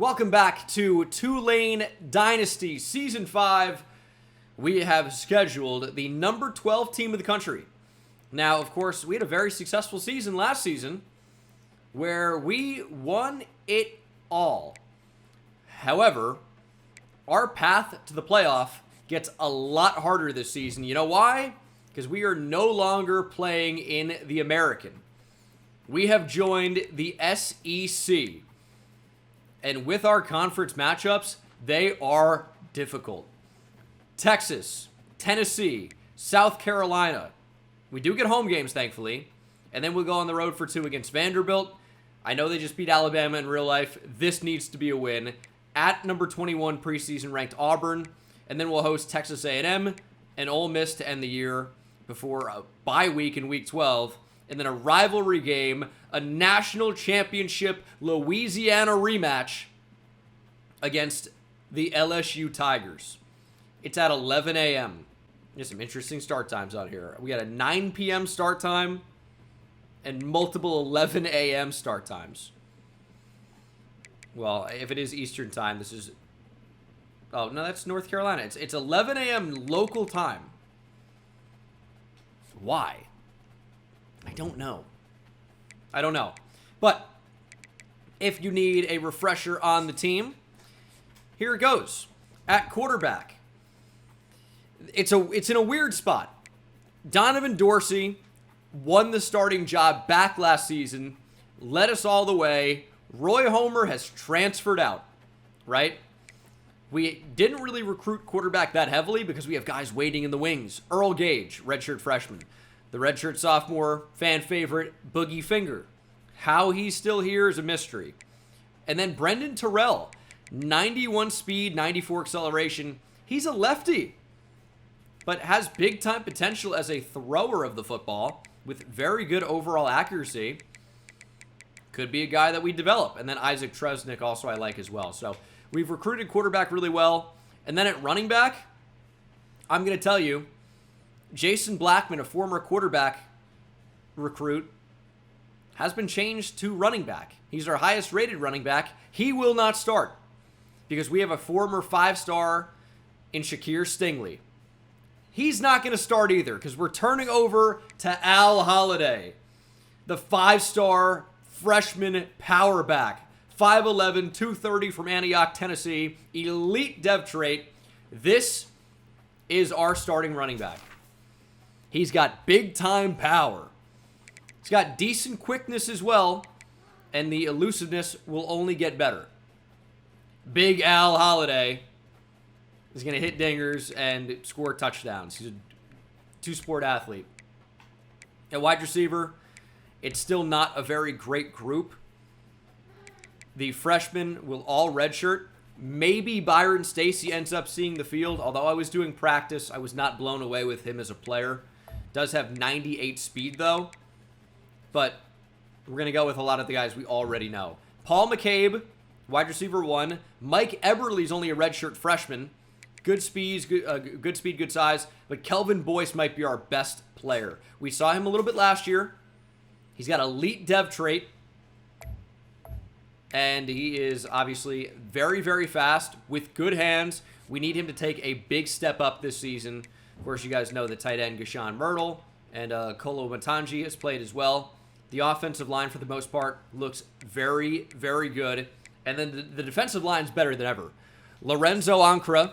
Welcome back to Tulane Dynasty Season 5. We have scheduled the number 12 team of the country. Now, of course, we had a very successful season last season where we won it all. However, our path to the playoff gets a lot harder this season. You know why? Because we are no longer playing in the American. We have joined the SEC. And with our conference matchups, they are difficult. Texas, Tennessee, South Carolina. We do get home games, thankfully. And then we'll go on the road for 2 against Vanderbilt. I know they just beat Alabama in real life. This needs to be a win. At number 21 preseason ranked Auburn. And then we'll host Texas A&M and Ole Miss to end the year before a bye week in Week 12. And then a rivalry game, a national championship Louisiana rematch against the LSU Tigers. It's at 11 a.m. There's some interesting start times out here. We got a 9 p.m. start time and multiple 11 a.m. start times. Well, if it is Eastern time, this is... Oh, no, that's North Carolina. It's 11 a.m. local time. Why? I don't know. But if you need a refresher on the team, here it goes. At quarterback, it's in a weird spot. Donovan Dorsey won the starting job back last season, led us all the way. Roy Homer has transferred out, right? We didn't really recruit quarterback that heavily because we have guys waiting in the wings. Earl Gage, redshirt freshman. The redshirt sophomore, fan favorite, Boogie Finger. How he's still here is a mystery. And then Brendan Terrell, 91 speed, 94 acceleration. He's a lefty, but has big-time potential as a thrower of the football with very good overall accuracy. Could be a guy that we develop. And then Isaac Tresnick also I like as well. So we've recruited quarterback really well. And then at running back, I'm going to tell you, Jason Blackman, a former quarterback recruit, has been changed to running back. He's our highest rated running back. He will not start because we have a former 5-star in Shakir Stingley. He's not going to start either because we're turning over to Al Holliday, the 5-star freshman power back. 5'11", 230 from Antioch, Tennessee. Elite dev trait. This is our starting running back. He's got big-time power. He's got decent quickness as well, and the elusiveness will only get better. Big Al Holliday is going to hit dingers and score touchdowns. He's a two-sport athlete. At wide receiver, it's still not a very great group. The freshmen will all redshirt. Maybe Byron Stacy ends up seeing the field. Although I was doing practice, I was not blown away with him as a player. Does have 98 speed, though. But we're going to go with a lot of the guys we already know. Paul McCabe, wide receiver 1. Mike Eberle's only a redshirt freshman. Good speed, good size. But Kelvin Boyce might be our best player. We saw him a little bit last year. He's got elite dev trait. And he is obviously very, very fast with good hands. We need him to take a big step up this season. Of course, you guys know the tight end Gashawn Myrtle and Kolo Matangi has played as well. The offensive line, for the most part, looks very, very good. And then the defensive line is better than ever. Lorenzo Ancra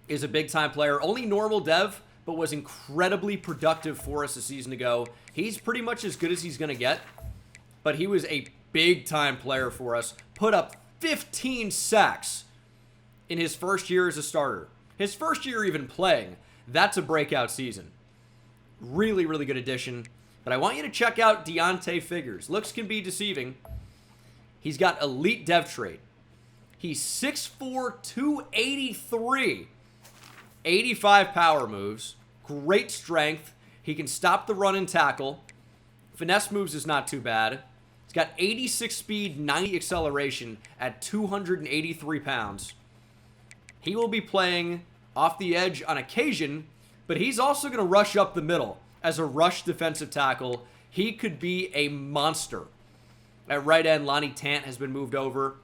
is a big-time player. Only normal dev, but was incredibly productive for us a season ago. He's pretty much as good as he's going to get. But he was a big-time player for us. Put up 15 sacks in his first year as a starter. His first year even playing. That's a breakout season. Really, really good addition. But I want you to check out Deontay Figures. Looks can be deceiving. He's got elite dev trait. He's 6'4", 283. 85 power moves. Great strength. He can stop the run and tackle. Finesse moves is not too bad. He's got 86 speed, 90 acceleration at 283 pounds. He will be playing off the edge on occasion, but he's also going to rush up the middle as a rush defensive tackle. He could be a monster. At right end, Lonnie Tant has been moved over.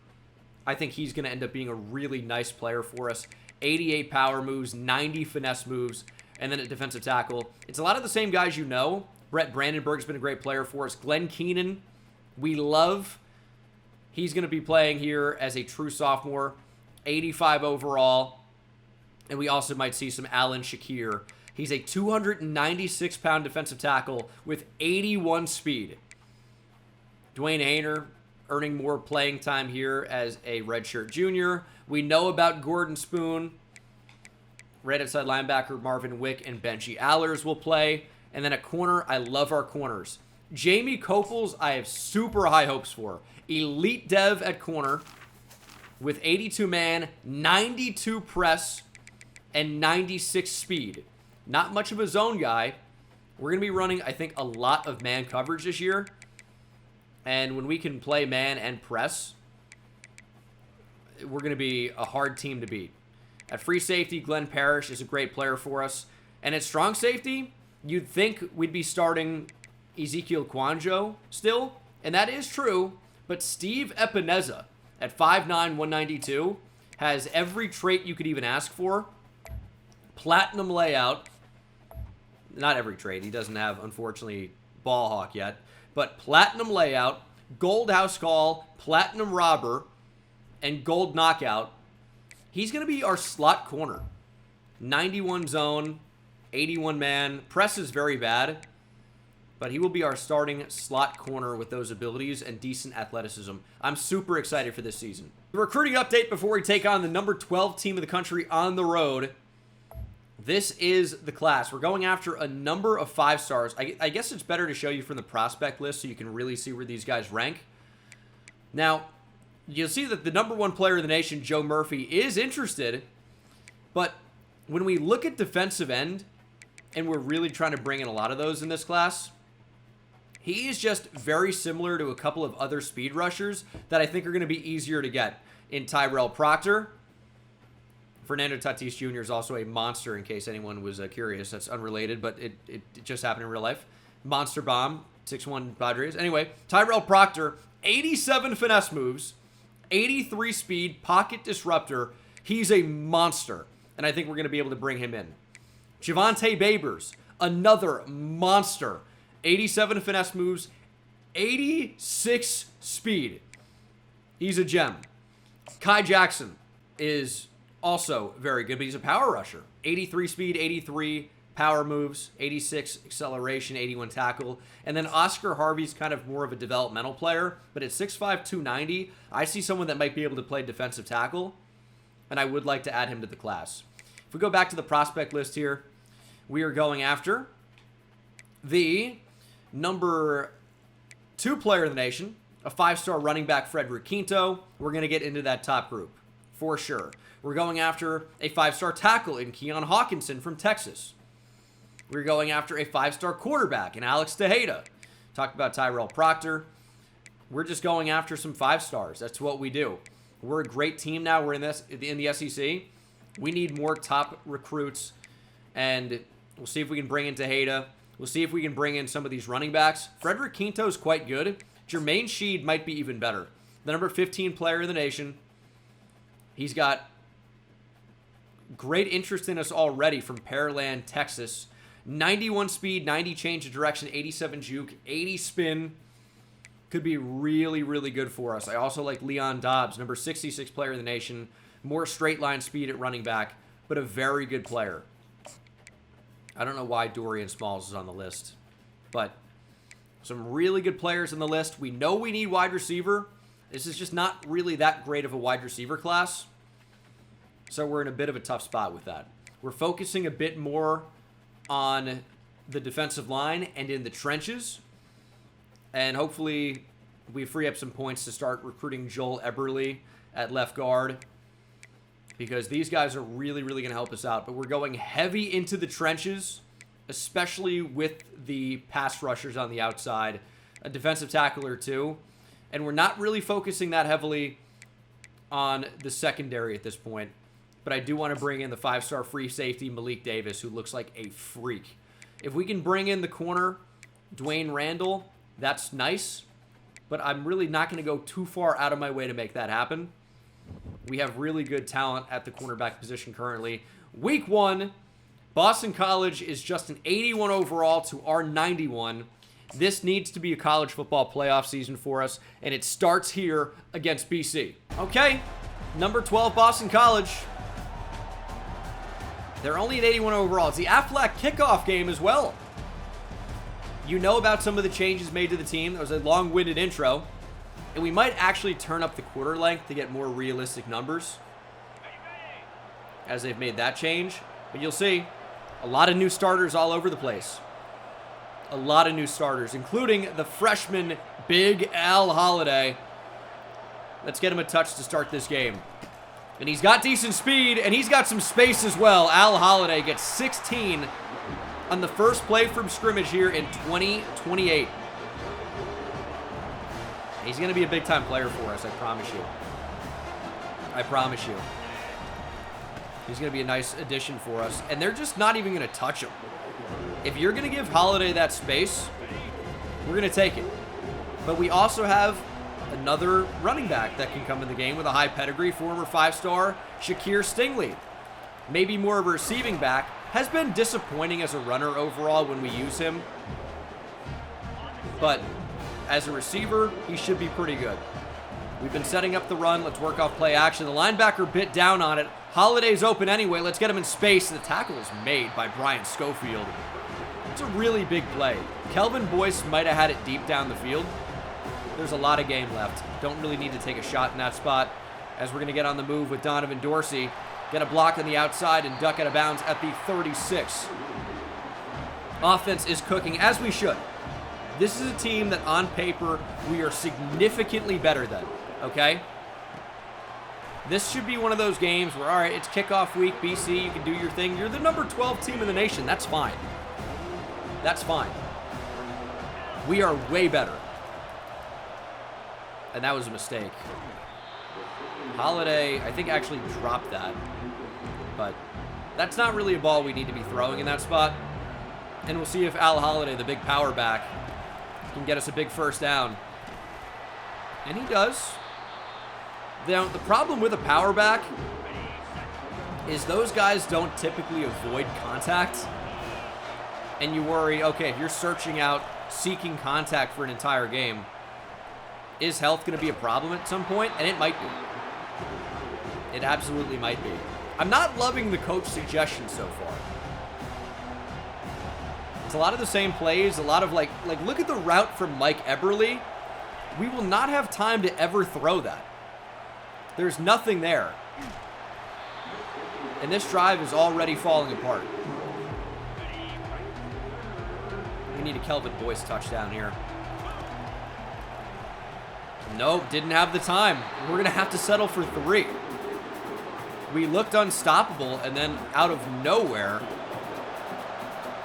I think he's going to end up being a really nice player for us. 88 power moves, 90 finesse moves, and then at defensive tackle, it's a lot of the same guys you know. Brett Brandenburg's been a great player for us. Glenn Keenan, we love. He's going to be playing here as a true sophomore. 85 overall. And we also might see some Alan Shakir. He's a 296-pound defensive tackle with 81 speed. Dwayne Hayner earning more playing time here as a redshirt junior. We know about Gordon Spoon. Right outside linebacker Marvin Wick and Benji Allers will play. And then at corner, I love our corners. Jamie Copels, I have super high hopes for. Elite dev at corner with 82 man, 92 press, and 96 speed. Not much of a zone guy. We're going to be running, I think, a lot of man coverage this year. And when we can play man and press, we're going to be a hard team to beat. At free safety, Glenn Parrish is a great player for us. And at strong safety, you'd think we'd be starting Ezekiel Kwanjo still. And that is true. But Steve Epineza at 5'9", 192 has every trait you could even ask for. Platinum layout. Not every trait. He doesn't have, unfortunately, ball hawk yet. But platinum layout, gold house call, platinum robber, and gold knockout. He's going to be our slot corner. 91 zone, 81 man. Press is very bad. But he will be our starting slot corner with those abilities and decent athleticism. I'm super excited for this season. The recruiting update before we take on the number 12 team of the country on the road. This is the class. We're going after a number of 5 stars. I guess it's better to show you from the prospect list so you can really see where these guys rank. Now, you'll see that the number 1 player in the nation, Joe Murphy, is interested. But when we look at defensive end, and we're really trying to bring in a lot of those in this class, he is just very similar to a couple of other speed rushers that I think are going to be easier to get in Tyrell Proctor. Fernando Tatis Jr. is also a monster, in case anyone was curious. That's unrelated, but it just happened in real life. Monster Bomb, 6'1" Padres. Anyway, Tyrell Proctor, 87 finesse moves, 83 speed, pocket disruptor. He's a monster, and I think we're going to be able to bring him in. Javante Babers, another monster. 87 finesse moves, 86 speed. He's a gem. Kai Jackson is also very good, but he's a power rusher. 83 speed, 83 power moves, 86 acceleration, 81 tackle. And then Oscar Harvey's kind of more of a developmental player, but at 6'5", 290, I see someone that might be able to play defensive tackle, and I would like to add him to the class. If we go back to the prospect list here, we are going after the number 2 player in the nation, a 5-star running back, Frederick Quinto. We're going to get into that top group for sure. We're going after a 5-star tackle in Keon Hawkinson from Texas. We're going after a 5-star quarterback in Alex Tejeda. Talked about Tyrell Proctor. We're just going after some 5 stars. That's what we do. We're a great team now. We're in the SEC. We need more top recruits, and we'll see if we can bring in Tejeda. We'll see if we can bring in some of these running backs. Frederick Quinto is quite good. Jermaine Sheed might be even better. The number 15 player in the nation. He's got great interest in us already from Pearland, Texas. 91 speed, 90 change of direction, 87 juke, 80 spin. Could be really, really good for us. I also like Leon Dobbs, number 66 player in the nation. More straight line speed at running back, but a very good player. I don't know why Dorian Smalls is on the list, but some really good players on the list. We know we need wide receiver. This is just not really that great of a wide receiver class, so we're in a bit of a tough spot with that. We're focusing a bit more on the defensive line and in the trenches, and hopefully we free up some points to start recruiting Joel Eberle at left guard, because these guys are really, really going to help us out. But we're going heavy into the trenches, especially with the pass rushers on the outside, a defensive tackle or two. And we're not really focusing that heavily on the secondary at this point. But I do want to bring in the 5-star free safety, Malik Davis, who looks like a freak. If we can bring in the corner, Dwayne Randall, that's nice. But I'm really not going to go too far out of my way to make that happen. We have really good talent at the cornerback position currently. Week 1, Boston College is just an 81 overall to our 91. This needs to be a college football playoff season for us, and it starts here against BC. Okay, number 12, Boston College. They're only at 81 overall. It's the Aflac kickoff game as well. You know about some of the changes made to the team. That was a long-winded intro. And we might actually turn up the quarter length to get more realistic numbers as they've made that change. But you'll see a lot of new starters all over the place. A lot of new starters, including the freshman Big Al Holiday. Let's get him a touch to start this game. And he's got decent speed, and he's got some space as well. Al Holiday gets 16 on the first play from scrimmage here in 2028. He's going to be a big-time player for us, I promise you. I promise you. He's going to be a nice addition for us. And they're just not even going to touch him. If you're going to give Holiday that space, we're going to take it. But we also have another running back that can come in the game with a high pedigree, former 5-star Shakir Stingley. Maybe more of a receiving back. Has been disappointing as a runner overall when we use him. But as a receiver, he should be pretty good. We've been setting up the run. Let's work off play action. The linebacker bit down on it. Holiday's open anyway. Let's get him in space. The tackle is made by Brian Schofield. It's a really big play. Kelvin Boyce might have had it deep down the field. There's a lot of game left. Don't really need to take a shot in that spot, as we're going to get on the move with Donovan Dorsey. Get a block on the outside and duck out of bounds at the 36. Offense is cooking, as we should. This is a team that, on paper, we are significantly better than, okay? This should be one of those games where, all right, it's kickoff week, BC, you can do your thing. You're the number 12 team in the nation. That's fine. That's fine. We are way better. And that was a mistake. Holiday, I think, actually dropped that. But that's not really a ball we need to be throwing in that spot. And we'll see if Al Holiday, the big power back, can get us a big first down. And he does. Now, the problem with a power back is those guys don't typically avoid contact. And you worry, okay, if you're searching out, seeking contact for an entire game, is health going to be a problem at some point? And it might be. It absolutely might be. I'm not loving the coach suggestion so far. It's a lot of the same plays, a lot of like look at the route from Mike Eberle. We will not have time to ever throw that. There's nothing there. And this drive is already falling apart. We need a Kelvin Boyce touchdown here. Nope, didn't have the time. We're going to have to settle for 3. We looked unstoppable, and then out of nowhere,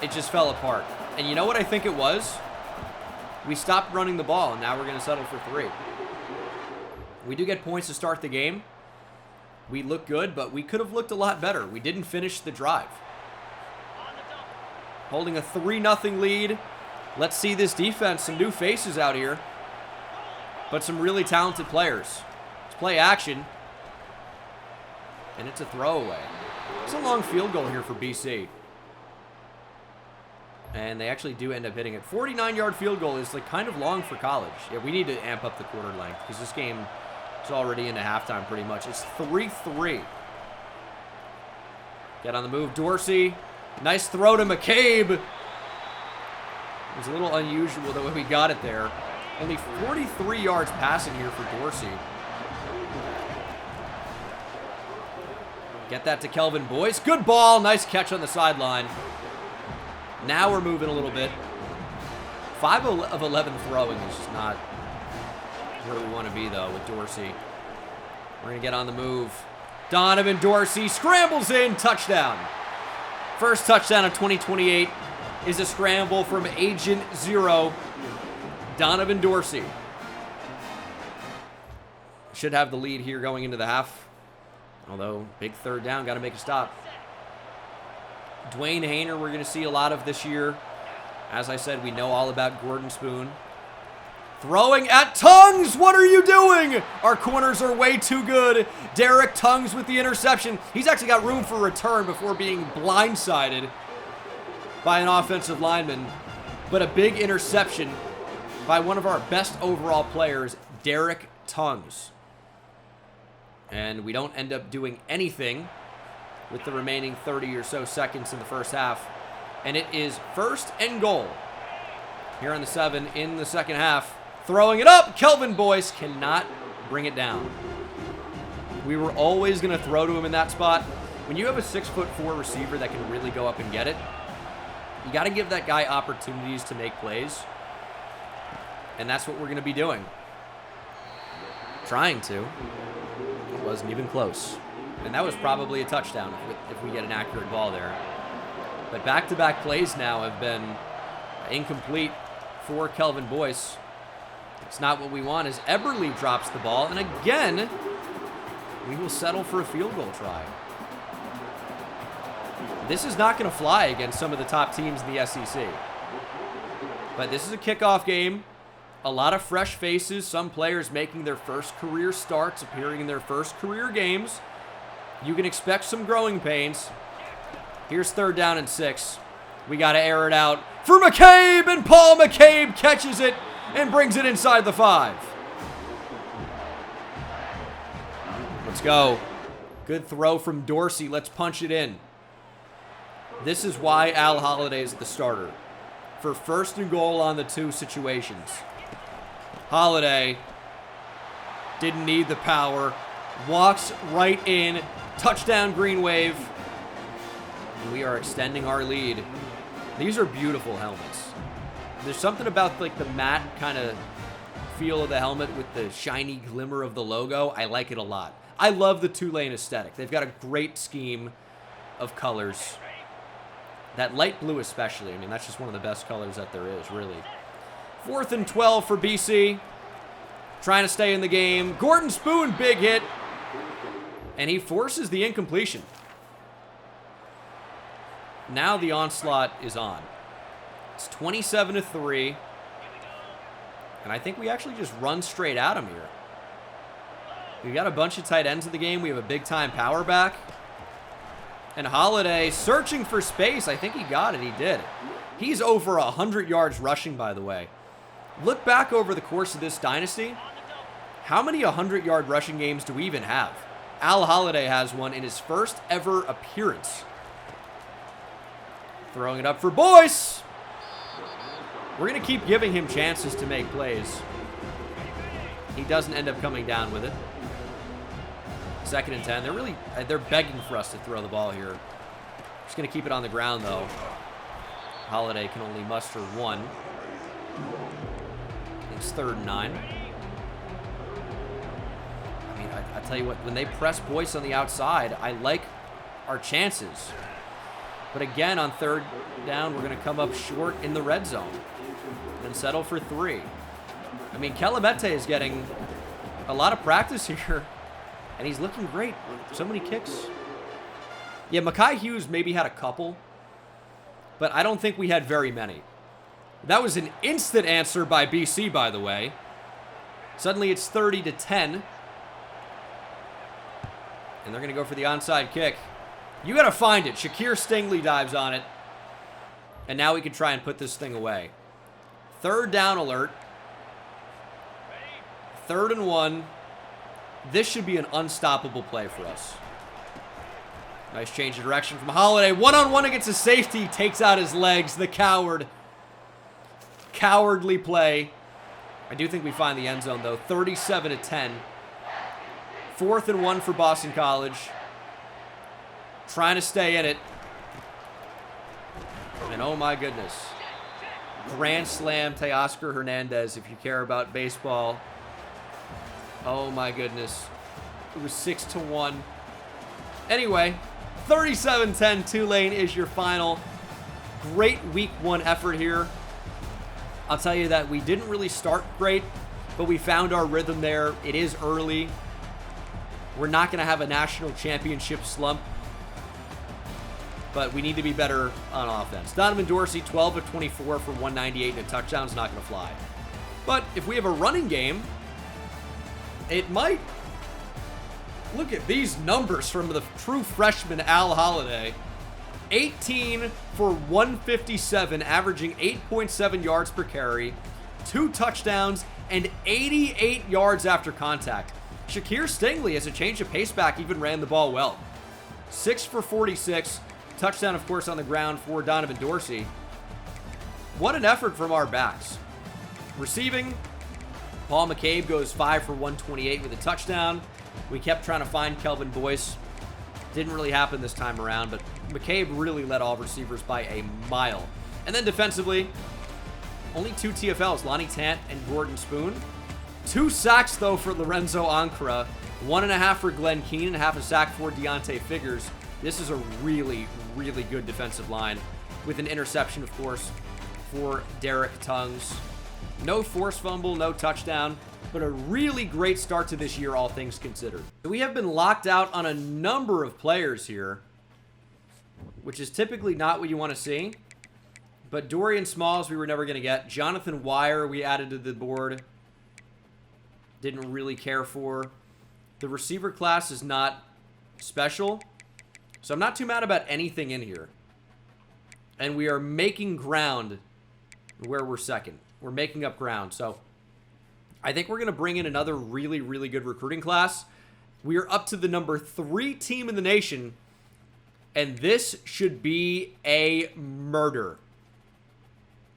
it just fell apart. And you know what I think it was? We stopped running the ball, and now we're going to settle for 3. We do get points to start the game. We look good, but we could have looked a lot better. We didn't finish the drive. Holding a 3-0 lead. Let's see this defense. Some new faces out here, but some really talented players. Let's play action. And it's a throwaway. It's a long field goal here for BC. And they actually do end up hitting it. 49-yard field goal is like kind of long for college. Yeah, we need to amp up the quarter length because this game is already into halftime pretty much. It's 3-3. Get on the move. Dorsey. Nice throw to McCabe. It was a little unusual the way we got it there. Only 43 yards passing here for Dorsey. Get that to Kelvin Boyce. Good ball. Nice catch on the sideline. Now we're moving a little bit. 5 of 11 throwing is just not where we want to be, though, with Dorsey. We're going to get on the move. Donovan Dorsey scrambles in. Touchdown. First touchdown of 2028 is a scramble from Agent Zero, Donovan Dorsey. Should have the lead here going into the half. Although, big third down, got to make a stop. Dwayne Hayner, we're going to see a lot of this year. As I said, we know all about Gordon Spoon. Throwing at Tongues. What are you doing? Our corners are way too good. Derek Tongues with the interception. He's actually got room for return before being blindsided by an offensive lineman. But a big interception by one of our best overall players, Derek Tongues. And we don't end up doing anything with the remaining 30 or so seconds in the first half. And it is 1st and goal here on the 7 in the second half. Throwing it up. Kelvin Boyce cannot bring it down. We were always going to throw to him in that spot. When you have a 6'4" receiver that can really go up and get it, you got to give that guy opportunities to make plays. And that's what we're going to be doing. Trying to. It wasn't even close. And that was probably a touchdown if we get an accurate ball there. But back-to-back plays now have been incomplete for Kelvin Boyce. It's not what we want as Eberle drops the ball. And again, we will settle for a field goal try. This is not going to fly against some of the top teams in the SEC. But this is a kickoff game. A lot of fresh faces. Some players making their first career starts, appearing in their first career games. You can expect some growing pains. Here's 3rd down and 6. We got to air it out for McCabe, and Paul McCabe catches it and brings it inside the 5. Let's go. Good throw from Dorsey. Let's punch it in. This is why Al Holiday is the starter. For 1st and goal on the 2 situations. Holiday didn't need the power. Walks right in. Touchdown, Green Wave. And we are extending our lead. These are beautiful helmets. There's something about like the matte kind of feel of the helmet with the shiny glimmer of the logo. I like it a lot. I love the Tulane aesthetic. They've got a great scheme of colors. That light blue especially. I mean, that's just one of the best colors that there is, really. 4th and 12 for BC. Trying to stay in the game. Gordon Spoon, big hit. And he forces the incompletion. Now the onslaught is on. It's 27-3. And I think we actually just run straight at him here. We got a bunch of tight ends in the game. We have a big-time power back. And Holiday searching for space. I think he got it. He did. He's over 100 yards rushing, by the way. Look back over the course of this dynasty. How many 100-yard rushing games do we even have? Al Holiday has one in his first ever appearance. Throwing it up for Boyce. We're going to keep giving him chances to make plays. He doesn't end up coming down with it. 2nd and 10. They're begging for us to throw the ball here. Just going to keep it on the ground, though. Holiday can only muster 1. It's 3rd and 9. I mean, I tell you what, when they press Boyce on the outside, I like our chances. But again, on 3rd down, we're going to come up short in the red zone and settle for 3. I mean, Kelemete is getting a lot of practice here, and he's looking great. So many kicks. Yeah, Mekhi Hughes maybe had a couple, but I don't think we had very many. That was an instant answer by BC, by the way. Suddenly it's 30-10. And they're going to go for the onside kick. You got to find it. Shakir Stingley dives on it. And now we can try and put this thing away. 3rd down alert. 3rd and 1. This should be an unstoppable play for us. Nice change of direction from Holiday. One-on-one against a safety. Takes out his legs. The coward. Cowardly play. I do think we find the end zone, though. 37-10. 4th and 1 for Boston College. Trying to stay in it. And oh my goodness. Grand slam Teoscar Hernandez, if you care about baseball. Oh my goodness. It was 6-1. Anyway, 37-10 Tulane is your final. Great week 1 effort here. I'll tell you that we didn't really start great, but we found our rhythm there. It is early. We're not going to have a national championship slump, but we need to be better on offense. Donovan Dorsey, 12 of 24 for 198 and a touchdown is not going to fly. But if we have a running game, it might. Look at these numbers from the true freshman Al Holiday. 18 for 157, averaging 8.7 yards per carry, 2 touchdowns, and 88 yards after contact. Shakir Stingley, as a change of pace back, even ran the ball well. 6 for 46, touchdown, of course, on the ground for Donovan Dorsey. What an effort from our backs. Receiving, Paul McCabe goes 5 for 128 with a touchdown. We kept trying to find Kelvin Boyce. Didn't really happen this time around, but McCabe really led all receivers by a mile. And then defensively, only 2 TFLs, Lonnie Tant and Gordon Spoon. 2 sacks, though, for Lorenzo Ancra. 1.5 for Glenn Keane and half a sack for Deontay Figures. This is a really, really good defensive line with an interception, of course, for Derek Tongues. No forced fumble, no touchdown, but a really great start to this year, all things considered. We have been locked out on a number of players here, which is typically not what you want to see. But Dorian Smalls, we were never going to get. Jonathan Wire, we added to the board. Didn't really care for. The receiver class is not special, so I'm not too mad about anything in here. And we are making ground where we're second. We're making up ground, so I think we're going to bring in another really, really good recruiting class. We are up to the number 3 team in the nation, and this should be a murder.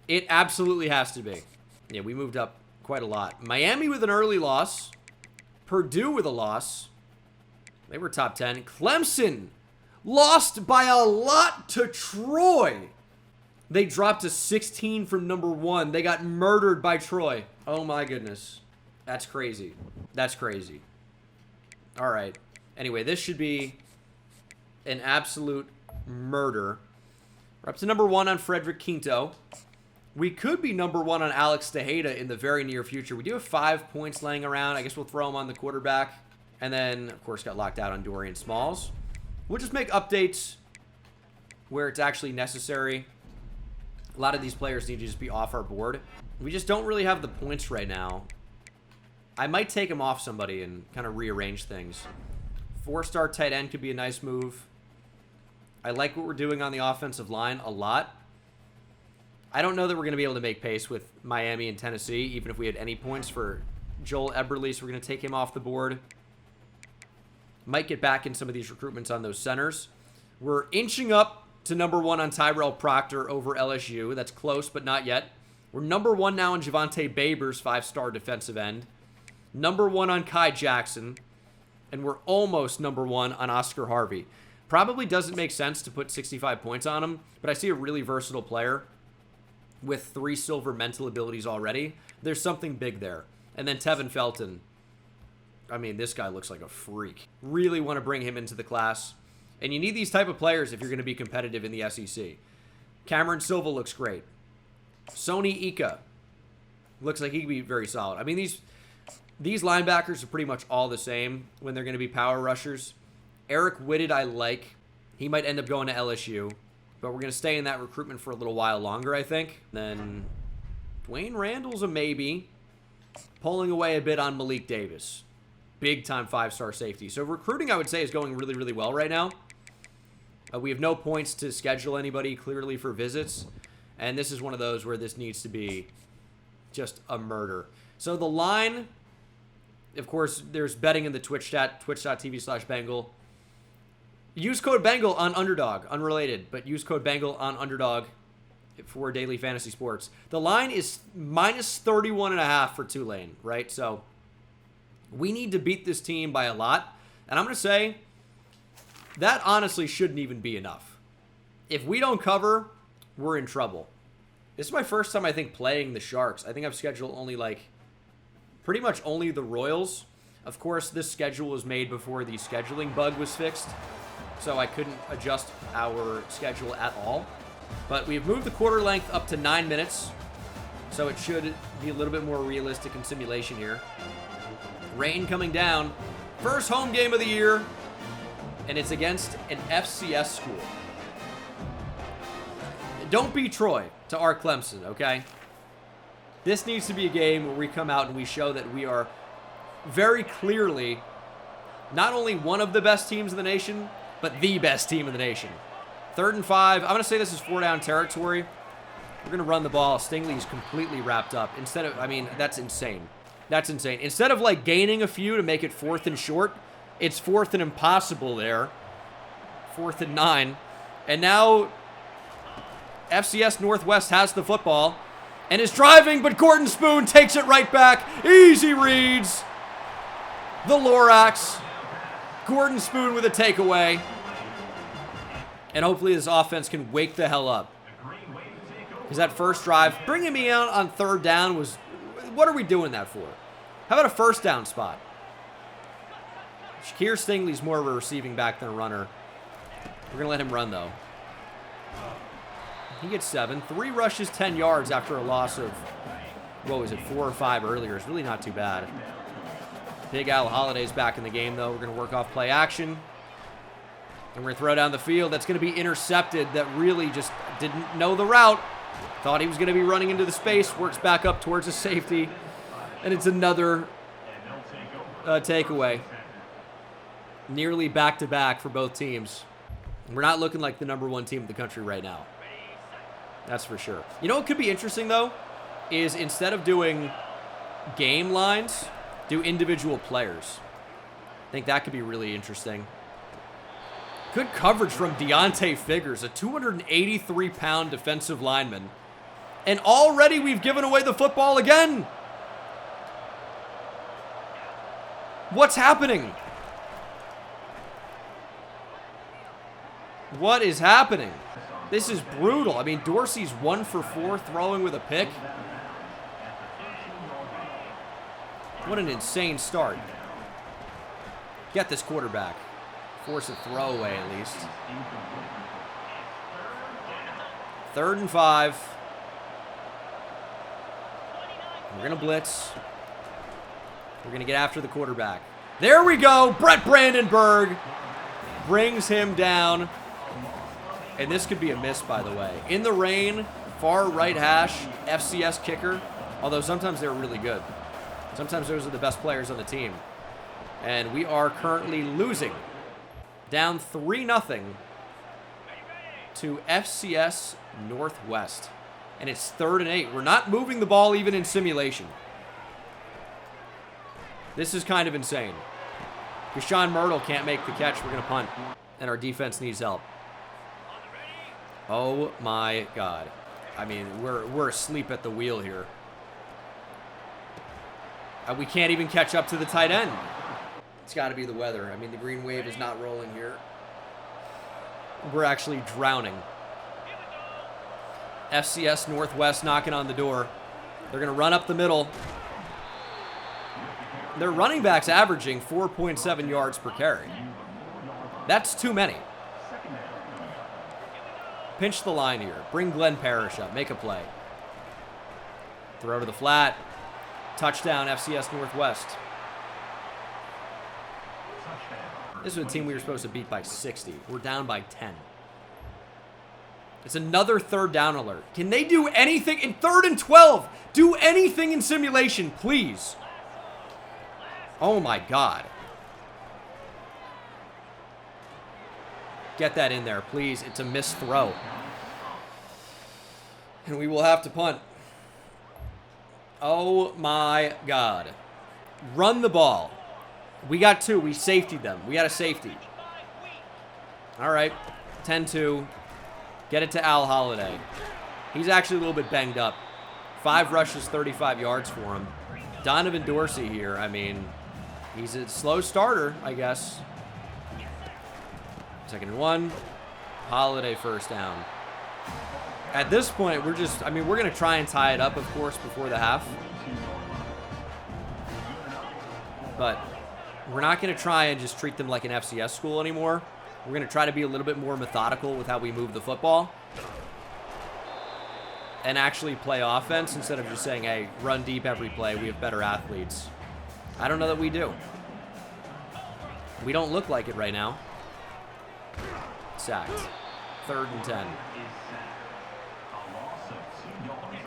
It absolutely has to be. Yeah, we moved up quite a lot. Miami with an early loss. Purdue with a loss. They were top 10. Clemson lost by a lot to Troy. They dropped to 16 from number 1. They got murdered by Troy. Oh my goodness. That's crazy. That's crazy. All right. Anyway, this should be an absolute murder. We're up to number 1 on Frederick Quinto. We could be number 1 on Alex Tejeda in the very near future. We do have 5 points laying around. I guess we'll throw him on the quarterback. And then, of course, got locked out on Dorian Smalls. We'll just make updates where it's actually necessary. A lot of these players need to just be off our board. We just don't really have the points right now. I might take him off somebody and kind of rearrange things. 4-star tight end could be a nice move. I like what we're doing on the offensive line a lot. I don't know that we're going to be able to make pace with Miami and Tennessee, even if we had any points for Joel Eberle, so we're going to take him off the board. Might get back in some of these recruitments on those centers. We're inching up to number 1 on Tyrell Proctor over LSU. That's close, but not yet. We're number 1 now on Javante Babers, 5-star defensive end. Number 1 on Kai Jackson. And we're almost number 1 on Oscar Harvey. Probably doesn't make sense to put 65 points on him, but I see a really versatile player with 3 silver mental abilities already. There's something big there. And then Tevin Felton. I mean, this guy looks like a freak. Really want to bring him into the class. And you need these type of players if you're going to be competitive in the SEC. Cameron Silva looks great. Sony Ika looks like he could be very solid. I mean, these linebackers are pretty much all the same when they're going to be power rushers. Eric Whitted I like. He might end up going to LSU. But we're going to stay in that recruitment for a little while longer, I think. Then Dwayne Randall's a maybe. Pulling away a bit on Malik Davis. Big-time 5-star safety. So recruiting, I would say, is going really, really well right now. We have no points to schedule anybody clearly for visits. And this is one of those where this needs to be just a murder. So the line, of course, there's betting in the Twitch chat, twitch.tv/Bengal. Use code Bengal on Underdog, unrelated, but use code Bengal on Underdog for daily fantasy sports. The line is minus 31.5 for Tulane, right? So we need to beat this team by a lot. And I'm going to say that honestly shouldn't even be enough. If we don't cover, we're in trouble. This is my first time, I think, playing the Sharks. I think I've scheduled only pretty much only the Royals. Of course, this schedule was made before the scheduling bug was fixed, so I couldn't adjust our schedule at all. But we've moved the quarter length up to 9 minutes, so it should be a little bit more realistic in simulation here. Rain coming down. First home game of the year, and it's against an FCS school. Don't be Troy to our Clemson, okay? This needs to be a game where we come out and we show that we are very clearly not only one of the best teams in the nation, but the best team in the nation. 3rd and 5. I'm going to say this is 4-down territory. We're going to run the ball. Stingley's completely wrapped up. Instead of, I mean, that's insane. That's insane. Instead of, like, gaining a few to make it 4th and short, it's 4th and impossible there. 4th and 9. And now FCS Northwest has the football and is driving, but Gordon Spoon takes it right back. Easy reads. The Lorax. Gordon Spoon with a takeaway. And hopefully this offense can wake the hell up. Because that first drive, bringing me out on 3rd down was, what are we doing that for? How about a 1st down spot? Shakir Stingley's more of a receiving back than a runner. We're going to let him run, though. He gets 7. 3 rushes, 10 yards after a loss of, what was it, 4 or 5 earlier. It's really not too bad. Big Al Holiday's back in the game, though. We're going to work off play action. And we're going to throw down the field. That's going to be intercepted. That really just didn't know the route. Thought he was going to be running into the space. Works back up towards the safety. And it's another takeaway. Nearly back-to-back for both teams. We're not looking like the #1 team in the country right now. That's for sure. You know what could be interesting, though, is instead of doing game lines, do individual players. I think that could be really interesting. Good coverage from Deontay Figures, a 283-pound defensive lineman. And already we've given away the football again. What's happening? What is happening? This is brutal. I mean, Dorsey's 1 for 4 throwing with a pick. What an insane start. Get this quarterback. Force a throwaway at least. 3rd and 5. We're going to blitz. We're going to get after the quarterback. There we go. Brett Brandenburg brings him down. And this could be a miss, by the way. In the rain, far right hash, FCS kicker. Although sometimes they're really good. Sometimes those are the best players on the team. And we are currently losing. Down 3-0 to FCS Northwest. And it's 3rd and 8. We're not moving the ball even in simulation. This is kind of insane. Deshaun Myrtle can't make the catch. We're going to punt. And our defense needs help. Oh my God. I mean, we're asleep at the wheel here. We can't even catch up to the tight end. It's got to be the weather. I mean, the green wave is not rolling here. We're actually drowning. FCS Northwest knocking on the door. They're going to run up the middle. Their running back's averaging 4.7 yards per carry. That's too many. Pinch the line here. Bring Glenn Parrish up. Make a play. Throw to the flat. Touchdown, FCS Northwest. This is a team we were supposed to beat by 60. We're down by 10. It's another 3rd down alert. Can they do anything in 3rd and 12? Do anything in simulation, please. Oh my God. Get that in there, please. It's a missed throw. And we will have to punt. Oh my God. Run the ball. We got 2. We safetied them. We got a safety. All right. 10-2. Get it to Al Holiday. He's actually a little bit banged up. 5 rushes, 35 yards for him. Donovan Dorsey here. I mean, he's a slow starter, I guess. 2nd and 1. Holiday 1st down. At this point, we're just, I mean, we're going to try and tie it up, of course, before the half. But we're not going to try and just treat them like an FCS school anymore. We're going to try to be a little bit more methodical with how we move the football. And actually play offense instead of just saying, hey, run deep every play. We have better athletes. I don't know that we do. We don't look like it right now. Sacked. 3rd and 10.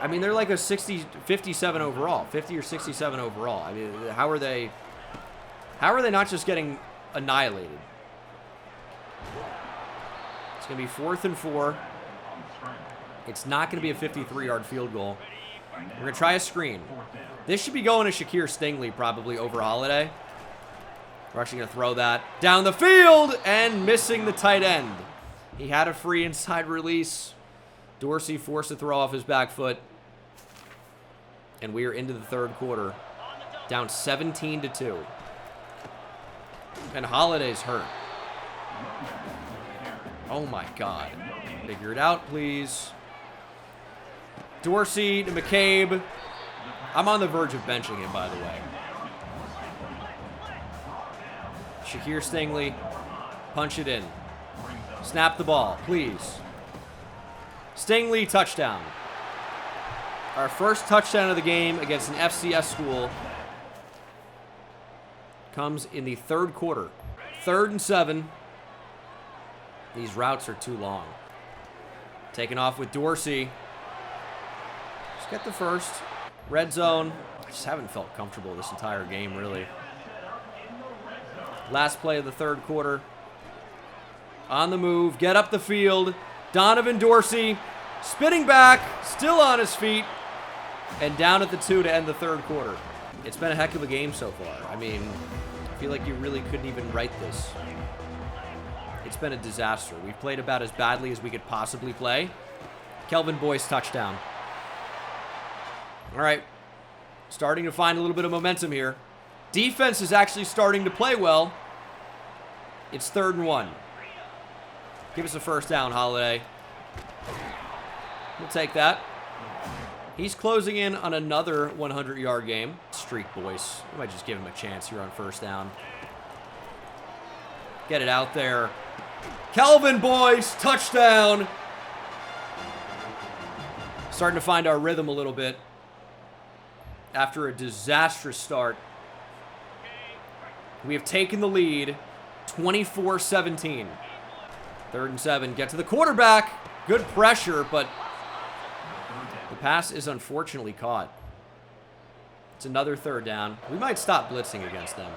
I mean, they're like a 57 overall, 50 or 67 overall. I mean, how are they not just getting annihilated? It's going to be 4th and 4. It's not going to be a 53-yard field goal. We're going to try a screen. This should be going to Shakir Stingley probably over Holiday. We're actually going to throw that down the field and missing the tight end. He had a free inside release. Dorsey forced to throw off his back foot. And we are into the third quarter. Down 17-2. And Holiday's hurt. Oh my God. Figure it out, please. Dorsey to McCabe. I'm on the verge of benching him, by the way. Shakir Stingley. Punch it in. Snap the ball, please. Stingley, touchdown. Our first touchdown of the game against an FCS school comes in the third quarter. 3rd and 7. These routes are too long. Taking off with Dorsey. Just get the first. Red zone. I just haven't felt comfortable this entire game, really. Last play of the third quarter. On the move. Get up the field. Donovan Dorsey. Spinning back. Still on his feet. And down at the 2 to end the third quarter. It's been a heck of a game so far. I mean, I feel like you really couldn't even write this. It's been a disaster. We've played about as badly as we could possibly play. Kelvin Boyce touchdown. All right. Starting to find a little bit of momentum here. Defense is actually starting to play well. It's 3rd and 1. Give us a first down, Holiday. We'll take that. He's closing in on another 100-yard game. Streak Boyce. We might just give him a chance here on first down. Get it out there. Kelvin Boyce, touchdown. Starting to find our rhythm a little bit after a disastrous start. We have taken the lead, 24-17. 3rd and 7. Get to the quarterback. Good pressure, but the pass is unfortunately caught. It's another 3rd down. We might stop blitzing against them.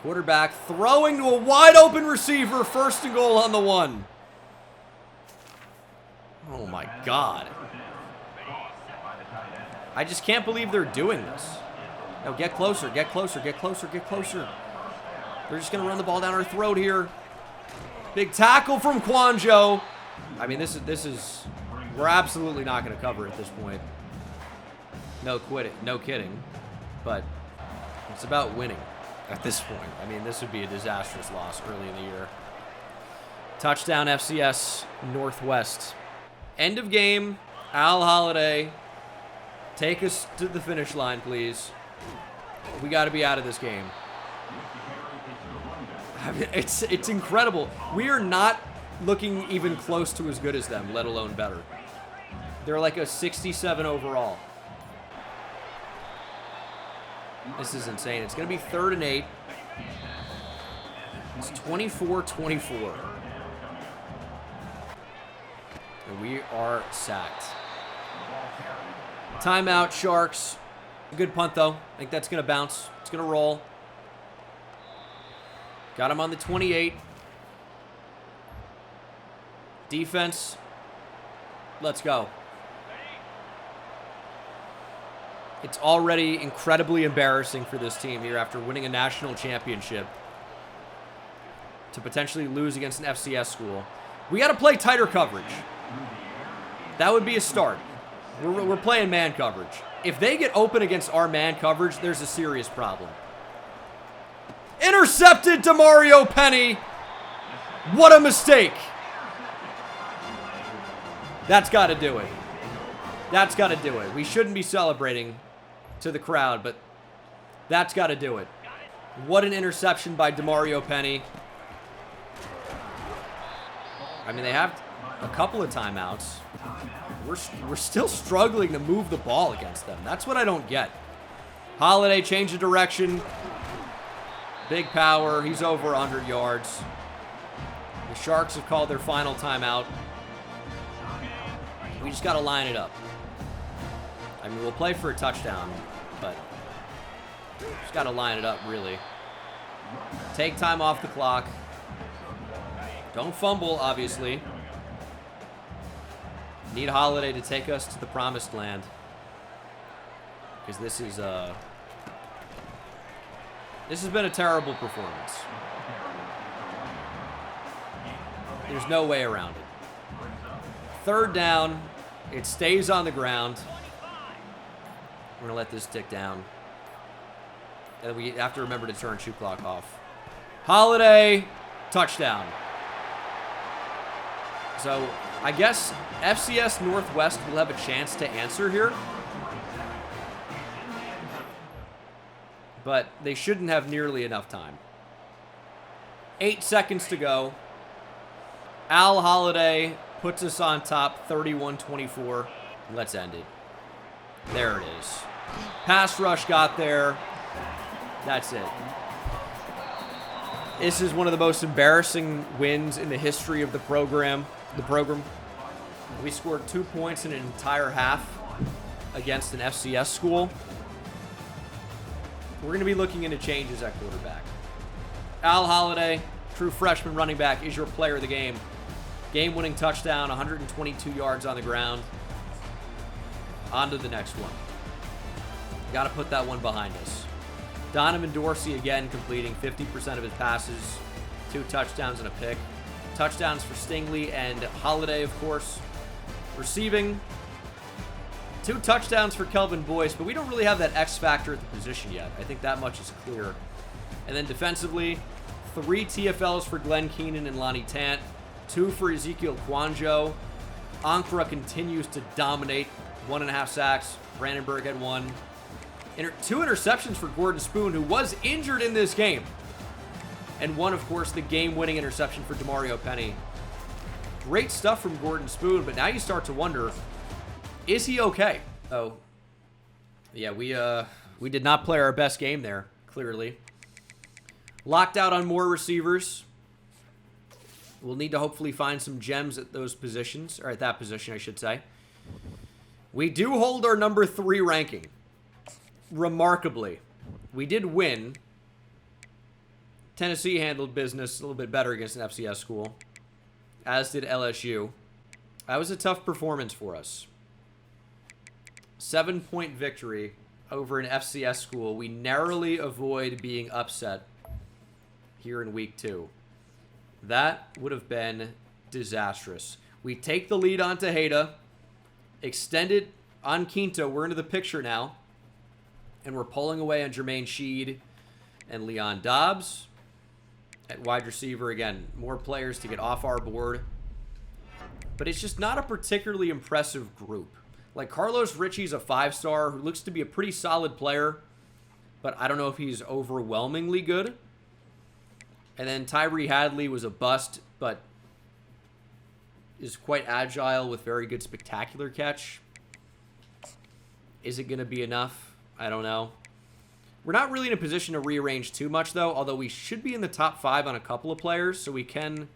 Quarterback throwing to a wide open receiver. 1st and goal on the 1. Oh my God. I just can't believe they're doing this. No, get closer, get closer, get closer, get closer. They're just going to run the ball down our throat here. Big tackle from Quanjo. I mean, this is we're absolutely not going to cover at this point. No kidding. But it's about winning at this point. I mean, this would be a disastrous loss early in the year. Touchdown FCS Northwest. End of game. Al Holiday. Take us to the finish line, please. We got to be out of this game. I mean, it's incredible. We are not looking even close to as good as them, let alone better. They're like a 67 overall. This is insane. It's going to be 3rd and 8. It's 24-24. And we are sacked. Timeout, Sharks. Good punt, though. I think that's going to bounce. It's going to roll. Got him on the 28. Defense. Let's go. It's already incredibly embarrassing for this team here after winning a national championship to potentially lose against an FCS school. We got to play tighter coverage. That would be a start. We're playing man coverage. If they get open against our man coverage, there's a serious problem. Intercepted to Mario Penny. What a mistake. That's got to do it. That's got to do it. We shouldn't be celebrating to the crowd, but that's got to do it. What an interception by DeMario Penny. I mean, they have a couple of timeouts. We're still struggling to move the ball against them. That's what I don't get. Holiday change of direction. Big power. He's over 100 yards. The Sharks have called their final timeout. We just got to line it up. I mean, we'll play for a touchdown, but just got to line it up, really. Take time off the clock. Don't fumble, obviously. Need Holiday to take us to the promised land. Because this has been a terrible performance. There's no way around it. Third down. It stays on the ground. We're going to let this tick down. And we have to remember to turn shoot clock off. Holiday, touchdown. So, I guess FCS Northwest will have a chance to answer here. But they shouldn't have nearly enough time. 8 seconds to go. Al Holiday puts us on top, 31-24. Let's end it. There it is. Pass rush got there. That's it. This is one of the most embarrassing wins in the history of the program. We scored 2 points in an entire half against an FCS school. We're going to be looking into changes at quarterback. Al Holiday, true freshman running back, is your player of the game. Game-winning touchdown, 122 yards on the ground. On to the next one. Got to put that one behind us. Donovan Dorsey again completing 50% of his passes. 2 touchdowns and a pick. Touchdowns for Stingley and Holiday, of course. Receiving, 2 touchdowns for Kelvin Boyce, but we don't really have that X factor at the position yet. I think that much is clear. And then defensively, 3 TFLs for Glenn Keenan and Lonnie Tant. 2 for Ezekiel Kwanjo. Ankara continues to dominate. 1.5 sacks. Brandenburg had 1. 2 interceptions for Gordon Spoon, who was injured in this game. And 1, of course, the game-winning interception for Demario Penny. Great stuff from Gordon Spoon, but now you start to wonder, is he okay? Oh, yeah, we did not play our best game there, clearly. Locked out on more receivers. We'll need to hopefully find some gems at those positions, or at that position, I should say. We do hold our number 3 ranking. Remarkably. We did win. Tennessee handled business a little bit better against an FCS school, as did LSU. That was a tough performance for us. 7-point victory over an FCS school. We narrowly avoid being upset here in week 2. That would have been disastrous. We take the lead on Tejeda, extend it on Quinto. We're into the picture now. And we're pulling away on Jermaine Sheed and Leon Dobbs. At wide receiver, again, more players to get off our board. But it's just not a particularly impressive group. Like, Carlos Ritchie's a 5-star who looks to be a pretty solid player, but I don't know if he's overwhelmingly good. And then Tyree Hadley was a bust, but is quite agile with very good spectacular catch. Is it going to be enough? I don't know. We're not really in a position to rearrange too much, though, although we should be in the top 5 on a couple of players, so we can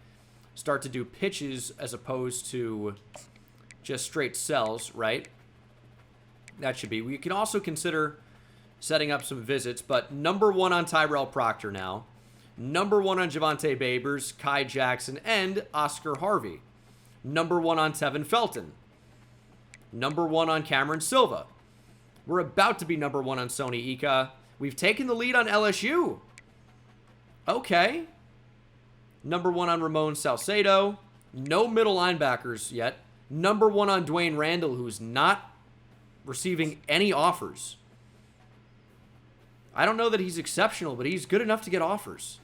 start to do pitches as opposed to just straight sells, right? That should be. We can also consider setting up some visits, but number 1 on Tyrell Proctor now. Number 1 on Javante Babers, Kai Jackson, and Oscar Harvey. Number 1 on Tevin Felton. Number 1 on Cameron Silva. We're about to be number 1 on Sony Ika. We've taken the lead on LSU. Okay. Number 1 on Ramon Salcedo. No middle linebackers yet. Number 1 on Dwayne Randall, who's not receiving any offers. I don't know that he's exceptional, but he's good enough to get offers.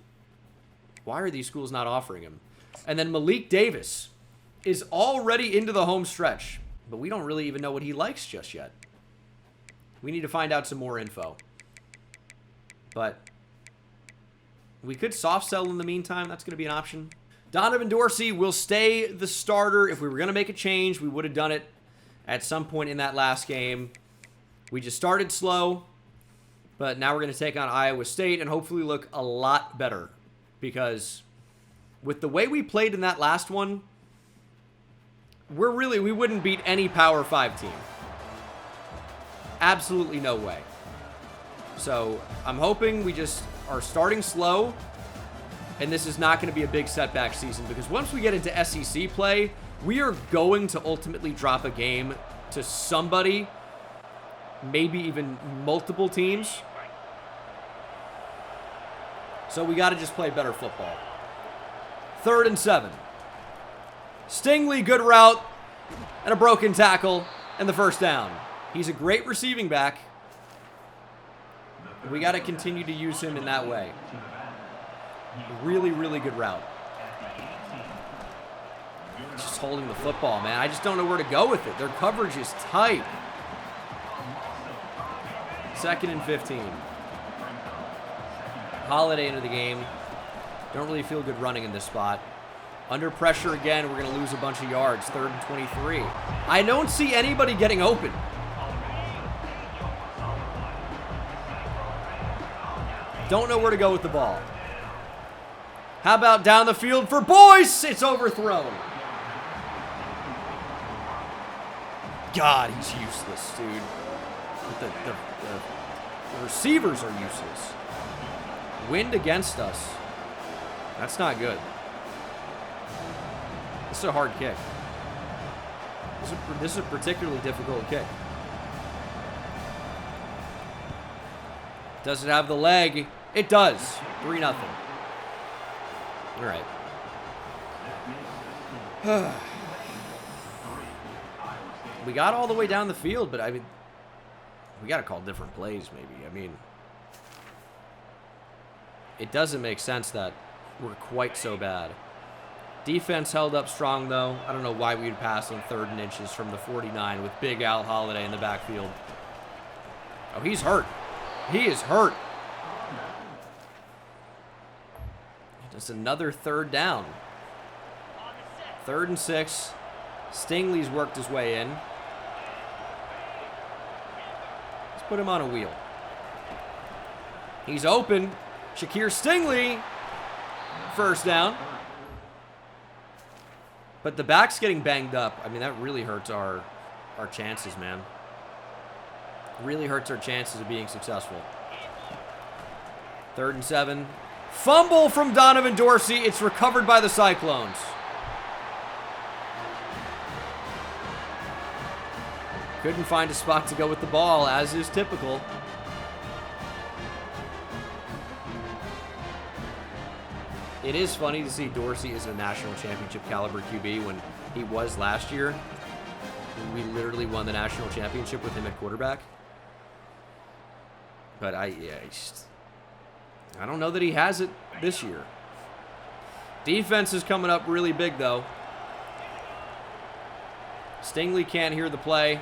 Why are these schools not offering him? And then Malik Davis is already into the home stretch, but we don't really even know what he likes just yet. We need to find out some more info. But we could soft sell in the meantime. That's going to be an option. Donovan Dorsey will stay the starter. If we were going to make a change, we would have done it at some point in that last game. We just started slow, but now we're going to take on Iowa State and hopefully look a lot better. Because with the way we played in that last one, we wouldn't beat any Power 5 team. Absolutely no way. So I'm hoping we just are starting slow, and this is not going to be a big setback season, because once we get into SEC play, we are going to ultimately drop a game to somebody, maybe even multiple teams. So we got to just play better football. 3rd and 7. Stingley, good route, and a broken tackle, and the first down. He's a great receiving back. We got to continue to use him in that way. Really, really good route. Just holding the football, man. I just don't know where to go with it. Their coverage is tight. 2nd and 15. Holiday into the game. Don't really feel good running in this spot. Under pressure again, we're going to lose a bunch of yards. 3rd and 23. I don't see anybody getting open. Don't know where to go with the ball. How about down the field for Boyce? It's overthrown. God, he's useless, dude. The receivers are useless. Wind against us. That's not good. This is a hard kick. This is a particularly difficult kick. Does it have the leg? It does. 3-0. All right. We got all the way down the field, but I mean, we got to call different plays maybe. I mean, it doesn't make sense that we're quite so bad. Defense held up strong, though. I don't know why we would pass on 3rd and inches from the 49 with Big Al Holiday in the backfield. Oh, he's hurt. He is hurt. Just another 3rd down. 3rd and 6. Stingley's worked his way in. Let's put him on a wheel. He's open. Shakir Stingley. First down. But the back's getting banged up. I mean, that really hurts our chances, man. Really hurts our chances of being successful. 3rd and 7. Fumble from Donovan Dorsey. It's recovered by the Cyclones. Couldn't find a spot to go with the ball, as is typical. It is funny to see Dorsey as a national championship caliber QB when he was last year. We literally won the national championship with him at quarterback. But I don't know that he has it this year. Defense is coming up really big, though. Stingley can't hear the play.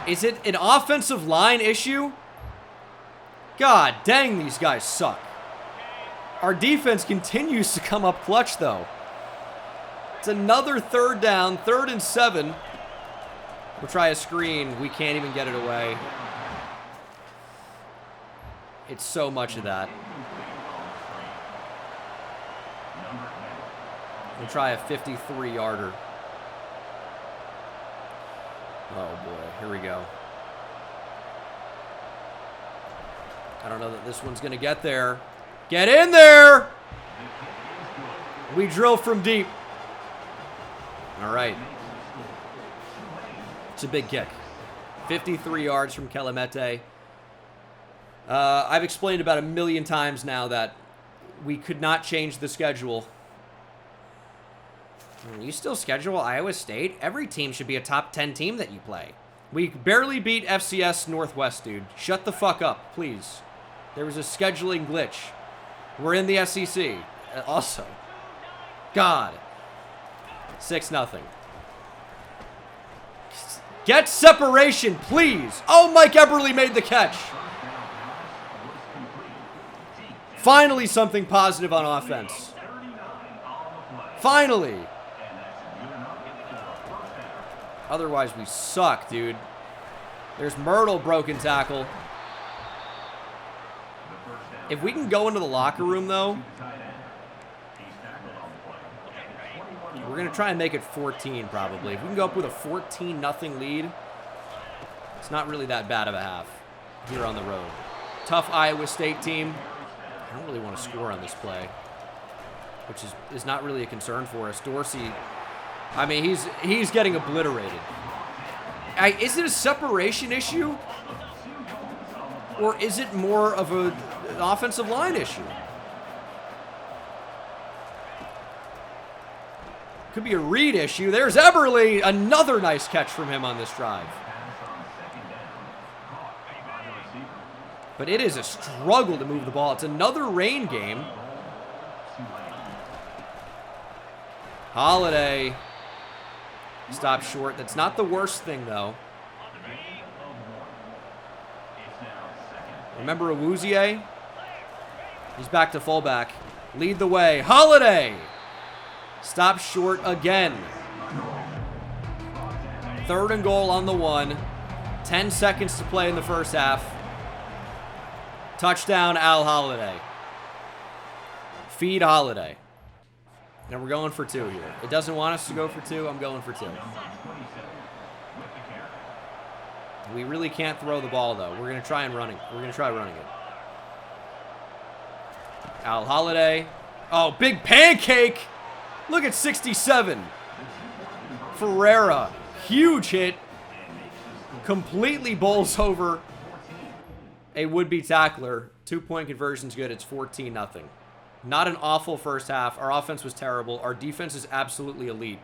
Is it an offensive line issue? God dang, these guys suck. Our defense continues to come up clutch, though. It's another 3rd down, 3rd and 7. We'll try a screen. We can't even get it away. It's so much of that. We'll try a 53-yarder. Oh, boy. Here we go. I don't know that this one's going to get there. Get in there! We drill from deep. All right. It's a big kick. 53 yards from Kelemete. I've explained about 1 million times now that we could not change the schedule. You still schedule Iowa State? Every team should be a top 10 team that you play. We barely beat FCS Northwest, dude. Shut the fuck up, please. There was a scheduling glitch. We're in the SEC. Also. God. 6-0. Get separation, please. Oh, Mike Eberle made the catch. Finally, something positive on offense. Finally. Otherwise, we suck, dude. There's Myrtle, broken tackle. If we can go into the locker room, though, We're going to try and make it 14 probably. If we can go up with a 14-0 lead, it's not really that bad of a half here on the road. Tough Iowa State team. I don't really want to score on this play, which is not really a concern for us. Dorsey, I mean, he's getting obliterated. Is it a separation issue? Or is it more of an offensive line issue? Could be a read issue. There's Eberle. Another nice catch from him on this drive. But it is a struggle to move the ball. It's another rain game. Holiday. Stop short. That's not the worst thing, though. Remember Awuzie? He's back to fullback. Lead the way. Holiday! Stop short again. 3rd and goal on the 1. 10 seconds to play in the first half. Touchdown, Al Holiday. Feed Holiday. Now we're going for 2 here. It doesn't want us to go for 2. I'm going for 2. We really can't throw the ball, though. We're going to try and run it. We're going to try running it. Al Holiday. Oh, big pancake. Look at 67. Ferreira. Huge hit. Completely bowls over a would-be tackler. 2-point conversion's good. It's 14-0. Not an awful first half. Our offense was terrible. Our defense is absolutely elite.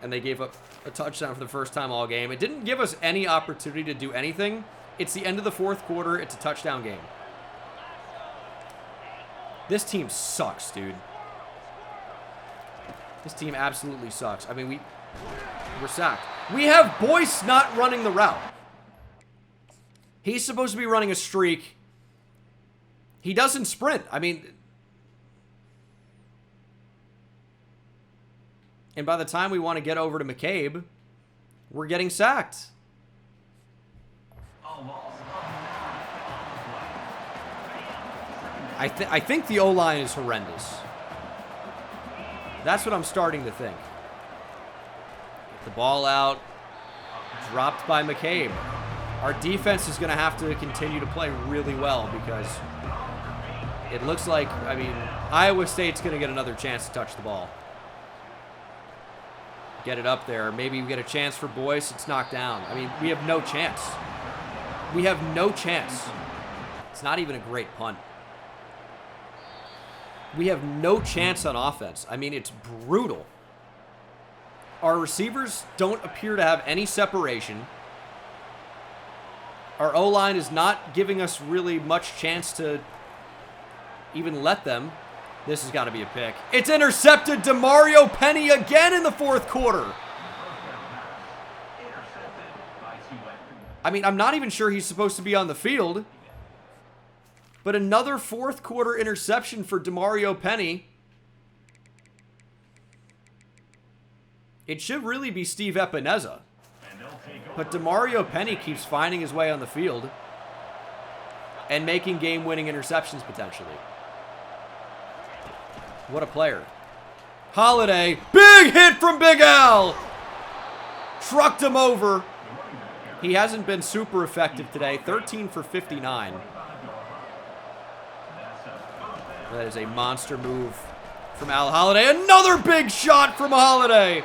And they gave up a touchdown for the first time all game. It didn't give us any opportunity to do anything. It's the end of the 4th quarter. It's a touchdown game. This team sucks, dude. This team absolutely sucks. I mean, we're sacked. We have Boyce not running the route. He's supposed to be running a streak. He doesn't sprint. I mean... And by the time we want to get over to McCabe, we're getting sacked. I think the O-line is horrendous. That's what I'm starting to think. Get the ball out. Dropped by McCabe. Our defense is going to have to continue to play really well because it looks like, I mean, Iowa State's going to get another chance to touch the ball. Get it up there. Maybe we get a chance for Boyce. It's knocked down. I mean, we have no chance. We have no chance. It's not even a great punt. We have no chance on offense. I mean, it's brutal. Our receivers don't appear to have any separation. Our O-line is not giving us really much chance to even let them. This has got to be a pick. It's intercepted. DeMario Penny again in the 4th quarter. I mean, I'm not even sure he's supposed to be on the field. But another 4th quarter interception for DeMario Penny. It should really be Steve Epineza. But DeMario Penny keeps finding his way on the field and making game-winning interceptions potentially. What a player. Holiday. Big hit from Big Al. Trucked him over. He hasn't been super effective today. 13 for 59. That is a monster move from Al Holiday. Another big shot from Holiday.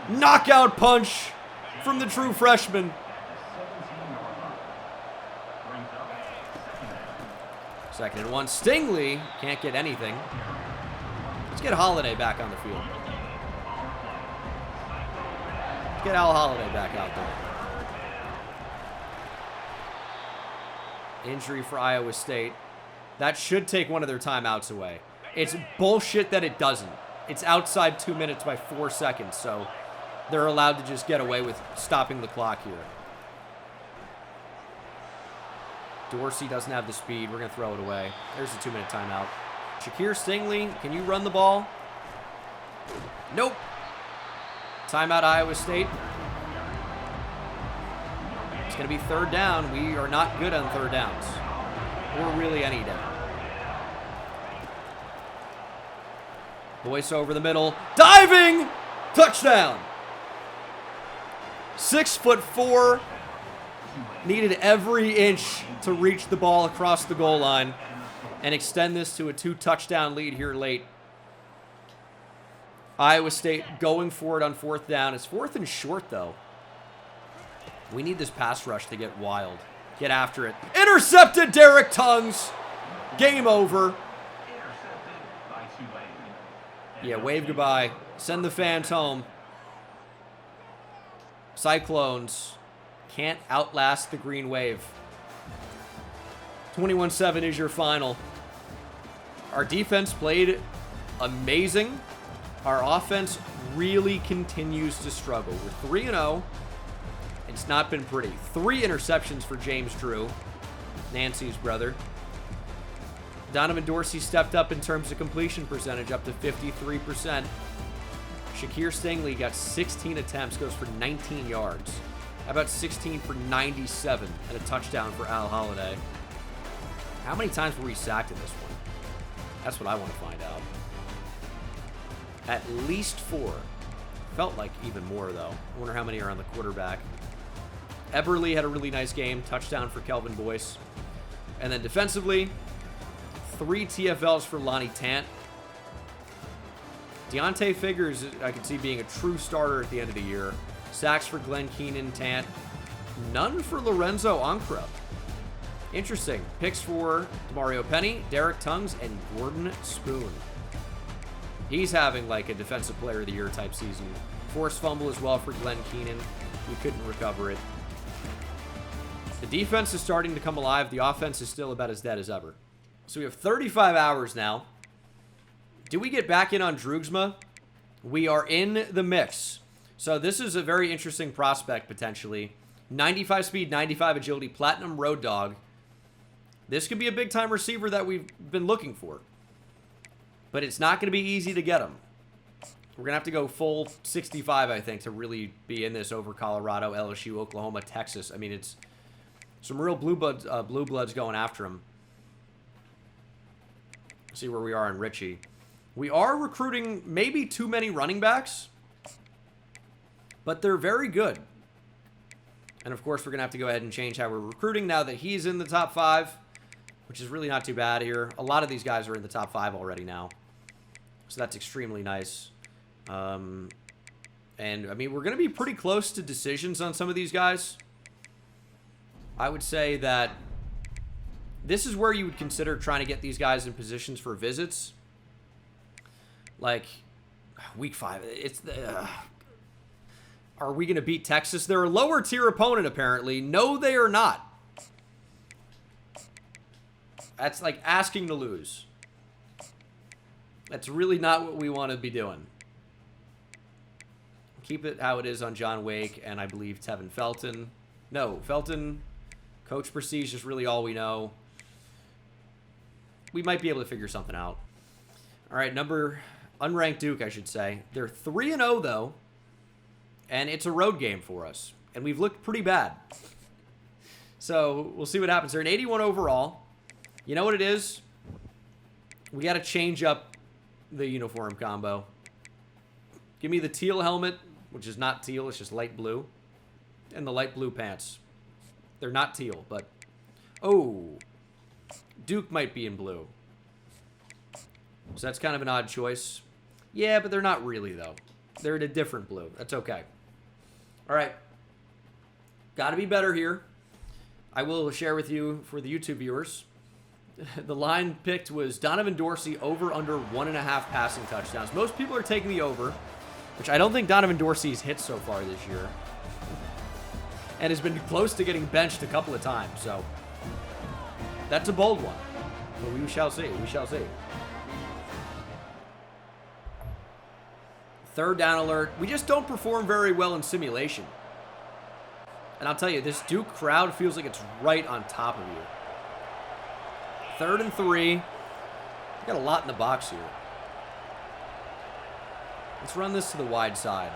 Knockout punch from the true freshman. Second and 1. Stingley can't get anything. Let's get Holiday back on the field. Let's get Al Holiday back out there. Injury for Iowa State. That should take one of their timeouts away. It's bullshit that it doesn't. It's outside 2 minutes by 4 seconds, so they're allowed to just get away with stopping the clock here. Dorsey doesn't have the speed. We're going to throw it away. There's a 2-minute timeout. Shakir Stingley, can you run the ball? Nope. Timeout, Iowa State. It's going to be 3rd down. We are not good on 3rd downs. Or really any down. Boyce over the middle. Diving! Touchdown! 6'4". Needed every inch to reach the ball across the goal line and extend this to a 2-touchdown lead here late. Iowa State going for it on 4th down. It's 4th and short, though. We need this pass rush to get wild. Get after it. Intercepted, Derek Tongues. Game over. Yeah, wave goodbye. Send the fans home. Cyclones can't outlast the green wave. 21-7 is your final. Our defense played amazing. Our offense really continues to struggle. We're 3-0. It's not been pretty. 3 interceptions for James Drew, Nancy's brother. Donovan Dorsey stepped up in terms of completion percentage, up to 53%. Shakir Stingley got 16 attempts, goes for 19 yards. How about 16 for 97 and a touchdown for Al Holliday? How many times were we sacked in this one? That's what I want to find out. At least 4. Felt like even more, though. I wonder how many are on the quarterback. Eberle had a really nice game. Touchdown for Kelvin Boyce. And then defensively, 3 TFLs for Lonnie Tant. Deontay Figures, I could see being a true starter at the end of the year. Sacks for Glenn Keenan, Tant. None for Lorenzo Ancra. Interesting. Picks for Demario Penny, Derek Tongues, and Gordon Spoon. He's having like a defensive player of the year type season. Forced fumble as well for Glenn Keenan. We couldn't recover it. The defense is starting to come alive. The offense is still about as dead as ever. So we have 35 hours now. Do we get back in on Droogsma? We are in the mix. So this is a very interesting prospect, potentially. 95 speed, 95 agility, platinum road dog. This could be a big-time receiver that we've been looking for. But it's not going to be easy to get him. We're going to have to go full 65, I think, to really be in this over Colorado, LSU, Oklahoma, Texas. I mean, it's some real blue bloods going after him. See where we are in Richie. We are recruiting maybe too many running backs, but they're very good. And, of course, we're going to have to go ahead and change how we're recruiting now that he's in the top 5, which is really not too bad here. A lot of these guys are in the top 5 already now. So that's extremely nice. And, I mean, we're going to be pretty close to decisions on some of these guys. I would say that this is where you would consider trying to get these guys in positions for visits. Like, week 5. It's the... Are we going to beat Texas? They're a lower tier opponent, apparently. No, they are not. That's like asking to lose. That's really not what we want to be doing. Keep it how it is on John Wake and I believe Tevin Felton. No, Felton, Coach Prestige is really all we know. We might be able to figure something out. All right, unranked Duke, I should say. They're 3-0, though. And it's a road game for us. And we've looked pretty bad. So we'll see what happens. They're an 81 overall. You know what it is? We got to change up the uniform combo. Give me the teal helmet, which is not teal. It's just light blue. And the light blue pants. They're not teal, but... Oh. Duke might be in blue. So that's kind of an odd choice. Yeah, but they're not really, though. They're in a different blue. That's okay. All right. Got to be better here. I will share with you for the YouTube viewers. The line picked was Donovan Dorsey over under 1.5 passing touchdowns. Most people are taking the over, which I don't think Donovan Dorsey's hit so far this year. And has been close to getting benched a couple of times. So that's a bold one. But we shall see. We shall see. 3rd down alert. We just don't perform very well in simulation. And I'll tell you, this Duke crowd feels like it's right on top of you. 3rd and 3. We got a lot in the box here. Let's run this to the wide side.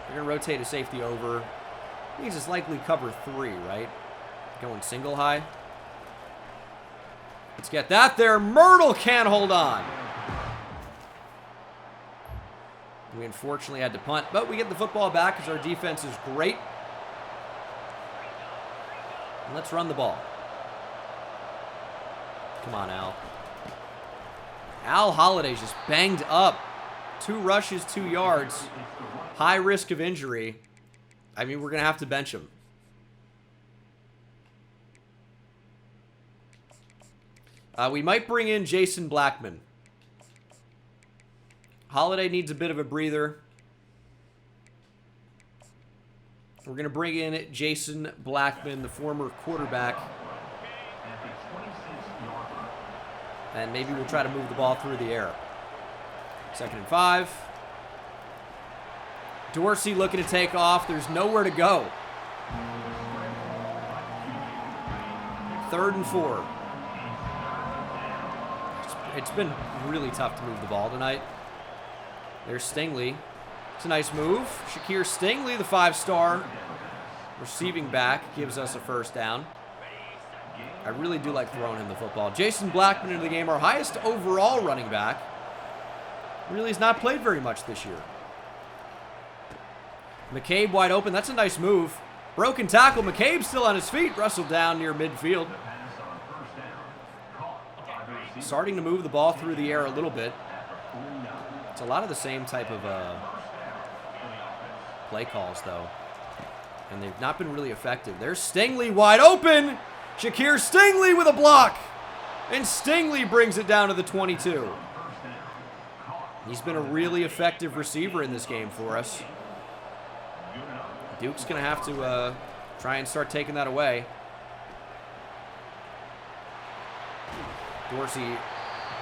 We're going to rotate a safety over. Means it's likely cover 3, right? Going single high. Let's get that there. Myrtle can't hold on. We unfortunately had to punt, but we get the football back because our defense is great. And let's run the ball. Come on, Al. Al Holiday's just banged up. 2 rushes, 2 yards. High risk of injury. I mean, we're going to have to bench him. We might bring in Jason Blackman. Holiday needs a bit of a breather. We're going to bring in Jason Blackman, the former quarterback. And maybe we'll try to move the ball through the air. 2nd and 5. Dorsey looking to take off. There's nowhere to go. 3rd and 4. It's been really tough to move the ball tonight. There's Stingley. It's a nice move. Shakir Stingley, the 5-star receiving back, gives us a 1st down. I really do like throwing him the football. Jason Blackman into the game, our highest overall running back. Really has not played very much this year. McCabe wide open. That's a nice move. Broken tackle. McCabe still on his feet. Wrestled down near midfield. Starting to move the ball through the air a little bit. It's a lot of the same type of play calls, though. And they've not been really effective. There's Stingley wide open. Shakir Stingley with a block. And Stingley brings it down to the 22. He's been a really effective receiver in this game for us. Duke's going to have to try and start taking that away. Dorsey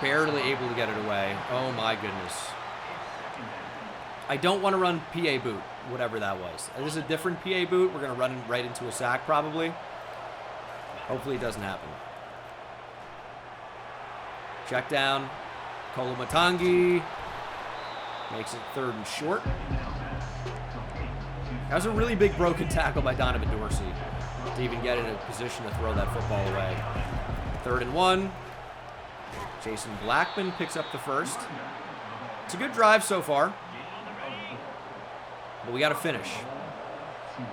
barely able to get it away. Oh, my goodness. I don't want to run PA boot, whatever that was. This is a different PA boot. We're going to run right into a sack, probably. Hopefully it doesn't happen. Check down. Kolomatangi makes it 3rd and short. That was a really big broken tackle by Donovan Dorsey to even get in a position to throw that football away. 3rd and 1. Jason Blackman picks up the 1st. It's a good drive so far. But we got to finish.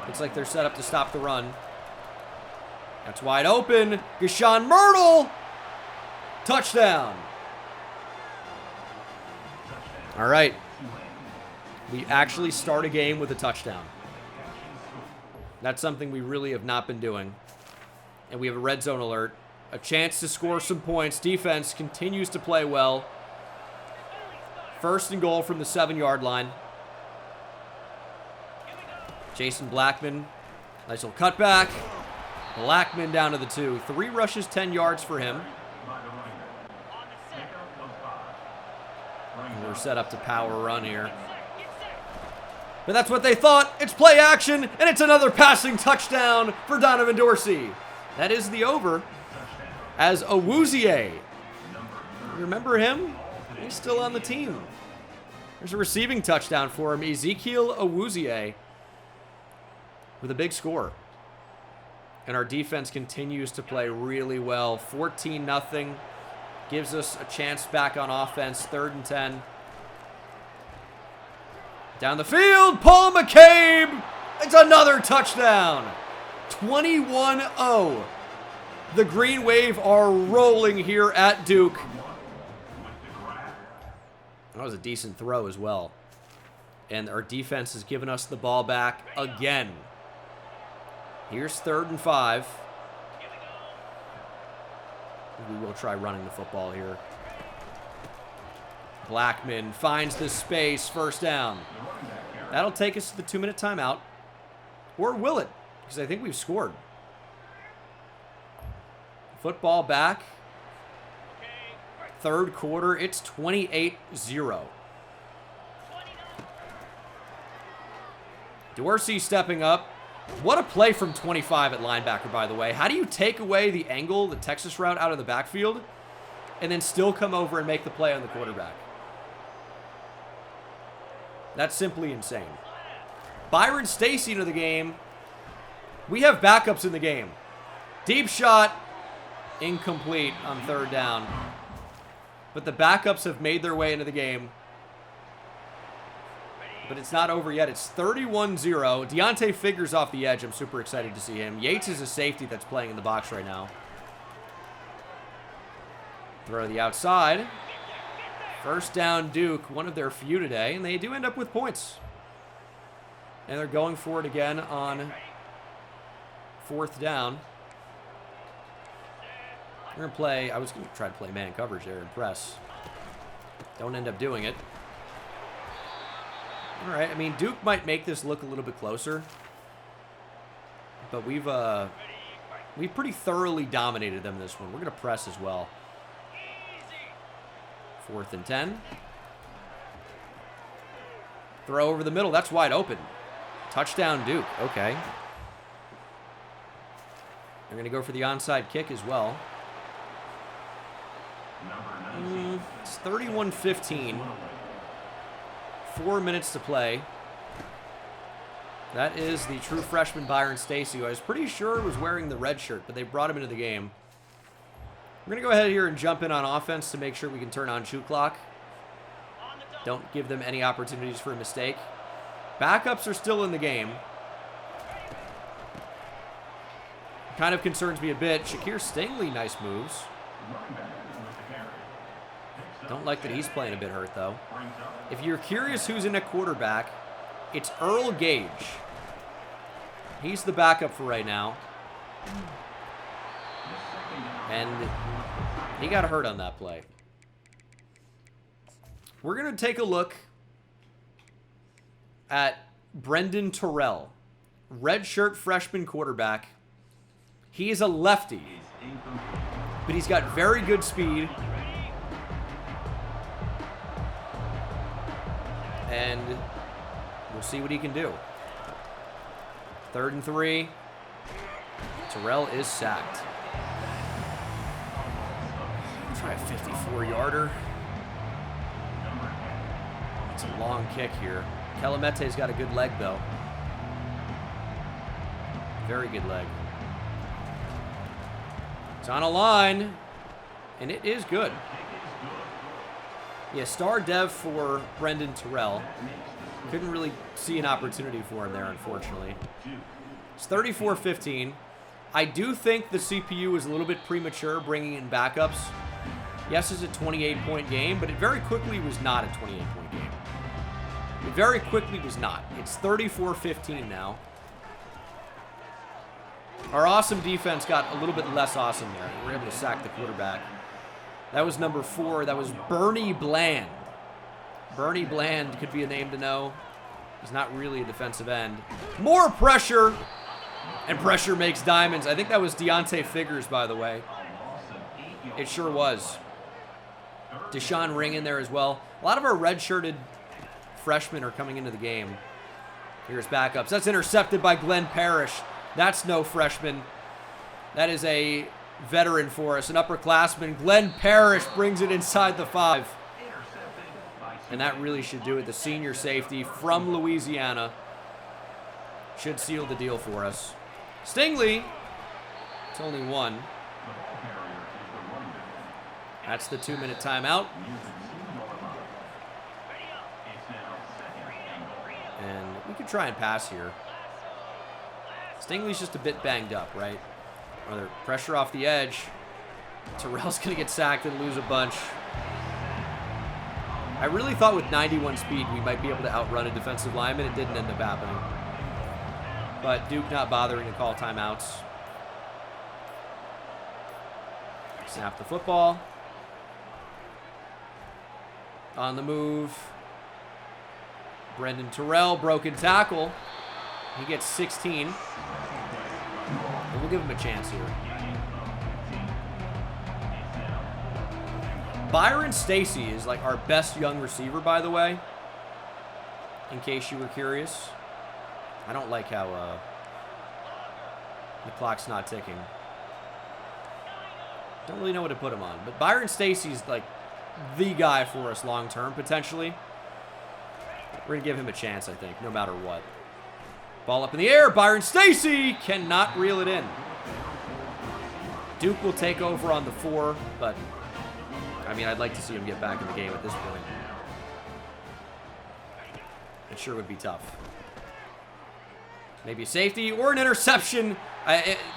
Looks like they're set up to stop the run. That's wide open. Gashawn Myrtle. Touchdown. All right. We actually start a game with a touchdown. That's something we really have not been doing. And we have a red zone alert. A chance to score some points. Defense continues to play well. 1st and goal from the 7-yard line. Jason Blackman. Nice little cutback. Blackman down to the 2. 3 rushes, 10 yards for him. And we're set up to power run here. But that's what they thought. It's play action, and it's another passing touchdown for Donovan Dorsey. That is the over. As Awuzie. Remember him? He's still on the team. There's a receiving touchdown for him. Ezekiel Awuzie with a big score. And our defense continues to play really well. 14-0. Gives us a chance back on offense. 3rd and 10. Down the field, Paul McCabe. It's another touchdown. 21-0. The Green Wave are rolling here at Duke. That was a decent throw as well. And our defense has given us the ball back again. Here's 3rd and 5. We will try running the football here. Blackman finds the space. 1st down. That'll take us to the 2-minute timeout. Or will it? Because I think we've scored. Football back. 3rd quarter. It's 28-0. Dorsey stepping up. What a play from 25 at linebacker, by the way. How do you take away the angle, the Texas route out of the backfield, and then still come over and make the play on the quarterback? That's simply insane. Byron Stacy into the game. We have backups in the game. Deep shot. Incomplete on 3rd down. But the backups have made their way into the game. but it's not over yet. It's 31-0. Deontay Figures off the edge. I'm super excited to see him. Yates is a safety that's playing in the box right now. Throw the outside. First down, Duke. One of their few today, and they do end up with points. And they're going for it again on 4th down. We're going to play, I was going to try to play man coverage there and press. Don't end up doing it. All right, I mean, Duke might make this look a little bit closer. But we've pretty thoroughly dominated them this one. We're going to press as well. 4th and 10. Throw over the middle. That's wide open. Touchdown, Duke. Okay. They're going to go for the onside kick as well. It's 31-15. 4 minutes to play. That is the true freshman Byron Stacy, who I was pretty sure was wearing the red shirt, but they brought him into the game. We're going to go ahead here and jump in on offense to make sure we can turn on shoot clock. Don't give them any opportunities for a mistake. Backups are still in the game. Kind of concerns me a bit. Shakir Stingley, nice moves. Don't like that he's playing a bit hurt, though. If you're curious who's in at quarterback, it's Earl Gage. He's the backup for right now. And he got hurt on that play. We're going to take a look at Brendan Terrell, redshirt freshman quarterback. He is a lefty, but he's got very good speed. And we'll see what he can do. 3rd and 3. Terrell is sacked. Try a 54-yarder. It's a long kick here. Kelamete's got a good leg, though. Very good leg. It's on a line, and it is good. Yeah, star dev for Brendan Terrell. Couldn't really see an opportunity for him there, unfortunately. It's 34-15. I do think the CPU was a little bit premature bringing in backups. Yes, it's a 28-point game, but it very quickly was not a 28-point game. It very quickly was not. It's 34-15 now. Our awesome defense got a little bit less awesome there. We were able to sack the quarterback. That was number 4. That was Bernie Bland. Bernie Bland could be a name to know. He's not really a defensive end. More pressure. And pressure makes diamonds. I think that was Deontay Figures, by the way. It sure was. Deshaun Ring in there as well. A lot of our red-shirted freshmen are coming into the game. Here's backups. That's intercepted by Glenn Parrish. That's no freshman. That is a veteran for us, an upperclassman. Glenn Parrish brings it inside the 5. And that really should do it. The senior safety from Louisiana should seal the deal for us. Stingley, it's only 1. That's the 2-minute timeout. And we could try and pass here. Stingley's just a bit banged up, right? Or pressure off the edge. Terrell's going to get sacked and lose a bunch. I really thought with 91 speed we might be able to outrun a defensive lineman. It didn't end up happening. But Duke not bothering to call timeouts. Snap the football. On the move. Brendan Terrell, broken tackle. He gets 16. And we'll give him a chance here. Byron Stacy is like our best young receiver, by the way. In case you were curious. I don't like how the clock's not ticking. Don't really know what to put him on. But Byron Stacy's like the guy for us long term, potentially. We're going to give him a chance, I think, no matter what. Ball up in the air. Byron Stacy cannot reel it in. Duke will take over on the 4, but I mean, I'd like to see him get back in the game at this point. It sure would be tough. Maybe a safety or an interception.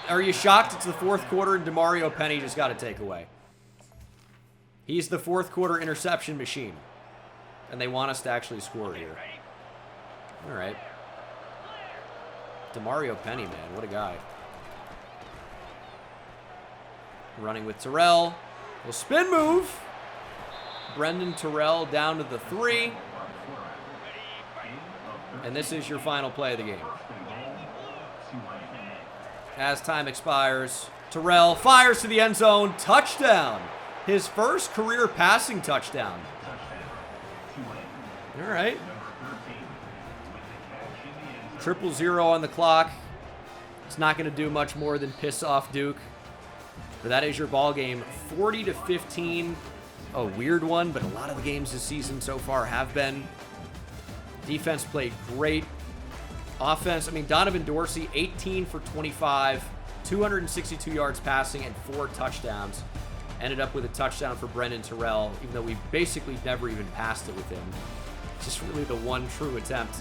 Are you shocked it's the fourth quarter and DeMario Penny just got a takeaway? He's the fourth quarter interception machine. And they want us to actually score here. All right. DeMario Penny, man. What a guy. Running with Terrell. Little spin move. Brendan Terrell down to the 3. And this is your final play of the game. As time expires, Terrell fires to the end zone. Touchdown. His first career passing touchdown. All right. 0-0 on the clock. It's not going to do much more than piss off Duke. But that is your ball game. 40-15. A weird one, but a lot of the games this season so far have been. Defense played great. Offense, I mean, Donovan Dorsey, 18 for 25, 262 yards passing, and 4 touchdowns. Ended up with a touchdown for Brendan Terrell, even though we basically never even passed it with him. Just really the one true attempt.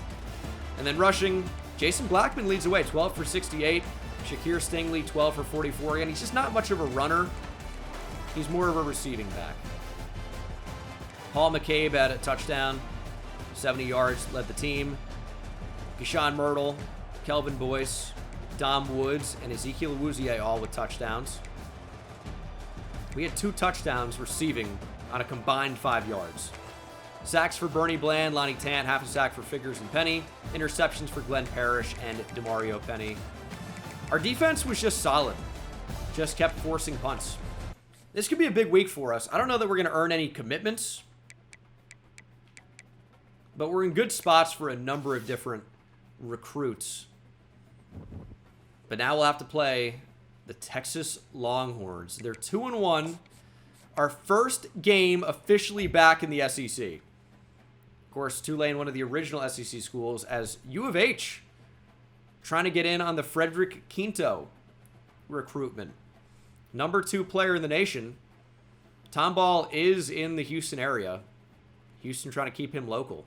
And then rushing, Jason Blackman leads away, 12 for 68. Shakir Stingley, 12 for 44. And he's just not much of a runner. He's more of a receiving back. Paul McCabe had a touchdown, 70 yards, led the team. Gashawn Myrtle, Kelvin Boyce, Dom Woods, and Ezekiel Awuzie all with touchdowns. We had 2 touchdowns receiving on a combined 5 yards. Sacks for Bernie Bland, Lonnie Tant, half a sack for Figures and Penny. Interceptions for Glenn Parrish and DeMario Penny. Our defense was just solid. Just kept forcing punts. This could be a big week for us. I don't know that we're going to earn any commitments, but we're in good spots for a number of different recruits. But now we'll have to play the Texas Longhorns. They're 2-1. Our first game officially back in the SEC. Of course, Tulane, one of the original SEC schools, as U of H trying to get in on the Frederick Quinto recruitment. Number 2 player in the nation. Tom Ball is in the Houston area. Houston trying to keep him local.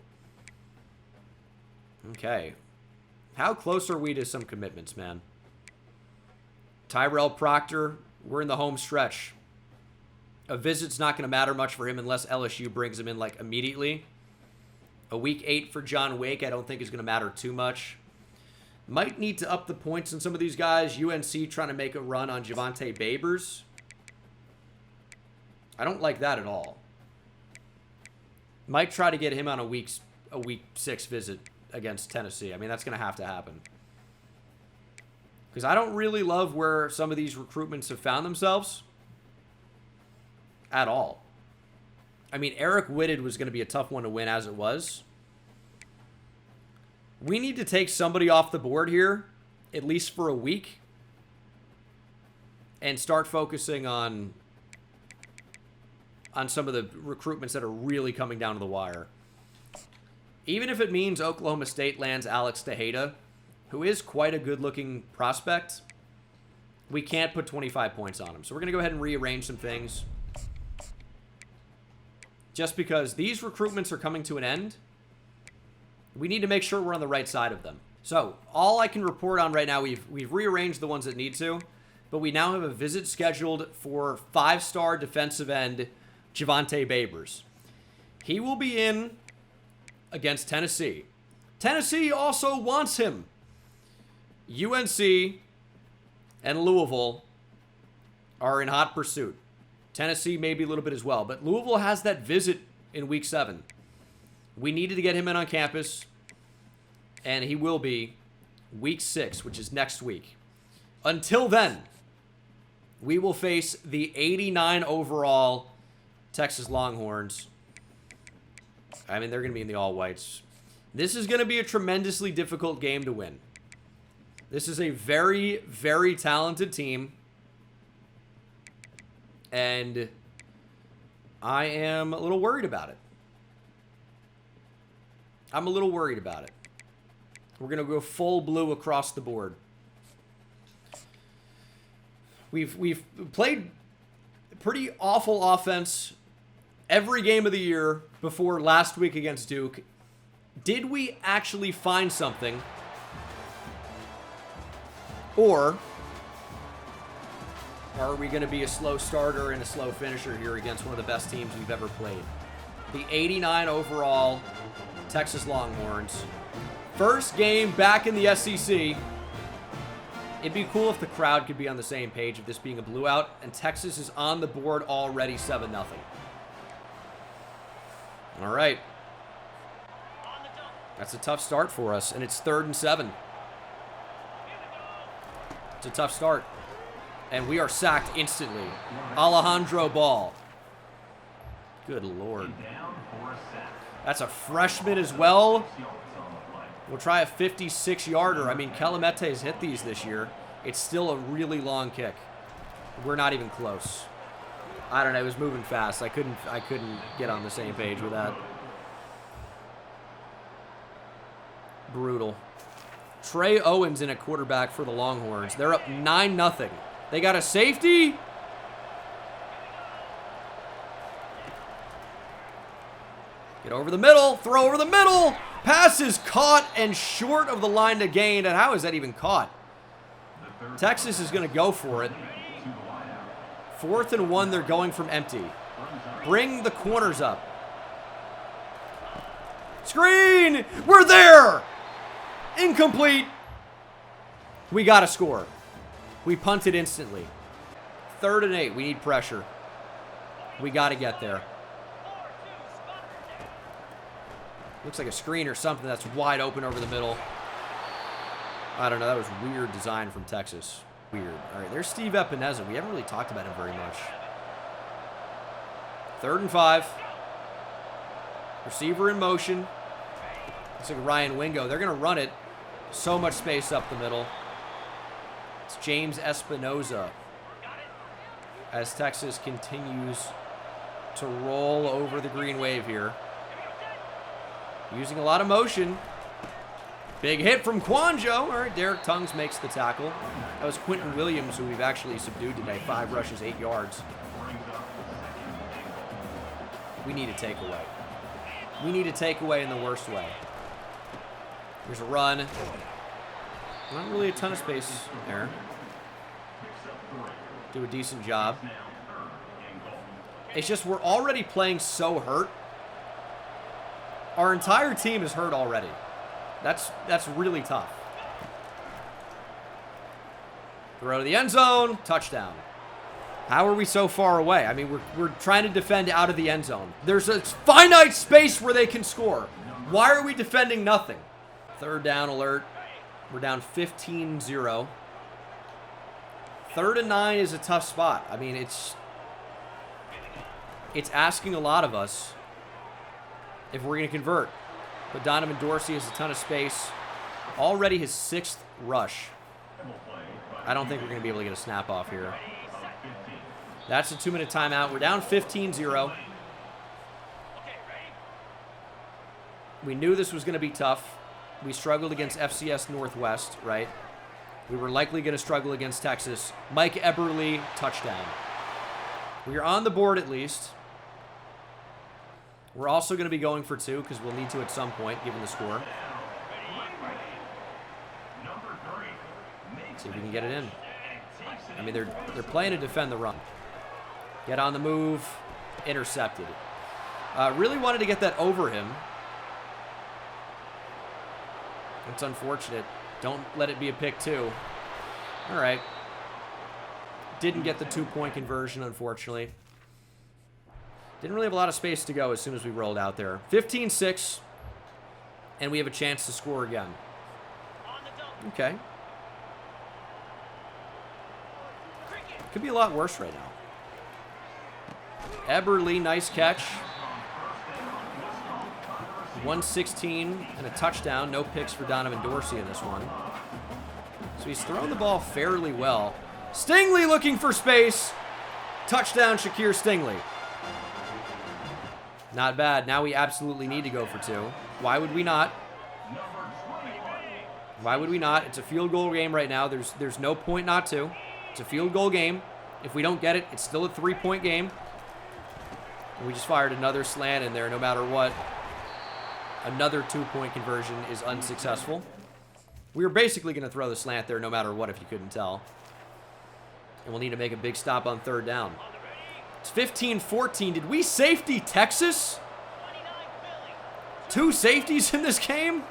Okay. How close are we to some commitments, man? Tyrell Proctor, we're in the home stretch. A visit's not going to matter much for him unless LSU brings him in, like, immediately. A week 8 for John Wake I don't think is going to matter too much. Might need to up the points on some of these guys. UNC trying to make a run on Javante Babers. I don't like that at all. Might try to get him on a week 6 visit against Tennessee. I mean, that's going to have to happen. Because I don't really love where some of these recruitments have found themselves. At all. I mean, Eric Whitted was going to be a tough one to win as it was. We need to take somebody off the board here, at least for a week, and start focusing on some of the recruitments that are really coming down to the wire. Even if it means Oklahoma State lands Alex Tejeda, who is quite a good-looking prospect, we can't put 25 points on him. So we're going to go ahead and rearrange some things. Just because these recruitments are coming to an end, we need to make sure we're on the right side of them. So all I can report on right now, we've rearranged the ones that need to, but we now have a visit scheduled for 5-star defensive end Javante Babers. He will be in against Tennessee. Tennessee also wants him. UNC and Louisville are in hot pursuit. Tennessee maybe a little bit as well, but Louisville has that visit in week 7. We needed to get him in on campus, and he will be week 6, which is next week. Until then, we will face the 89 overall Texas Longhorns. I mean, they're going to be in the all-whites. This is going to be a tremendously difficult game to win. This is a very, very talented team. And I am a little worried about it. I'm a little worried about it. We're going to go full blue across the board. We've played pretty awful offense every game of the year before last week against Duke. Did we actually find something? Or are we going to be a slow starter and a slow finisher here against one of the best teams we've ever played? The 89 overall Texas Longhorns. First game back in the SEC. It'd be cool if the crowd could be on the same page of this being a blowout, and Texas is on the board already 7-0. All right. That's a tough start for us, and it's 3rd and 7. It's a tough start. And we are sacked instantly. Alejandro Ball. Good Lord. That's a freshman as well. We'll try a 56-yarder. I mean, Calamete has hit these this year. It's still a really long kick. We're not even close. I don't know. It was moving fast. I couldn't get on the same page with that. Brutal. Trey Owens in at quarterback for the Longhorns. They're up 9-0. They got a safety. Get over the middle. Throw over the middle. Pass is caught and short of the line to gain. And how is that even caught? Texas is going to go for it. 4th and 1. They're going from empty. Bring the corners up. Screen. We're there. Incomplete. We got to score. We punted instantly. 3rd and 8. We need pressure. We got to get there. Looks like a screen or something that's wide open over the middle. I don't know. That was weird design from Texas. Weird. All right, there's Steve Epineza. We haven't really talked about him very much. 3rd and 5. Receiver in motion. Looks like Ryan Wingo. They're going to run it. So much space up the middle. It's James Espinoza. As Texas continues to roll over the green wave here. Using a lot of motion. Big hit from Quanjo. All right, Derek Tungs makes the tackle. That was Quentin Williams, who we've actually subdued today. 5 rushes, 8 yards. We need a takeaway. We need a takeaway in the worst way. There's a run. Not really a ton of space there. Do a decent job. It's just we're already playing so hurt. Our entire team is hurt already. That's really tough. Throw to the end zone. Touchdown. How are we so far away? I mean, we're trying to defend out of the end zone. There's a finite space where they can score. Why are we defending nothing? 3rd down alert. We're down 15-0. 3rd and 9 is a tough spot. I mean, it's asking a lot of us if we're going to convert. But Donovan Dorsey has a ton of space. Already his 6th rush. I don't think we're going to be able to get a snap off here. That's a 2-minute timeout. We're down 15-0. We knew this was going to be tough. We struggled against FCS Northwest, right? We were likely going to struggle against Texas. Mike Eberle, touchdown. We are on the board at least. We're also going to be going for 2 because we'll need to at some point, given the score. See if we can get it in. I mean, they're playing to defend the run. Get on the move. Intercepted. Really wanted to get that over him. It's unfortunate. Don't let it be a pick 2. All right. Didn't get the 2-point conversion, unfortunately. Didn't really have a lot of space to go as soon as we rolled out there. 15-6. And we have a chance to score again. Okay. Could be a lot worse right now. Eberle, nice catch. 116 and a touchdown. No picks for Donovan Dorsey in this one. So he's throwing the ball fairly well. Stingley looking for space. Touchdown, Shakir Stingley. Not bad. Now we absolutely need to go for 2. Why would we not? Why would we not? It's a field goal game right now. There's no point not to. It's a field goal game. If we don't get it, it's still a 3-point game. And we just fired another slant in there no matter what. Another 2-point conversion is unsuccessful. We were basically going to throw the slant there no matter what, if you couldn't tell. And we'll need to make a big stop on 3rd down. It's 15-14. Did we safety Texas? 2 safeties in this game?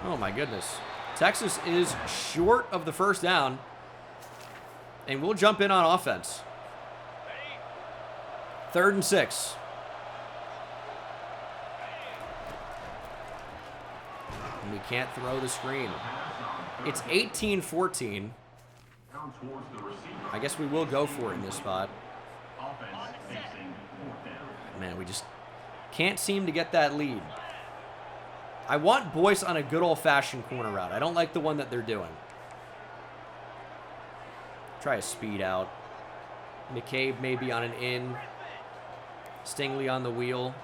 Oh my goodness. Texas is short of the 1st down. And we'll jump in on offense. 3rd and 6. And we can't throw the screen. It's 18-14. I guess we will go for it in this spot. Man, we just can't seem to get that lead. I want Boyce on a good old-fashioned corner route. I don't like the one that they're doing. Try a speed out. McCabe maybe on an in. Stingley on the wheel.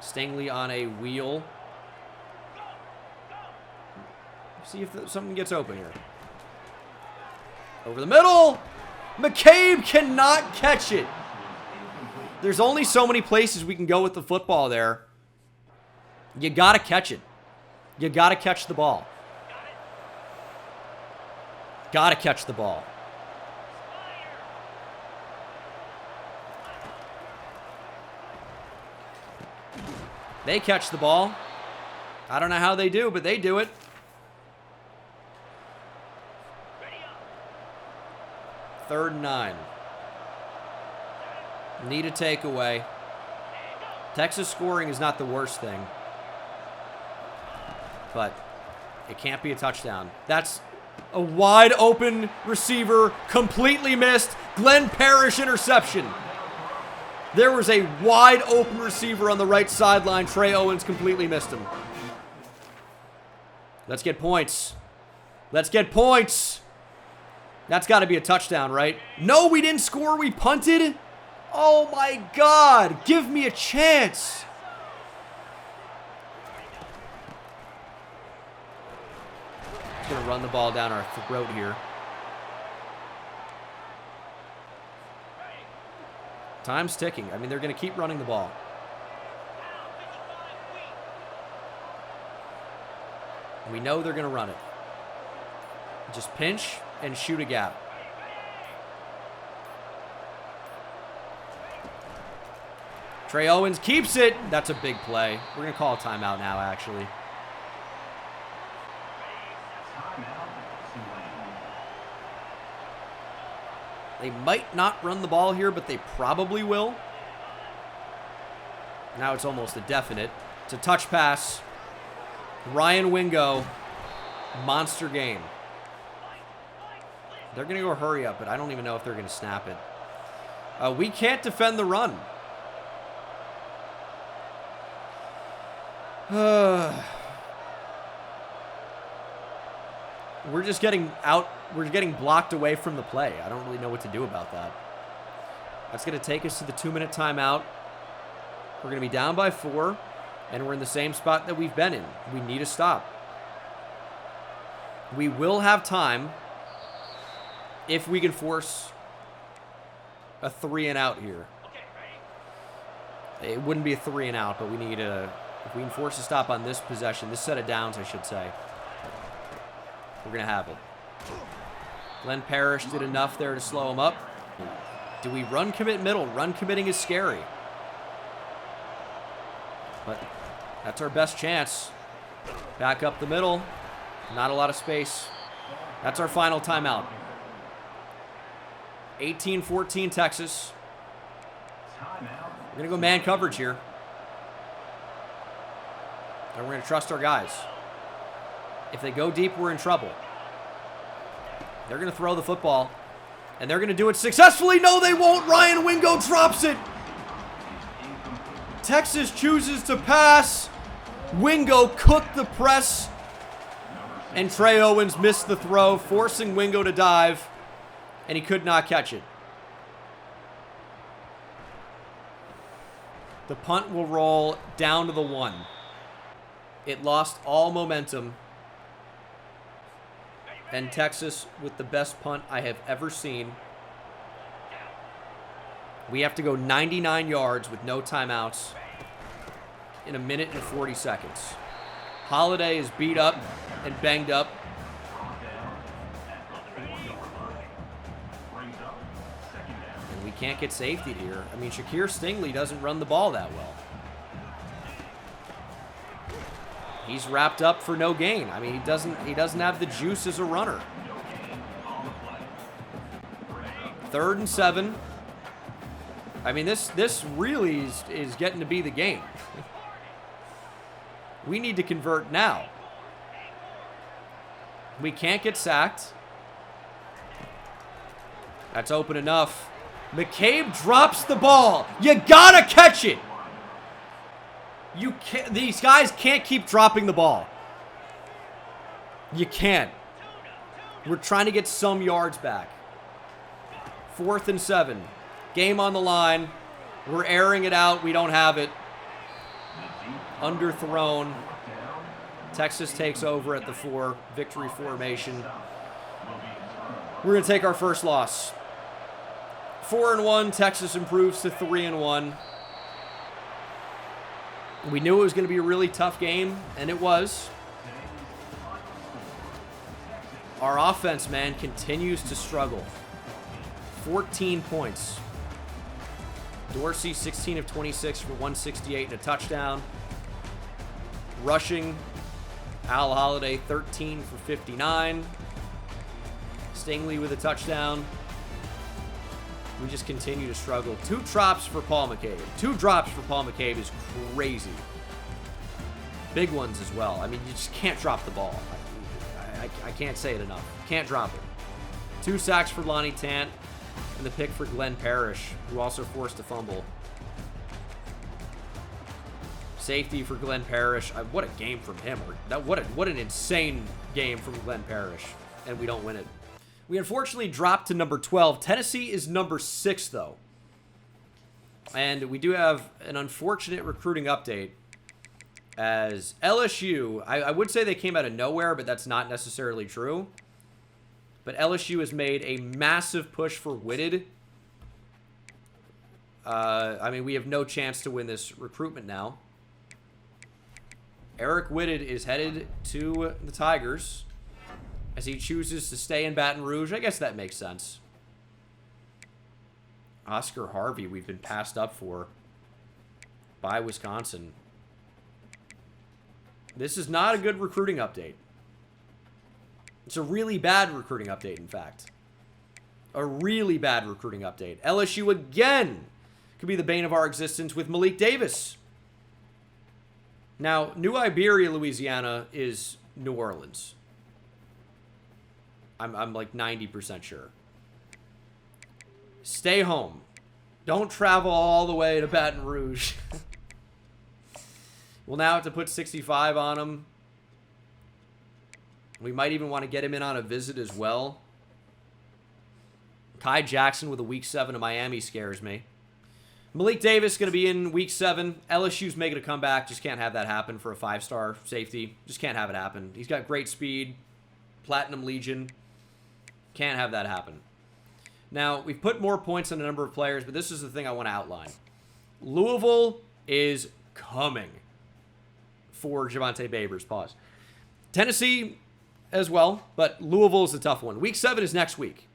Stingley on a wheel. See if something gets open here. Over the middle. McCabe cannot catch it. There's only so many places we can go with the football there. You got to catch it. You got to catch the ball. Got to catch the ball. They catch the ball. I don't know how they do, but they do it. Third and 9. Need a takeaway. Texas scoring is not the worst thing. But it can't be a touchdown. That's a wide open receiver, completely missed. Glenn Parrish interception. There was a wide open receiver on the right sideline. Trey Owens completely missed him. Let's get points. Let's get points. That's got to be a touchdown, right? No, we didn't score. We punted. Oh, my God. Give me a chance. He's going to run the ball down our throat here. Time's ticking. I mean, they're going to keep running the ball. We know they're going to run it. Just pinch and shoot a gap. Trey Owens keeps it. That's a big play. We're going to call a timeout now, actually. They might not run the ball here, but they probably will. Now it's almost a definite. It's a touch pass. Ryan Wingo, monster game. They're going to go hurry up, but I don't even know if they're going to snap it. We can't defend the run. We're just getting out. We're getting blocked away from the play. I don't really know what to do about that. That's going to take us to the 2-minute timeout. We're going to be down by 4, and we're in the same spot that we've been in. We need a stop. We will have time if we can force a 3-and-out here. It wouldn't be a 3-and-out, but we need a... If we can force a stop on this possession, this set of downs, I should say, we're going to have it. Glenn Parrish did enough there to slow him up. Do we run commit middle? Run committing is scary. But that's our best chance. Back up the middle. Not a lot of space. That's our final timeout. 18-14 Texas. We're going to go man coverage here. And we're going to trust our guys. If they go deep, we're in trouble. They're going to throw the football. And they're going to do it successfully. No, they won't. Ryan Wingo drops it. Texas chooses to pass. Wingo cooked the press. And Trey Owens missed the throw, forcing Wingo to dive. And he could not catch it. The punt will roll down to the 1. It lost all momentum. And Texas with the best punt I have ever seen We have to go 99 yards with no timeouts in 1 minute and 40 seconds. Holiday is beat up and banged up. And we can't get safety here. I mean, Shakir Stingley doesn't run the ball that well. He's wrapped up for no gain. I mean, he doesn't have the juice as a runner. 3rd and 7. I mean, this really is getting to be the game. We need to convert now. We can't get sacked. That's open enough. McCabe drops the ball. You gotta catch it. You can't. These guys can't keep dropping the ball. You can't. We're trying to get some yards back. 4th and 7. Game on the line. We're airing it out. We don't have it. Underthrown. Texas takes over at the 4. Victory formation. We're going to take our first loss. 4-1. Texas improves to 3-1. We knew it was going to be a really tough game, and it was. Our offense, man, continues to struggle. 14 points. Dorsey, 16 of 26 for 168 and a touchdown. Rushing, Al Holiday, 13 for 59. Stingley with a touchdown. We just continue to struggle. 2 drops for Paul McCabe. 2 drops for Paul McCabe is crazy. Big ones as well. I mean, you just can't drop the ball. I can't say it enough. Can't drop it. 2 sacks for Lonnie Tant. And the pick for Glenn Parrish, who also forced a fumble. Safety for Glenn Parrish. What a game from him. What an insane game from Glenn Parrish. And we don't win it. We unfortunately dropped to number 12. Tennessee is number 6, though. And we do have an unfortunate recruiting update. As LSU, I would say they came out of nowhere, but that's not necessarily true. But LSU has made a massive push for Whitted. I mean, we have no chance to win this recruitment now. Eric Whitted is headed to the Tigers as he chooses to stay in Baton Rouge. I guess that makes sense. Oscar Harvey, we've been passed up for by Wisconsin. This is not a good recruiting update. It's a really bad recruiting update, in fact. A really bad recruiting update. LSU again could be the bane of our existence with Malik Davis. Now, New Iberia, Louisiana is New Orleans. I'm like 90% sure. Stay home. Don't travel all the way to Baton Rouge. We'll now have to put 65 on him. We might even want to get him in on a visit as well. Ty Jackson with a Week 7 to Miami scares me. Malik Davis going to be in Week 7. LSU's making a comeback. Just can't have that happen for a 5-star safety. Just can't have it happen. He's got great speed. Platinum Legion. Can't have that happen. Now, we've put more points on a number of players, but this is the thing I want to outline. Louisville is coming for Javonte Babers. Pause. Tennessee as well, but Louisville is a tough one. Week 7 is next week.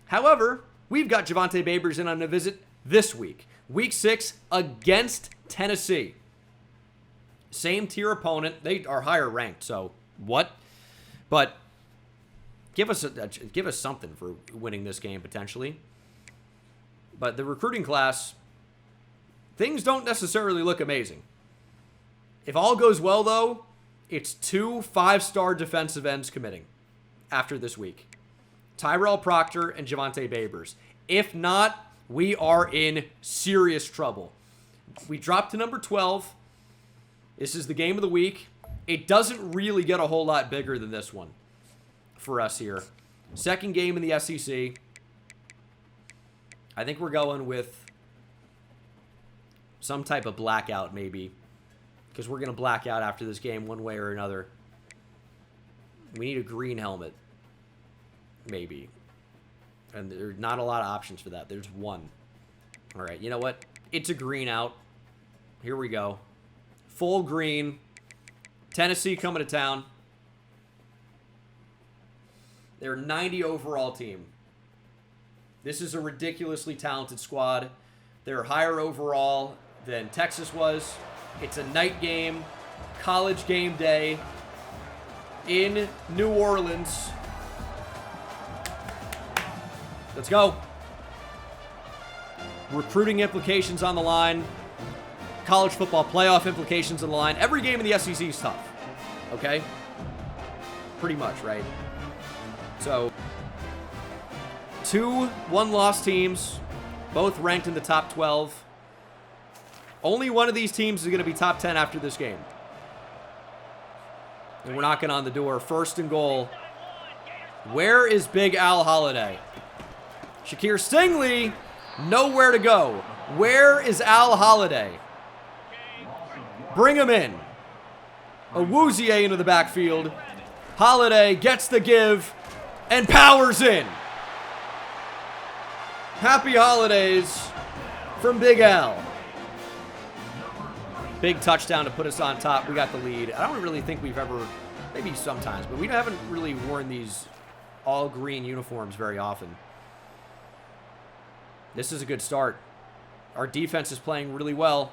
However, we've got Javonte Babers in on a visit this week. Week 6 against Tennessee. Same tier opponent. They are higher ranked, so what? But give us something for winning this game potentially. But the recruiting class, things don't necessarily look amazing. If all goes well, though, it's 2 5-star defensive ends committing after this week. Tyrell Proctor and Javonte Babers. If not, we are in serious trouble. We dropped to number 12. This is the game of the week. It doesn't really get a whole lot bigger than this one for us here. Second game in the SEC. I think we're going with some type of blackout maybe, because we're going to black out after this game one way or another. We need a green helmet, maybe. And there's not a lot of options for that. There's one. All right, you know what? It's a green out. Here we go. Full green. Tennessee coming to town. They're 90 overall team. This is a ridiculously talented squad. They're higher overall than Texas was. It's a night game, college game day in New Orleans. Let's go. Recruiting implications on the line. College football playoff implications on the line. Every game in the SEC is tough. Okay? Pretty much, right? So, 2 one-loss teams, both ranked in the top 12. Only one of these teams is going to be top 10 after this game. And we're knocking on the door. First and goal. Where is Big Al Holiday? Shakir Stingley, nowhere to go. Where is Al Holiday? Bring him in. Awuzie into the backfield. Holiday gets the give and powers in. Happy holidays from Big Al. Big touchdown to put us on top. We got the lead. I don't really think we've ever, maybe sometimes, but we haven't really worn these all green uniforms very often. This is a good start. Our defense is playing really well.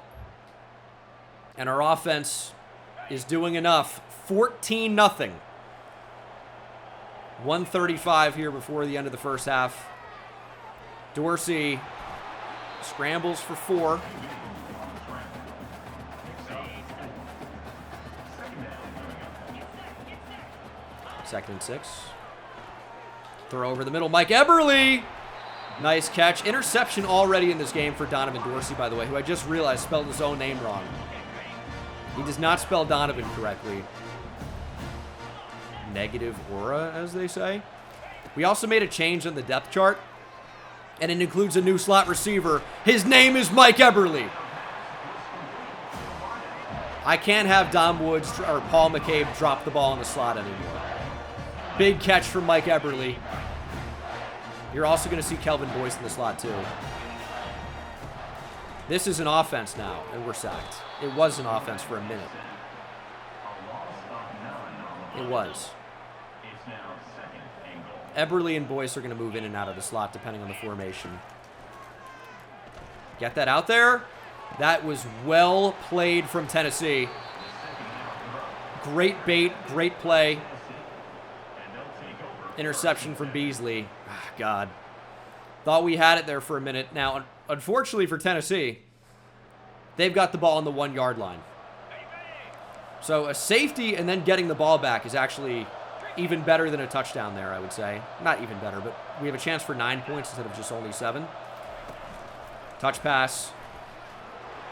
And our offense is doing enough. 14-0. 1:35 here before the end of the first half. Dorsey scrambles for 4. Second and 6. Throw over the middle. Mike Eberle. Nice catch. Interception already in this game for Donovan Dorsey, by the way, who I just realized spelled his own name wrong. He does not spell Donovan correctly. Negative aura, as they say. We also made a change on the depth chart, and it includes a new slot receiver. His name is Mike Eberle. I can't have Dom Woods or Paul McCabe drop the ball in the slot anymore. Big catch from Mike Eberle. You're also going to see Kelvin Boyce in the slot, too. This is an offense now, and we're sacked. It was an offense for a minute. It was. Eberle and Boyce are going to move in and out of the slot, depending on the formation. Get that out there. That was well played from Tennessee. Great bait, great play. Interception from Beasley. Oh, God. Thought we had it there for a minute. Now, unfortunately for Tennessee, they've got the ball on the 1-yard line. So a safety and then getting the ball back is actually even better than a touchdown there, I would say. Not even better, but we have a chance for 9 points instead of just only 7. Touch pass.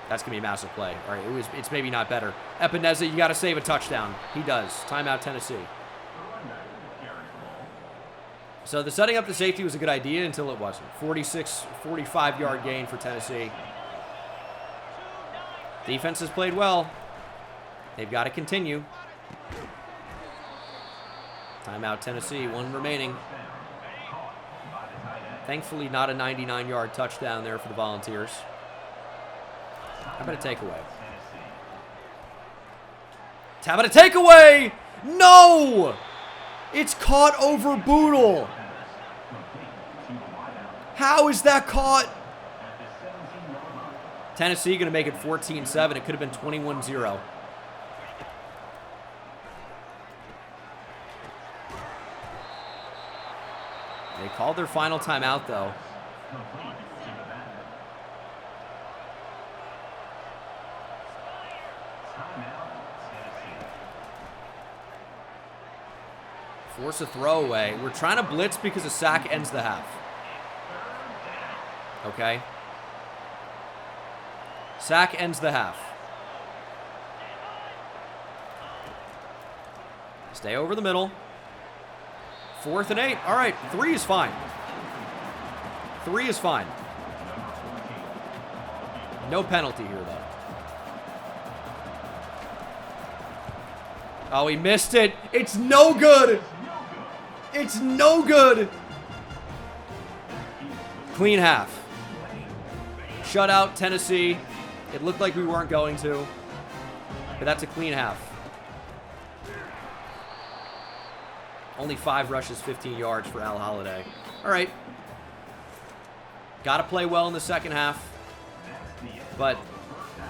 That's going to be a massive play. All right, it's maybe not better. Epineza, you got to save a touchdown. He does. Timeout, Tennessee. So the setting up the safety was a good idea until it wasn't. 45-yard gain for Tennessee. Defense has played well. They've got to continue. Timeout, Tennessee. 1 remaining. Thankfully, not a 99-yard touchdown there for the Volunteers. How about a takeaway? How about a takeaway? No! It's caught over Boodle. How is that caught? Tennessee going to make it 14-7. It could have been 21-0. They called their final timeout, though. Force a throwaway. We're trying to blitz because a sack ends the half. Okay. Sack ends the half. Stay over the middle. 4th and 8. All right, 3 is fine. 3 is fine. No penalty here, though. Oh, he missed it. It's no good. It's no good. Clean half. shut out Tennessee. It looked like we weren't going to. But that's a clean half. Only 5 rushes, 15 yards for Al Holiday. All right. Got to play well in the second half. But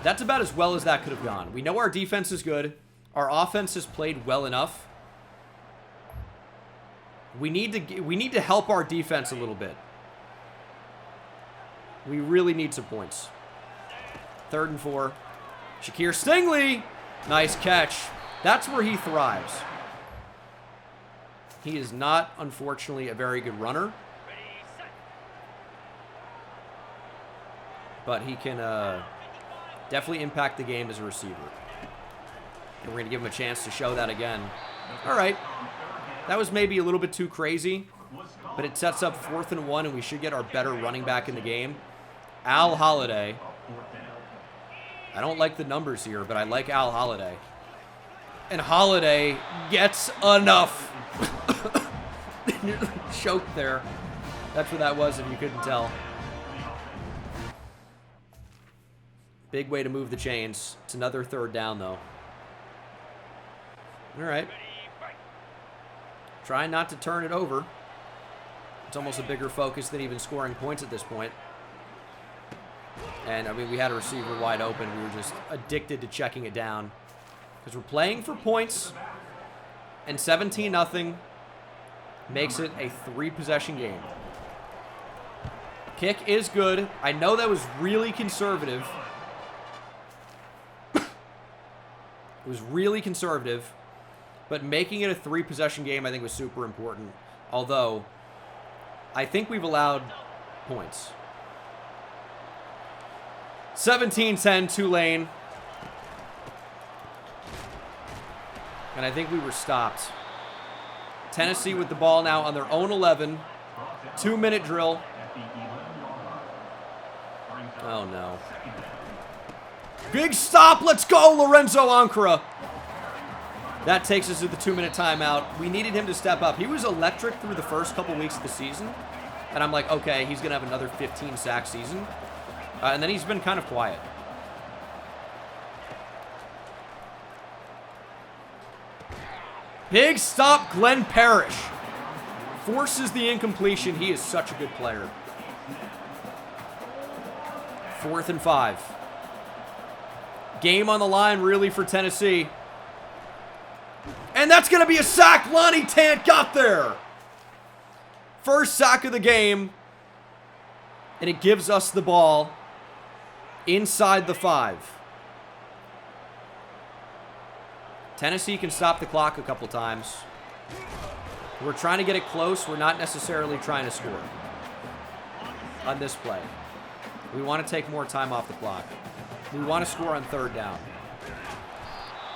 that's about as well as that could have gone. We know our defense is good. Our offense has played well enough. We need to help our defense a little bit. We really need some points. 3rd and 4. Shakir Stingley. Nice catch. That's where he thrives. He is not, unfortunately, a very good runner. But he can definitely impact the game as a receiver. And we're going to give him a chance to show that again. All right. That was maybe a little bit too crazy. But it sets up 4th and 1, and we should get our better running back in the game. Al Holiday. I don't like the numbers here, but I like Al Holiday. And Holiday gets enough. Choked there. That's what that was, if you couldn't tell. Big way to move the chains. It's another 3rd down, though. All right. Trying not to turn it over. It's almost a bigger focus than even scoring points at this point. And, I mean, we had a receiver wide open. We were just addicted to checking it down. Because we're playing for points. And 17-0 makes it a 3-possession game. Kick is good. I know that was really conservative. It was really conservative. But making it a 3-possession game, I think, was super important. Although, I think we've allowed points. 17-10, Tulane. And I think we were stopped. Tennessee with the ball now on their own 11. 2-minute drill. Oh, no. Big stop. Let's go, Lorenzo Ankara. That takes us to the 2-minute timeout. We needed him to step up. He was electric through the first couple weeks of the season. And I'm like, okay, he's going to have another 15-sack season. And then he's been kind of quiet. Big stop, Glenn Parrish. Forces the incompletion. He is such a good player. 4th and 5. Game on the line, really, for Tennessee. And that's going to be a sack. Lonnie Tant got there. First sack of the game. And it gives us the ball inside the 5. Tennessee can stop the clock a couple times. We're trying to get it close. We're not necessarily trying to score on this play. We want to take more time off the clock. We want to score on 3rd down.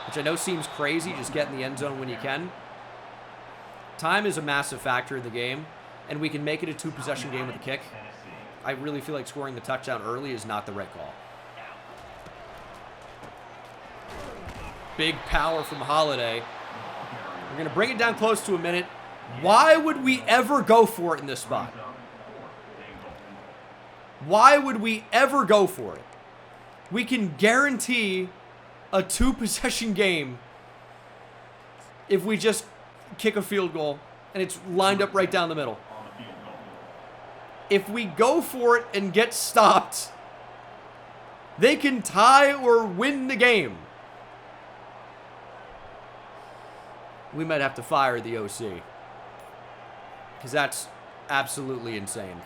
Which I know seems crazy, just get in the end zone when you can. Time is a massive factor in the game, and we can make it a 2-possession game with a kick. I really feel like scoring the touchdown early is not the right call. Big power from Holiday. We're going to bring it down close to a minute. Why would we ever go for it in this spot? Why would we ever go for it? We can guarantee a 2-possession game if we just kick a field goal and it's lined up right down the middle. If we go for it and get stopped, they can tie or win the game. We might have to fire the OC. Because that's absolutely insane.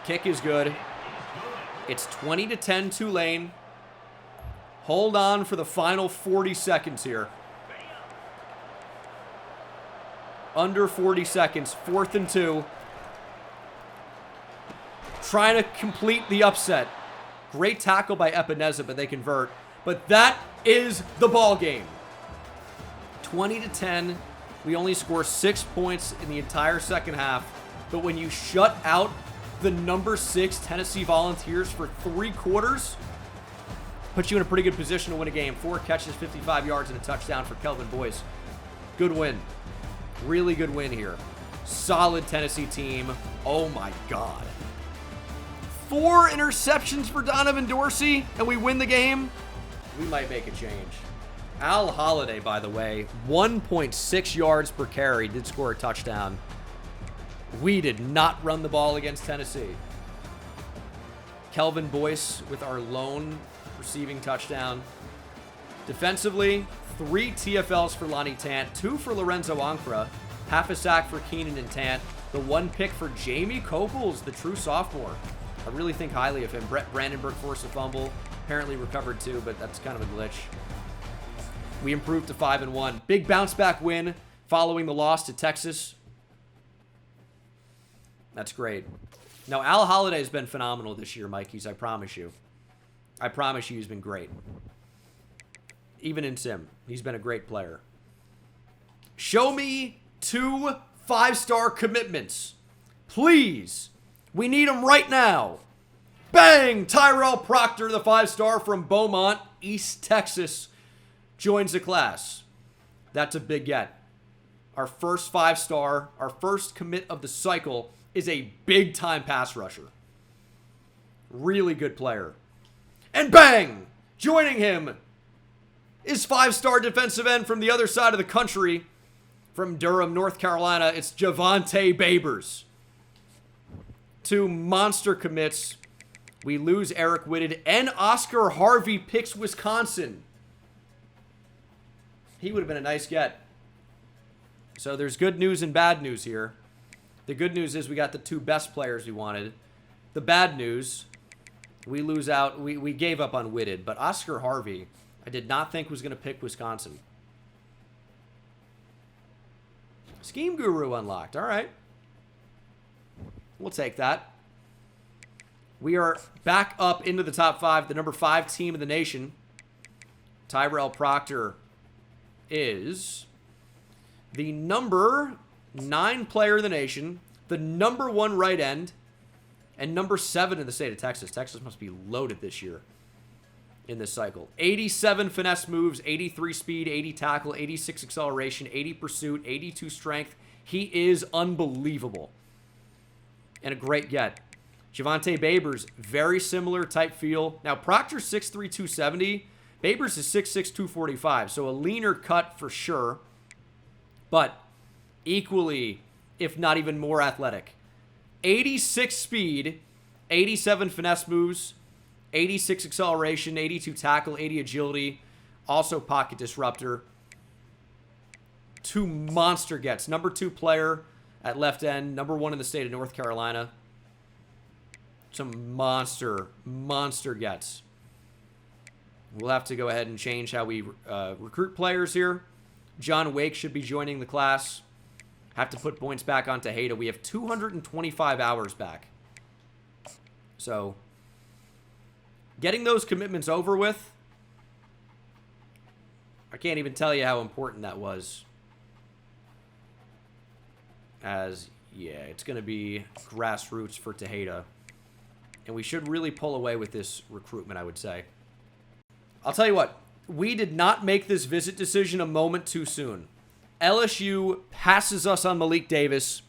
Kick is good. It's 20-10 Tulane. Hold on for the final 40 seconds here. Under 40 seconds. 4th and 2. Trying to complete the upset. Great tackle by Epineza, but they convert. But that is the ball game. 20-10. We only score 6 points in the entire second half. But when you shut out the number 6 Tennessee Volunteers for 3 quarters, puts you in a pretty good position to win a game. 4 catches, 55 yards, and a touchdown for Kelvin Boyce. Good win. Really good win here. Solid Tennessee team. Oh my God. 4 interceptions for Donovan Dorsey, and we win the game. We might make a change. Al Holiday, by the way, 1.6 yards per carry, did score a touchdown. We did not run the ball against Tennessee. Kelvin Boyce with our lone receiving touchdown. Defensively, 3 TFLs for Lonnie Tant, 2 for Lorenzo Ancra, half a sack for Keenan and Tant, the 1 pick for Jamie Copels, the true sophomore. I really think highly of him. Brett Brandenburg forced a fumble. Apparently recovered too, but that's kind of a glitch. We improved to 5-1. Big bounce back win following the loss to Texas. That's great. Now, Al Holiday has been phenomenal this year, Mikeys. I promise you. I promise you he's been great. Even in Sim, he's been a great player. Show me 2 5-star commitments. Please. We need them right now. Bang! Tyrell Proctor, the 5-star from Beaumont, East Texas, joins the class. That's a big get. Our first 5-star, our first commit of the cycle, is a big-time pass rusher. Really good player. And bang! Joining him is 5-star defensive end from the other side of the country, from Durham, North Carolina. It's Javonte Babers. 2 monster commits. We lose Eric Whitted, and Oscar Harvey picks Wisconsin. He would have been a nice get. So there's good news and bad news here. The good news is we got the 2 best players we wanted. The bad news, we lose out. We gave up on Whitted, but Oscar Harvey, I did not think was going to pick Wisconsin. Scheme Guru unlocked. All right. We'll take that. We are back up into the top 5, the number 5 team in the nation. Tyrell Proctor is the number 9 player in the nation, the number 1 right end, and number 7 in the state of Texas. Texas must be loaded this year in this cycle. 87 finesse moves, 83 speed, 80 tackle, 86 acceleration, 80 pursuit, 82 strength. He is unbelievable. And a great get. Javonte Babers, very similar type feel. Now, Proctor's 6'3", 270. Babers is 6'6", 245. So a leaner cut for sure. But equally, if not even more athletic. 86 speed, 87 finesse moves, 86 acceleration, 82 tackle, 80 agility. Also pocket disruptor. 2 monster gets. Number 2 player at left end. Number 1 in the state of North Carolina. Some monster gets. We'll have to go ahead and change how we recruit players here. John Wake should be joining the class. Have to put points back on Tejada. We have 225 hours back. So, getting those commitments over with, I can't even tell you how important that was. As, yeah, it's going to be grassroots for Tejada. And we should really pull away with this recruitment, I would say. I'll tell you what. We did not make this visit decision a moment too soon. LSU passes us on Malik Davis.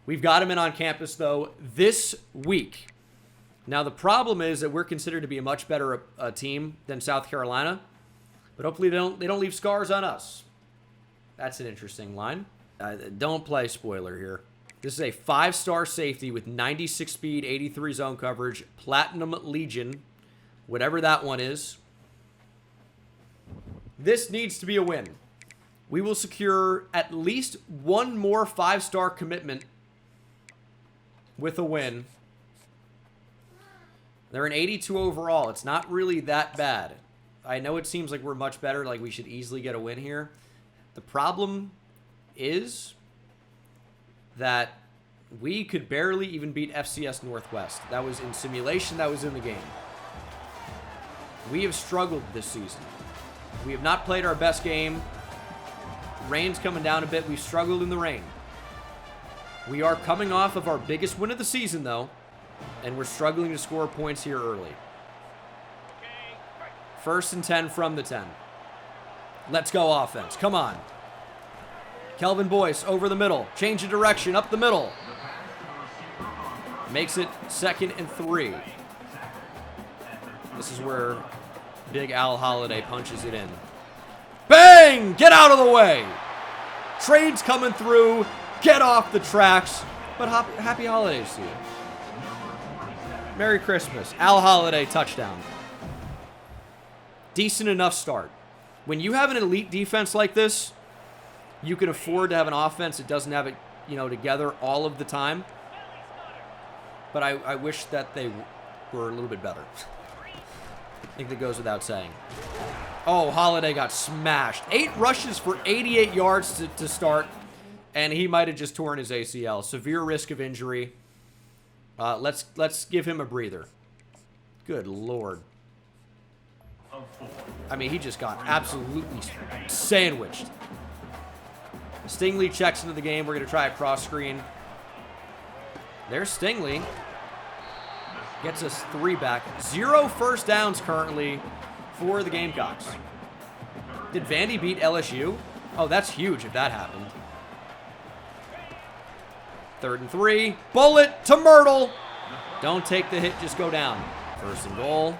We've got him in on campus, though, this week. Now, the problem is that we're considered to be a much better team than South Carolina. But hopefully they don't leave scars on us. That's an interesting line. Don't play spoiler here. This is a 5-star safety with 96 speed, 83 zone coverage, Platinum Legion, whatever that one is. This needs to be a win. We will secure at least 1 more 5-star commitment with a win. They're an 82 overall. It's not really that bad. I know it seems like we're much better, like we should easily get a win here. The problem is that we could barely even beat FCS Northwest. That was in simulation, that was in the game. We have struggled this season. We have not played our best game. Rain's coming down a bit. We've struggled in the rain. We are coming off of our biggest win of the season, though, and we're struggling to score points here early. 1st and 10 from the 10. Let's go offense. Come on. Kelvin Boyce over the middle. Change of direction, up the middle. Makes it 2nd and 3. This is where Big Al Holiday punches it in. Bang! Get out of the way! Train's coming through. Get off the tracks. But happy holidays to you. Merry Christmas. Al Holiday touchdown. Decent enough start. When you have an elite defense like this, you can afford to have an offense that doesn't have it, together all of the time. But I wish that they were a little bit better. I think that goes without saying. Oh, Holiday got smashed. 8 rushes for 88 yards to start, and he might have just torn his ACL. Severe risk of injury. Let's give him a breather. Good Lord. I mean, he just got absolutely sandwiched. Stingley checks into the game. We're going to try a cross screen. There's Stingley. Gets us 3 back. 0 first downs currently for the Gamecocks. Did Vandy beat LSU? Oh, that's huge if that happened. 3rd and 3. Bullet to Myrtle. Don't take the hit, just go down. 1st and goal.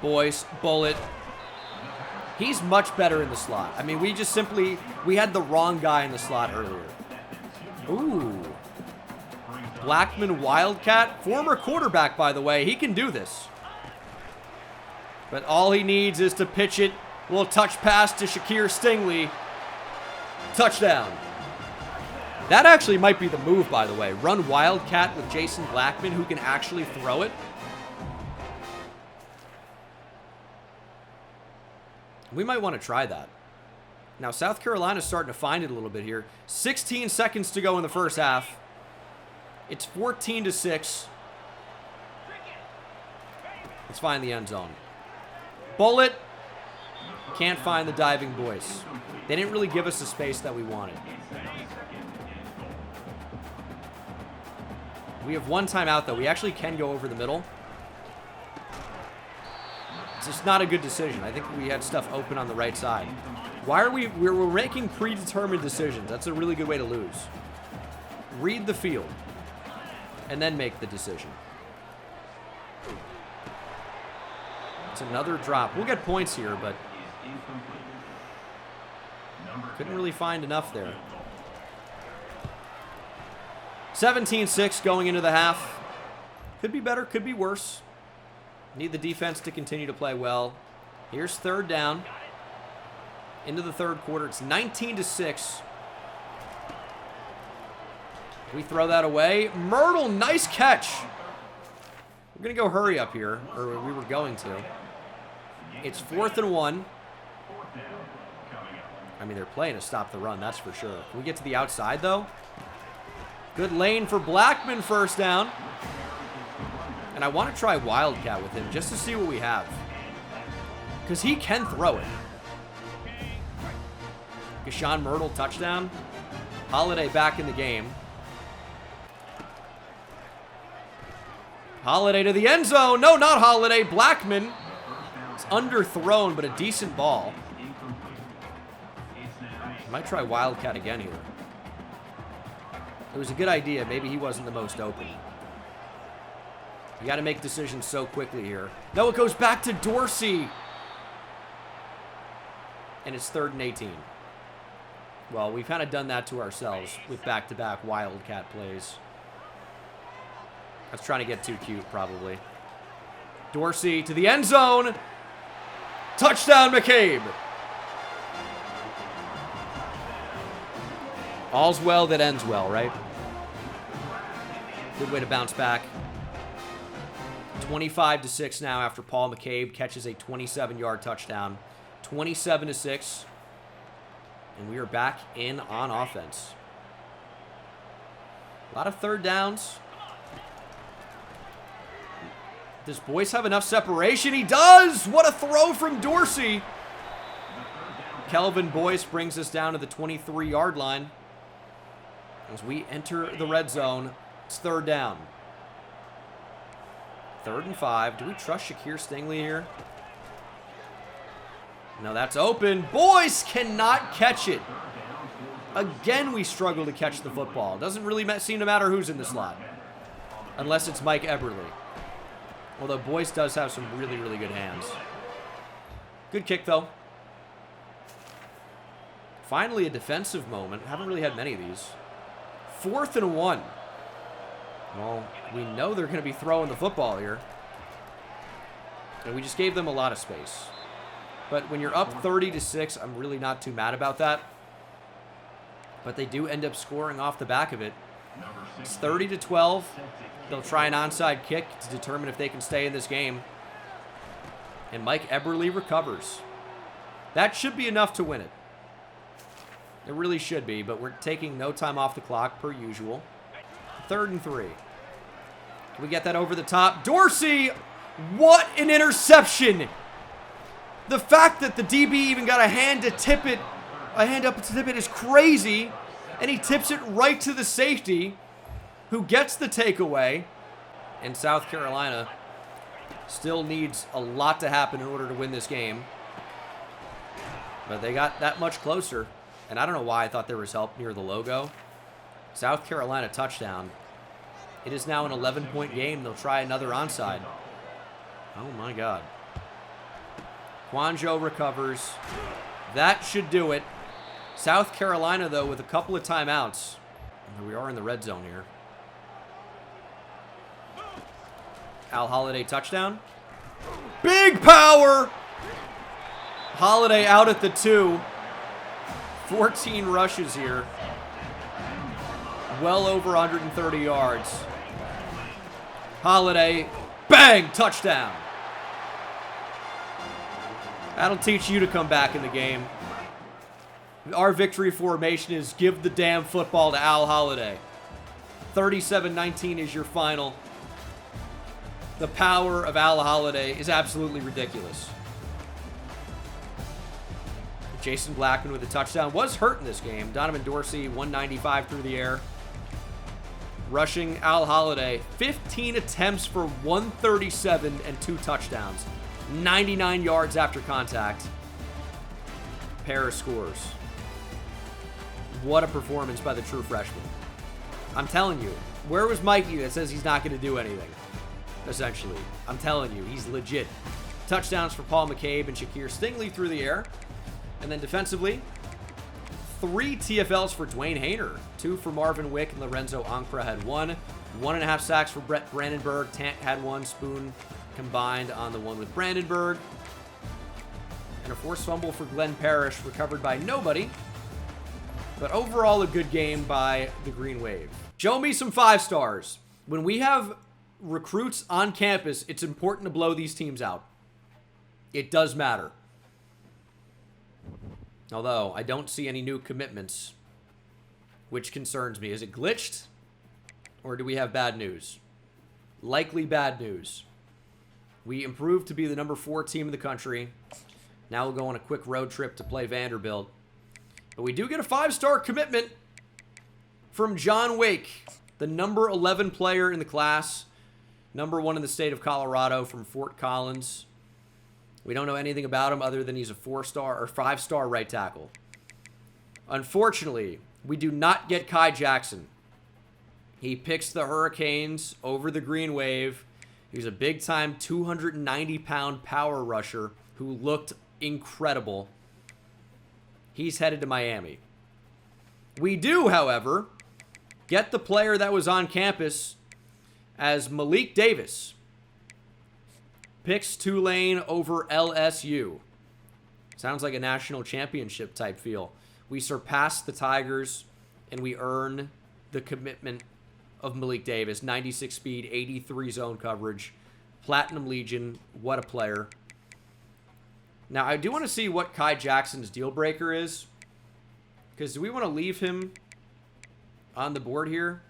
Boyce, Bullet. He's much better in the slot. I mean, we had the wrong guy in the slot earlier. Ooh. Blackman Wildcat, former quarterback, by the way. He can do this. But all he needs is to pitch it. Little touch pass to Shakir Stingley. Touchdown. That actually might be the move, by the way. Run Wildcat with Jason Blackman, who can actually throw it. We might want to try that. Now, South Carolina's starting to find it a little bit here. 16 seconds to go in the first half. It's 14-6. Let's find the end zone. Bullet. Can't find the diving Boyce. They didn't really give us the space that we wanted. We have 1 timeout, though. We actually can go over the middle. It's just not a good decision. I think we had stuff open on the right side. Why are we're making predetermined decisions. That's a really good way to lose. Read the field and then make the decision. It's another drop. We'll get points here, but couldn't really find enough there. 17-6 going into the half. Could be better, could be worse. Need the defense to continue to play well. Here's 3rd down. Into the 3rd quarter. It's 19-6. We throw that away. Myrtle, nice catch. We're going to go hurry up here, or we were going to. It's 4th and 1. I mean, they're playing to stop the run, that's for sure. Can we get to the outside, though? Good lane for Blackman, 1st down. And I want to try Wildcat with him just to see what we have. Because he can throw it. Gashawn Myrtle, touchdown. Holiday back in the game. Holiday to the end zone. No, not Holiday. Blackman. It's underthrown, but a decent ball. Might try Wildcat again here. It was a good idea. Maybe he wasn't the most open. You got to make decisions so quickly here. No, it goes back to Dorsey. And it's 3rd and 18. Well, we've kind of done that to ourselves with back-to-back Wildcat plays. I was trying to get too cute, probably. Dorsey to the end zone. Touchdown, McCabe. All's well that ends well, right? Good way to bounce back. 25-6 now after Paul McCabe catches a 27-yard touchdown. 27-6. And we are back in on offense. A lot of 3rd downs. Does Boyce have enough separation? He does! What a throw from Dorsey. Kelvin Boyce brings us down to the 23-yard line. As we enter the red zone, it's 3rd down. 3rd and 5. Do we trust Shakir Stingley here? No, that's open. Boyce cannot catch it. Again, we struggle to catch the football. Doesn't really seem to matter who's in the slot. Unless it's Mike Eberle. Although Boyce does have some really, really good hands. Good kick, though. Finally, a defensive moment. Haven't really had many of these. 4th and 1. Well, we know they're going to be throwing the football here. And we just gave them a lot of space. But when you're up 30-6, I'm really not too mad about that. But they do end up scoring off the back of it. It's 30-12. They'll try an onside kick to determine if they can stay in this game. And Mike Eberle recovers. That should be enough to win it. It really should be, but we're taking no time off the clock per usual. 3rd and 3. Can we get that over the top? Dorsey! What an interception! The fact that the DB even got a hand up to tip it is crazy. And he tips it right to the safety, who gets the takeaway. And South Carolina still needs a lot to happen in order to win this game. But they got that much closer. And I don't know why I thought there was help near the logo. South Carolina touchdown. It is now an 11-point game. They'll try another onside. Oh, my God. Quanjo recovers. That should do it. South Carolina, though, with a couple of timeouts. We are in the red zone here. Al Holiday touchdown. Big power! Holiday out at the 2. 14 rushes here. Well over 130 yards. Holiday, bang, touchdown. That'll teach you to come back in the game. Our victory formation is give the damn football to Al Holiday. 37-19 is your final. The power of Al Holiday is absolutely ridiculous. Jason Blackman with a touchdown. Was hurt in this game. Donovan Dorsey, 195 through the air. Rushing Al Holiday, 15 attempts for 137 and 2 touchdowns. 99 yards after contact. Pair of scores. What a performance by the true freshman. I'm telling you, where was Mikey that says he's not going to do anything? Essentially. I'm telling you, he's legit. Touchdowns for Paul McCabe and Shakir Stingley through the air. And then defensively, 3 TFLs for Dwayne Hayner. 2 for Marvin Wick, and Lorenzo Ancra had 1. 1.5 sacks for Brett Brandenburg. Tant had 1. Spoon combined on the one with Brandenburg. And a forced fumble for Glenn Parrish, recovered by nobody. But overall, a good game by the Green Wave. Show me some 5 stars. When we have recruits on campus, it's important to blow these teams out. It does matter. Although, I don't see any new commitments, which concerns me. Is it glitched? Or do we have bad news? Likely bad news. We improved to be the number 4 team in the country. Now we'll go on a quick road trip to play Vanderbilt. But we do get a 5-star commitment from John Wake, the number 11 player in the class, number 1 in the state of Colorado from Fort Collins. We don't know anything about him other than he's a 4-star or 5-star right tackle. Unfortunately, we do not get Kai Jackson. He picks the Hurricanes over the Green Wave. He's a big-time 290-pound power rusher who looked incredible. He's headed to Miami. We do, however, get the player that was on campus as Malik Davis picks Tulane over LSU. Sounds like a national championship type feel. We surpass the Tigers, and we earn the commitment of Malik Davis. 96 speed, 83 zone coverage, Platinum Legion. What a player. Now, I do want to see what Kai Jackson's deal breaker is, because do we want to leave him on the board here?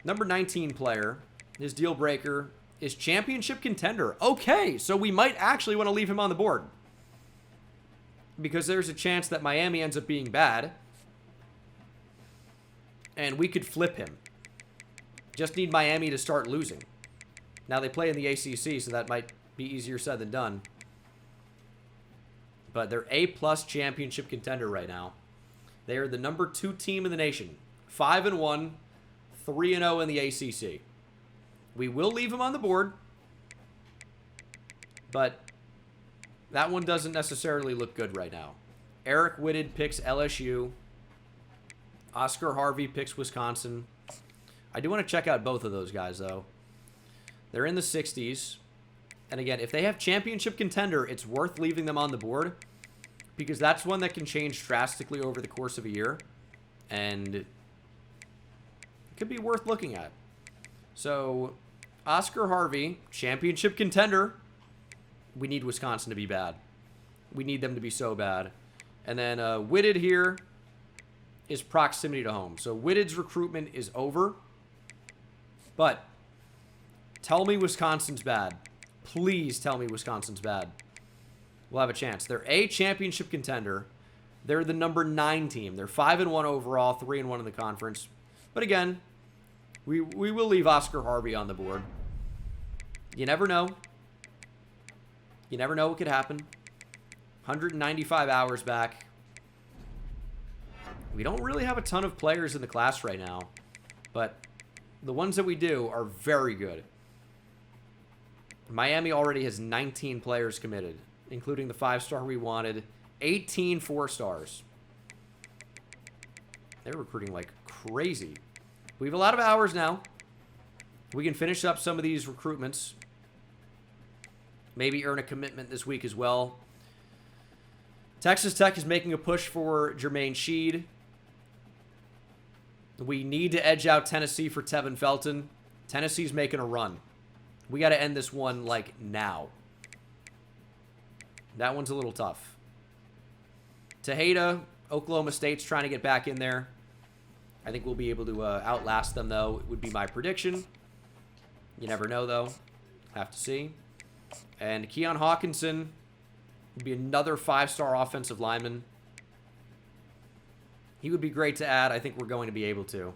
Number 19 player, his deal breaker is championship contender. Okay, so we might actually want to leave him on the board, because there's a chance that Miami ends up being bad, and we could flip him. Just need Miami to start losing. Now, they play in the ACC, so that might be easier said than done. But they're A+ championship contender right now. They are the number 2 team in the nation. 5-1, 3-0 in the ACC. We will leave them on the board, but that one doesn't necessarily look good right now. Eric Whitted picks LSU. Oscar Harvey picks Wisconsin. I do want to check out both of those guys, though. They're in the 60s. And again, if they have championship contender, it's worth leaving them on the board because that's one that can change drastically over the course of a year. And it could be worth looking at. So, Oscar Harvey, championship contender. We need Wisconsin to be bad. We need them to be so bad. And then Whitted here is proximity to home. So Whitted's recruitment is over. But tell me Wisconsin's bad. Please tell me Wisconsin's bad. We'll have a chance. They're a championship contender. They're the number 9 team. They're 5-1 overall, 3-1 in the conference. But again, we will leave Oscar Harvey on the board. You never know. You never know what could happen. 195 hours back. We don't really have a ton of players in the class right now, but the ones that we do are very good. Miami already has 19 players committed, including the 5-star we wanted, 18 4-stars. They're recruiting like crazy. We have a lot of hours now. We can finish up some of these recruitments. Maybe earn a commitment this week as well. Texas Tech is making a push for Jermaine Sheed. We need to edge out Tennessee for Tevin Felton. Tennessee's making a run. We got to end this one, like, now. That one's a little tough. Tejada, Oklahoma State's trying to get back in there. I think we'll be able to outlast them, though. It would be my prediction. You never know, though. Have to see. And Keon Hawkinson would be another 5-star offensive lineman. He would be great to add. I think we're going to be able to.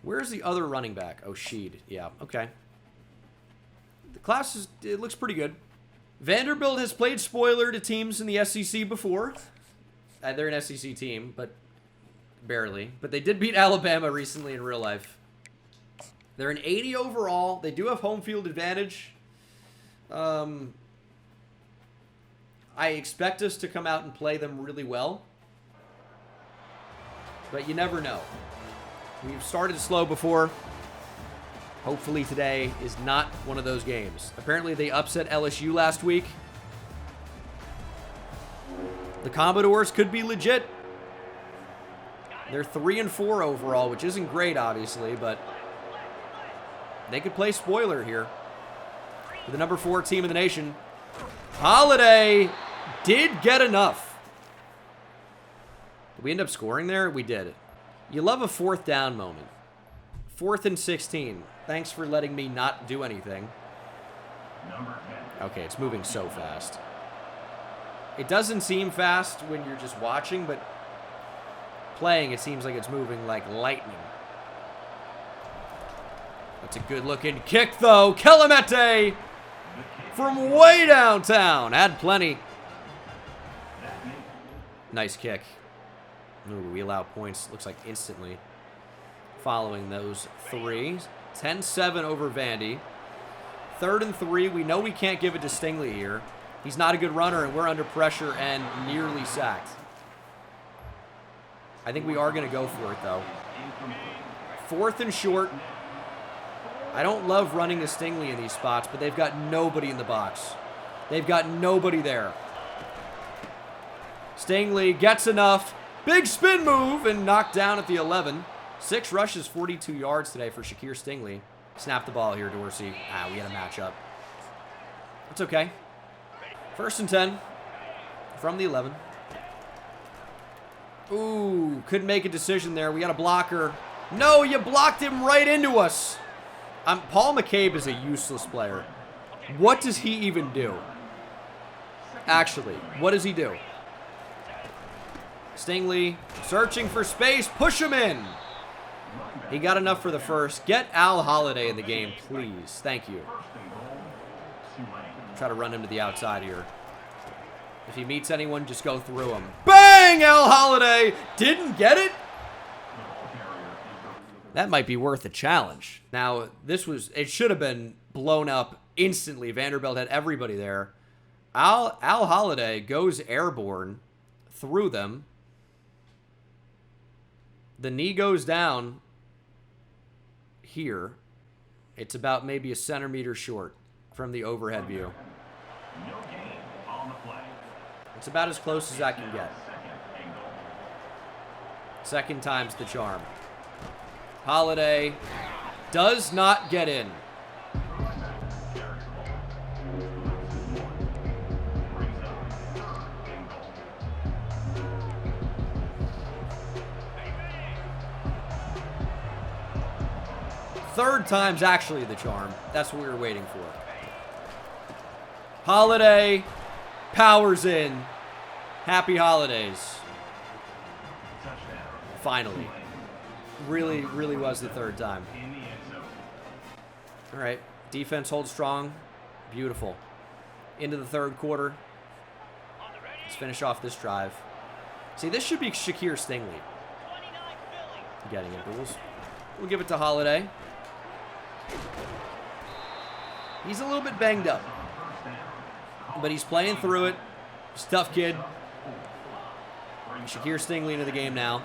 Where's the other running back? Oh, Sheed. Yeah, okay. The class it looks pretty good. Vanderbilt has played spoiler to teams in the SEC before. They're an SEC team, but barely. But they did beat Alabama recently in real life. They're an 80 overall. They do have home field advantage. I expect us to come out and play them really well. But you never know. We've started slow before. Hopefully today is not one of those games. Apparently they upset LSU last week. The Commodores could be legit. They're 3-4 overall, which isn't great, obviously, but they could play spoiler here. With the number 4 team in the nation. Holiday did get enough. Did we end up scoring there? We did. You love a 4th down moment. 4th and 16. Thanks for letting me not do anything. Okay, it's moving so fast. It doesn't seem fast when you're just watching, but playing, it seems like it's moving like lightning. That's a good-looking kick, though. Kelemete from way downtown. Had plenty. Nice kick. Ooh, we allow points, looks like instantly. Following those 3. 10-7 over Vandy. 3rd and 3. We know we can't give it to Stingley here. He's not a good runner, and we're under pressure and nearly sacked. I think we are going to go for it, though. 4th and short. I don't love running to Stingley in these spots, but they've got nobody in the box. They've got nobody there. Stingley gets enough. Big spin move and knocked down at the 11. 6 rushes, 42 yards today for Shakir Stingley. Snap the ball here, Dorsey. We had a matchup. It's okay. 1st and 10 from the 11. Ooh, couldn't make a decision there. We got a blocker. No, you blocked him right into us. Paul McCabe is a useless player. What does he even do? Actually, what does he do? Stingley searching for space. Push him in. He got enough for the first. Get Al Holiday in the game, please. Thank you. Try to run him to the outside here. If he meets anyone, just go through him. Bang! Al Holiday didn't get it. That might be worth a challenge. Now, it should have been blown up instantly. Vanderbilt had everybody there. Al Holiday goes airborne through them. The knee goes down here. It's about maybe a centimeter short from the overhead view. It's about as close as I can get. Second time's the charm. Holiday does not get in. Third time's actually the charm. That's what we were waiting for. Holiday powers in. Happy holidays. Finally. Really, really was the third time. All right. Defense holds strong. Beautiful. Into the third quarter. Let's finish off this drive. See, this should be Shakir Stingley getting it, but we'll give it to Holiday. He's a little bit banged up, but he's playing through it. He's a tough kid. Shakir Stingley into the game now.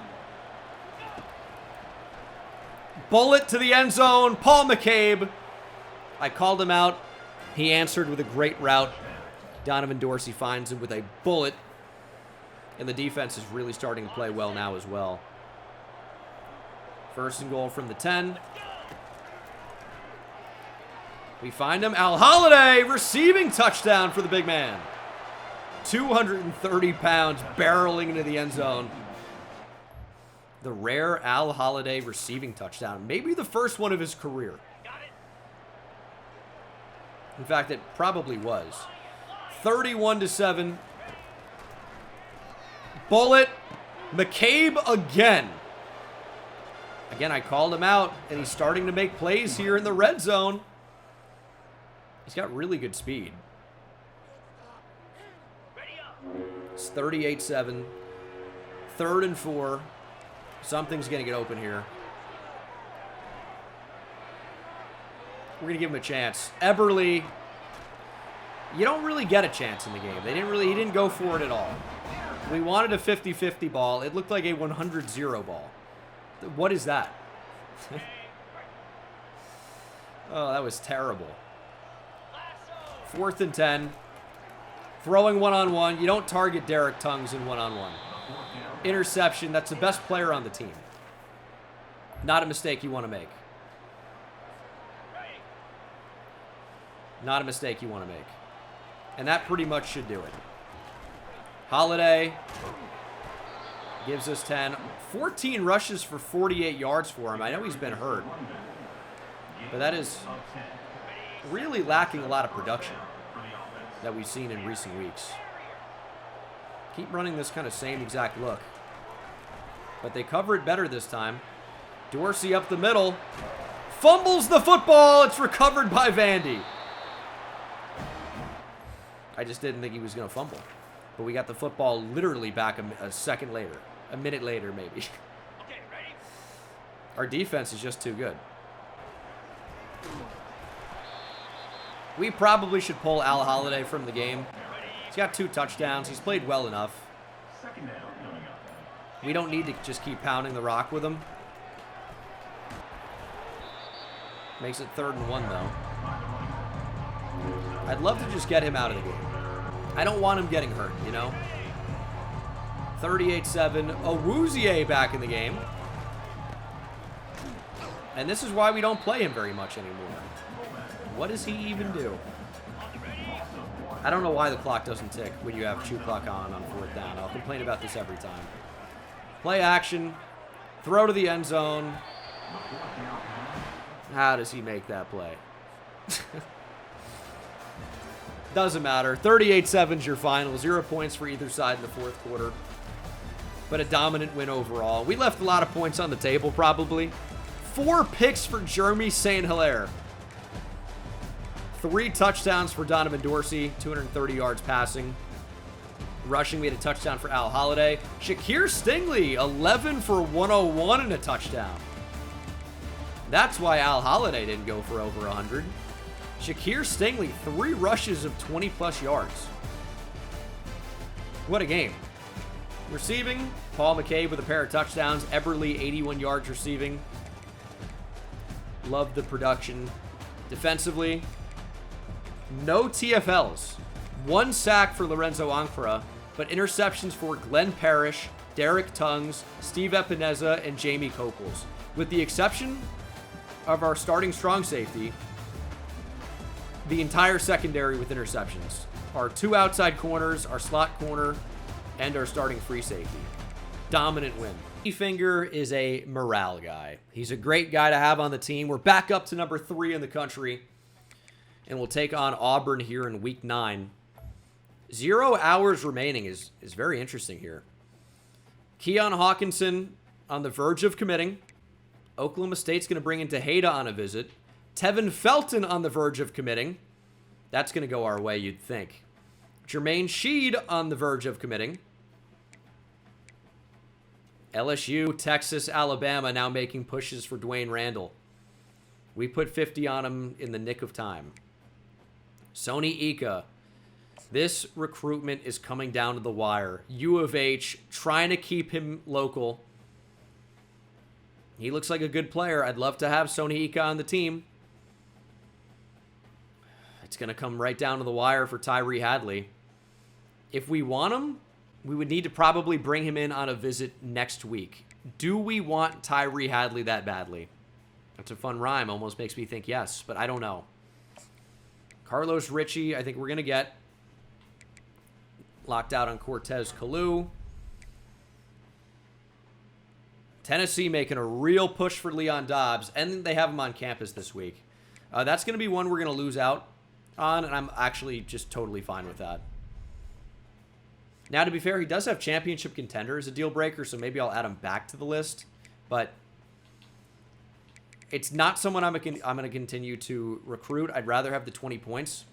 Bullet to the end zone. Paul McCabe. I called him out. He answered with a great route. Donovan Dorsey finds him with a bullet. And the defense is really starting to play well now as well. First and goal from the 10. We find him. Al Holiday receiving touchdown for the big man. 230 pounds barreling into the end zone. The rare Al Holiday receiving touchdown. Maybe the first one of his career. In fact, it probably was. 31-7. Bullet. McCabe again. Again, I called him out, and he's starting to make plays here in the red zone. He's got really good speed. It's 38-7. 3rd and 4. Something's going to get open here. We're going to give him a chance. Eberle, you don't really get a chance in the game. He didn't go for it at all. We wanted a 50-50 ball. It looked like a 100-0 ball. What is that? Oh, that was terrible. 4th and 10. Throwing one-on-one. You don't target Derek Tongues in one-on-one. Interception. That's the best player on the team. Not a mistake you want to make. Not a mistake you want to make. And that pretty much should do it. Holiday gives us 10. 14 rushes for 48 yards for him. I know he's been hurt. But that is really lacking a lot of production that we've seen in recent weeks. Keep running this kind of same exact look. But they cover it better this time. Dorsey up the middle. Fumbles the football. It's recovered by Vandy. I just didn't think he was going to fumble. But we got the football literally back a second later. A minute later, maybe. Okay, ready? Our defense is just too good. We probably should pull Al Holiday from the game. He's got 2 touchdowns. He's played well enough. We don't need to just keep pounding the rock with him. Makes it 3rd and 1, though. I'd love to just get him out of the game. I don't want him getting hurt, you know? 38-7. Awuzie back in the game. And this is why we don't play him very much anymore. What does he even do? I don't know why the clock doesn't tick when you have 2 clock on 4th down. I'll complain about this every time. Play action. Throw to the end zone. How does he make that play? Doesn't matter. 38-7 is your final. 0 points for either side in the 4th quarter. But a dominant win overall. We left a lot of points on the table, probably. 4 picks for Jeremy St. Hilaire. 3 touchdowns for Donovan Dorsey. 230 yards passing. Rushing, we had a touchdown for Al Holiday. Shakir Stingley, 11 for 101 and a touchdown. That's why Al Holiday didn't go for over 100. Shakir Stingley, 3 rushes of 20-plus yards. What a game. Receiving, Paul McCabe with a pair of touchdowns. Eberle, 81 yards receiving. Love the production. Defensively, no TFLs. 1 sack for Lorenzo Ancra, but interceptions for Glenn Parrish, Derek Tungs, Steve Epineza, and Jamie Copels. With the exception of our starting strong safety, the entire secondary with interceptions. Our 2 outside corners, our slot corner, and our starting free safety. Dominant win. Finger is a morale guy. He's a great guy to have on the team. We're back up to number 3 in the country, and we'll take on Auburn here in week 9. 0 hours remaining is very interesting here. Keon Hawkinson on the verge of committing. Oklahoma State's going to bring in Tejeda on a visit. Tevin Felton on the verge of committing. That's going to go our way, you'd think. Jermaine Sheed on the verge of committing. LSU, Texas, Alabama now making pushes for Dwayne Randall. We put 50 on him in the nick of time. Sony Ika. This recruitment is coming down to the wire. U of H trying to keep him local. He looks like a good player. I'd love to have Sony Ika on the team. It's going to come right down to the wire for Tyree Hadley. If we want him, we would need to probably bring him in on a visit next week. Do we want Tyree Hadley that badly? That's a fun rhyme. Almost makes me think yes, but I don't know. Carlos Ritchie, I think we're going to get. Locked out on Cortez Kalu. Tennessee making a real push for Leon Dobbs, and they have him on campus this week. That's going to be one we're going to lose out on, and I'm actually just totally fine with that. Now, to be fair, he does have championship contender as a deal breaker, so maybe I'll add him back to the list, but it's not someone I'm going to continue to recruit. I'd rather have the 20 points.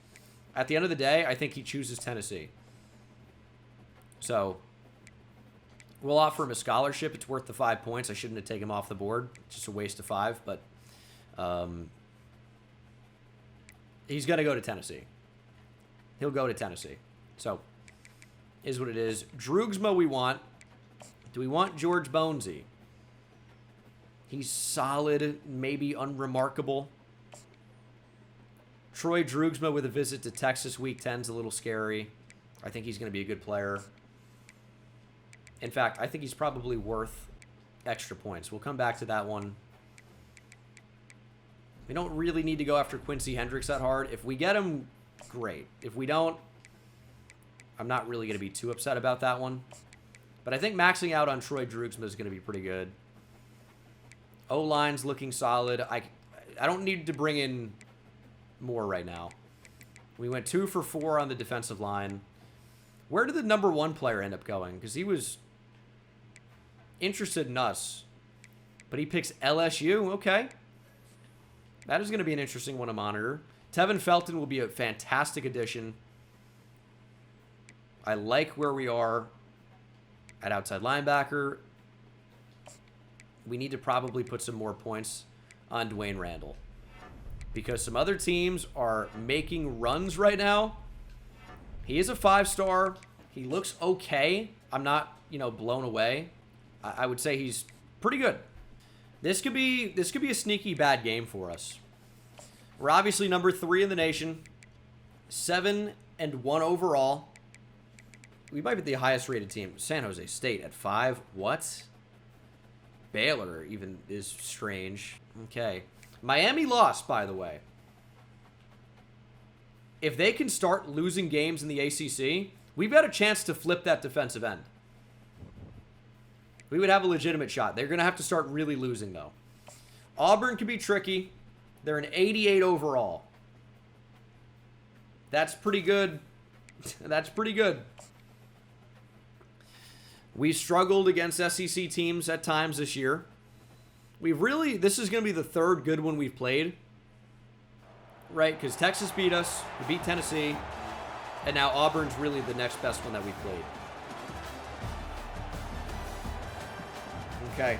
At the end of the day, I think he chooses Tennessee. So, we'll offer him a scholarship. It's worth the 5 points. I shouldn't have taken him off the board. It's just a waste of 5, but he's going to go to Tennessee. He'll go to Tennessee. So, is what it is. Drugsma we want. Do we want George Bonesy? He's solid, maybe unremarkable. Troy Drugsma with a visit to Texas week 10 is a little scary. I think he's going to be a good player. In fact, I think he's probably worth extra points. We'll come back to that one. We don't really need to go after Quincy Hendricks that hard. If we get him, great. If we don't, I'm not really going to be too upset about that one. But I think maxing out on Troy Drugsma is going to be pretty good. O-line's looking solid. I don't need to bring in more right now. We went 2 for 4 on the defensive line. Where did the number 1 player end up going? Because he was interested in us. But he picks LSU. Okay. That is going to be an interesting one to monitor. Tevin Felton will be a fantastic addition. I like where we are at outside linebacker. We need to probably put some more points on Dwayne Randall. Because some other teams are making runs right now. He is a 5-star. He looks okay. I'm not, blown away. I would say he's pretty good. This could be a sneaky bad game for us. We're obviously number 3 in the nation. 7-1 overall. We might be the highest rated team. San Jose State at 5. What? Baylor even is strange. Okay. Miami lost, by the way. If they can start losing games in the ACC, we've got a chance to flip that defensive end. We would have a legitimate shot. They're going to have to start really losing, though. Auburn can be tricky. They're an 88 overall. That's pretty good. That's pretty good. We struggled against SEC teams at times this year. This is going to be the 3rd good one we've played. Right, because Texas beat us. We beat Tennessee. And now Auburn's really the next best one that we've played. Okay.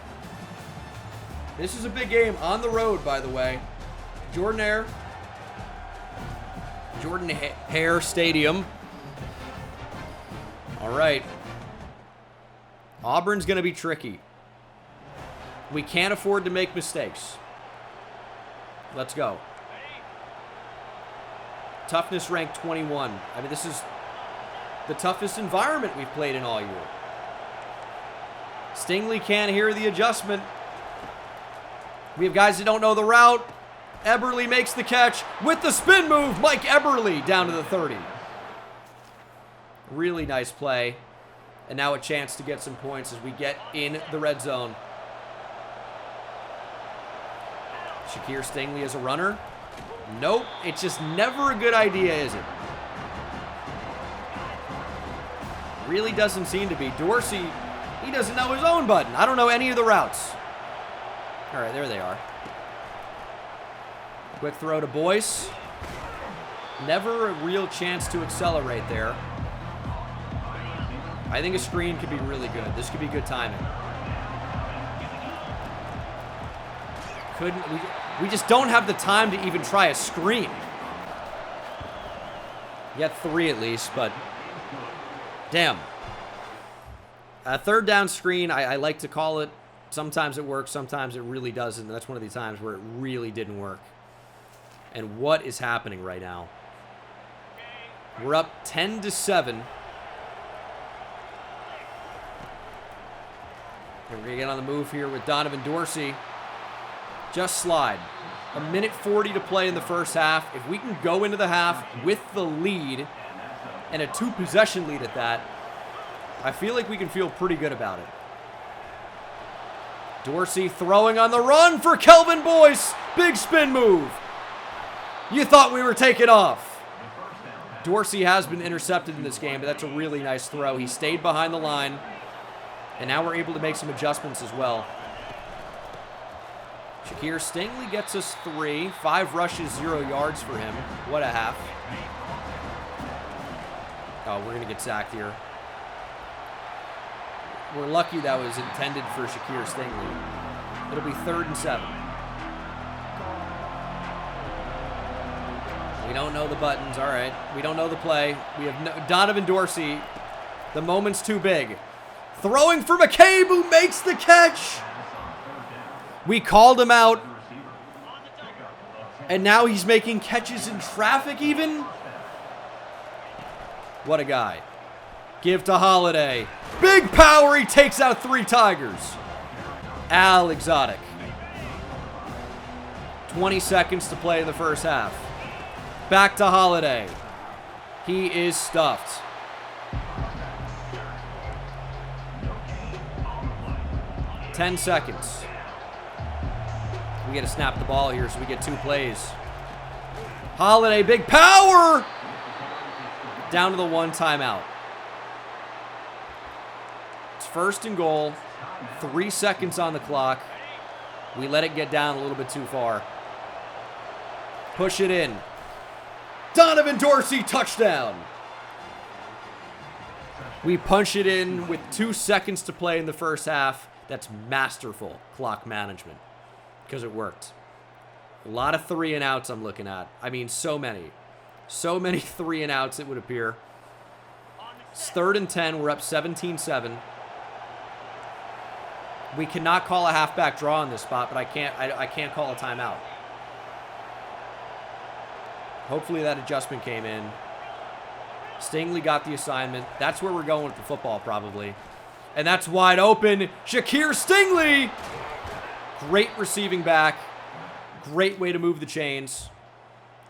This is a big game on the road, by the way. Jordan Hare Stadium. All right. Auburn's going to be tricky. We can't afford to make mistakes. Let's go. Toughness ranked 21. I mean, this is the toughest environment we've played in all year. Stingley can't hear the adjustment. We have guys that don't know the route. Eberle makes the catch with the spin move. Mike Eberle down to the 30. Really nice play. And now a chance to get some points as we get in the red zone. Shakir Stingley as a runner. Nope. It's just never a good idea, is it? Really doesn't seem to be. Dorsey, he doesn't know his own button. I don't know any of the routes. All right, there they are. Quick throw to Boyce. Never a real chance to accelerate there. I think a screen could be really good. This could be good timing. We just don't have the time to even try a screen. Get 3 at least, but damn. A third down screen, I like to call it. Sometimes it works, sometimes it really doesn't. And that's one of the times where it really didn't work. And what is happening right now? We're up 10-7. We're going to get on the move here with Donovan Dorsey. Just slide. 1:40 to play in the first half. If we can go into the half with the lead, and a 2-possession lead at that, I feel like we can feel pretty good about it. Dorsey throwing on the run for Kelvin Boyce. Big spin move. You thought we were taking off. Dorsey has been intercepted in this game, but that's a really nice throw. He stayed behind the line, and now we're able to make some adjustments as well. Shakir Stingley gets us 3. 5 rushes, 0 yards for him. What a half. Oh, we're going to get sacked here. We're lucky that was intended for Shakir Stingley. It'll be 3rd and 7. We don't know the buttons. All right. We don't know the play. We have Donovan Dorsey. The moment's too big. Throwing for McCabe, who makes the catch. We called him out. And now he's making catches in traffic even. What a guy. Give to Holiday. Big power. He takes out 3 Tigers. Al Exotic. 20 seconds to play in the first half. Back to Holiday. He is stuffed. Ten seconds. We got to snap the ball here so we get 2 plays. Holiday, big power! Down to the 1 timeout. It's 1st and goal. 3 seconds on the clock. We let it get down a little bit too far. Push it in. Donovan Dorsey, touchdown. We punch it in with 2 seconds to play in the first half. That's masterful clock management because it worked. A lot of 3 and outs I'm looking at. I mean, so many. So many 3 and outs, it would appear. It's 3rd and 10. We're up 17-7. We cannot call a halfback draw in this spot, but I can't call a timeout. Hopefully that adjustment came in. Stingley got the assignment. That's where we're going with the football, probably. And that's wide open. Shakir Stingley! Great receiving back. Great way to move the chains.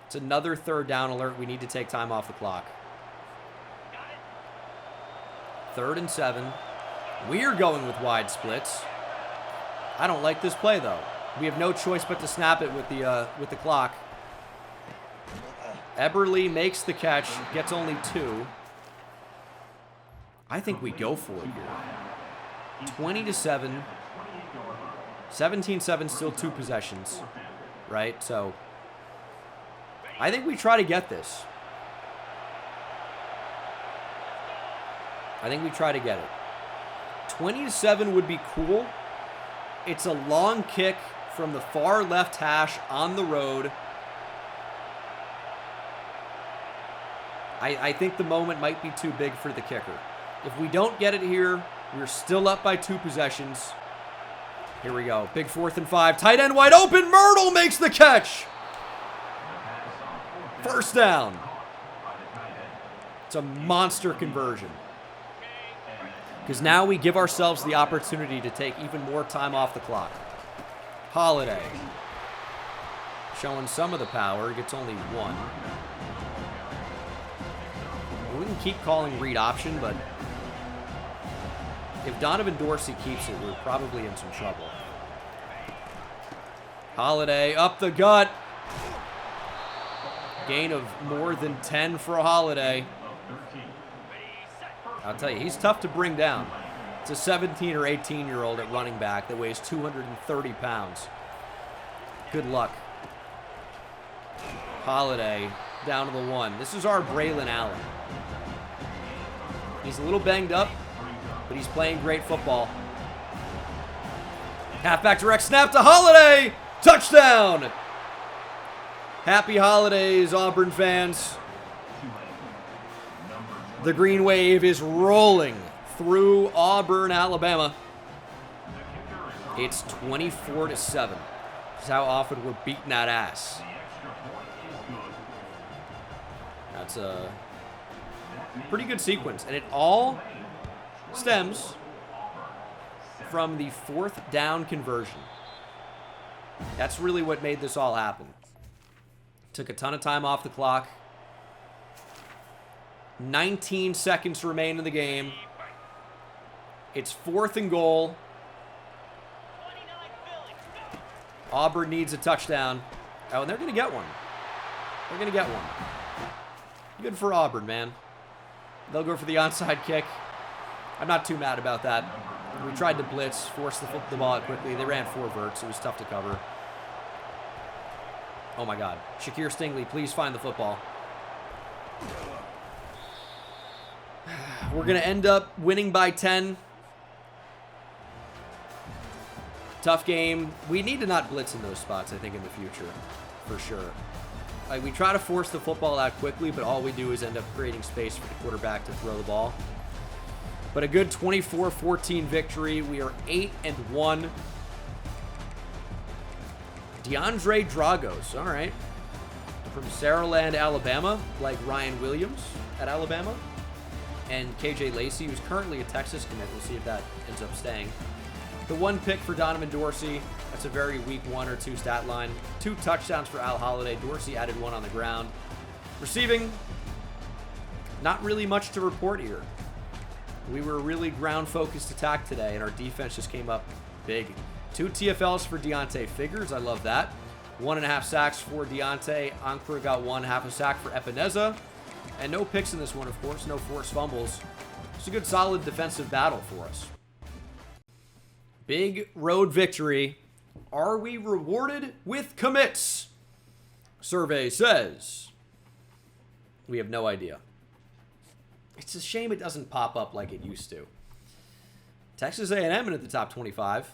It's another 3rd down alert. We need to take time off the clock. 3rd and 7. We're going with wide splits. I don't like this play, though. We have no choice but to snap it with the clock. Eberle makes the catch, gets only 2. I think we go for it here. 20-7. 17-7, still 2 possessions, right? So I think we try to get this. I think we try to get it. 20-7 would be cool. It's a long kick from the far left hash on the road. I think the moment might be too big for the kicker. If we don't get it here, we're still up by 2 possessions. Here we go. Big 4th and 5. Tight end wide open. Myrtle makes the catch. First down. It's a monster conversion. Because now we give ourselves the opportunity to take even more time off the clock. Holiday. Showing some of the power. Gets only 1. We can keep calling read option, but if Donovan Dorsey keeps it, we're probably in some trouble. Holiday up the gut. Gain of more than 10 for a Holiday. I'll tell you, he's tough to bring down. It's a 17 or 18-year-old at running back that weighs 230 pounds. Good luck. Holiday down to the 1. This is our Braylon Allen. He's a little banged up, but he's playing great football. Halfback direct snap to Holiday. Touchdown. Happy holidays, Auburn fans. The green wave is rolling through Auburn, Alabama. It's 24-7. That's how often we're beating that ass. That's a pretty good sequence, and it all stems from the 4th down conversion. That's really what made this all happen. Took a ton of time off the clock. 19 seconds remain in the game. It's 4th and goal. Auburn needs a touchdown. Oh, and they're going to get one. They're going to get one. Good for Auburn, man. They'll go for the onside kick. I'm not too mad about that. We tried to blitz, forced the ball out quickly. They ran 4 verts. It was tough to cover. Oh, my God. Shakir Stingley, please find the football. We're going to end up winning by 10. Tough game. We need to not blitz in those spots, I think, in the future. For sure. Like, we try to force the football out quickly, but all we do is end up creating space for the quarterback to throw the ball. But a good 24-14 victory. We are 8-1. DeAndre Dragos, all right. From Saraland, Alabama, like Ryan Williams at Alabama. And KJ Lacey, who's currently a Texas commit. We'll see if that ends up staying. The 1 pick for Donovan Dorsey. That's a very weak 1 or 2 stat line. 2 touchdowns for Al Holiday. Dorsey added 1 on the ground. Receiving, not really much to report here. We were a really ground-focused attack today, and our defense just came up big. 2 TFLs for Deontay Figures. I love that. 1.5 sacks for Deontay. Ankara got 1, half a sack for Epineza. And no picks in this one, of course. No forced fumbles. It's a good, solid defensive battle for us. Big road victory. Are we rewarded with commits? Survey says we have no idea. It's a shame it doesn't pop up like it used to. Texas A&M in at the top 25.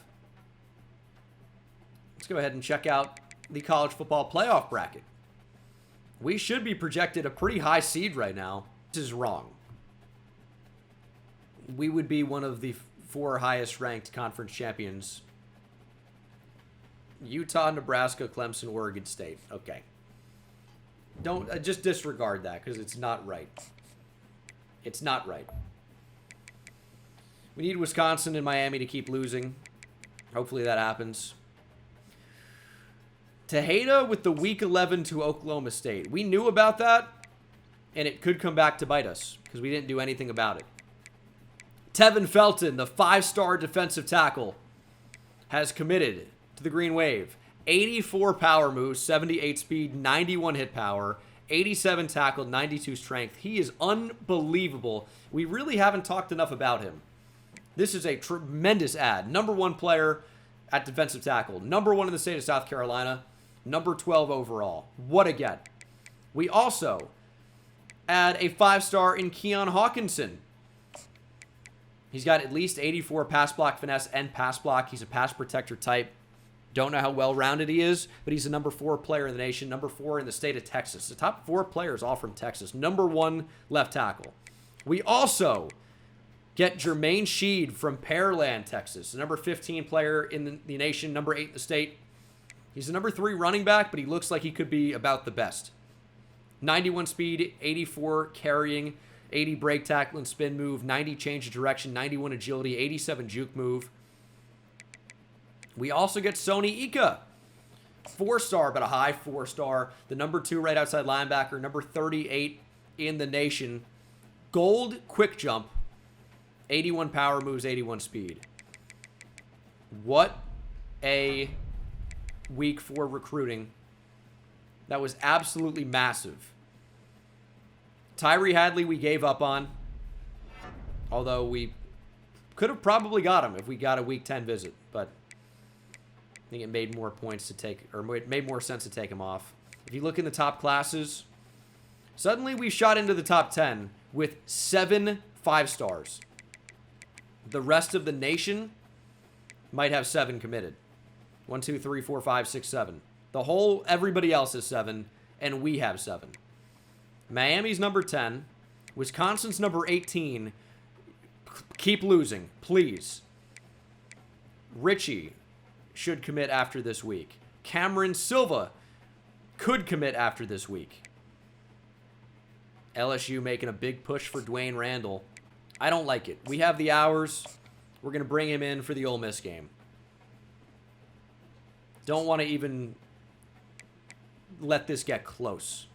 Let's go ahead and check out the college football playoff bracket. We should be projected a pretty high seed right now. This is wrong. We would be one of the 4 highest ranked conference champions. Utah, Nebraska, Clemson, Oregon State. Okay. Don't just disregard that because it's not right. It's not right. We need Wisconsin and Miami to keep losing. Hopefully that happens. Tejada with the week 11 to Oklahoma State. We knew about that, and it could come back to bite us because we didn't do anything about it. Tevin Felton, the 5-star defensive tackle, has committed to the Green Wave. 84 power moves, 78 speed, 91 hit power, 87 tackle, 92 strength. He is unbelievable. We really haven't talked enough about him. This is a tremendous ad. Number 1 player at defensive tackle. Number 1 in the state of South Carolina. Number 12 overall. What a get. We also add a 5-star in Keon Hawkinson. He's got at least 84 pass block finesse and pass block. He's a pass protector type. Don't know how well-rounded he is, but he's a number 4 player in the nation, number 4 in the state of Texas. The top 4 players all from Texas. Number 1 left tackle. We also get Jermaine Sheed from Pearland, Texas. The number 15 player in the nation, number 8 in the state. He's a number 3 running back, but he looks like he could be about the best. 91 speed, 84 carrying, 80 break tackle and spin move, 90 change of direction, 91 agility, 87 juke move. We also get Sony Ika, 4-star, but a high 4-star. The number 2 right outside linebacker, number 38 in the nation. Gold quick jump, 81 power moves, 81 speed. What a week for recruiting. That was absolutely massive. Tyree Hadley we gave up on, although we could have probably got him if we got a week 10 visit, but I think it made more points to take, or it made more sense to take him off. If you look in the top classes, suddenly we shot into the top 10 with 7 5-stars. The rest of the nation might have 7 committed. 1, 2, 3, 4, 5, 6, 7. Everybody else is 7, and we have 7. Miami's number 10. Wisconsin's number 18. Keep losing, please. Richie should commit after this week. Cameron Silva could commit after this week. LSU making a big push for Dwayne Randall. I don't like it. We have the hours. We're going to bring him in for the Ole Miss game. Don't want to even let this get close.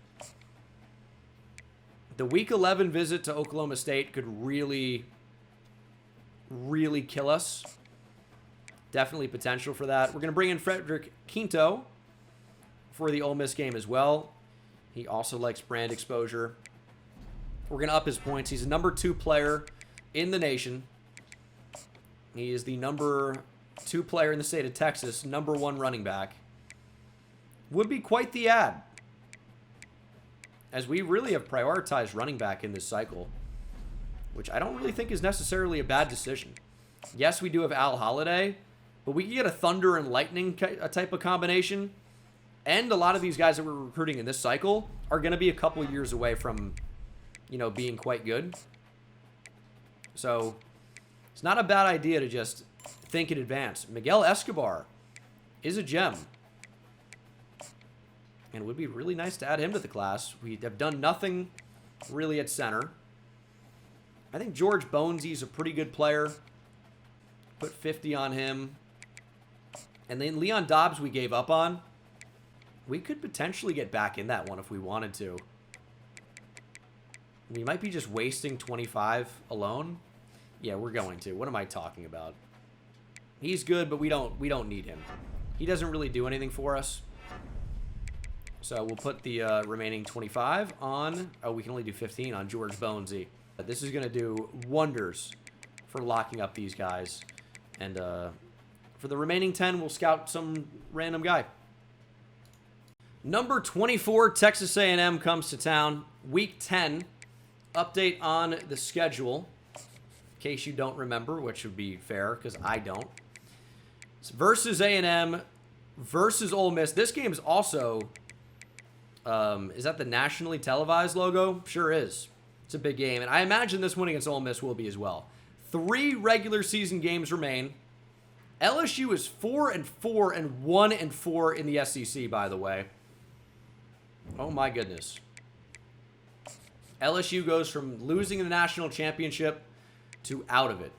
The Week 11 visit to Oklahoma State could really, really kill us. Definitely potential for that. We're going to bring in Frederick Quinto for the Ole Miss game as well. He also likes brand exposure. We're going to up his points. He's a number 2 player in the nation. He is the number 2 player in the state of Texas, number 1 running back. Would be quite the ad, as we really have prioritized running back in this cycle, which I don't really think is necessarily a bad decision. Yes, we do have Al Holiday, but we can get a Thunder and Lightning type of combination, and a lot of these guys that we're recruiting in this cycle are going to be a couple years away from, being quite good. So it's not a bad idea to just think in advance. Miguel Escobar is a gem, and it would be really nice to add him to the class. We have done nothing really at center. I think George Bonesy's a pretty good player. Put 50 on him. And then Leon Dobbs we gave up on. We could potentially get back in that one if we wanted to. We might be just wasting 25 alone. Yeah, we're going to. What am I talking about? He's good, but we don't need him. He doesn't really do anything for us. So we'll put the remaining 25 on. Oh, we can only do 15 on George Bonesy. This is going to do wonders for locking up these guys. And for the remaining 10, we'll scout some random guy. Number 24, Texas A&M comes to town. Week 10. Update on the schedule, in case you don't remember, which would be fair because I don't. It's versus A&M versus Ole Miss. This game is also, is that the nationally televised logo? Sure is. It's a big game, and I imagine this one against Ole Miss will be as well. 3 regular season games remain. LSU is 4-4 and 1-4 in the SEC, by the way. Oh my goodness. LSU goes from losing the national championship to out of it.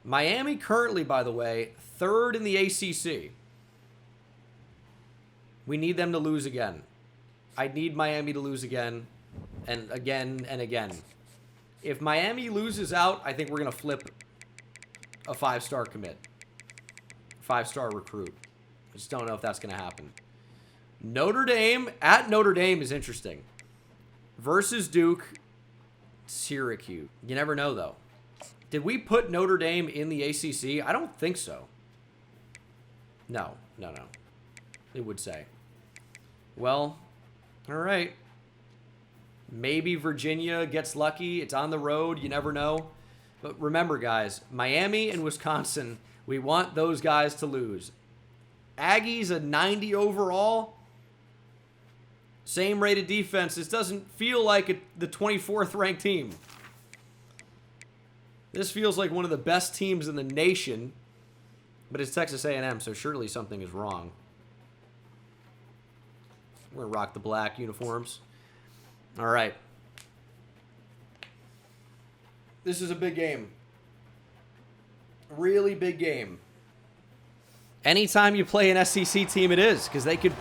Miami currently, by the way, 3rd in the ACC. We need them to lose again. I need Miami to lose again and again and again. If Miami loses out, I think we're going to flip a 5-star commit. 5-star recruit. I just don't know if that's going to happen. Notre Dame, at Notre Dame is interesting. Versus Duke, Syracuse. You never know, though. Did we put Notre Dame in the ACC? I don't think so. No. It would say. Well, all right. Maybe Virginia gets lucky. It's on the road. You never know. But remember, guys, Miami and Wisconsin, we want those guys to lose. Aggies a 90 overall. Same rated defense. This doesn't feel like the 24th ranked team. This feels like one of the best teams in the nation. But it's Texas A&M, so surely something is wrong. We're going to rock the black uniforms. All right. This is a big game. Really big game. Anytime you play an SEC team, it is, because they could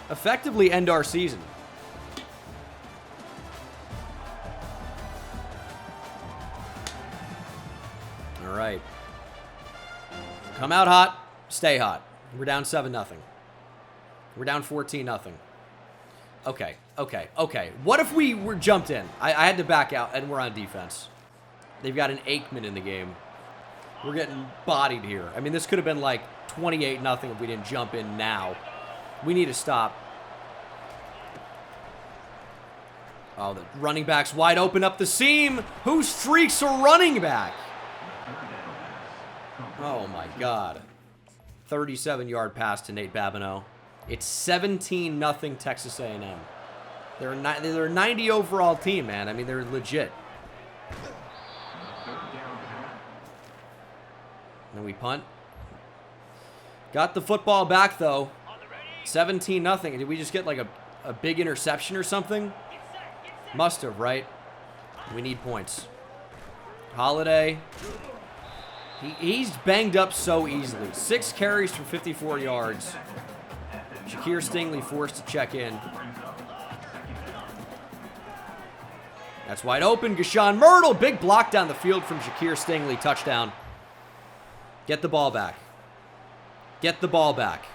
effectively end our season. All right. Come out hot, stay hot. We're down 7-0. We're down 14-0. Okay. What if we were jumped in? I had to back out, and we're on defense. They've got an Aikman in the game. We're getting bodied here. I mean, this could have been like 28-0 if we didn't jump in now. We need to stop. Oh, the running back's wide open up the seam. Who streaks a running back? Oh, my God. 37-yard pass to Nate Babineau. It's 17-0 Texas A&M. They're a 90 overall team, man. I mean, they're legit. And we punt. Got the football back, though. 17-0. Did we just get like a big interception or something? Must have, right? We need points. Holiday. He's banged up so easily. 6 carries for 54 yards. Shakir Stingley forced to check in. That's wide open. Gashawn Myrtle. Big block down the field from Shakir Stingley. Touchdown. Get the ball back. Get the ball back.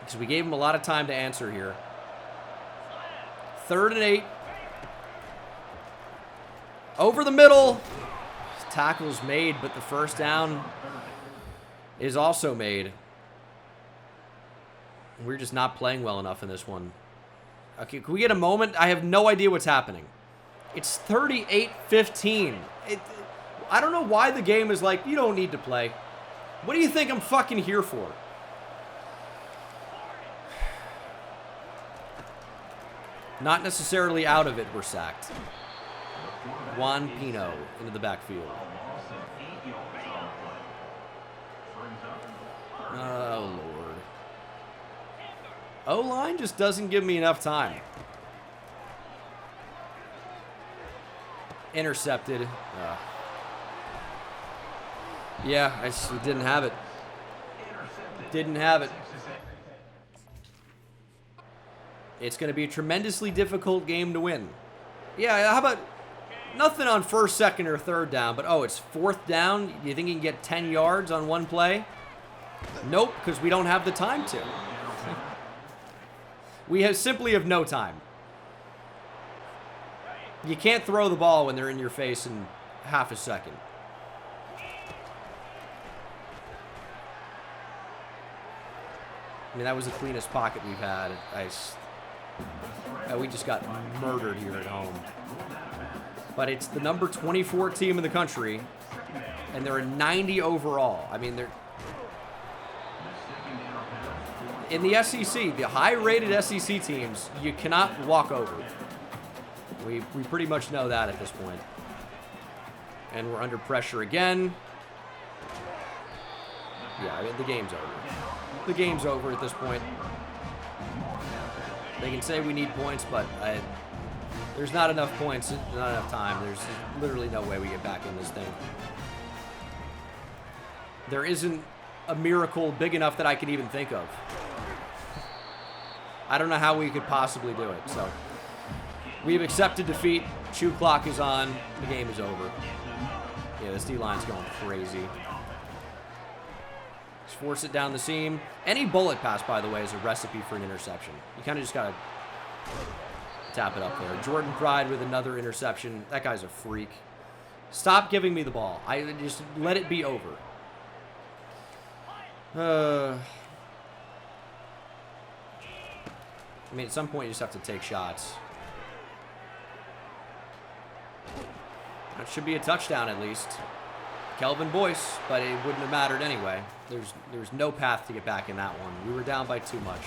Because we gave him a lot of time to answer here. 3rd and 8. Over the middle. Tackle's made, but the first down is also made. We're just not playing well enough in this one. Okay, can we get a moment? I have no idea what's happening. It's 38-15. I don't know why the game is like, you don't need to play. What do you think I'm fucking here for? Not necessarily out of it, we're sacked. Juan Pino into the backfield. Oh, Lord. O-line just doesn't give me enough time. Intercepted. Yeah, I just didn't have it. Didn't have it. It's going to be a tremendously difficult game to win. Yeah, how about nothing on 1st, 2nd, or 3rd down, but oh, it's 4th down. You think you can get 10 yards on one play? Nope, because we don't have the time to. We simply have no time. You can't throw the ball when they're in your face in half a second. I mean, that was the cleanest pocket we've had. We just got murdered here at home. But it's the number 24 team in the country, and they're a 90 overall. I mean, they're in the SEC, the high-rated SEC teams, you cannot walk over. We pretty much know that at this point. And we're under pressure again. Yeah, I mean, the game's over. The game's over at this point. They can say we need points, but there's not enough points, not enough time. There's literally no way we get back in this thing. There isn't a miracle big enough that I can even think of. I don't know how we could possibly do it. So we've accepted defeat. Chew clock is on. The game is over. Yeah, this D-line's going crazy. Just force it down the seam. Any bullet pass, by the way, is a recipe for an interception. You kind of just got to tap it up there. Jordan Pride with another interception. That guy's a freak. Stop giving me the ball. I just let it be over. I mean, at some point, you just have to take shots. That should be a touchdown at least. Kelvin Boyce, but it wouldn't have mattered anyway. There's no path to get back in that one. We were down by too much.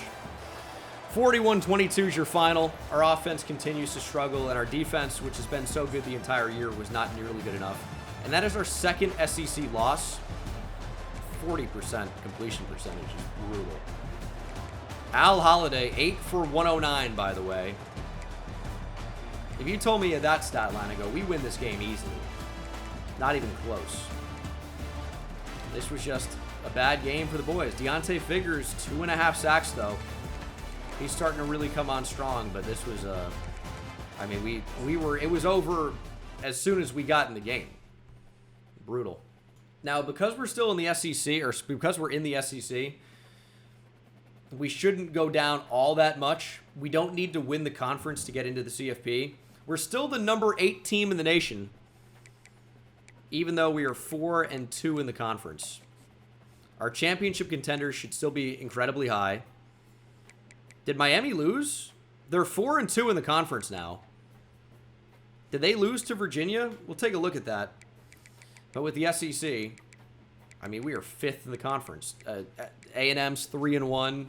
41-22 is your final. Our offense continues to struggle, and our defense, which has been so good the entire year, was not nearly good enough. And that is our second SEC loss. 40% completion percentage is brutal. Al Holiday, 8 for 109, by the way. If you told me at that stat line ago, we win this game easily. Not even close. This was just a bad game for the boys. Deontay Figures, 2.5 sacks, though. He's starting to really come on strong, but this was I mean, it was over as soon as we got in the game. Brutal. Now, because we're still in the SEC, or because we're in the SEC, we shouldn't go down all that much. We don't need to win the conference to get into the CFP. We're still the number 8 team in the nation, even though we are 4-2 in the conference. Our championship contenders should still be incredibly high. Did Miami lose? They're 4-2 in the conference now. Did they lose to Virginia? We'll take a look at that. But with the SEC, I mean, we are 5th in the conference. A&M's 3-1.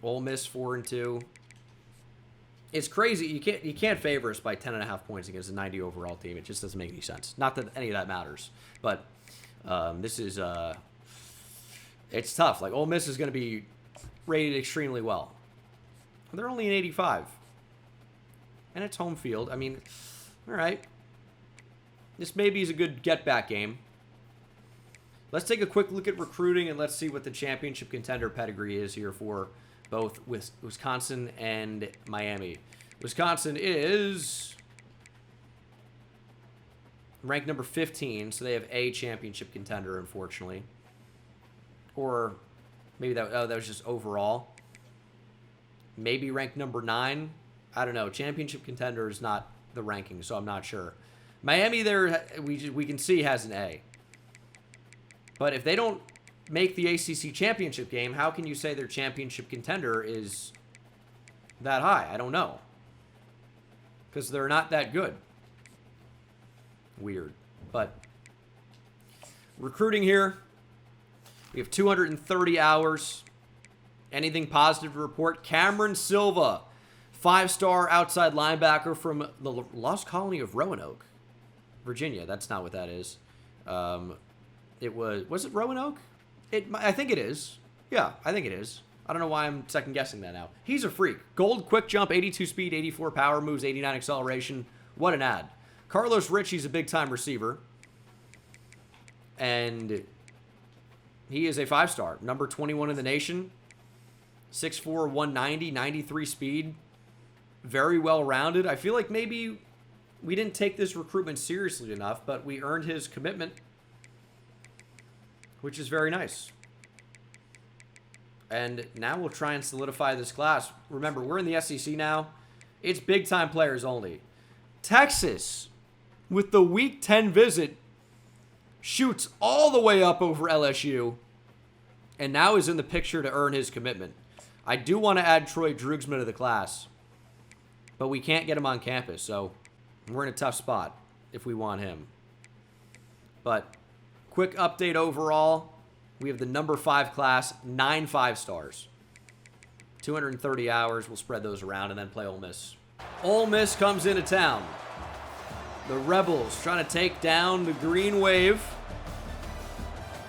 Ole Miss 4-2. It's crazy. You can't favor us by 10.5 points against a 90 overall team. It just doesn't make any sense. Not that any of that matters, but this is it's tough. Like, Ole Miss is going to be rated extremely well. They're only an 85, and it's home field. I mean, all right. This maybe is a good get-back game. Let's take a quick look at recruiting, and let's see what the championship contender pedigree is here for both Wisconsin and Miami. Wisconsin is ranked number 15, so they have a championship contender, unfortunately. Or maybe that was just overall. Maybe ranked number 9. I don't know. Championship contender is not the ranking, so I'm not sure. Miami, there we can see has an A. But if they don't make the ACC championship game, how can you say their championship contender is that high? I don't know. Because they're not that good. Weird. But recruiting here, we have 230 hours. Anything positive to report? Cameron Silva, 5-star outside linebacker from the Lost Colony of Roanoke, Virginia. That's not what that is. Was it Roanoke? I think it is. Yeah, I think it is. I don't know why I'm second guessing that now. He's a freak. Gold, quick jump, 82 speed, 84 power moves, 89 acceleration. What an ad. Carlos Ritchie's a big-time receiver. And he is a 5-star. Number 21 in the nation. 6'4", 190, 93 speed. Very well-rounded. I feel like maybe we didn't take this recruitment seriously enough, but we earned his commitment, which is very nice. And now we'll try and solidify this class. Remember, we're in the SEC now. It's big-time players only. Texas, with the Week 10 visit, shoots all the way up over LSU, and now is in the picture to earn his commitment. I do want to add Troy Drugsman to the class, but we can't get him on campus, so we're in a tough spot if we want him. But quick update overall. We have the number 5 class, 9 5-stars. 230 hours. We'll spread those around and then play Ole Miss. Ole Miss comes into town. The Rebels trying to take down the Green Wave.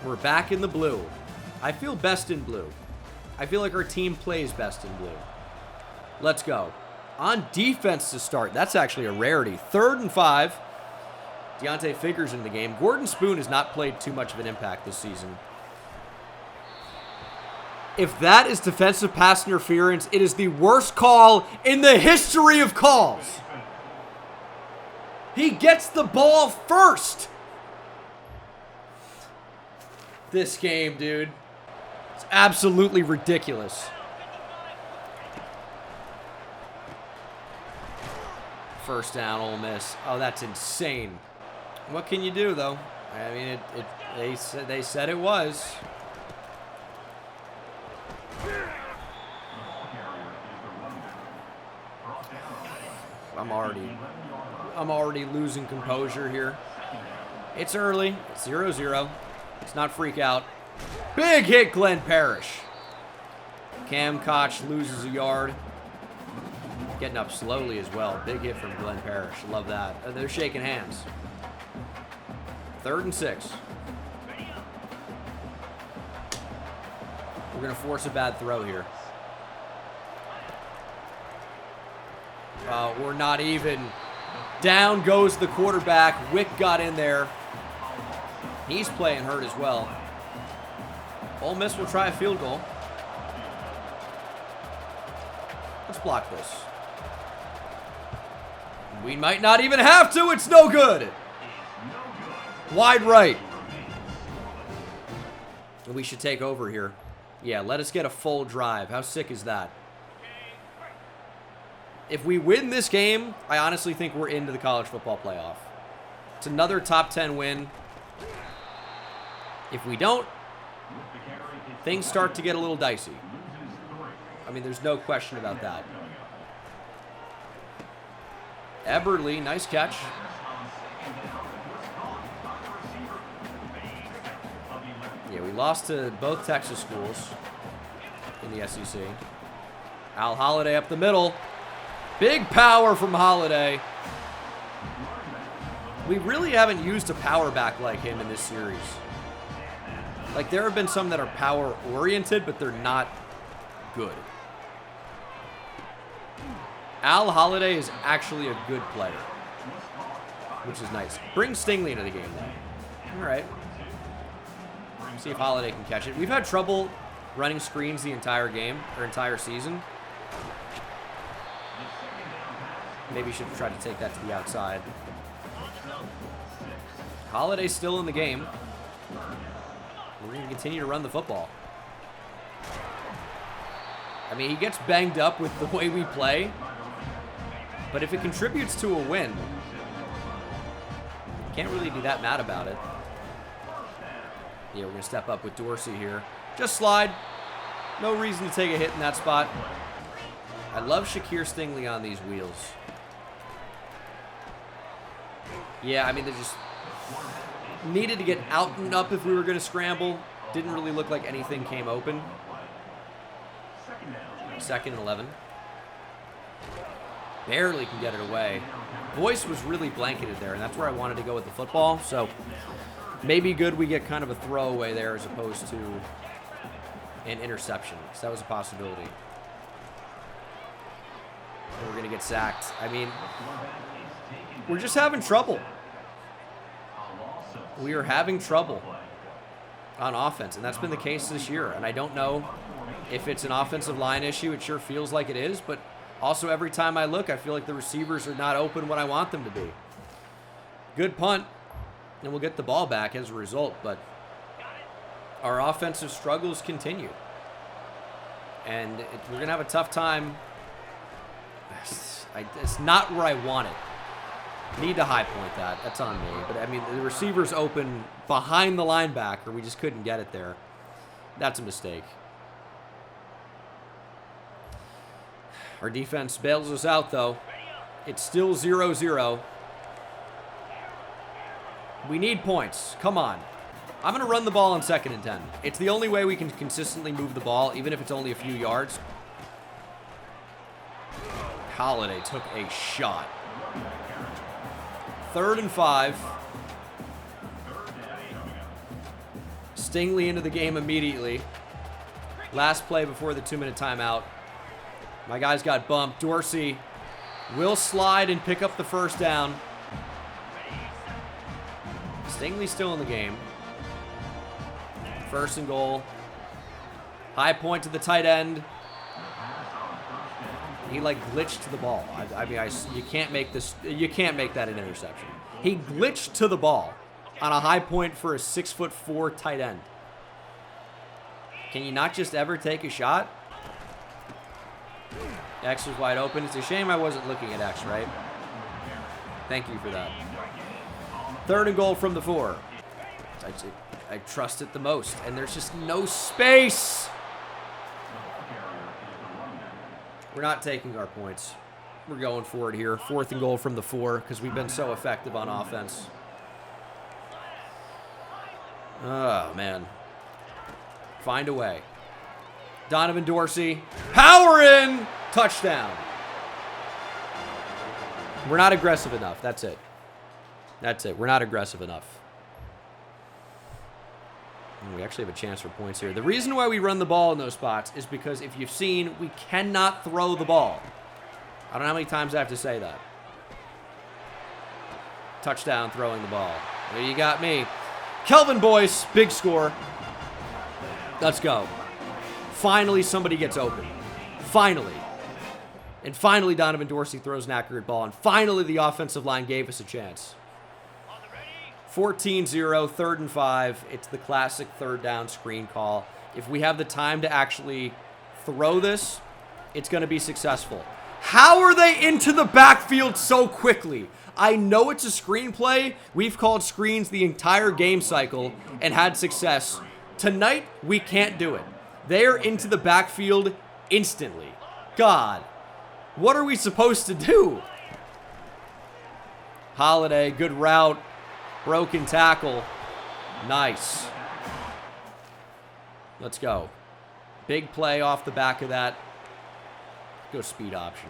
We're back in the blue. I feel best in blue. I feel like our team plays best in blue. Let's go. On defense to start. That's actually a rarity. 3rd and 5. Deontay Figures in the game. Gordon Spoon has not played too much of an impact this season. If that is defensive pass interference, it is the worst call in the history of calls. He gets the ball first. This game, dude. It's absolutely ridiculous. First down, Ole Miss. Oh, that's insane. What can you do, though? I mean, they said it was. I'm already I'm already losing composure here. It's early. It's 0-0. Let's not freak out. Big hit, Glenn Parrish. Cam Koch loses a yard. Getting up slowly as well. Big hit from Glenn Parrish. Love that. They're shaking hands. 3rd and 6. We're going to force a bad throw here. We're not even. Down goes the quarterback. Wick got in there. He's playing hurt as well. Ole Miss will try a field goal. Let's block this. We might not even have to. It's no good. Wide right. We should take over here. Yeah, let us get a full drive. How sick is that? If we win this game, I honestly think we're into the college football playoff. It's another top 10 win. If we don't, things start to get a little dicey. I mean, there's no question about that. Eberle, nice catch. Yeah, we lost to both Texas schools in the SEC. Al Holiday up the middle. Big power from Holiday. We really haven't used a power back like him in this series. Like, there have been some that are power-oriented, but they're not good. Al Holiday is actually a good player, which is nice. Bring Stingley into the game, though. All right. See if Holiday can catch it. We've had trouble running screens the entire game, or entire season. Maybe you should try to take that to the outside. Holiday's still in the game. We're going to continue to run the football. I mean, he gets banged up with the way we play. But if it contributes to a win, can't really be that mad about it. Yeah, we're going to step up with Dorsey here. Just slide. No reason to take a hit in that spot. I love Shakir Stingley on these wheels. Yeah, I mean, they just needed to get out and up if we were going to scramble. Didn't really look like anything came open. 2nd and 11. Barely can get it away. Boyce was really blanketed there, and that's where I wanted to go with the football. So maybe good we get kind of a throwaway there as opposed to an interception. So that was a possibility. And we're going to get sacked. I mean, we're just having trouble. We are having trouble on offense, and that's been the case this year. And I don't know if it's an offensive line issue. It sure feels like it is, but also every time I look, I feel like the receivers are not open when I want them to be. Good punt, and we'll get the ball back as a result, but our offensive struggles continue. And we're going to have a tough time. It's not where I want it. Need to high point that. That's on me. But, I mean, the receiver's open behind the linebacker. We just couldn't get it there. That's a mistake. Our defense bails us out, though. It's still 0-0. We need points. Come on. I'm going to run the ball on 2nd and 10. It's the only way we can consistently move the ball, even if it's only a few yards. Holiday took a shot. 3rd and 5. Stingley into the game immediately. Last play before the 2-minute timeout. My guys got bumped. Dorsey will slide and pick up the first down. Stingley's still in the game. 1st and goal. High point to the tight end. He like glitched to the ball. I mean, you can't make this. You can't make that an interception. He glitched to the ball on a high point for a 6'4" tight end. Can you not just ever take a shot? X was wide open. It's a shame I wasn't looking at X, right? Thank you for that. 3rd and goal from the 4. I trust it the most, and there's just no space. We're not taking our points. We're going for it here. 4th and goal from the 4 because we've been so effective on offense. Oh, man. Find a way. Donovan Dorsey. Power in. Touchdown. We're not aggressive enough. That's it. That's it. We're not aggressive enough. We actually have a chance for points here. The reason why we run the ball in those spots is because if you've seen, we cannot throw the ball. I don't know how many times I have to say that. Touchdown throwing the ball. There you got me. Kelvin Boyce, big score. Let's go. Finally, somebody gets open. Finally. And finally, Donovan Dorsey throws an accurate ball. And finally, the offensive line gave us a chance. 14-0, 3rd and 5. It's the classic 3rd down screen call. If we have the time to actually throw this, it's going to be successful. How are they into the backfield so quickly? I know it's a screenplay. We've called screens the entire game cycle and had success. Tonight, we can't do it. They're into the backfield instantly. God, what are we supposed to do? Holiday, good route. Broken tackle. Nice. Let's go. Big play off the back of that. Go speed option.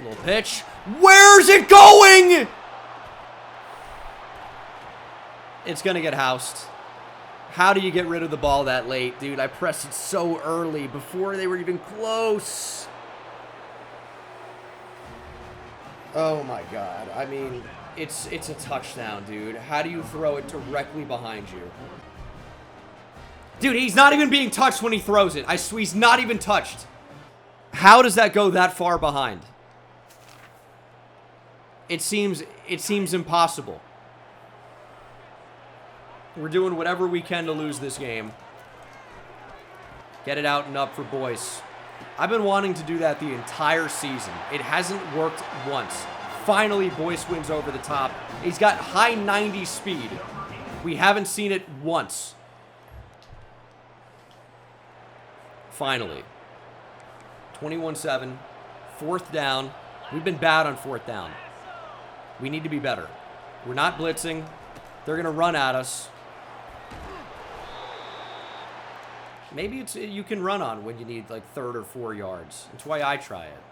Little pitch. Where's it going? It's going to get housed. How do you get rid of the ball that late? Dude, I pressed it so early before they were even close. Oh my God. I mean, it's a touchdown, dude. How do you throw it directly behind you? Dude, he's not even being touched when he throws it. I swear, he's not even touched. How does that go that far behind? It seems impossible. We're doing whatever we can to lose this game. Get it out and up for Boyce. I've been wanting to do that the entire season. It hasn't worked once. Finally, Boyce wins over the top. He's got high 90 speed. We haven't seen it once. Finally. 21-7. 4th down. We've been bad on 4th down. We need to be better. We're not blitzing. They're going to run at us. Maybe it's you can run on when you need like 3rd or 4 yards. That's why I try it.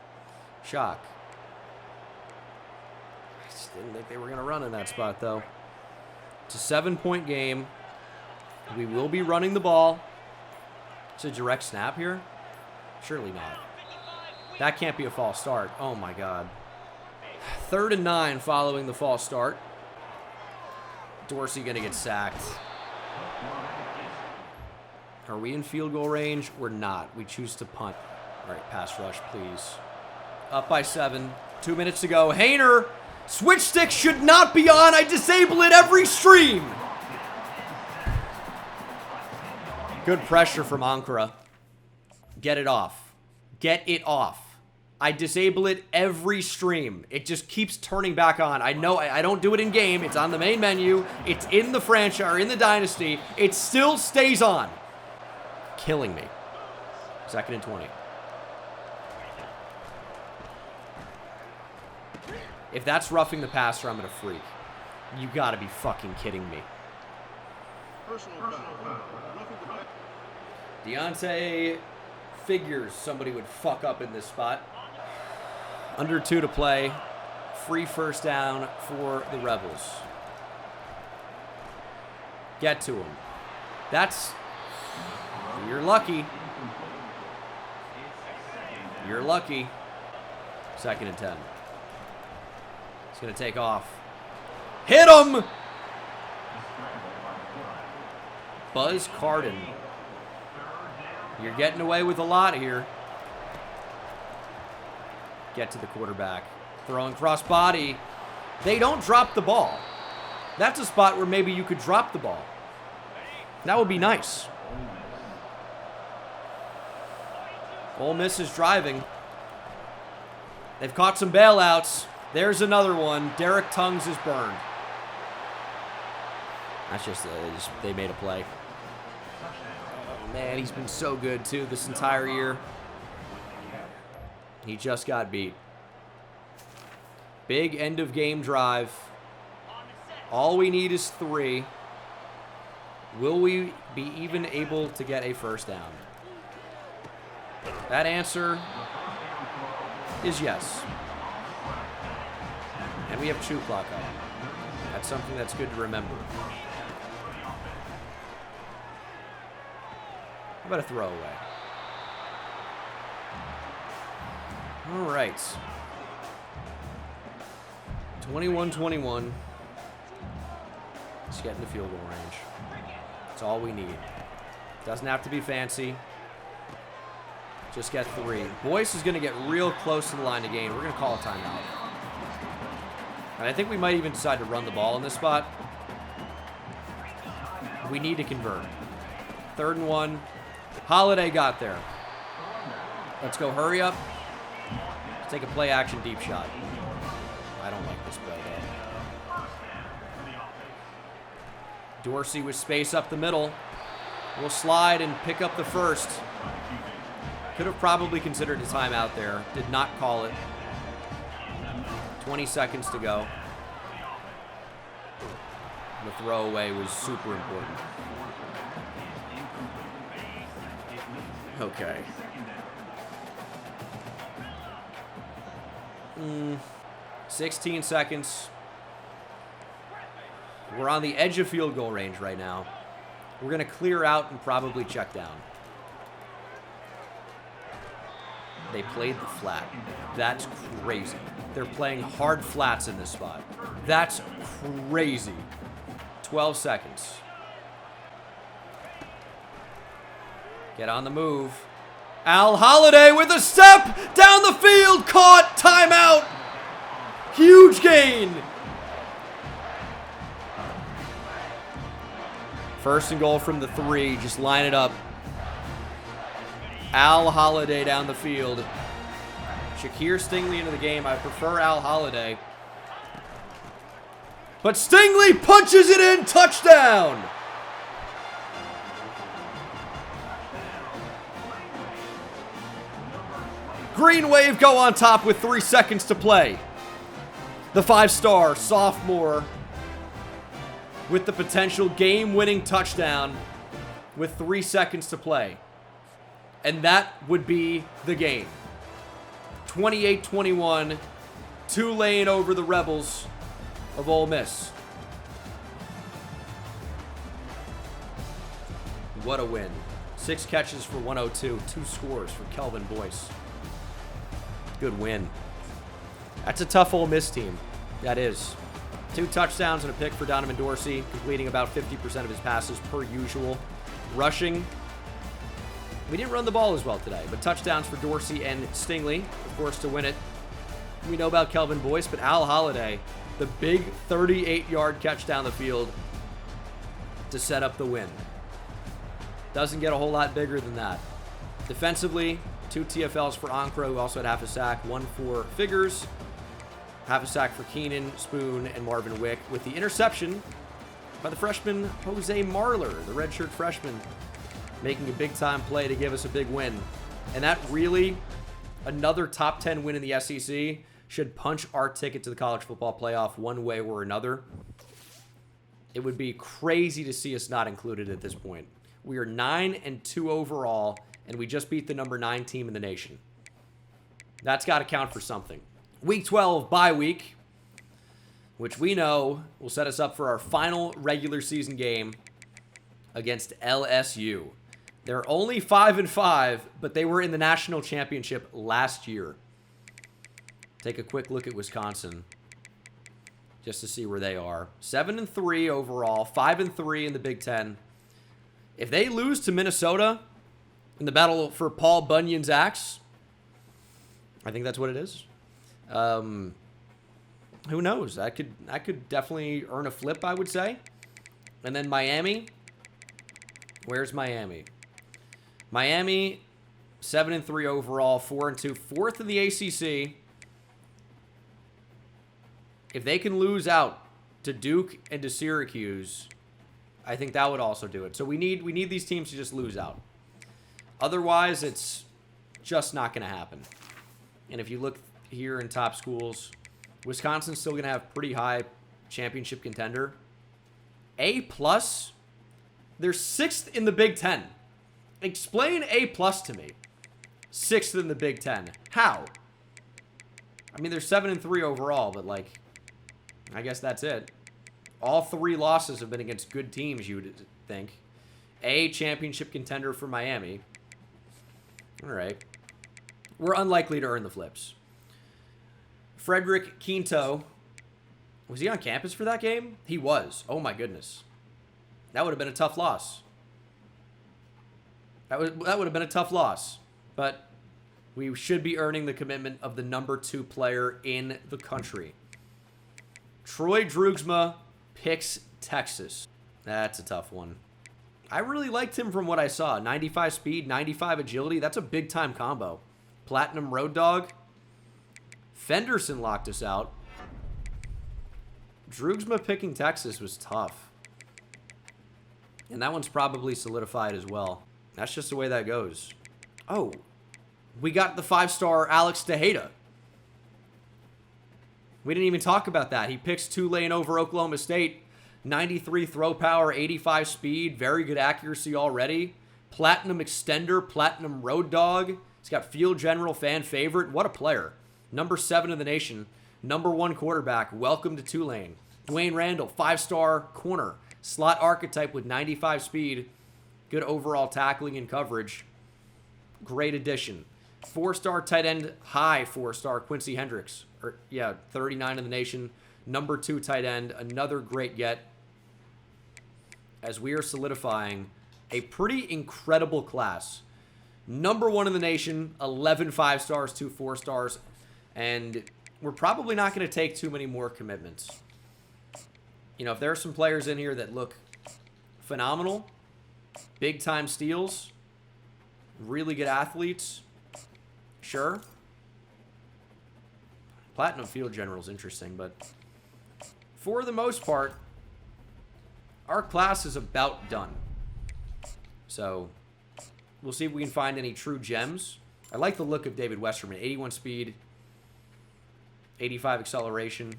Shock. I just didn't think they were going to run in that spot, though. It's a 7-point game. We will be running the ball. It's a direct snap here? Surely not. That can't be a false start. Oh, my God. 3rd and 9 following the false start. Dorsey going to get sacked. Are we in field goal range? We're not. We choose to punt. All right, pass rush, please. Up by 7. 2 minutes to go. Hayner, switch stick should not be on. I disable it every stream. Good pressure from Ankara. Get it off. Get it off. I disable it every stream. It just keeps turning back on. I know I don't do it in game. It's on the main menu. It's in the franchise, or in the Dynasty. It still stays on. Killing me. 2nd and 20. If that's roughing the passer, I'm going to freak. You got to be fucking kidding me. Deontay figures somebody would fuck up in this spot. Under 2 to play. Free 1st down for the Rebels. Get to him. That's... You're lucky. You're lucky. 2nd and 10. He's going to take off. Hit him! Buzz Carden. You're getting away with a lot here. Get to the quarterback. Throwing cross body. They don't drop the ball. That's a spot where maybe you could drop the ball. That would be nice. Ole Miss is driving. They've caught some bailouts. There's another one. Derek Tongues is burned. That's just they made a play. Oh, man, he's been so good, too, this entire year. He just got beat. Big end of game drive. All we need is 3. Will we be even able to get a first down? That answer is yes. And we have 2 clock up. That's something that's good to remember. How about a throwaway? All right. 21-21. Let's get in the field goal range. That's all we need. Doesn't have to be fancy. Just get 3. Boyce is going to get real close to the line of game. We're going to call a timeout. And I think we might even decide to run the ball in this spot. We need to convert. 3rd and 1. Holiday got there. Let's go hurry up. Let's take a play action deep shot. I don't like this play though. Dorsey with space up the middle. We'll slide and pick up the first. Could have probably considered a timeout there. Did not call it. 20 seconds to go. The throwaway was super important. Okay. 16 seconds. We're on the edge of field goal range right now. We're going to clear out and probably check down. They played the flat. That's crazy. They're playing hard flats in this spot. That's crazy. 12 seconds. Get on the move. Al Holiday with a step down the field. Caught. Timeout. Huge gain. 1st and goal from the 3. Just line it up. Al Holiday down the field. Shakir Stingley into the game. I prefer Al Holiday. But Stingley punches it in. Touchdown. Green Wave go on top with 3 seconds to play. The 5-star sophomore with the potential game-winning touchdown with 3 seconds to play. And that would be the game. 28-21. Tulane over the Rebels of Ole Miss. What a win. 6 catches for 102. 2 scores for Kelvin Boyce. Good win. That's a tough Ole Miss team. That is. 2 touchdowns and a pick for Donovan Dorsey, completing about 50% of his passes per usual. Rushing. We didn't run the ball as well today, but touchdowns for Dorsey and Stingley, of course, to win it. We know about Kelvin Boyce, but Al Holiday, the big 38-yard catch down the field to set up the win. Doesn't get a whole lot bigger than that. Defensively, 2 TFLs for Ankra, who also had half a sack, 1 for Figures, half a sack for Keenan, Spoon, and Marvin Wick, with the interception by the freshman Jose Marler, the redshirt freshman, making a big-time play to give us a big win. And that really, another top 10 win in the SEC, should punch our ticket to the college football playoff one way or another. It would be crazy to see us not included at this point. We are 9-2 overall, and we just beat the number 9 team in the nation. That's got to count for something. Week 12 bye week, which we know will set us up for our final regular season game against LSU. They're only 5-5, but they were in the national championship last year. Take a quick look at Wisconsin just to see where they are. 7-3 overall, 5-3 in the Big Ten. If they lose to Minnesota in the battle for Paul Bunyan's axe, I think that's what it is. Who knows? I could definitely earn a flip, I would say. And then Miami. Where's Miami? Miami, 7-3 overall, 4-2, 4th in the ACC. If they can lose out to Duke and to Syracuse, I think that would also do it. So we need these teams to just lose out. Otherwise, it's just not going to happen. And if you look here in top schools, Wisconsin's still going to have pretty high championship contender. A+, they're 6th in the Big Ten. Explain A+ to me. 6th in the Big Ten. How? I mean, they're 7-3 overall, but, like, I guess that's it. All 3 losses have been against good teams, you would think. A championship contender for Miami. All right. We're unlikely to earn the flips. Frederick Quinto. Was he on campus for that game? He was. Oh, my goodness. That would have been a tough loss. That would have been a tough loss. But we should be earning the commitment of the number 2 player in the country. Troy Drugsma picks Texas. That's a tough one. I really liked him from what I saw. 95 speed, 95 agility. That's a big-time combo. Platinum Road Dog. Fenderson locked us out. Drugsma picking Texas was tough. And that one's probably solidified as well. That's just the way that goes. Oh, we got the 5-star Alex Tejeda. We didn't even talk about that. He picks Tulane over Oklahoma State. 93 throw power, 85 speed, very good accuracy already. Platinum extender, platinum road dog. He's got field general, fan favorite. What a player. Number 7 in the nation. Number 1 quarterback. Welcome to Tulane. Dwayne Randall, 5-star corner. Slot archetype with 95 speed. Good overall tackling and coverage. Great addition. 4-star tight end, high 4-star Quincy Hendricks. 39 in the nation. Number 2 tight end. Another great get. As we are solidifying a pretty incredible class. Number 1 in the nation. 11 5-stars, 2 4-stars. And we're probably not going to take too many more commitments. You know, if there are some players in here that look phenomenal, big-time steals, really good athletes, sure. Platinum field general is interesting, but for the most part, our class is about done. So we'll see if we can find any true gems. I like the look of David Westerman. 81 speed, 85 acceleration.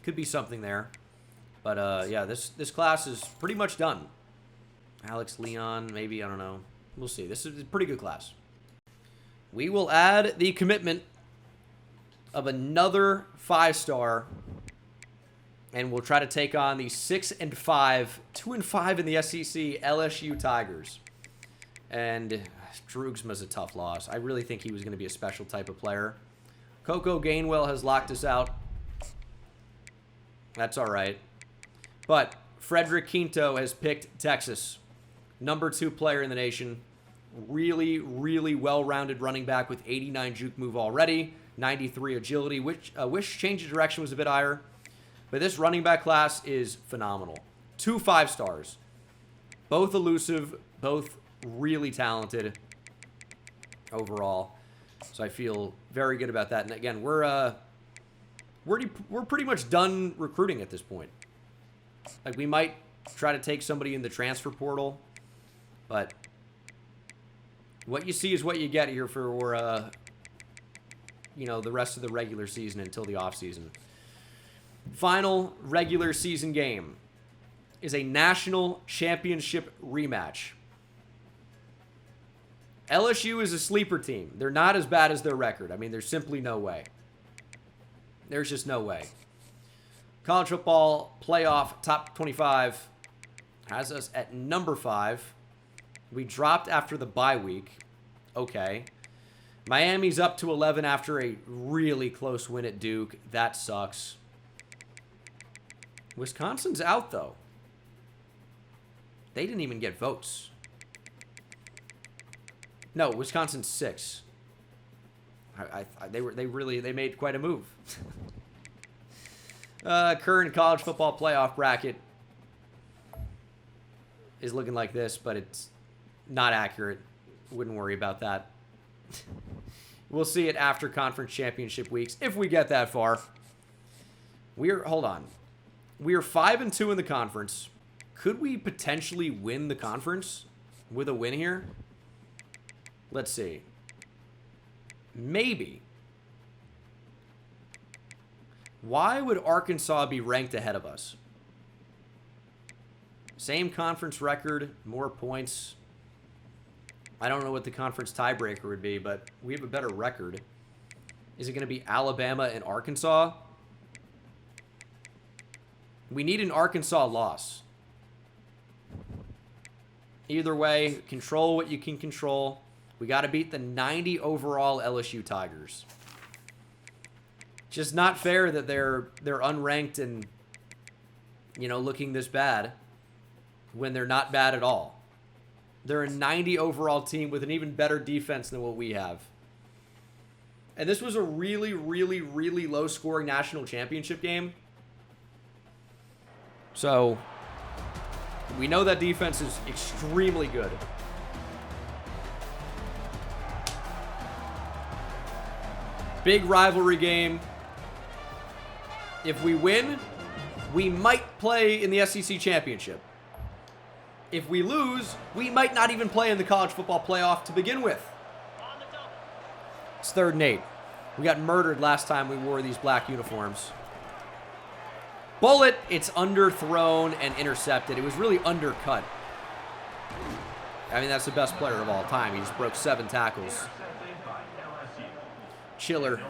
Could be something there. But, yeah, this class is pretty much done. Alex Leon, maybe, I don't know. We'll see. This is a pretty good class. We will add the commitment of another 5-star. And we'll try to take on the 6-5, 2-5 in the SEC LSU Tigers. And Drugsma's a tough loss. I really think he was going to be a special type of player. Coco Gainwell has locked us out. That's all right. But Frederick Quinto has picked Texas. Number 2 player in the nation. Really, really well-rounded running back with 89 juke move already. 93 agility. Wish change of direction was a bit higher. But this running back class is phenomenal. 2 5-stars. Both elusive. Both really talented overall. So I feel very good about that. And again, we're pretty much done recruiting at this point. Like, we might try to take somebody in the transfer portal, but what you see is what you get here for, you know, the rest of the regular season until the offseason. Final regular season game is a national championship rematch. LSU is a sleeper team. They're not as bad as their record. I mean, there's simply no way. There's just no way. College football playoff top 25 has us at number 5. We dropped after the bye week. Okay. Miami's up to 11 after a really close win at Duke. That sucks. Wisconsin's out, though. They didn't even get votes. No, Wisconsin's 6. They made quite a move. Current college football playoff bracket is looking like this, but it's not accurate. Wouldn't worry about that. We'll see it after conference championship weeks if we get that far. Hold on. We are 5-2 in the conference. Could we potentially win the conference with a win here? Let's see. Maybe. Why would Arkansas be ranked ahead of us? Same conference record, more points. I don't know what the conference tiebreaker would be, but we have a better record. Is it going to be Alabama and Arkansas? We need an Arkansas loss. Either way, control what you can control. We got to beat the 90 overall LSU Tigers. Just not fair that they're unranked and, you know, looking this bad when they're not bad at all. They're a 90 overall team with an even better defense than what we have. And this was a really, really, really low-scoring national championship game. So, we know that defense is extremely good. Big rivalry game. If we win, we might play in the SEC championship. If we lose, we might not even play in the college football playoff to begin with. It's 3rd and 8. We got murdered last time we wore these black uniforms. Bullet, it's underthrown and intercepted. It was really undercut. I mean, that's the best player of all time. He just broke 7 tackles. Chiller.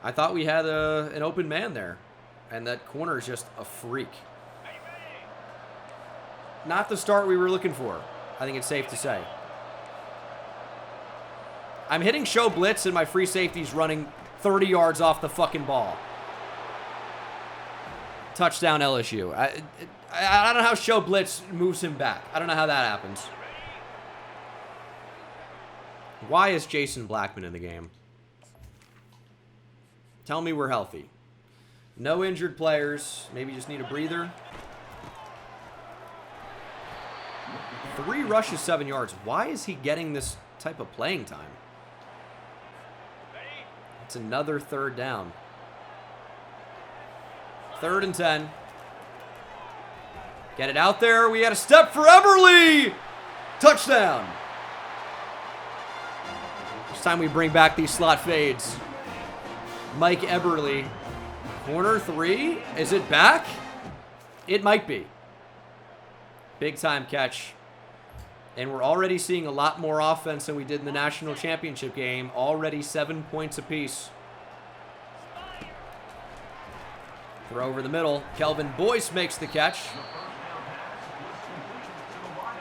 I thought we had an open man there. And that corner is just a freak. Not the start we were looking for. I think it's safe to say. I'm hitting show blitz and my free safety's running 30 yards off the fucking ball. Touchdown LSU. I don't know how show blitz moves him back. I don't know how that happens. Why is Jason Blackman in the game? Tell me we're healthy. No injured players. Maybe just need a breather. 3 rushes, 7 yards. Why is he getting this type of playing time? It's another 3rd down. 3rd and 10. Get it out there. We had a step for Eberly. Touchdown. It's time we bring back these slot fades. Mike Eberly. Corner 3. Is it back? It might be. Big time catch. And we're already seeing a lot more offense than we did in the national championship game. Already 7 points apiece. Throw over the middle. Kelvin Boyce makes the catch.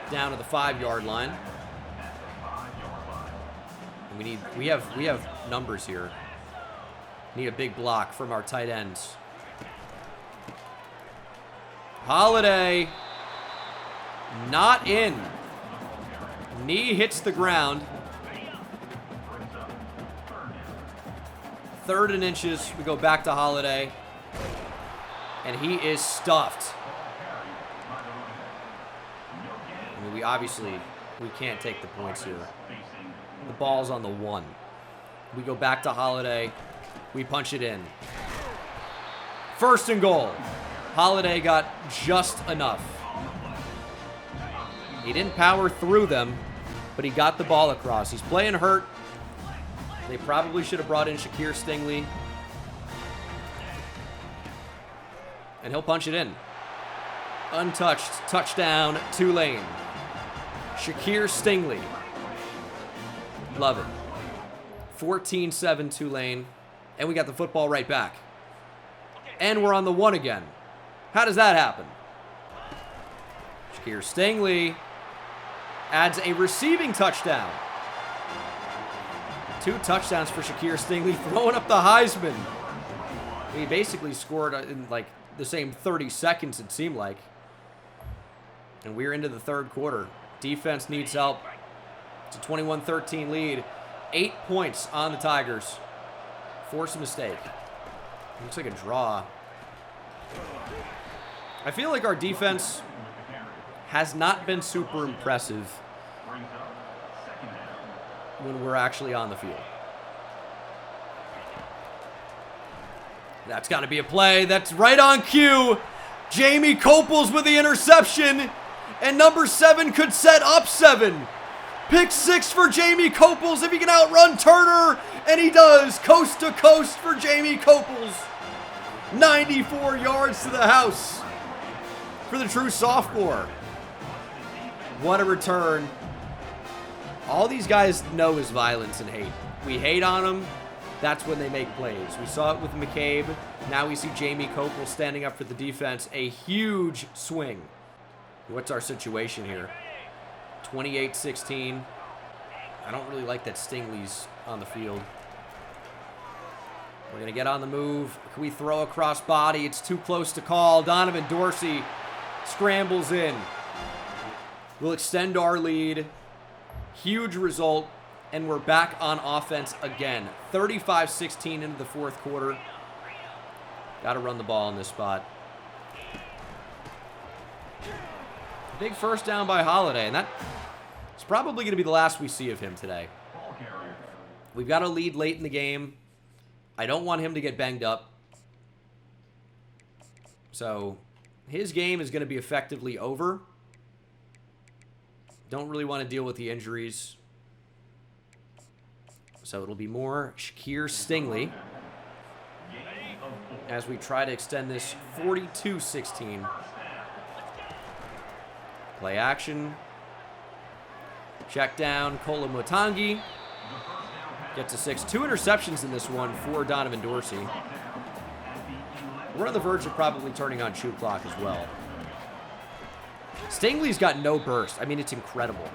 Down to the 5-yard line. And we have numbers here. Need a big block from our tight ends. Holiday. Not in. Knee hits the ground. 3rd and inches. We go back to Holiday. And he is stuffed. I mean, we can't take the points here. The ball's on the 1. We go back to Holiday. We punch it in. 1st and goal. Holiday got just enough. He didn't power through them, but he got the ball across. He's playing hurt. They probably should have brought in Shakir Stingley. And he'll punch it in. Untouched. Touchdown, Tulane. Shakir Stingley. Love it. 14-7 Tulane. And we got the football right back. And we're on the 1 again. How does that happen? Shakir Stingley adds a receiving touchdown. 2 touchdowns for Shakir Stingley, throwing up the Heisman. He basically scored in like the same 30 seconds, it seemed like. And we're into the 3rd quarter. Defense needs help. It's a 21-13 lead. 8 points on the Tigers. Force a mistake. Looks like a draw. I feel like our defense has not been super impressive when we're actually on the field. That's got to be a play. That's right on cue. Jamie Copels with the interception. And number 7 could set up 7. Pick 6 for Jamie Copels if he can outrun Turner. And he does. Coast to coast for Jamie Copels. 94 yards to the house for the true sophomore. What a return. All these guys know is violence and hate. We hate on them. That's when they make plays. We saw it with McCabe. Now we see Jamie Copel standing up for the defense. A huge swing. What's our situation here? 28-16. I don't really like that Stingley's on the field. We're going to get on the move. Can we throw a cross body? It's too close to call. Donovan Dorsey scrambles in. We'll extend our lead. Huge result. And we're back on offense again. 35-16 into the fourth quarter. Got to run the ball in this spot. Big first down by Holiday. And that's probably going to be the last we see of him today. We've got a lead late in the game. I don't want him to get banged up. So his game is going to be effectively over. Don't really want to deal with the injuries. So it'll be more Shakir Stingley as we try to extend this 42-16. Play action. Check down. Kola Motangi gets a 6. 2 interceptions in this one for Donovan Dorsey. We're on the verge of probably turning on shoot clock as well. Stingley's got no burst. I mean, it's incredible.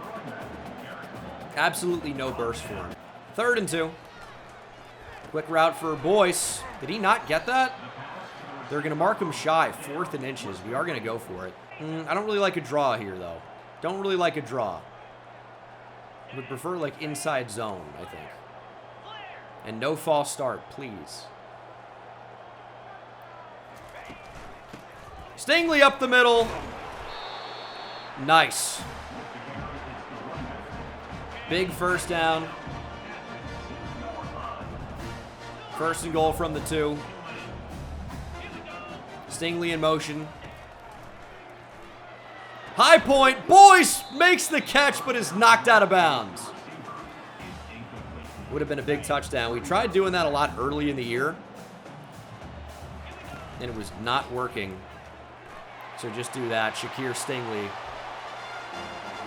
Absolutely no burst for him. 3rd and 2. Quick route for Boyce. Did he not get that? They're going to mark him shy. 4th and inches. We are going to go for it. I don't really like a draw here, though. Don't really like a draw. Would prefer, like, inside zone, I think. And no false start, please. Stingley up the middle. Nice. Big first down. 1st and goal from the 2. Stingley in motion. High point. Boyce makes the catch, but is knocked out of bounds. Would have been a big touchdown. We tried doing that a lot early in the year, and it was not working. So just do that. Shakir Stingley.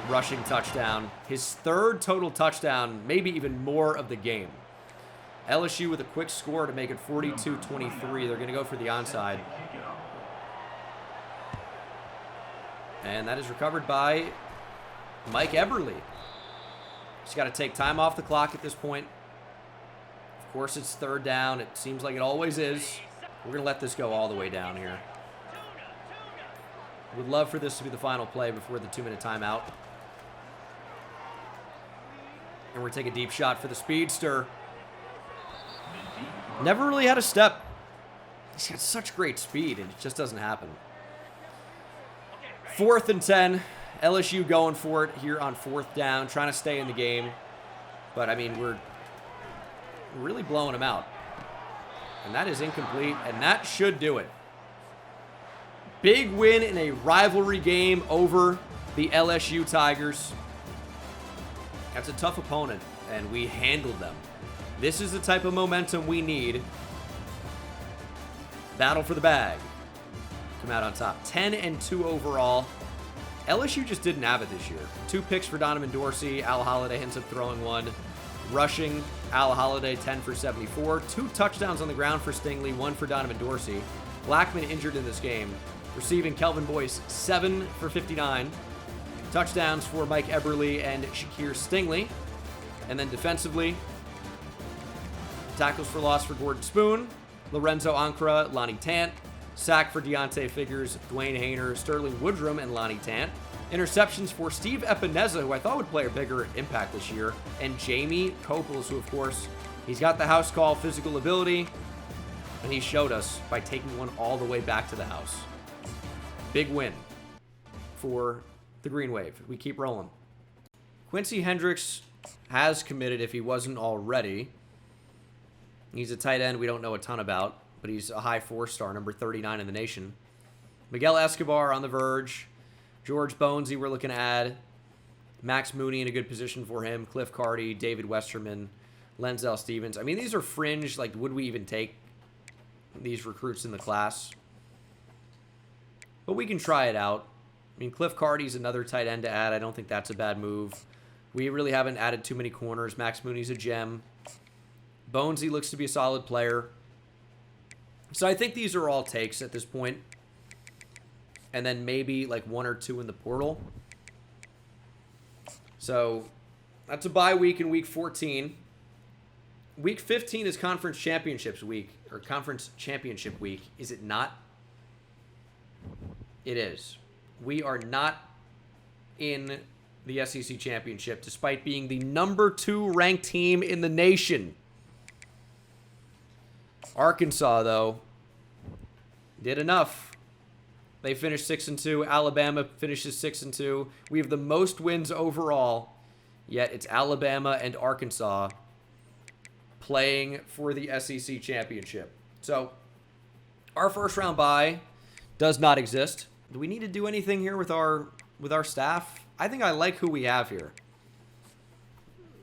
Rushing touchdown. His 3rd total touchdown, maybe even more of the game. LSU with a quick score to make it 42-23. They're going to go for the onside. And that is recovered by Mike Eberle. Just got to take time off the clock at this point. Of course, it's 3rd down. It seems like it always is. We're going to let this go all the way down here. Would love for this to be the final play before the 2-minute timeout. And we're going to take a deep shot for the speedster. Never really had a step. He's got such great speed, and it just doesn't happen. 4th and 10. LSU going for it here on 4th down, trying to stay in the game. But, I mean, we're really blowing them out. And that is incomplete, and that should do it. Big win in a rivalry game over the LSU Tigers. That's a tough opponent, and we handled them. This is the type of momentum we need. Battle for the bag. Come out on top. 10-2 overall. LSU just didn't have it this year. 2 picks for Donovan Dorsey. Al Holiday ends up throwing 1. Rushing, Al Holiday 10 for 74. 2 touchdowns on the ground for Stingley. 1 for Donovan Dorsey. Blackman injured in this game. Receiving, Kelvin Boyce 7 for 59. Touchdowns for Mike Eberle and Shakir Stingley. And then defensively, tackles for loss for Gordon Spoon, Lorenzo Ancra, Lonnie Tant. Sack for Deontay Figures, Dwayne Hayner, Sterling Woodrum, and Lonnie Tant. Interceptions for Steve Epineza, who I thought would play a bigger impact this year, and Jamie Copels, who, of course, he's got the house call physical ability, and he showed us by taking one all the way back to the house. Big win for the Green Wave. We keep rolling. Quincy Hendricks has committed, if he wasn't already. He's a tight end we don't know a ton about, but he's a high 4-star, number 39 in the nation. Miguel Escobar on the verge. George Bonesy we're looking to add. Max Mooney in a good position for him. Cliff Carty, David Westerman, Lenzel Stevens. I mean, these are fringe. Like, would we even take these recruits in the class? But we can try it out. I mean, Cliff Carty's another tight end to add. I don't think that's a bad move. We really haven't added too many corners. Max Mooney's a gem. Bonesy looks to be a solid player. So I think these are all takes at this point. And then maybe like 1 or 2 in the portal. So that's a bye week in week 14. Week 15 is conference championships week, or conference championship week. Is it not? It is. We are not in the SEC championship, despite being the number 2 ranked team in the nation. Arkansas, though, did enough. They finished 6-2. Alabama finishes 6-2. We have the most wins overall, yet it's Alabama and Arkansas playing for the SEC championship. So, our first round bye does not exist. Do we need to do anything here with our staff? I think I like who we have here.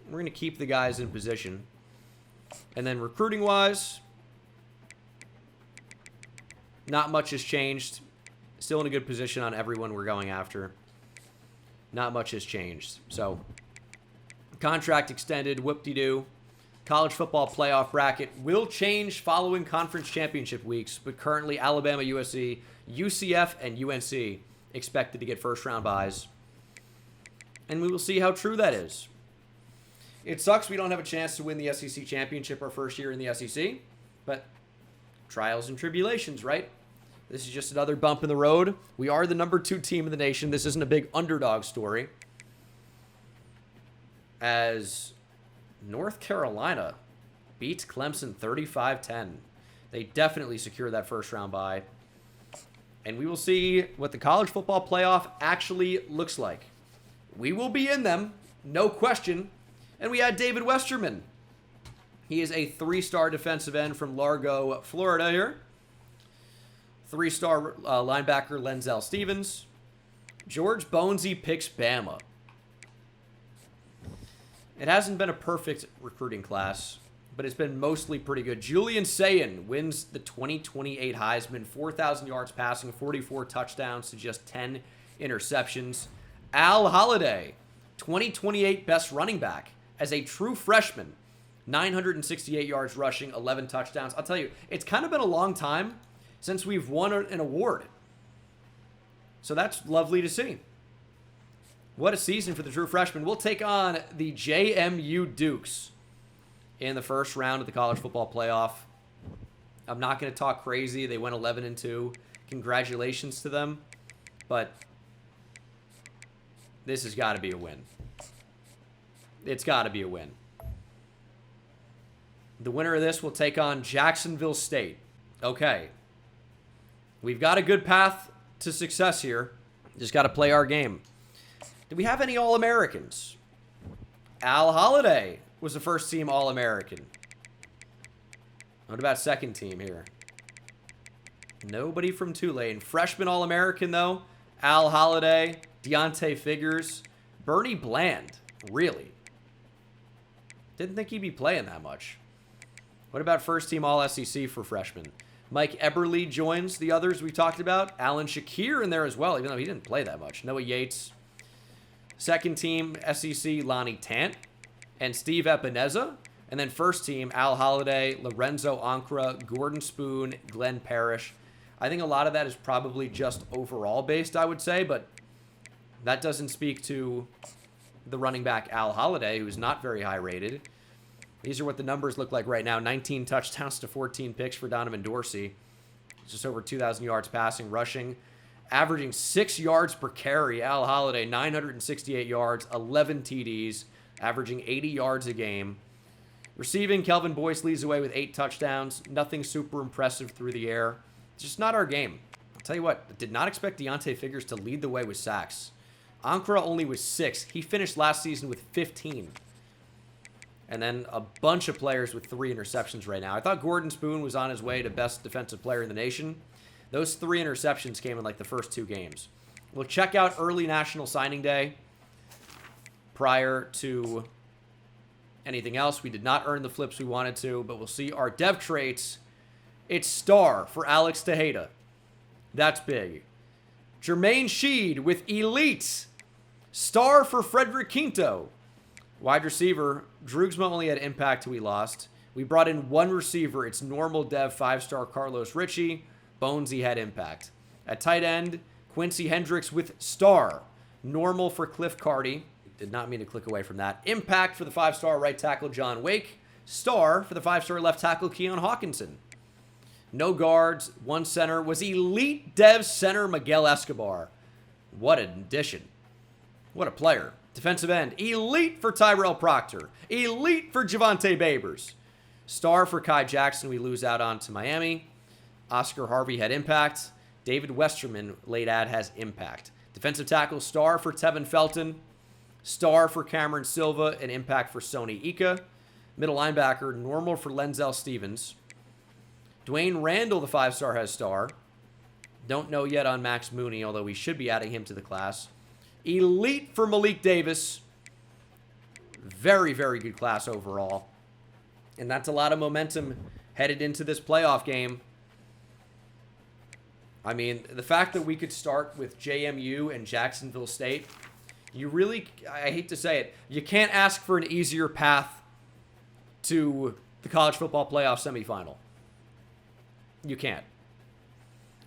We're going to keep the guys in position. And then recruiting-wise, not much has changed. Still in a good position on everyone we're going after. Not much has changed. So, contract extended, whoop-de-doo. College football playoff bracket will change following conference championship weeks, but currently Alabama, USC, UCF, and UNC expected to get first-round byes. And we will see how true that is. It sucks we don't have a chance to win the SEC championship our first year in the SEC, but trials and tribulations, right? This is just another bump in the road. We are the number 2 team in the nation. This isn't a big underdog story. As North Carolina beats Clemson 35-10. They definitely secure that first round bye. And we will see what the college football playoff actually looks like. We will be in them, no question. And we had David Westerman. He is a 3-star defensive end from Largo, Florida here. 3-star linebacker Lenzel Stevens. George Bonesy picks Bama. It hasn't been a perfect recruiting class, but it's been mostly pretty good. Julian Sayin wins the 2028 Heisman, 4,000 yards passing, 44 touchdowns to just 10 interceptions. Al Holliday, 2028 best running back as a true freshman, 968 yards rushing, 11 touchdowns. I'll tell you, it's kind of been a long time since we've won an award. So that's lovely to see. What a season for the true freshman. We'll take on the JMU Dukes in the first round of the college football playoff. I'm not going to talk crazy. They went 11-2. Congratulations to them. But this has got to be a win. It's got to be a win. The winner of this will take on Jacksonville State. Okay. We've got a good path to success here. Just got to play our game. Do we have any All-Americans? Al Holliday was the first team All-American. What about second team here? Nobody from Tulane. Freshman All-American, though. Al Holliday, Deontay Figures, Bernie Bland. Really? Didn't think he'd be playing that much. What about first team All-SEC for freshmen? Mike Eberle joins the others we talked about. Alan Shakir in there as well, even though he didn't play that much. Noah Yates. Second team SEC, Lonnie Tant and Steve Epineza. And then first team, Al Holliday, Lorenzo Ancra, Gordon Spoon, Glenn Parrish. I think a lot of that is probably just overall based, I would say, but that doesn't speak to the running back Al Holliday, who's not very high rated. These are what the numbers look like right now. 19 touchdowns to 14 picks for Donovan Dorsey. Just over 2,000 yards passing, rushing. Averaging 6 yards per carry. Al Holliday, 968 yards, 11 TDs, averaging 80 yards a game. Receiving, Kelvin Boyce leads away with 8 touchdowns. Nothing super impressive through the air. It's just not our game. I'll tell you what, did not expect Deontay Figures to lead the way with sacks. Ancra only with 6. He finished last season with 15. And then a bunch of players with 3 interceptions right now. I thought Gordon Spoon was on his way to best defensive player in the nation. Those 3 interceptions came in like the first 2 games. We'll check out early National Signing Day. prior to anything else. We did not earn the flips we wanted to, but we'll see our dev traits. It's star for Alex Tejeda. That's big. Jermaine Sheed with elite. Star for Frederick Quinto. Wide receiver. Drugsma only had impact till we lost. We brought in one receiver. It's normal dev 5-star Carlos Ritchie. Bonesy had impact. At tight end, Quincy Hendricks with star. Normal for Cliff Carty. Did not mean to click away from that. Impact for the 5-star right tackle John Wake. Star for the 5-star left tackle Keon Hawkinson. No guards. One center was elite dev center Miguel Escobar. What an addition. What a player. Defensive end. Elite for Tyrell Proctor. Elite for Javante Babers. Star for Kai Jackson. We lose out on to Miami. Oscar Harvey had impact. David Westerman, late ad, has impact. Defensive tackle, star for Tevin Felton. Star for Cameron Silva, and impact for Sony Ika. Middle linebacker, normal for Lenzel Stevens. Dwayne Randall, the 5-star, has star. Don't know yet on Max Mooney, although we should be adding him to the class. Elite for Malik Davis. Very, very good class overall. And that's a lot of momentum headed into this playoff game. I mean, the fact that we could start with JMU and Jacksonville State, you really, I hate to say it, you can't ask for an easier path to the college football playoff semifinal. You can't.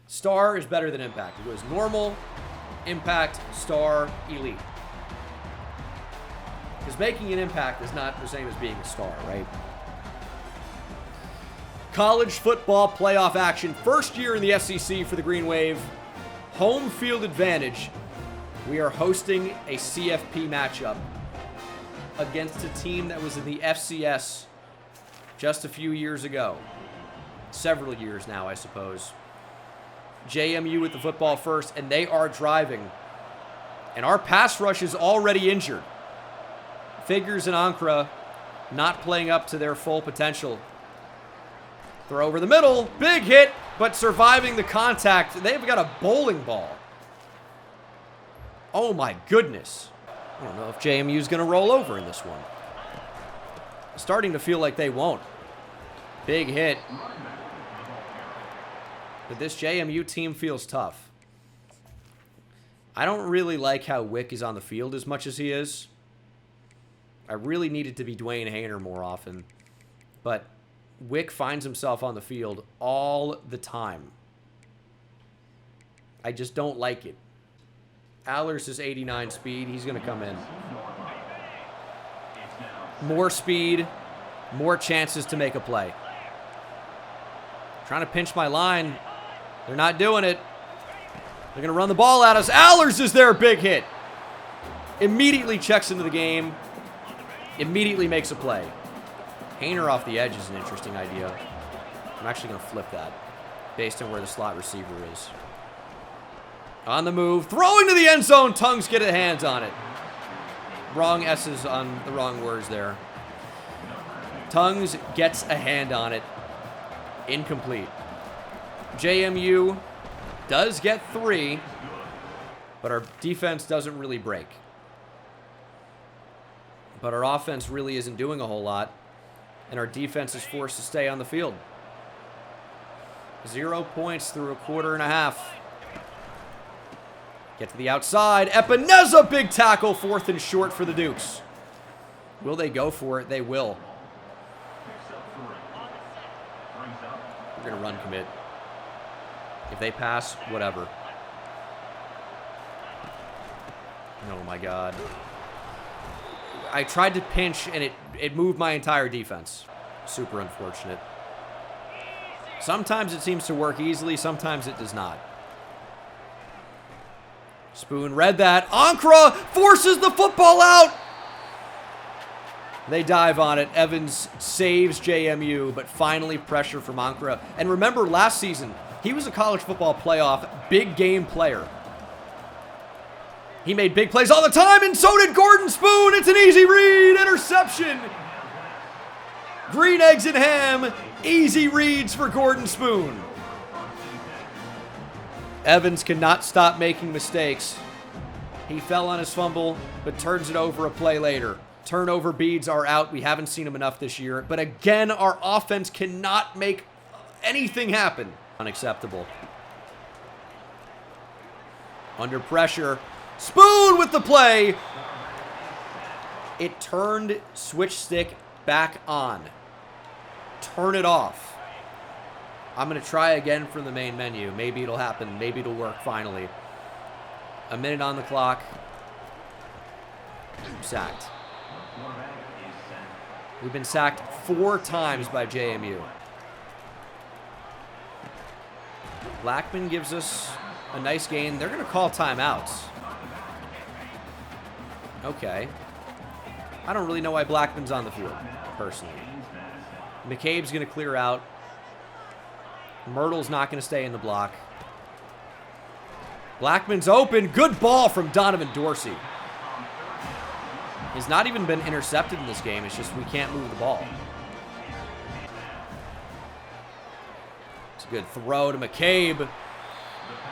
Star is better than impact. It goes normal, impact, star, elite. Because making an impact is not the same as being a star, right? College football playoff action. First year in the SEC for the Green Wave. Home field advantage. We are hosting a CFP matchup against a team that was in the FCS just a few years ago. Several years now, I suppose. JMU with the football first, and they are driving. And our pass rush is already injured. Figures and Ankara not playing up to their full potential. Throw over the middle. Big hit, but surviving the contact. They've got a bowling ball. Oh, my goodness. I don't know if JMU is going to roll over in this one. Starting to feel like they won't. Big hit. But this JMU team feels tough. I don't really like how Wick is on the field as much as he is. I really need it to be Dwayne Hayner more often. But Wick finds himself on the field all the time. I just don't like it. Allers is 89 speed. He's going to come in. More speed, more chances to make a play. Trying to pinch my line. They're not doing it. They're going to run the ball at us. Allers is there. Big hit. Immediately checks into the game. Immediately makes a play. Hayner off the edge is an interesting idea. I'm actually going to flip that based on where the slot receiver is. On the move. Throwing to the end zone. Tongues get a hands on it. Wrong S's on the wrong words there. Tongues gets a hand on it. Incomplete. JMU does get 3, but our defense doesn't really break. But our offense really isn't doing a whole lot, and our defense is forced to stay on the field. 0 points through a quarter and a half. Get to the outside. Epineza, big tackle, 4th and short for the Dukes. Will they go for it? They will. We're going to run commit. If they pass, whatever. Oh my God. I tried to pinch and it moved my entire defense. Super unfortunate. Sometimes it seems to work easily, sometimes it does not. Spoon read that. Ankara forces the football out. They dive on it. Evans saves JMU, but finally pressure from Ankara. And remember last season, he was a college football playoff big game player. He made big plays all the time, and so did Gordon Spoon. It's an easy read. Interception. Green eggs and ham. Easy reads for Gordon Spoon. Evans cannot stop making mistakes. He fell on his fumble, but turns it over a play later. Turnover beads are out. We haven't seen them enough this year. But again, our offense cannot make anything happen. Unacceptable. Under pressure. Spoon with the play. It turned switch stick back on. Turn it off. I'm going to try again from the main menu. Maybe it'll happen. Maybe it'll work finally. A minute on the clock. Sacked. We've been sacked 4 times by JMU. Blackman gives us a nice gain. They're going to call timeouts. Okay. I don't really know why Blackman's on the field, personally. McCabe's going to clear out. Myrtle's not going to stay in the block. Blackman's open. Good ball from Donovan Dorsey. He's not even been intercepted in this game. It's just we can't move the ball. It's a good throw to McCabe.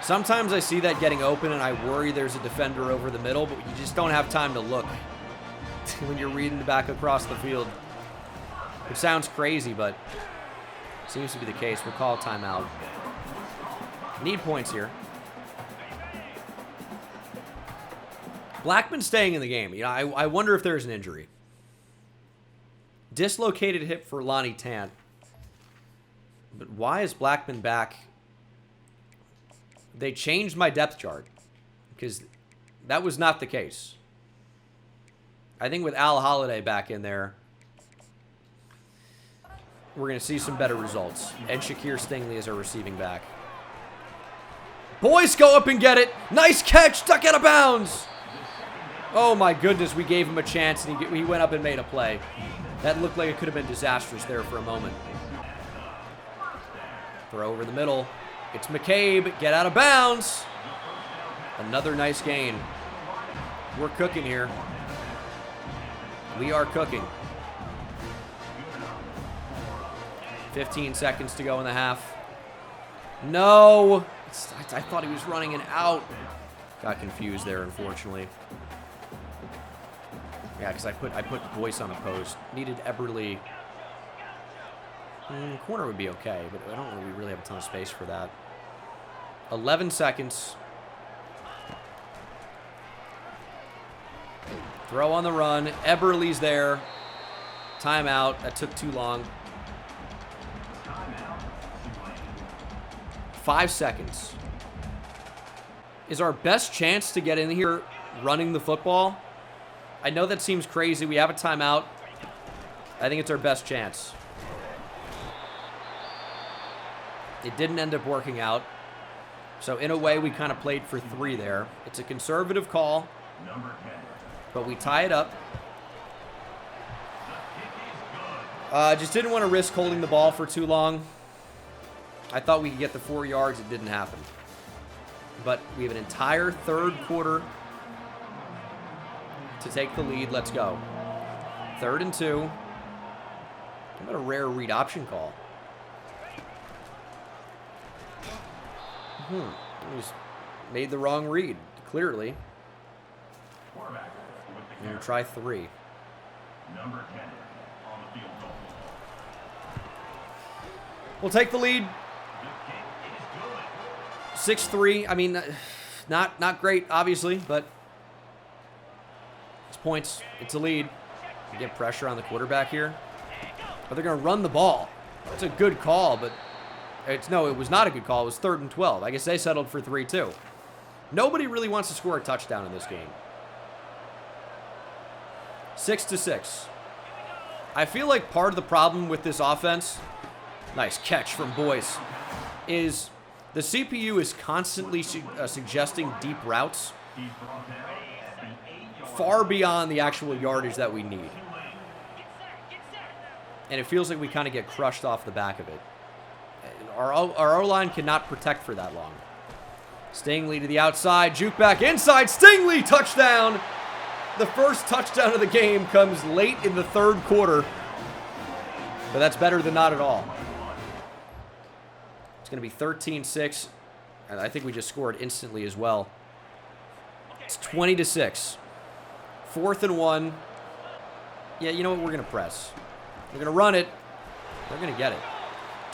Sometimes I see that getting open and I worry there's a defender over the middle, but you just don't have time to look when you're reading the back across the field. It sounds crazy, but seems to be the case. We'll call a timeout. Need points here. Blackman staying in the game. You know, I wonder if there's an injury. Dislocated hip for Lonnie Tant. But why is Blackman back? They changed my depth chart because that was not the case. I think with Al Holiday back in there, we're going to see some better results. And Shakir Stingley is our receiving back. Boys, go up and get it. Nice catch. Stuck out of bounds. Oh, my goodness. We gave him a chance, and he went up and made a play. That looked like it could have been disastrous there for a moment. Throw over the middle. It's McCabe. Get out of bounds. Another nice gain. We're cooking here. We are cooking. 15 seconds to go in the half. No. I thought he was running an out. Got confused there, unfortunately. Yeah, because I put Boyce on a post. Needed Eberle. Corner would be okay, but I don't really have a ton of space for that. 11 seconds. Throw on the run. Eberle's there. Timeout. That took too long. 5 seconds. Is our best chance to get in here running the football? I know that seems crazy. We have a timeout. I think it's our best chance. It didn't end up working out. So in a way, we kind of played for 3 there. It's a conservative call, but we tie it up. Just didn't want to risk holding the ball for too long. I thought we could get the 4 yards. It didn't happen. But we have an entire third quarter to take the lead. Let's go. 3rd and 2. How about a rare read option call? We just made the wrong read, clearly. I'm going to try 3. Number 10 on the field goal. We'll take the lead. 6-3. I mean, not great, obviously, but it's points. It's a lead. You get pressure on the quarterback here. But they're going to run the ball. It's a good call, but it was not a good call. It was 3rd and 12. I guess they settled for 3 too. Nobody really wants to score a touchdown in this game. 6-6. I feel like part of the problem with this offense, nice catch from Boyce, is the CPU is constantly suggesting deep routes far beyond the actual yardage that we need. And it feels like we kind of get crushed off the back of it. Our O-line cannot protect for that long. Stingley to the outside. Juke back inside. Stingley, touchdown. The first touchdown of the game comes late in the 3rd quarter. But that's better than not at all. It's going to be 13-6. And I think we just scored instantly as well. It's 20-6. 4th and 1. Yeah, you know what? We're going to press. We're going to run it. They're going to get it.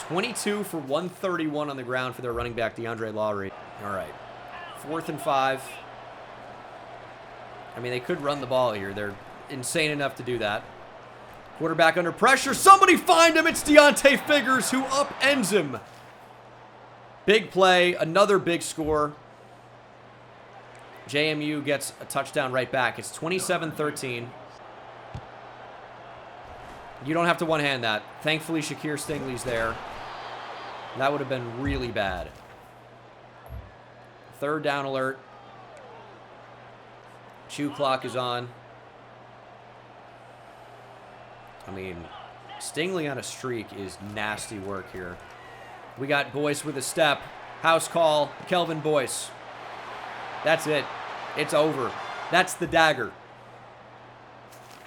22 for 131 on the ground for their running back, DeAndre Lowry. All right. 4th and 5. I mean, they could run the ball here. They're insane enough to do that. Quarterback under pressure. Somebody find him. It's Deontay Figures who upends him. Big play. Another big score. JMU gets a touchdown right back. It's 27-13. You don't have to one-hand that. Thankfully, Shakir Stingley's there. That would have been really bad. 3rd down alert. Chew clock is on. I mean, Stingley on a streak is nasty work here. We got Boyce with a step. House call. Kelvin Boyce. That's it. It's over. That's the dagger.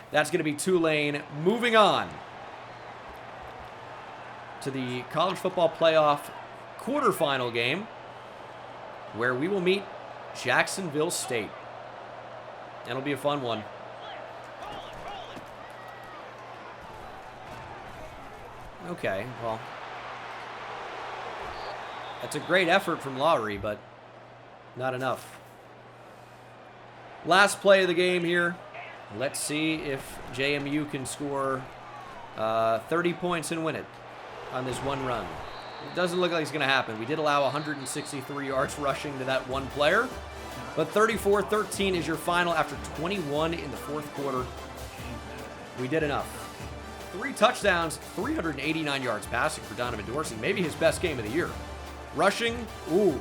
That's going to be Tulane moving on to the college football playoff quarterfinal game where we will meet Jacksonville State. It'll be a fun one. Okay, well, that's a great effort from Lowry, but not enough. Last play of the game here. Let's see if JMU can score 30 points and win it on this one run. It doesn't look like it's going to happen. We did allow 163 yards rushing to that one player, but 34-13 is your final after 21 in the 4th quarter. We did enough. 3 touchdowns, 389 yards passing for Donovan Dorsey. Maybe his best game of the year. Rushing, ooh.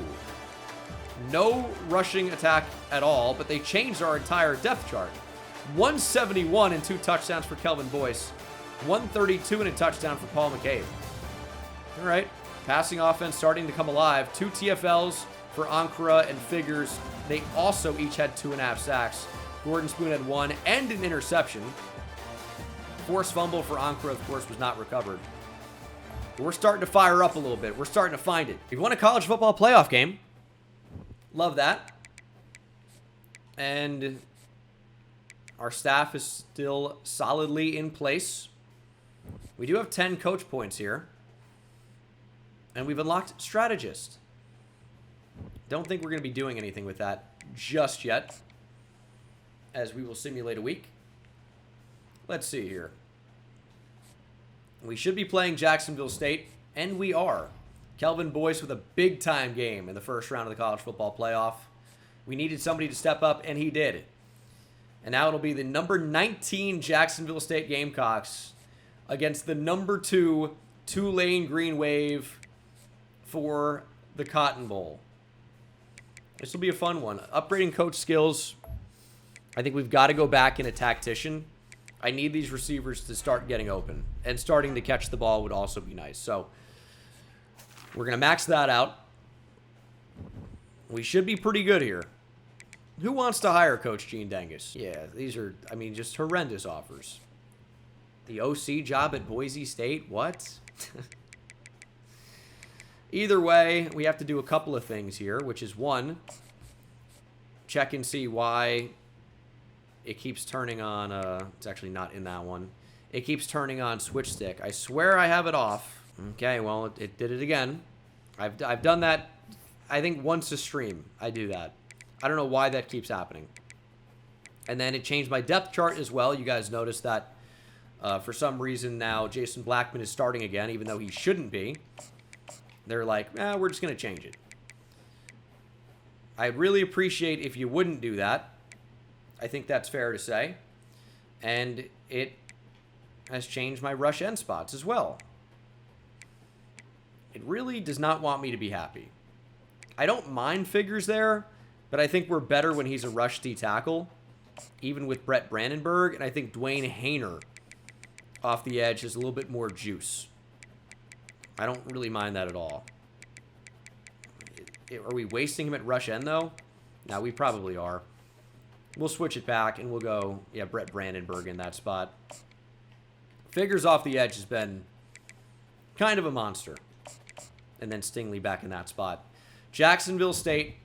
No rushing attack at all, but they changed our entire depth chart. 171 and 2 touchdowns for Kelvin Boyce. 132 and a touchdown for Paul McCabe. All right. Passing offense starting to come alive. 2 TFLs for Ankara and Figures. They also each had 2.5 sacks. Gordon Spoon had 1 and an interception. Forced fumble for Ankara, of course, was not recovered. But we're starting to fire up a little bit. We're starting to find it. We've won a college football playoff game. Love that. And our staff is still solidly in place. We do have 10 coach points here. And we've unlocked strategist. Don't think we're going to be doing anything with that just yet, as we will simulate a week. Let's see here. We should be playing Jacksonville State, and we are. Kelvin Boyce with a big-time game in the first round of the college football playoff. We needed somebody to step up, and he did. And now it'll be the number 19 Jacksonville State Gamecocks against the number 2 Tulane Green Wave for the Cotton Bowl. This will be a fun one. Upgrading coach skills. I think we've got to go back in a tactician. I need these receivers to start getting open. And starting to catch the ball would also be nice. So we're going to max that out. We should be pretty good here. Who wants to hire Coach Gene Dengus? Yeah, these are, I mean, just horrendous offers. The OC job at Boise State? What? Either way, we have to do a couple of things here, which is one, check and see why it keeps turning on, it's actually not in that one. It keeps turning on switch stick. I swear I have it off. Okay, well, it did it again. I've done that, I think, once a stream. I do that. I don't know why that keeps happening. And then it changed my depth chart as well. You guys noticed that for some reason now Jason Blackman is starting again, even though he shouldn't be. They're like, we're just going to change it. I'd really appreciate if you wouldn't do that. I think that's fair to say. And it has changed my rush end spots as well. It really does not want me to be happy. I don't mind Figures there, but I think we're better when he's a rush D tackle, even with Brett Brandenburg. And I think Dwayne Hayner off the edge has a little bit more juice. I don't really mind that at all. Are we wasting him at rush end, though? No, we probably are. We'll switch it back, and we'll go, yeah, Brett Brandenburg in that spot. Figures off the edge has been kind of a monster. And then Stingley back in that spot. Jacksonville State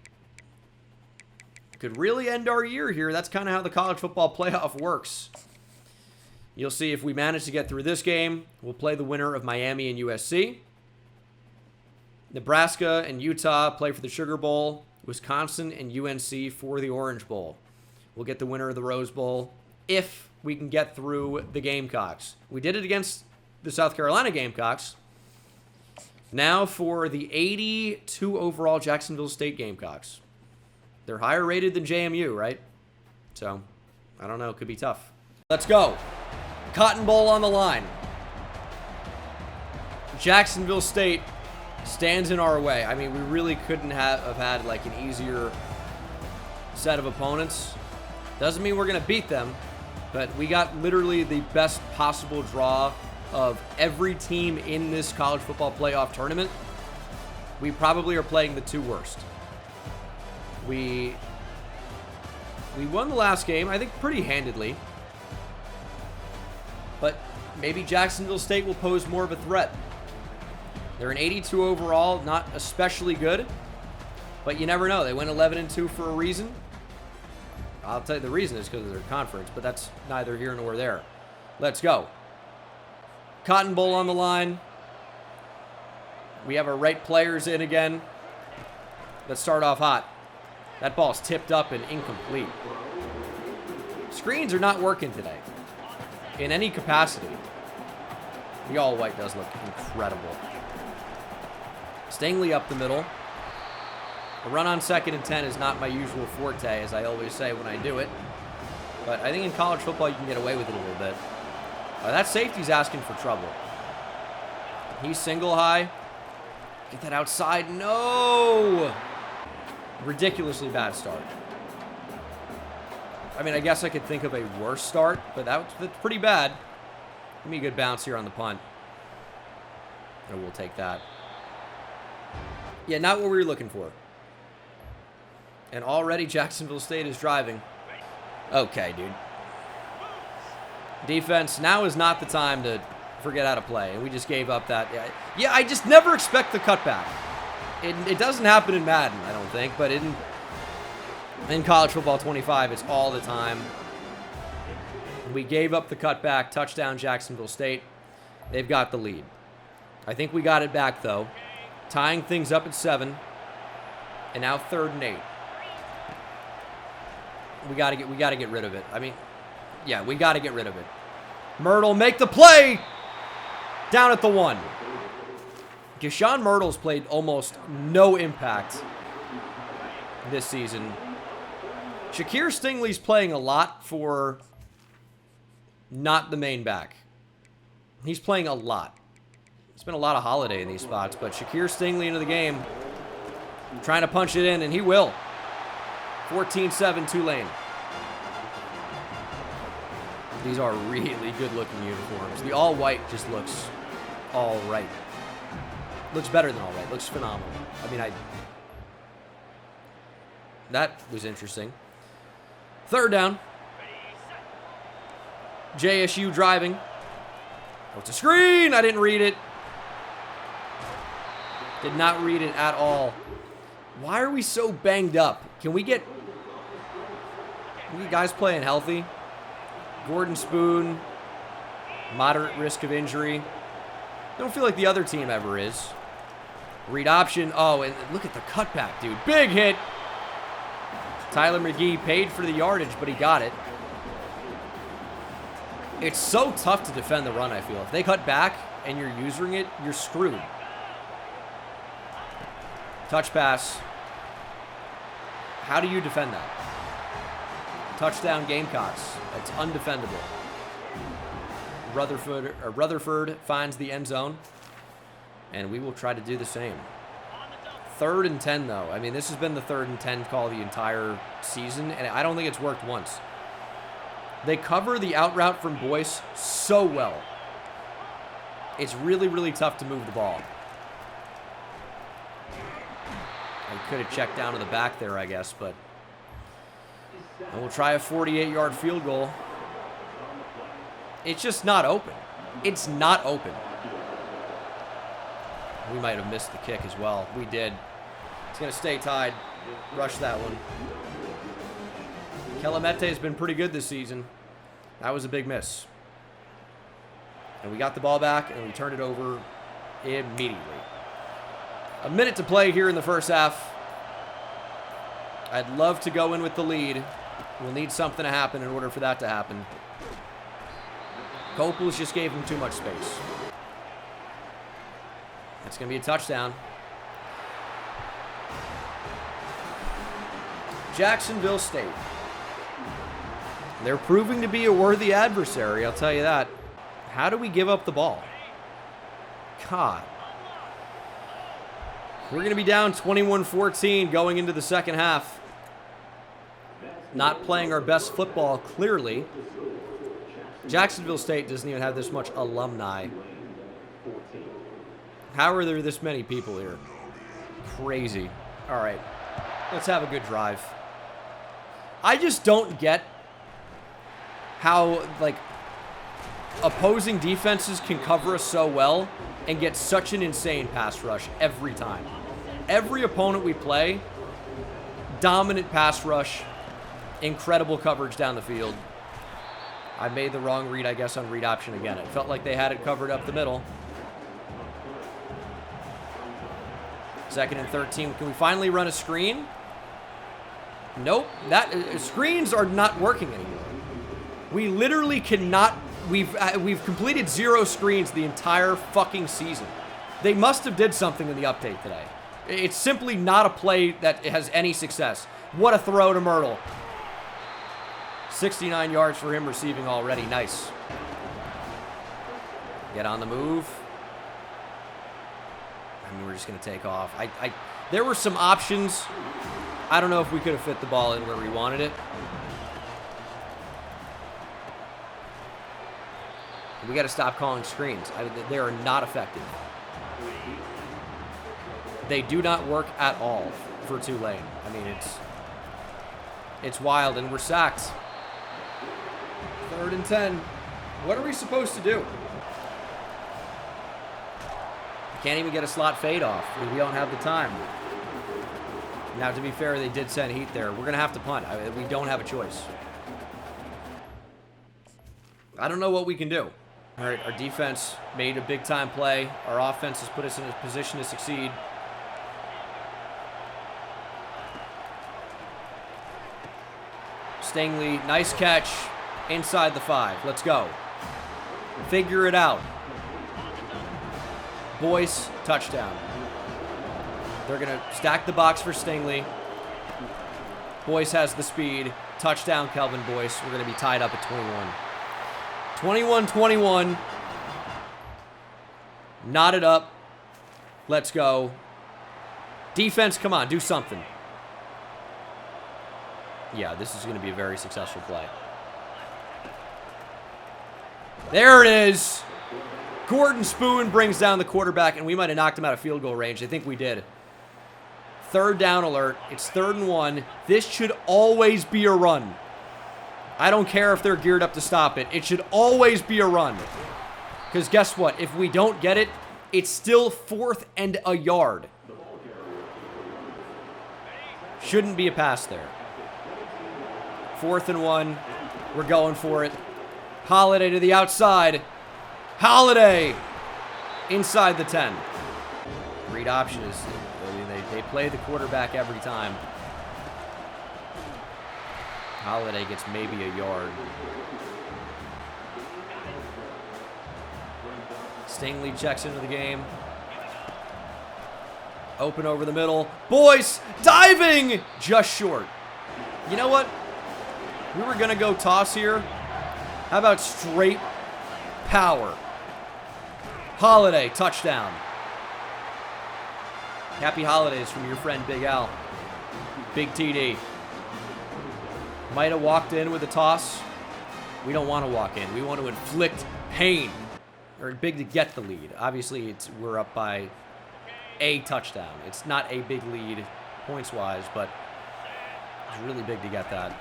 Could really end our year here. That's kind of how the college football playoff works. You'll see if we manage to get through this game, we'll play the winner of Miami and USC. Nebraska and Utah play for the Sugar Bowl. Wisconsin and UNC for the Orange Bowl. We'll get the winner of the Rose Bowl if we can get through the Gamecocks. We did it against the South Carolina Gamecocks. Now for the 82 overall Jacksonville State Gamecocks. They're higher rated than JMU, right? So, I don't know. It could be tough. Let's go. Cotton Bowl on the line. Jacksonville State stands in our way. I mean, we really couldn't have had like an easier set of opponents. Doesn't mean we're going to beat them, but we got literally the best possible draw of every team in this college football playoff tournament. We probably are playing the two worst. We won the last game, I think, pretty handedly. But maybe Jacksonville State will pose more of a threat. They're an 82 overall, not especially good, but you never know. They went 11-2 for a reason. I'll tell you the reason is because of their conference, but that's neither here nor there. Let's go. Cotton Bowl on the line. We have our right players in again. Let's start off hot. That ball's tipped up and incomplete. Screens are not working today in any capacity. The all-white does look incredible. Stingley up the middle. A run on 2nd and 10 is not my usual forte, as I always say when I do it. But I think in college football you can get away with it a little bit. That safety's asking for trouble. He's single high. Get that outside. No! Ridiculously bad start. I mean, I guess I could think of a worse start, but that's pretty bad. Give me a good bounce here on the punt. And we'll take that. Yeah, not what we were looking for. And already Jacksonville State is driving. Okay, dude. Defense, now is not the time to forget how to play. And we just gave up that. Yeah, I just never expect the cutback. It doesn't happen in Madden, I don't think. But in College Football 25, it's all the time. We gave up the cutback. Touchdown, Jacksonville State. They've got the lead. I think we got it back, though. Tying things up at 7. And now 3rd and 8. We gotta get rid of it. I mean, yeah, we gotta get rid of it. Myrtle, make the play! Down at the 1. Deshaun Myrtle's played almost no impact this season. Shakir Stingley's playing a lot for not the main back. He's playing a lot. It's been a lot of Holiday in these spots, but Shakir Stingley into the game. Trying to punch it in, and he will. 14-7 Tulane. These are really good-looking uniforms. The all-white just looks all right. Looks better than all right. Looks phenomenal. I mean, that was interesting. 3rd down. JSU driving. Oh, it's a screen. I didn't read it. Did not read it at all. Why are we so banged up? Can we get guys playing healthy? Gordon Spoon, moderate risk of injury. Don't feel like the other team ever is. Read option. Oh, and look at the cutback, dude. Big hit. Tyler McGee paid for the yardage, but he got it. It's so tough to defend the run, I feel. If they cut back and you're using it, you're screwed. Touch pass. How do you defend that? Touchdown Gamecocks. That's undefendable. Rutherford finds the end zone. And we will try to do the same. 3rd and 10, though. I mean, this has been the 3rd and 10 call the entire season, and I don't think it's worked once. They cover the out route from Boyce so well. It's really, really tough to move the ball. I could have checked down to the back there, I guess, but... And we'll try a 48-yard field goal. It's just not open. It's not open. We might have missed the kick as well. We did. It's going to stay tied. Rush that one. Kelemete has been pretty good this season. That was a big miss. And we got the ball back, and we turned it over immediately. A minute to play here in the first half. I'd love to go in with the lead. We'll need something to happen in order for that to happen. Copels just gave him too much space. That's going to be a touchdown. Jacksonville State. They're proving to be a worthy adversary, I'll tell you that. How do we give up the ball? God. We're going to be down 21-14 going into the second half. Not playing our best football, clearly. Jacksonville State doesn't even have this much alumni. How are there this many people here? Crazy. All right. Let's have a good drive. I just don't get how, like, opposing defenses can cover us so well and get such an insane pass rush every time. Every opponent we play, dominant pass rush, incredible coverage down the field. I made the wrong read, I guess, on read option again. It felt like they had it covered up the middle. 2nd and 13. Can we finally run a screen? Nope. Screens are not working anymore. We literally cannot. We've completed 0 screens the entire fucking season. They must have did something in the update today. It's simply not a play that has any success. What a throw to Myrtle. 69 yards for him receiving already. Nice. Get on the move. I mean, we're just going to take off. There were some options. I don't know if we could have fit the ball in where we wanted it. We got to stop calling screens. They are not effective. They do not work at all for Tulane. I mean, it's wild, and we're sacked. 3rd and 10. What are we supposed to do? Can't even get a slot fade off. We don't have the time. Now, to be fair, they did send heat there. We're going to have to punt. We don't have a choice. I don't know what we can do. All right, our defense made a big-time play. Our offense has put us in a position to succeed. Stingley, nice catch inside the 5. Let's go. Figure it out. Boyce, touchdown. They're going to stack the box for Stingley. Boyce has the speed. Touchdown, Kelvin Boyce. We're going to be tied up at 21. 21-21. Knot it up. Let's go. Defense, come on, do something. Yeah, this is going to be a very successful play. There it is. Gordon Spoon brings down the quarterback, and we might have knocked him out of field goal range. I think we did. 3rd down alert. It's 3rd and 1. This should always be a run. I don't care if they're geared up to stop it. It should always be a run. Because guess what? If we don't get it, it's still 4th and a yard. Shouldn't be a pass there. 4th and 1. We're going for it. Holiday to the outside. Holiday inside the 10. Read option is, they play the quarterback every time. Holiday gets maybe a yard. Stingley checks into the game. Open over the middle. Boyce diving just short. You know what? We were going to go toss here. How about straight power? Holiday, touchdown. Happy holidays from your friend Big Al. Big TD. Might have walked in with a toss. We don't want to walk in. We want to inflict pain. Or big to get the lead. Obviously, we're up by a touchdown. It's not a big lead points-wise, but it's really big to get that.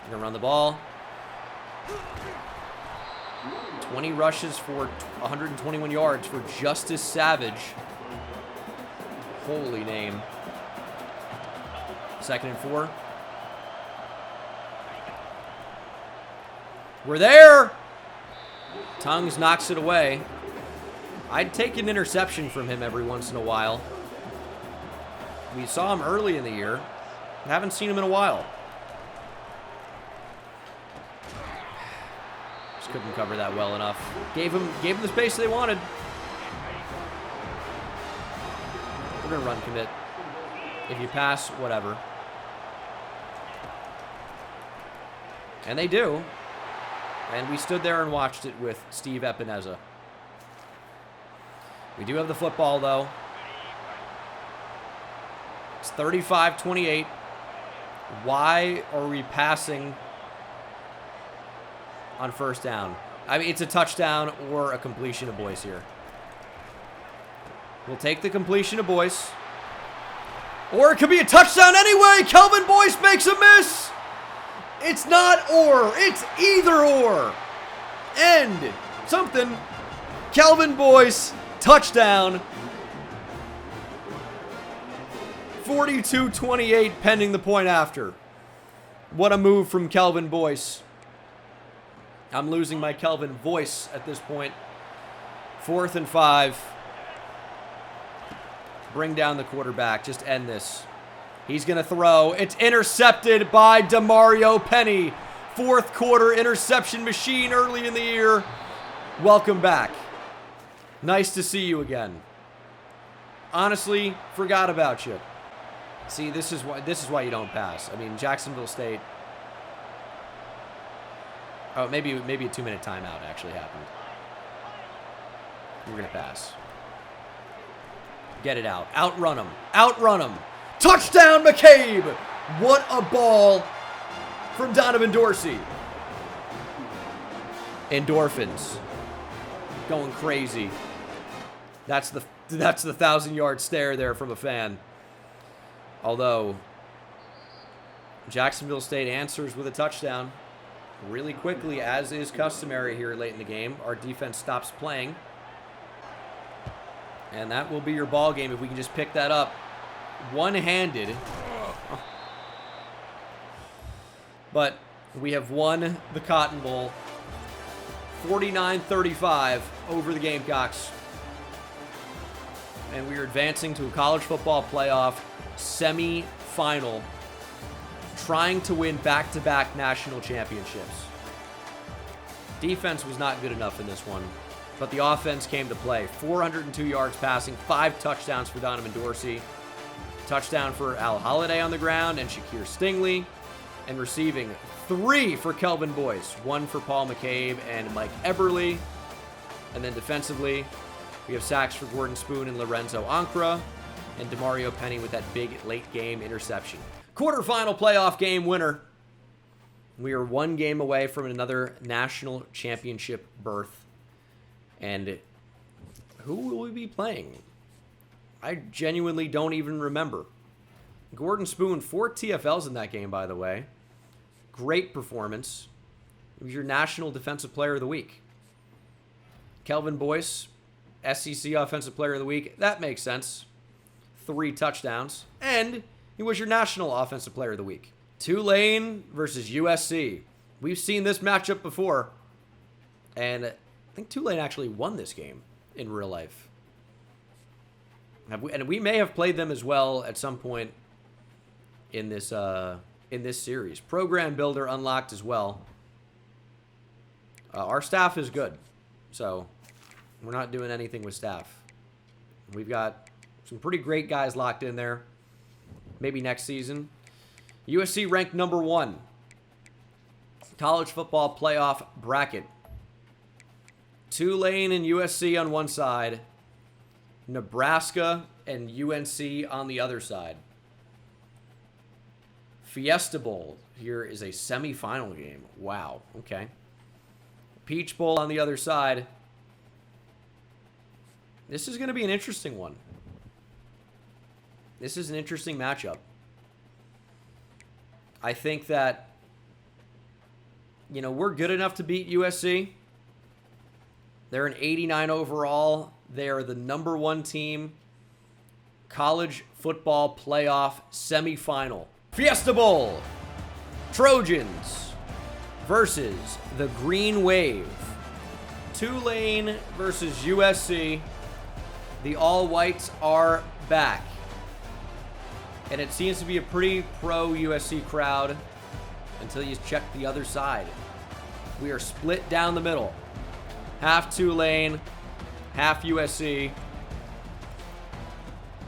We're going to run the ball. 20 rushes for 121 yards for Justice Savage. Holy name. 2nd and 4. We're there. Tongues knocks it away. I'd take an interception from him every once in a while. We saw him early in the year. Haven't seen him in a while. Just couldn't cover that well enough. Gave him the space they wanted. We're gonna run commit. If you pass, whatever. And they do. And we stood there and watched it with Steve Epineza. We do have the football, though. It's 35-28. Why are we passing on first down? I mean, it's a touchdown or a completion of Boyce here. We'll take the completion of Boyce. Or it could be a touchdown anyway. Kelvin Boyce makes a miss. It's not or. It's either or. And something. Kelvin Boyce, touchdown. 42-28 pending the point after. What a move from Kelvin Boyce. I'm losing my Kelvin voice at this point. 4th and 5. Bring down the quarterback. Just end this. He's going to throw. It's intercepted by DeMario Penny. 4th quarter interception machine early in the year. Welcome back. Nice to see you again. Honestly, forgot about you. See, this is why you don't pass. I mean, Jacksonville State. Oh, maybe a 2-minute timeout actually happened. We're going to pass. Get it out. Outrun him. Outrun him. Touchdown, McCabe! What a ball from Donovan Dorsey. Endorphins. Going crazy. That's the 1,000-yard stare there from a fan. Although, Jacksonville State answers with a touchdown really quickly, as is customary here late in the game. Our defense stops playing. And that will be your ball game if we can just pick that up one-handed. But we have won the Cotton Bowl 49-35 over the Gamecocks. And we are advancing to a college football playoff semi-final, trying to win back-to-back national championships. Defense was not good enough in this one, but the offense came to play. 402 yards passing, 5 touchdowns for Donovan Dorsey, touchdown for Al Holliday on the ground and Shakir Stingley, and receiving 3 for Kelvin Boyce, 1 for Paul McCabe and Mike Eberle. And then defensively, we have sacks for Gordon Spoon and Lorenzo Ancra, and DeMario Penny with that big late-game interception. Quarterfinal playoff game winner. We are 1 game away from another national championship berth. And who will we be playing? I genuinely don't even remember. Gordon Spoon, 4 TFLs in that game, by the way. Great performance. He was your National Defensive Player of the Week. Kelvin Boyce, SEC Offensive Player of the Week. That makes sense. 3 touchdowns. And he was your National Offensive Player of the Week. Tulane versus USC. We've seen this matchup before. And I think Tulane actually won this game in real life. And we may have played them as well at some point in this series. Program Builder unlocked as well. Our staff is good, so we're not doing anything with staff. We've got some pretty great guys locked in there. Maybe next season. USC ranked number 1. College football playoff bracket. Tulane and USC on one side. Nebraska and UNC on the other side. Fiesta Bowl here is a semifinal game. Wow. Okay. Peach Bowl on the other side. This is going to be an interesting one. This is an interesting matchup. I think that, we're good enough to beat USC. They're an 89 overall. They are the number 1 team. College football playoff semifinal. Fiesta Bowl. Trojans versus the Green Wave. Tulane versus USC. The All-Whites are back. And it seems to be a pretty pro-USC crowd until you check the other side. We are split down the middle. Half Tulane, half USC.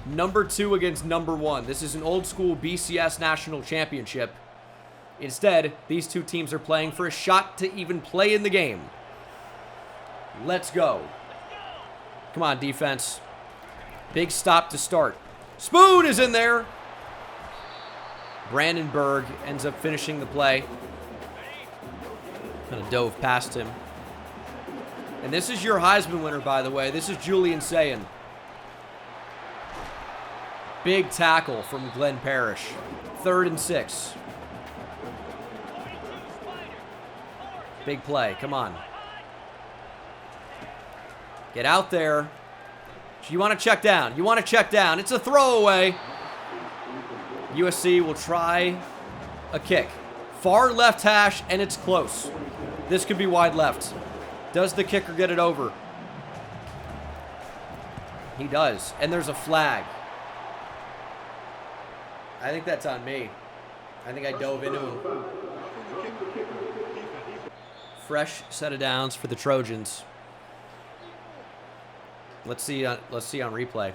Number 2 against number 1. This is an old school BCS national championship. Instead, these two teams are playing for a shot to even play in the game. Let's go. Come on, defense. Big stop to start. Spoon is in there. Brandenburg ends up finishing the play. Kind of dove past him. And this is your Heisman winner, by the way. This is Julian Sayin. Big tackle from Glenn Parrish. 3rd and 6. Big play. Come on. Get out there. You want to check down. You want to check down. It's a throwaway. USC will try a kick. Far left hash, and it's close. This could be wide left. Does the kicker get it over? He does. And there's a flag. I think that's on me. I think I dove into him. Fresh set of downs for the Trojans. Let's see on replay.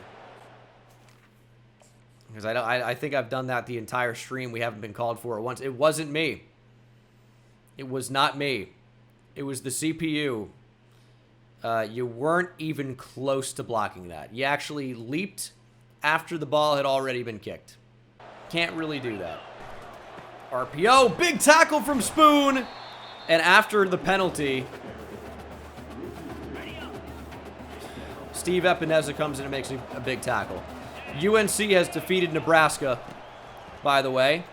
Because I think I've done that the entire stream. We haven't been called for it once. It wasn't me. It was not me. It was the CPU. You weren't even close to blocking that. You actually leaped after the ball had already been kicked. Can't really do that. RPO, big tackle from Spoon. And after the penalty, Steve Epineza comes in and makes a big tackle. UNC has defeated Nebraska, by the way.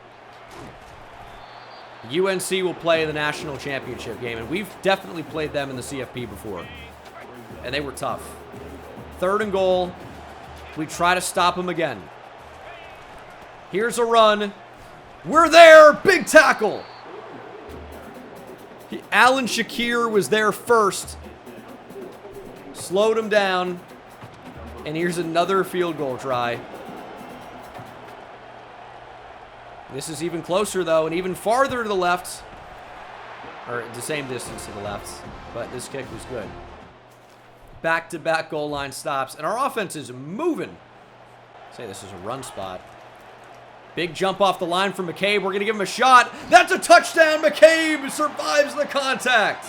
UNC will play the national championship game, and we've definitely played them in the CFP before. And they were tough. 3rd and goal. We try to stop them again. Here's a run. We're there. Big tackle. Alan Shakir was there first. Slowed him down. And here's another field goal try. This is even closer, though, and even farther to the left. Or the same distance to the left. But this kick was good. Back-to-back goal line stops. And our offense is moving. Say this is a run spot. Big jump off the line from McCabe. We're going to give him a shot. That's a touchdown. McCabe survives the contact.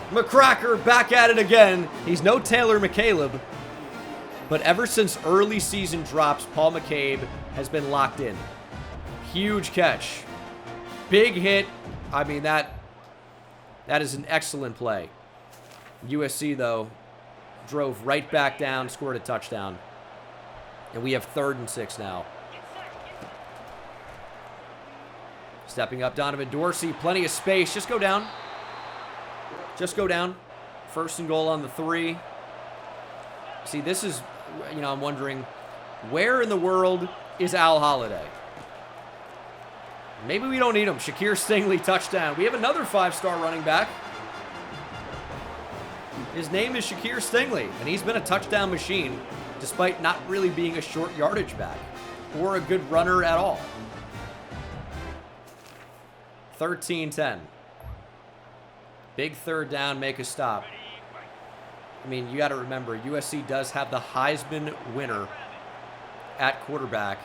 McCracker back at it again. He's no Taylor McCaleb. But ever since early season drops, Paul McCabe has been locked in. Huge catch. Big hit. I mean, that is an excellent play. USC, though, drove right back down, scored a touchdown. And we have 3rd and 6 now. Stepping up, Donovan Dorsey. Plenty of space. Just go down. Just go down. 1st and goal on the 3. See, this is, I'm wondering, where in the world is Al Holliday? Maybe we don't need him. Shakir Stingley, touchdown. We have another 5-star running back. His name is Shakir Stingley, and he's been a touchdown machine, despite not really being a short yardage back or a good runner at all. 13-10. Big 3rd down, make a stop. I mean, you got to remember, USC does have the Heisman winner at quarterback.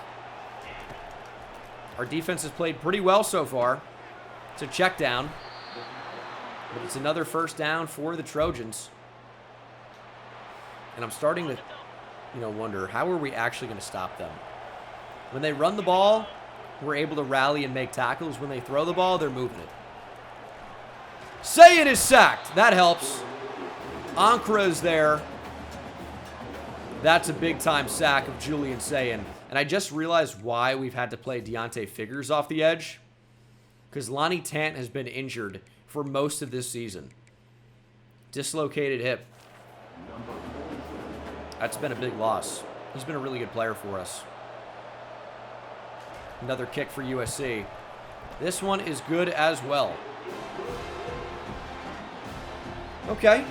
Our defense has played pretty well so far. It's a check down. But it's another 1st down for the Trojans. And I'm starting to, wonder, how are we actually going to stop them? When they run the ball, we're able to rally and make tackles. When they throw the ball, they're moving it. Say it is sacked. That helps. Ankara's there. That's a big-time sack of Julian Sayin. And I just realized why we've had to play Deontay Figures off the edge. Because Lonnie Tant has been injured for most of this season. Dislocated hip. That's been a big loss. He's been a really good player for us. Another kick for USC. This one is good as well. Okay.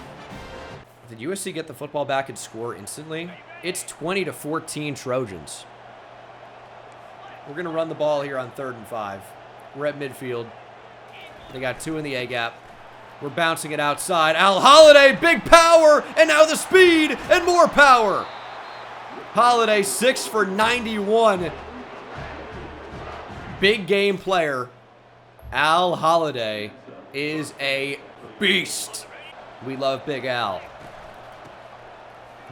Did USC get the football back and score instantly? It's 20-14 Trojans. We're going to run the ball here on 3rd and 5. We're at midfield. They got 2 in the A-gap. We're bouncing it outside. Al Holiday, big power, and now the speed and more power. Holiday, 6 for 91. Big game player. Al Holiday is a beast. We love Big Al.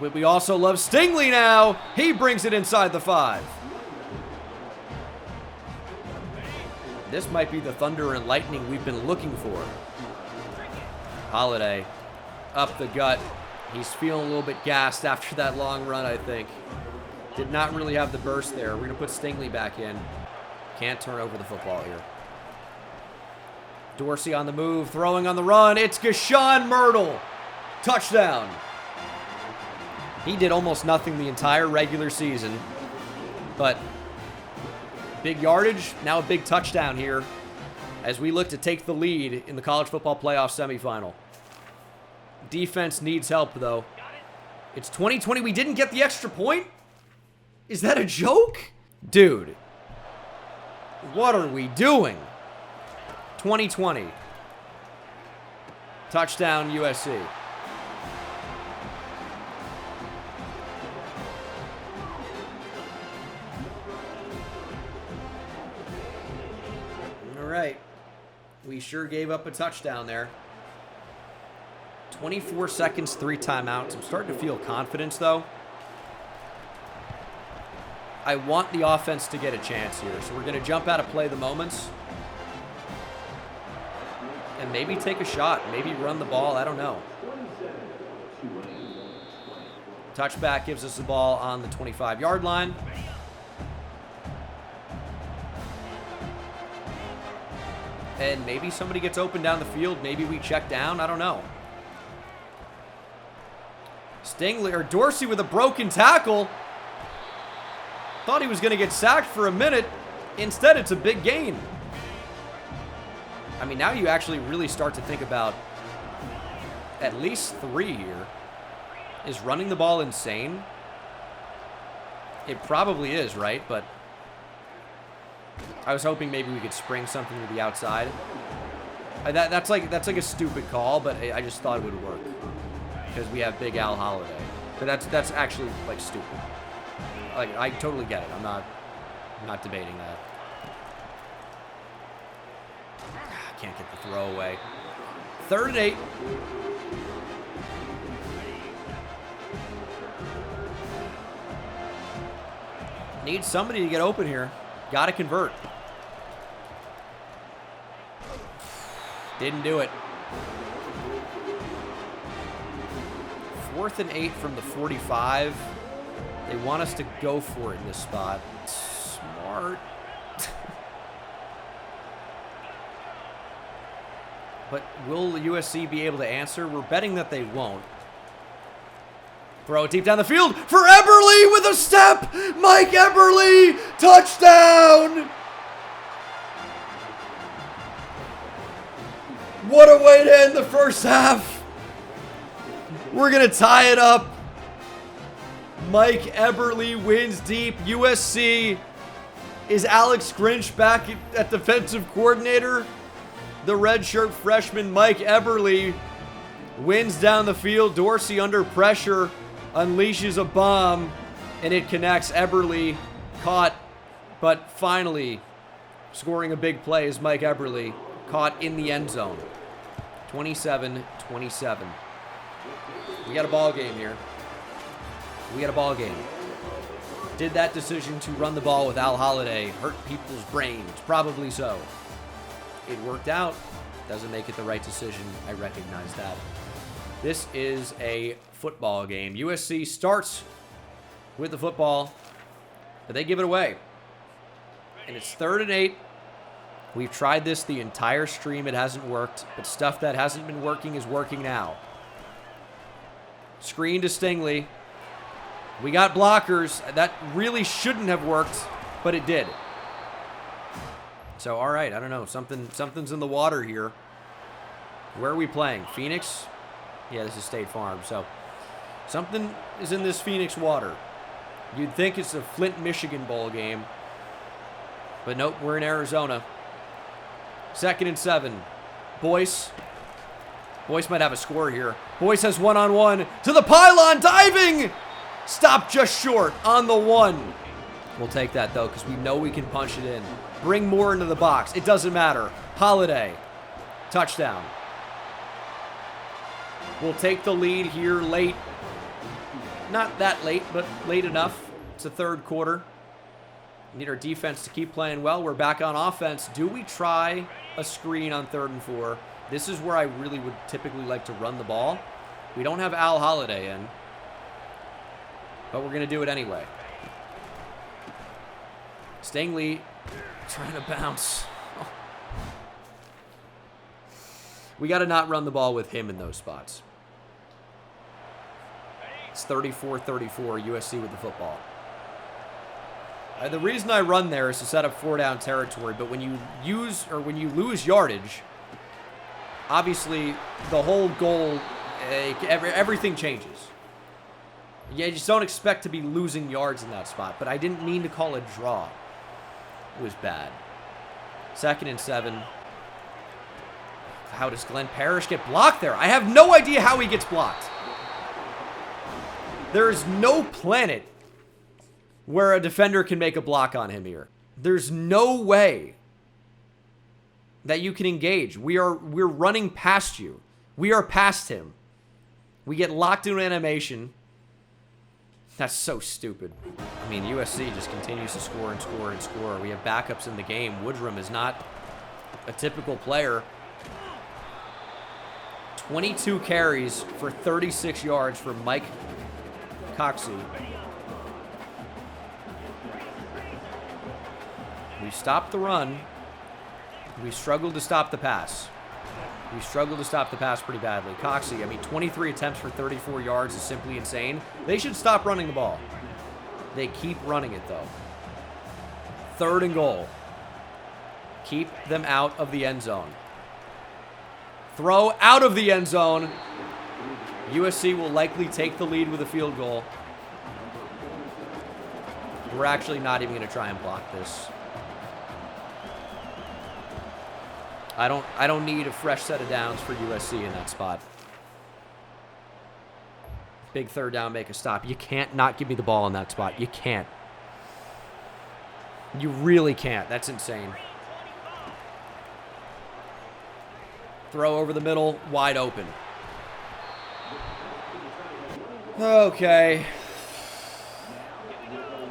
But we also love Stingley now. He brings it inside the 5. This might be the thunder and lightning we've been looking for. Holiday up the gut. He's feeling a little bit gassed after that long run, I think. Did not really have the burst there. We're going to put Stingley back in. Can't turn over the football here. Dorsey on the move, throwing on the run. It's Gashawn Myrtle. Touchdown. He did almost nothing the entire regular season, but big yardage, now a big touchdown here as we look to take the lead in the college football playoff semifinal. Defense needs help, though. It's 2020. We didn't get the extra point? Is that a joke? Dude, what are we doing? 2020. Touchdown USC. All right. We sure gave up a touchdown there. 24 seconds, 3 timeouts. I'm starting to feel confidence, though. I want the offense to get a chance here, so we're going to jump out of play the moments. And maybe take a shot. Maybe run the ball. I don't know. Touchback gives us the ball on the 25-yard line. And maybe somebody gets open down the field. Maybe we check down. I don't know. Stingley or Dorsey with a broken tackle. Thought he was going to get sacked for a minute. Instead, it's a big gain. I mean, now you actually really start to think about at least 3 here. Is running the ball insane? It probably is, right? But I was hoping maybe we could spring something to the outside. That's like a stupid call, but I just thought it would work because we have Big Al Holiday. But that's actually like stupid. Like I totally get it. I'm not debating that. Can't get the throw away. 3rd and 8. Need somebody to get open here. Got to convert. Didn't do it. 4th and 8 from the 45. They want us to go for it in this spot. Smart. But will USC be able to answer? We're betting that they won't. Throw it deep down the field for Eberle with a step. Mike Eberle, touchdown. What a way to end the first half. We're going to tie it up. Mike Eberle wins deep. USC is Alex Grinch back at defensive coordinator. The redshirt freshman Mike Eberle wins down the field. Dorsey under pressure unleashes a bomb, and it connects. Eberle caught, but finally scoring a big play is Mike Eberle, caught in the end zone. 27-27. We got a ball game here. We got a ball game. Did that decision to run the ball with Al Holiday hurt people's brains? Probably so. It worked out. Doesn't make it the right decision. I recognize that. This is a football game. USC starts with the football, but they give it away. And it's 3rd and 8. We've tried this the entire stream. It hasn't worked, but stuff that hasn't been working is working now. Screen to Stingley. We got blockers. That really shouldn't have worked, but it did. So, all right, I don't know. Something's in the water here. Where are we playing? Phoenix? Yeah, this is State Farm. So, something is in this Phoenix water. You'd think it's a Flint, Michigan bowl game. But nope, we're in Arizona. 2nd and 7. Boyce. Boyce might have a score here. Boyce has one-on-one to the pylon, diving! Stop just short on the 1. We'll take that, though, because we know we can punch it in. Bring more into the box. It doesn't matter. Holiday. Touchdown. We'll take the lead here late. Not that late, but late enough. It's the 3rd quarter. We need our defense to keep playing well. We're back on offense. Do we try a screen on 3rd and 4? This is where I really would typically like to run the ball. We don't have Al Holiday in, but we're going to do it anyway. Stingley trying to bounce. Oh. We got to not run the ball with him in those spots. It's 34-34, USC with the football. The reason I run there is to set up 4-down territory, but when you lose yardage, obviously the whole goal, everything changes. Yeah, you just don't expect to be losing yards in that spot, but I didn't mean to call a draw. It was bad. 2nd and 7. How does Glenn Parrish get blocked there? I have no idea how he gets blocked. There is no planet where a defender can make a block on him here. There's no way that you can engage. We're running past you. We are past him. We get locked into animation. That's so stupid. I mean, USC just continues to score and score and score. We have backups in the game. Woodrum is not a typical player. 22 carries for 36 yards for Mike Coxey. We stopped the run. We struggled to stop the pass. We struggled to stop the pass pretty badly. Coxey, I mean, 23 attempts for 34 yards is simply insane. They should stop running the ball. They keep running it, though. 3rd and goal. Keep them out of the end zone. Throw out of the end zone. USC will likely take the lead with a field goal. We're actually not even going to try and block this. I don't need a fresh set of downs for USC in that spot. Big 3rd down, make a stop. You can't not give me the ball in that spot. You can't. You really can't. That's insane. Throw over the middle, wide open. Okay.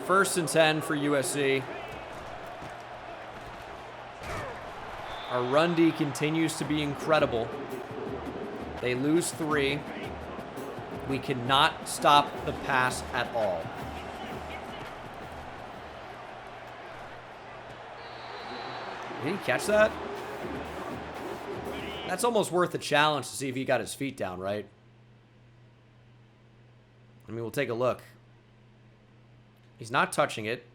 1st and 10 for USC. Our run D continues to be incredible. They lose 3. We cannot stop the pass at all. Did he catch that? That's almost worth a challenge to see if he got his feet down, right? I mean, we'll take a look. He's not touching it.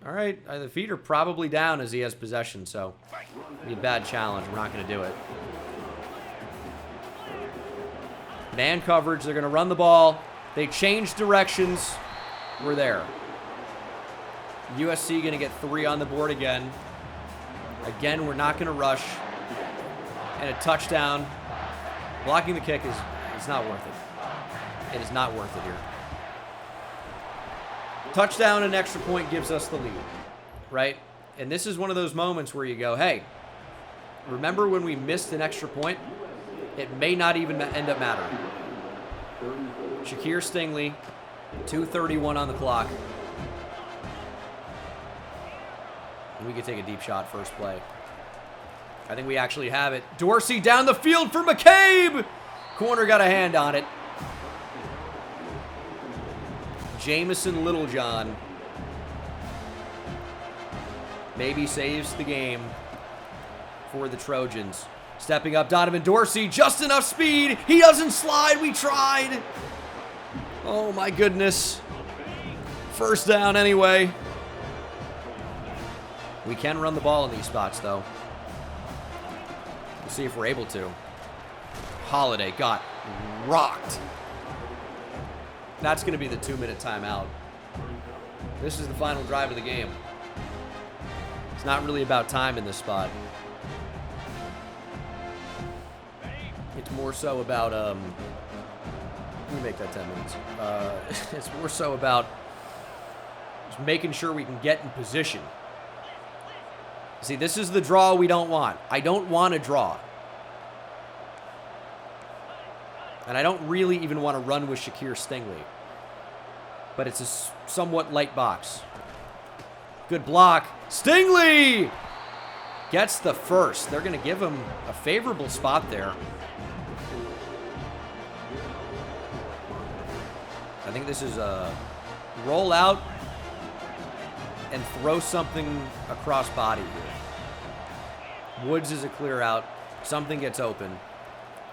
All right, the feet are probably down as he has possession, so it'd be a bad challenge. We're not going to do it. Man coverage, they're going to run the ball. They change directions. We're there. USC going to get 3 on the board again. Again, we're not going to rush. And a touchdown. Blocking the kick is not worth it. It is not worth it here. Touchdown and extra point gives us the lead, right? And this is one of those moments where you go, hey, remember when we missed an extra point? It may not even end up mattering. Shakir Stingley, 2:31 on the clock. And we could take a deep shot first play. I think we actually have it. Dorsey down the field for McCabe. Corner got a hand on it. Jamison Littlejohn maybe saves the game for the Trojans. Stepping up, Donovan Dorsey, just enough speed. He doesn't slide. We tried. Oh, my goodness. 1st down anyway. We can run the ball in these spots, though. We'll see if we're able to. Holiday got rocked. That's going to be the 2-minute timeout. This is the final drive of the game. It's not really about time in this spot. It's more so about, let me make that 10 minutes. It's more so about just making sure we can get in position. See, this is the draw we don't want. I don't want a draw. And I don't really even want to run with Shakir Stingley. But it's a somewhat light box. Good block. Stingley gets the first. They're going to give him a favorable spot there. I think this is a roll out and throw something across body here. Woods is a clear out. Something gets open.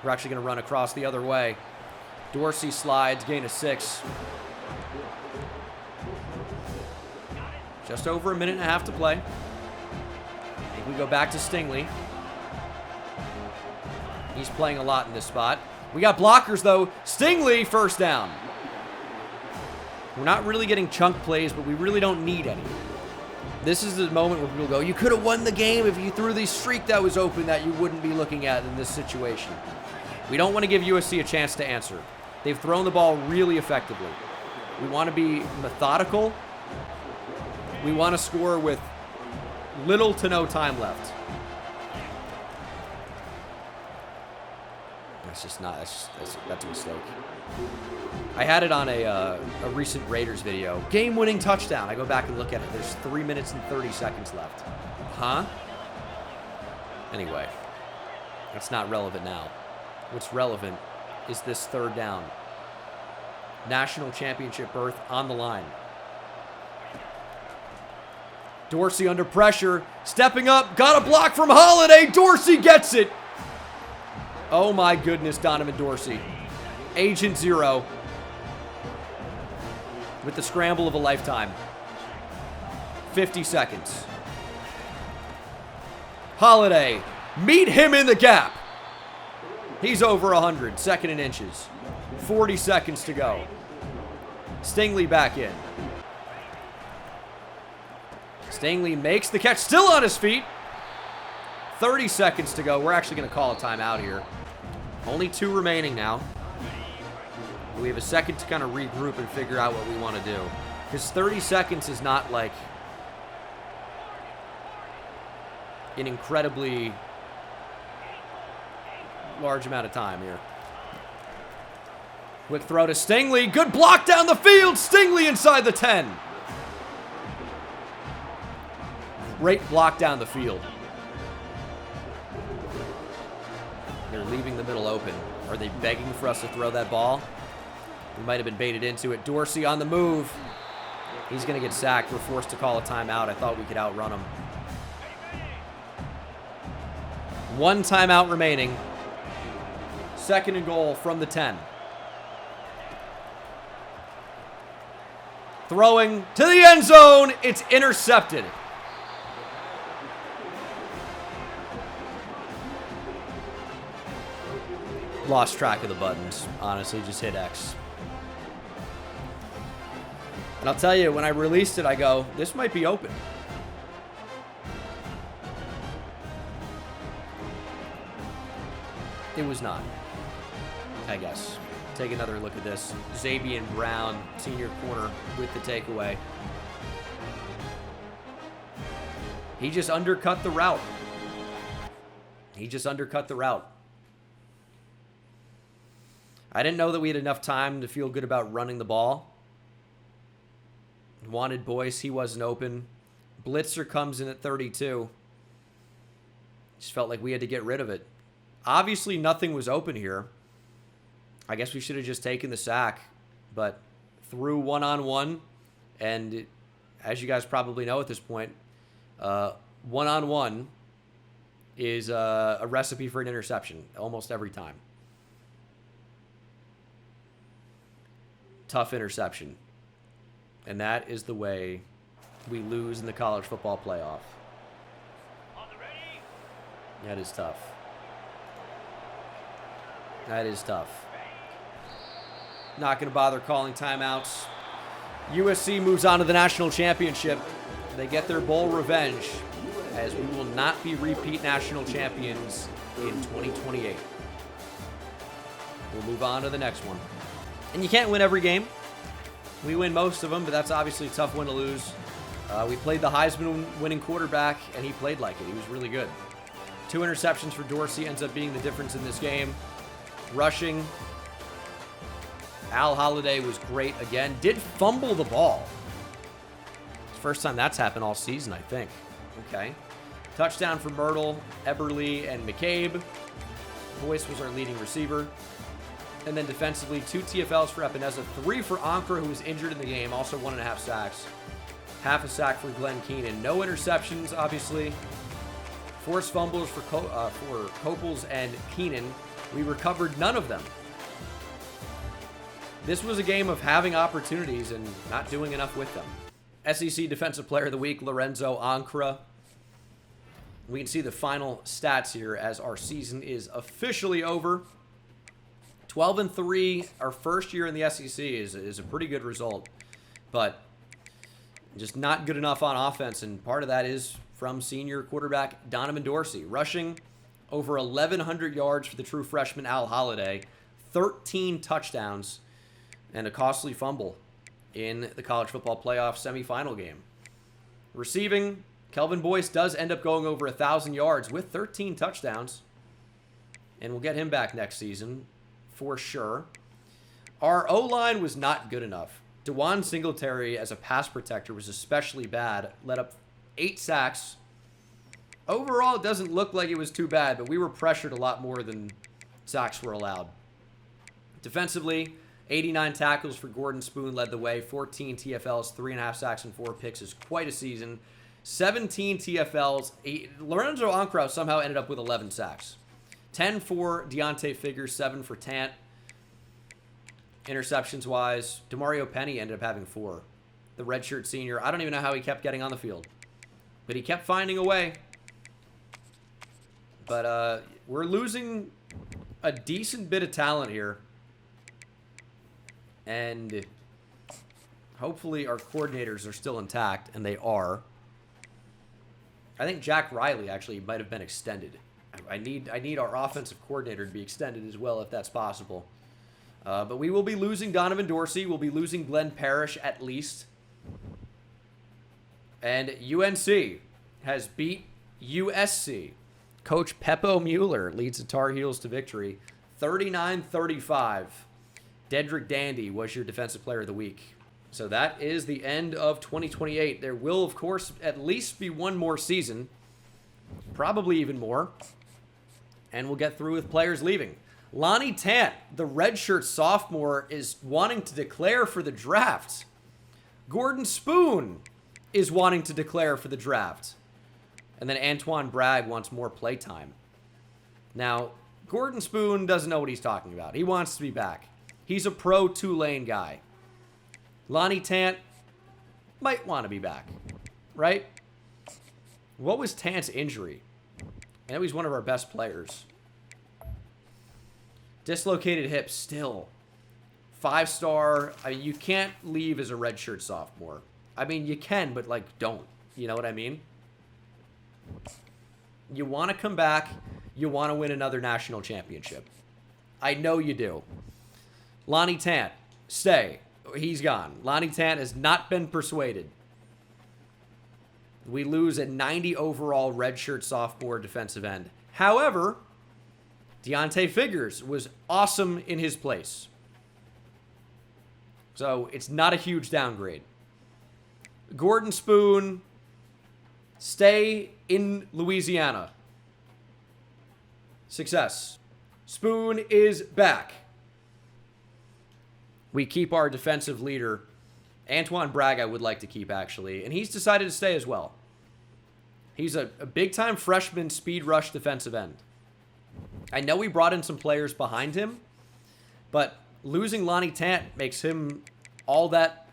We're actually going to run across the other way. Dorsey slides, gain of 6. Just over a minute and a half to play. I think we go back to Stingley. He's playing a lot in this spot. We got blockers, though. Stingley, first down. We're not really getting chunk plays, but we really don't need any. This is the moment where people go, you could have won the game if you threw the streak that was open that you wouldn't be looking at in this situation. We don't want to give USC a chance to answer. They've thrown the ball really effectively. We want to be methodical. We want to score with little to no time left. That's just not, that's a mistake. I had it on a recent Raiders video. Game-winning touchdown. I go back and look at it. There's 3 minutes and 30 seconds left. Huh? Anyway, that's not relevant now. What's relevant is this third down. National championship berth on the line. Dorsey under pressure. Stepping up. Got a block from Holiday. Dorsey gets it. Oh my goodness, Donovan Dorsey. Agent Zero. With the scramble of a lifetime. 50 seconds. Holiday. Meet him in the gap. He's over 100. Second and inches. 40 seconds to go. Stingley back in. Stingley makes the catch. Still on his feet. 30 seconds to go. We're actually going to call a timeout here. Only 2 remaining now. We have a second to kind of regroup and figure out what we want to do. Because 30 seconds is not like an incredibly large amount of time here. Quick throw to Stingley. Good block down the field. Stingley inside the 10. Great block down the field. They're leaving the middle open. Are they begging for us to throw that ball? We might have been baited into it. Dorsey on the move. He's going to get sacked. We're forced to call a timeout. I thought we could outrun him. 1 timeout remaining. Second and goal from the 10. Throwing to the end zone. It's intercepted. Lost track of the buttons. Honestly, just hit X. And I'll tell you, when I released it, I go, this might be open. It was not, I guess. Take another look at this. Xavier Brown, senior corner, with the takeaway. He just undercut the route. He just undercut the route. I didn't know that we had enough time to feel good about running the ball. Wanted Boyce, he wasn't open. Blitzer comes in at 32. Just felt like we had to get rid of it. Obviously, nothing was open here. I guess we should have just taken the sack. But through one-on-one, and as you guys probably know at this point, one-on-one is a recipe for an interception almost every time. Tough interception. And that is the way we lose in the college football playoff. That is tough. That is tough. Not going to bother calling timeouts. USC moves on to the national championship. They get their bowl revenge, as we will not be repeat national champions in 2028. We'll move on to the next one. And you can't win every game. We win most of them, but that's obviously a tough win to lose. We played the Heisman-winning quarterback, and he played like it. He was really good. 2 interceptions for Dorsey ends up being the difference in this game. Rushing, Al Holliday was great again. Did fumble the ball. It's the first time that's happened all season, I think. Okay. Touchdown for Myrtle, Eberle, and McCabe. Boyce was our leading receiver. And then defensively, 2 TFLs for Epineza, 3 for Ankara, who was injured in the game, also 1.5 sacks. Half a sack for Glenn Keenan. No interceptions, obviously. Forced fumbles for Copels and Keenan. We recovered none of them. This was a game of having opportunities and not doing enough with them. SEC Defensive Player of the Week, Lorenzo Ankara. We can see the final stats here as our season is officially over. 12-3, our first year in the SEC is a pretty good result, but just not good enough on offense, and part of that is from senior quarterback Donovan Dorsey. Rushing over 1,100 yards for the true freshman Al Holliday, 13 touchdowns, and a costly fumble in the college football playoff semifinal game. Receiving, Kelvin Boyce does end up going over 1,000 yards with 13 touchdowns, and we'll get him back next season for sure. Our O-line was not good enough. DeJuan Singletary as a pass protector was especially bad. Let up 8 sacks. Overall, it doesn't look like it was too bad, but we were pressured a lot more than sacks were allowed. Defensively, 89 tackles for Gordon Spoon led the way. 14 TFLs, 3.5 sacks, and 4 picks is quite a season. 17 TFLs. Lorenzo Ankara somehow ended up with 11 sacks. 10 for Deontay Figures, 7 for Tant. Interceptions-wise, DeMario Penny ended up having 4. The redshirt senior, I don't even know how he kept getting on the field. But he kept finding a way. But we're losing a decent bit of talent here. And hopefully our coordinators are still intact, and they are. I think Jack Riley actually might have been extended. I need our offensive coordinator to be extended as well, if that's possible. But we will be losing Donovan Dorsey. We'll be losing Glenn Parrish at least. And UNC has beat USC. Coach Peppo Mueller leads the Tar Heels to victory, 39-35. Dedrick Dandy was your Defensive Player of the Week. So that is the end of 2028. There will, of course, at least be one more season. Probably even more. And we'll get through with players leaving. Lonnie Tant, the redshirt sophomore, is wanting to declare for the draft. Gordon Spoon is wanting to declare for the draft. And then Antoine Bragg wants more playtime. Now, Gordon Spoon doesn't know what he's talking about. He wants to be back. He's a pro Tulane guy. Lonnie Tant might want to be back, right? What was Tant's injury? I know he's one of our best players. Dislocated hip still. 5-star. I mean, you can't leave as a redshirt sophomore. I mean, you can, but, like, don't. You know what I mean? You want to come back. You want to win another national championship. I know you do. Lonnie Tant, stay. He's gone. Lonnie Tant has not been persuaded. We lose a 90 overall redshirt sophomore defensive end. However, Deontay Figures was awesome in his place. So it's not a huge downgrade. Gordon Spoon, stay in Louisiana. Success. Spoon is back. We keep our defensive leader. Antoine Bragg I would like to keep, actually. And he's decided to stay as well. He's a big-time freshman speed rush defensive end. I know we brought in some players behind him, but losing Lonnie Tant makes him all that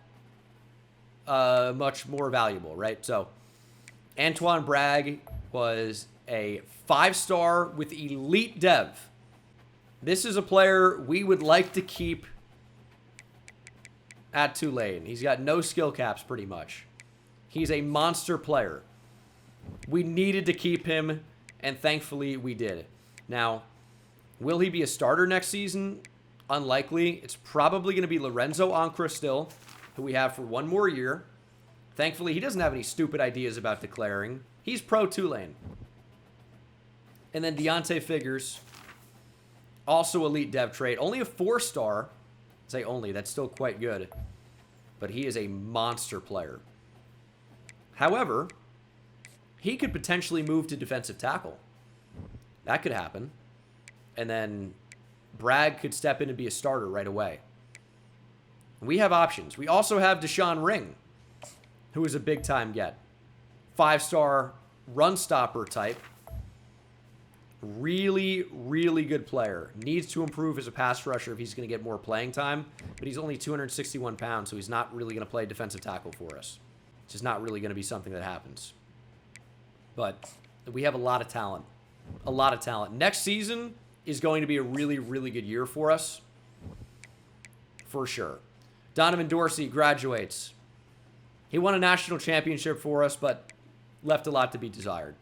much more valuable, right? So Antoine Bragg was a 5-star with elite dev. This is a player we would like to keep at Tulane. He's got no skill caps pretty much. He's a monster player. We needed to keep him, and thankfully we did. Now, will he be a starter next season? Unlikely. It's probably going to be Lorenzo Ancra still, who we have for one more year. Thankfully, he doesn't have any stupid ideas about declaring. He's pro Tulane. And then Deontay Figures, also elite dev trait. Only a 4-star. Say only, that's still quite good. But he is a monster player. However, he could potentially move to defensive tackle. That could happen. And then Bragg could step in and be a starter right away. We have options. We also have Deshaun Ring, who is a big-time get. 5-star run stopper type. Really, really good player. Needs to improve as a pass rusher if he's going to get more playing time. But he's only 261 pounds, so he's not really going to play defensive tackle for us. It's just not really going to be something that happens. But we have a lot of talent. A lot of talent. Next season is going to be a really, really good year for us. For sure. Donovan Dorsey graduates. He won a national championship for us, but left a lot to be desired.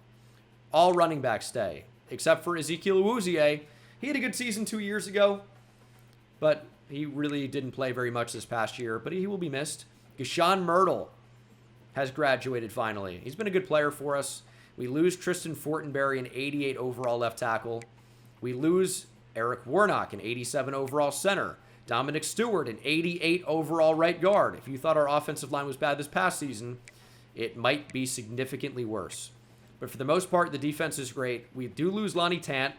All running backs stay, except for Ezekiel Awuzie. He had a good season 2 years ago, but he really didn't play very much this past year, but he will be missed. Gashawn Myrtle has graduated finally. He's been a good player for us. We lose Tristan Fortenberry, an 88 overall left tackle. We lose Eric Warnock, an 87 overall center. Dominic Stewart, an 88 overall right guard. If you thought our offensive line was bad this past season, it might be significantly worse. But for the most part, the defense is great. We do lose Lonnie Tant.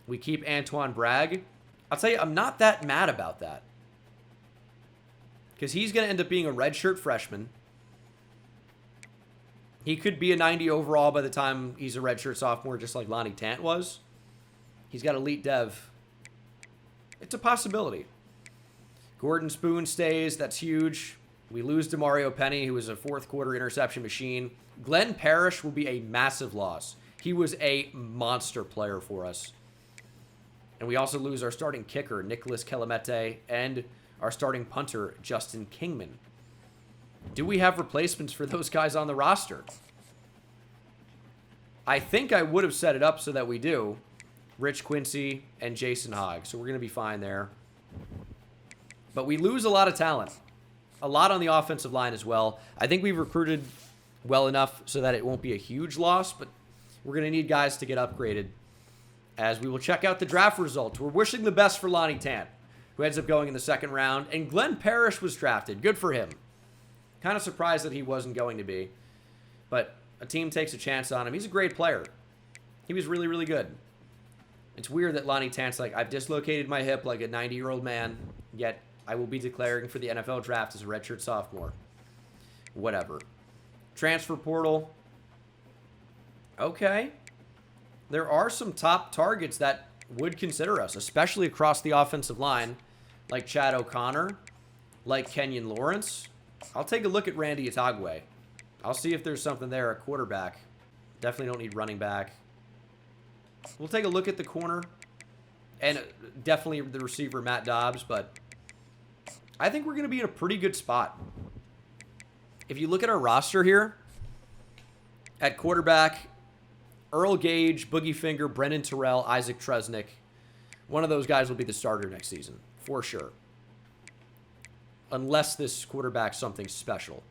We keep Antoine Bragg. I'll tell you, I'm not that mad about that. Because he's going to end up being a redshirt freshman. He could be a 90 overall by the time he's a redshirt sophomore, just like Lonnie Tant was. He's got elite dev. It's a possibility. Gordon Spoon stays. That's huge. We lose DeMario Penny, who was a fourth-quarter interception machine. Glenn Parrish will be a massive loss. He was a monster player for us. And we also lose our starting kicker, Nicholas Kelemete, and our starting punter, Justin Kingman. Do we have replacements for those guys on the roster? I think I would have set it up so that we do. Rich Quincy and Jason Hogg. So we're going to be fine there. But we lose a lot of talent. A lot on the offensive line as well. I think we've recruited well enough so that it won't be a huge loss, but we're going to need guys to get upgraded as we will check out the draft results. We're wishing the best for Lonnie Tant, who ends up going in the second round, and Glenn Parrish was drafted. Good for him. Kind of surprised that he wasn't going to be, but a team takes a chance on him. He's a great player. He was really, really good. It's weird that Lonnie Tant's like, I've dislocated my hip like a 90-year-old man, yet I will be declaring for the NFL draft as a redshirt sophomore. Whatever. Transfer portal. Okay. There are some top targets that would consider us, especially across the offensive line, like Chad O'Connor, like Kenyon Lawrence. I'll take a look at Randy Itagwe. I'll see if there's something there at quarterback. Definitely don't need running back. We'll take a look at the corner. And definitely the receiver, Matt Dobbs, but I think we're going to be in a pretty good spot. If you look at our roster here, at quarterback, Earl Gage, Boogie Finger, Brendan Terrell, Isaac Tresnick. One of those guys will be the starter next season, for sure. Unless this quarterback's something special.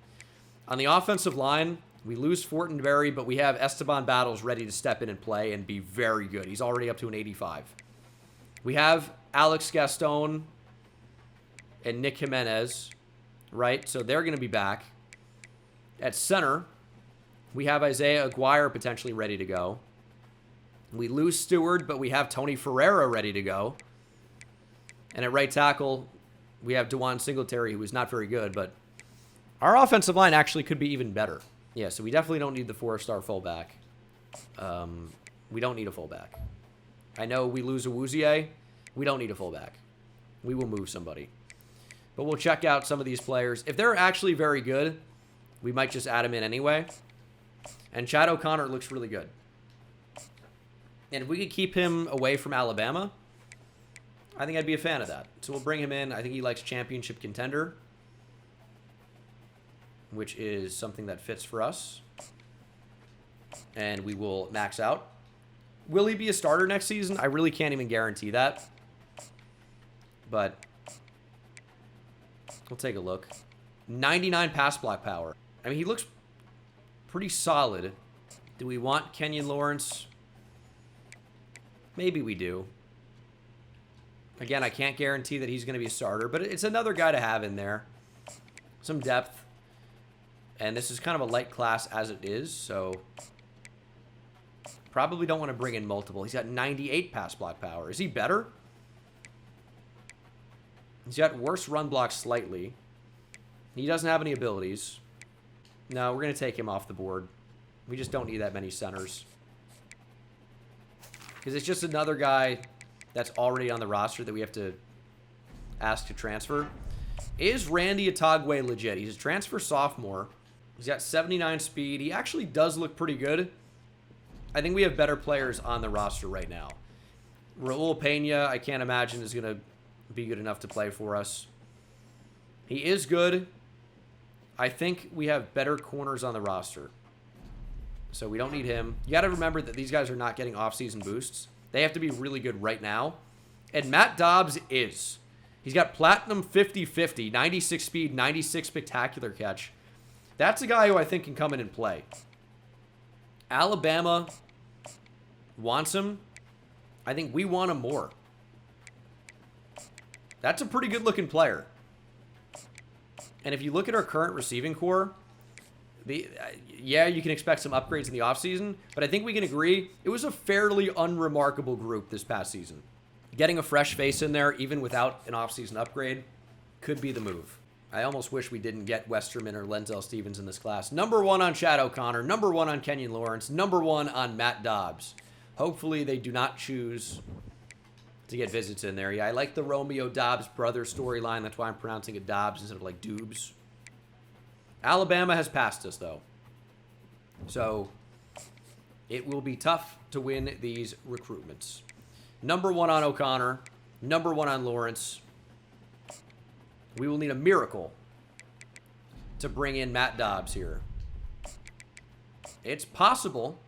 On the offensive line, we lose Fortenberry, but we have Esteban Battles ready to step in and play and be very good. He's already up to an 85. We have Alex Gaston and Nick Jimenez, right? So they're going to be back. At center, we have Isaiah Aguirre potentially ready to go. We lose Stewart, but we have Tony Ferreira ready to go. And at right tackle, we have DeJuan Singletary, who is not very good, but our offensive line actually could be even better. Yeah, so we definitely don't need the 4-star fullback. We don't need a fullback. I know we lose Awuzie. We don't need a fullback. We will move somebody. But we'll check out some of these players. If they're actually very good, we might just add them in anyway. And Chad O'Connor looks really good. And if we could keep him away from Alabama, I think I'd be a fan of that. So we'll bring him in. I think he likes championship contender, which is something that fits for us. And we will max out. Will he be a starter next season? I really can't even guarantee that. But we'll take a look. 99 pass block power. I mean, he looks pretty solid. Do we want Kenyon Lawrence? Maybe we do. Again, I can't guarantee that he's going to be a starter, but it's another guy to have in there. Some depth. And this is kind of a light class as it is, so probably don't want to bring in multiple. He's got 98 pass block power. Is he better? He's got worse run block slightly. He doesn't have any abilities. No, we're going to take him off the board. We just don't need that many centers. Because it's just another guy that's already on the roster that we have to ask to transfer. Is Randy Atagwe legit? He's a transfer sophomore. He's got 79 speed. He actually does look pretty good. I think we have better players on the roster right now. Raul Pena, I can't imagine is going to be good enough to play for us. He is good. I think we have better corners on the roster. So we don't need him. You got to remember that these guys are not getting off-season boosts. They have to be really good right now. And Matt Dobbs is. He's got platinum 50-50, 96 speed, 96 spectacular catch. That's a guy who I think can come in and play. Alabama wants him. I think we want him more. That's a pretty good-looking player. And if you look at our current receiving core, yeah, you can expect some upgrades in the offseason, but I think we can agree it was a fairly unremarkable group this past season. Getting a fresh face in there, even without an offseason upgrade, could be the move. I almost wish we didn't get Westerman or Lenzel Stevens in this class. Number 1 on Chad O'Connor, number 1 on Kenyon Lawrence, number 1 on Matt Dobbs. Hopefully they do not choose to get visits in there. Yeah, I like the Romeo Dobbs brother storyline. That's why I'm pronouncing it Dobbs instead of like Doobs. Alabama has passed us, though. So it will be tough to win these recruitments. Number 1 on O'Connor. Number 1 on Lawrence. We will need a miracle to bring in Matt Dobbs here. It's possible,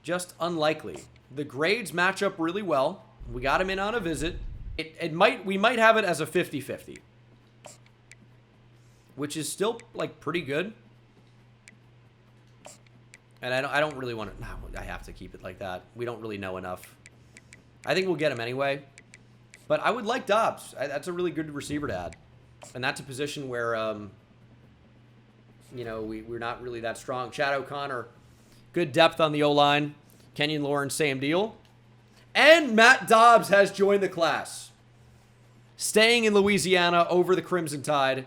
just unlikely. The grades match up really well. We got him in on a visit. We might have it as a 50-50. Which is still, like, pretty good. And I don't really want to... No, I have to keep it like that. We don't really know enough. I think we'll get him anyway. But I would like Dobbs. That's a really good receiver to add. And that's a position where, you know, we're not really that strong. Chad O'Connor, good depth on the O-line. Kenyon Lawrence, same deal. And Matt Dobbs has joined the class. Staying in Louisiana over the Crimson Tide.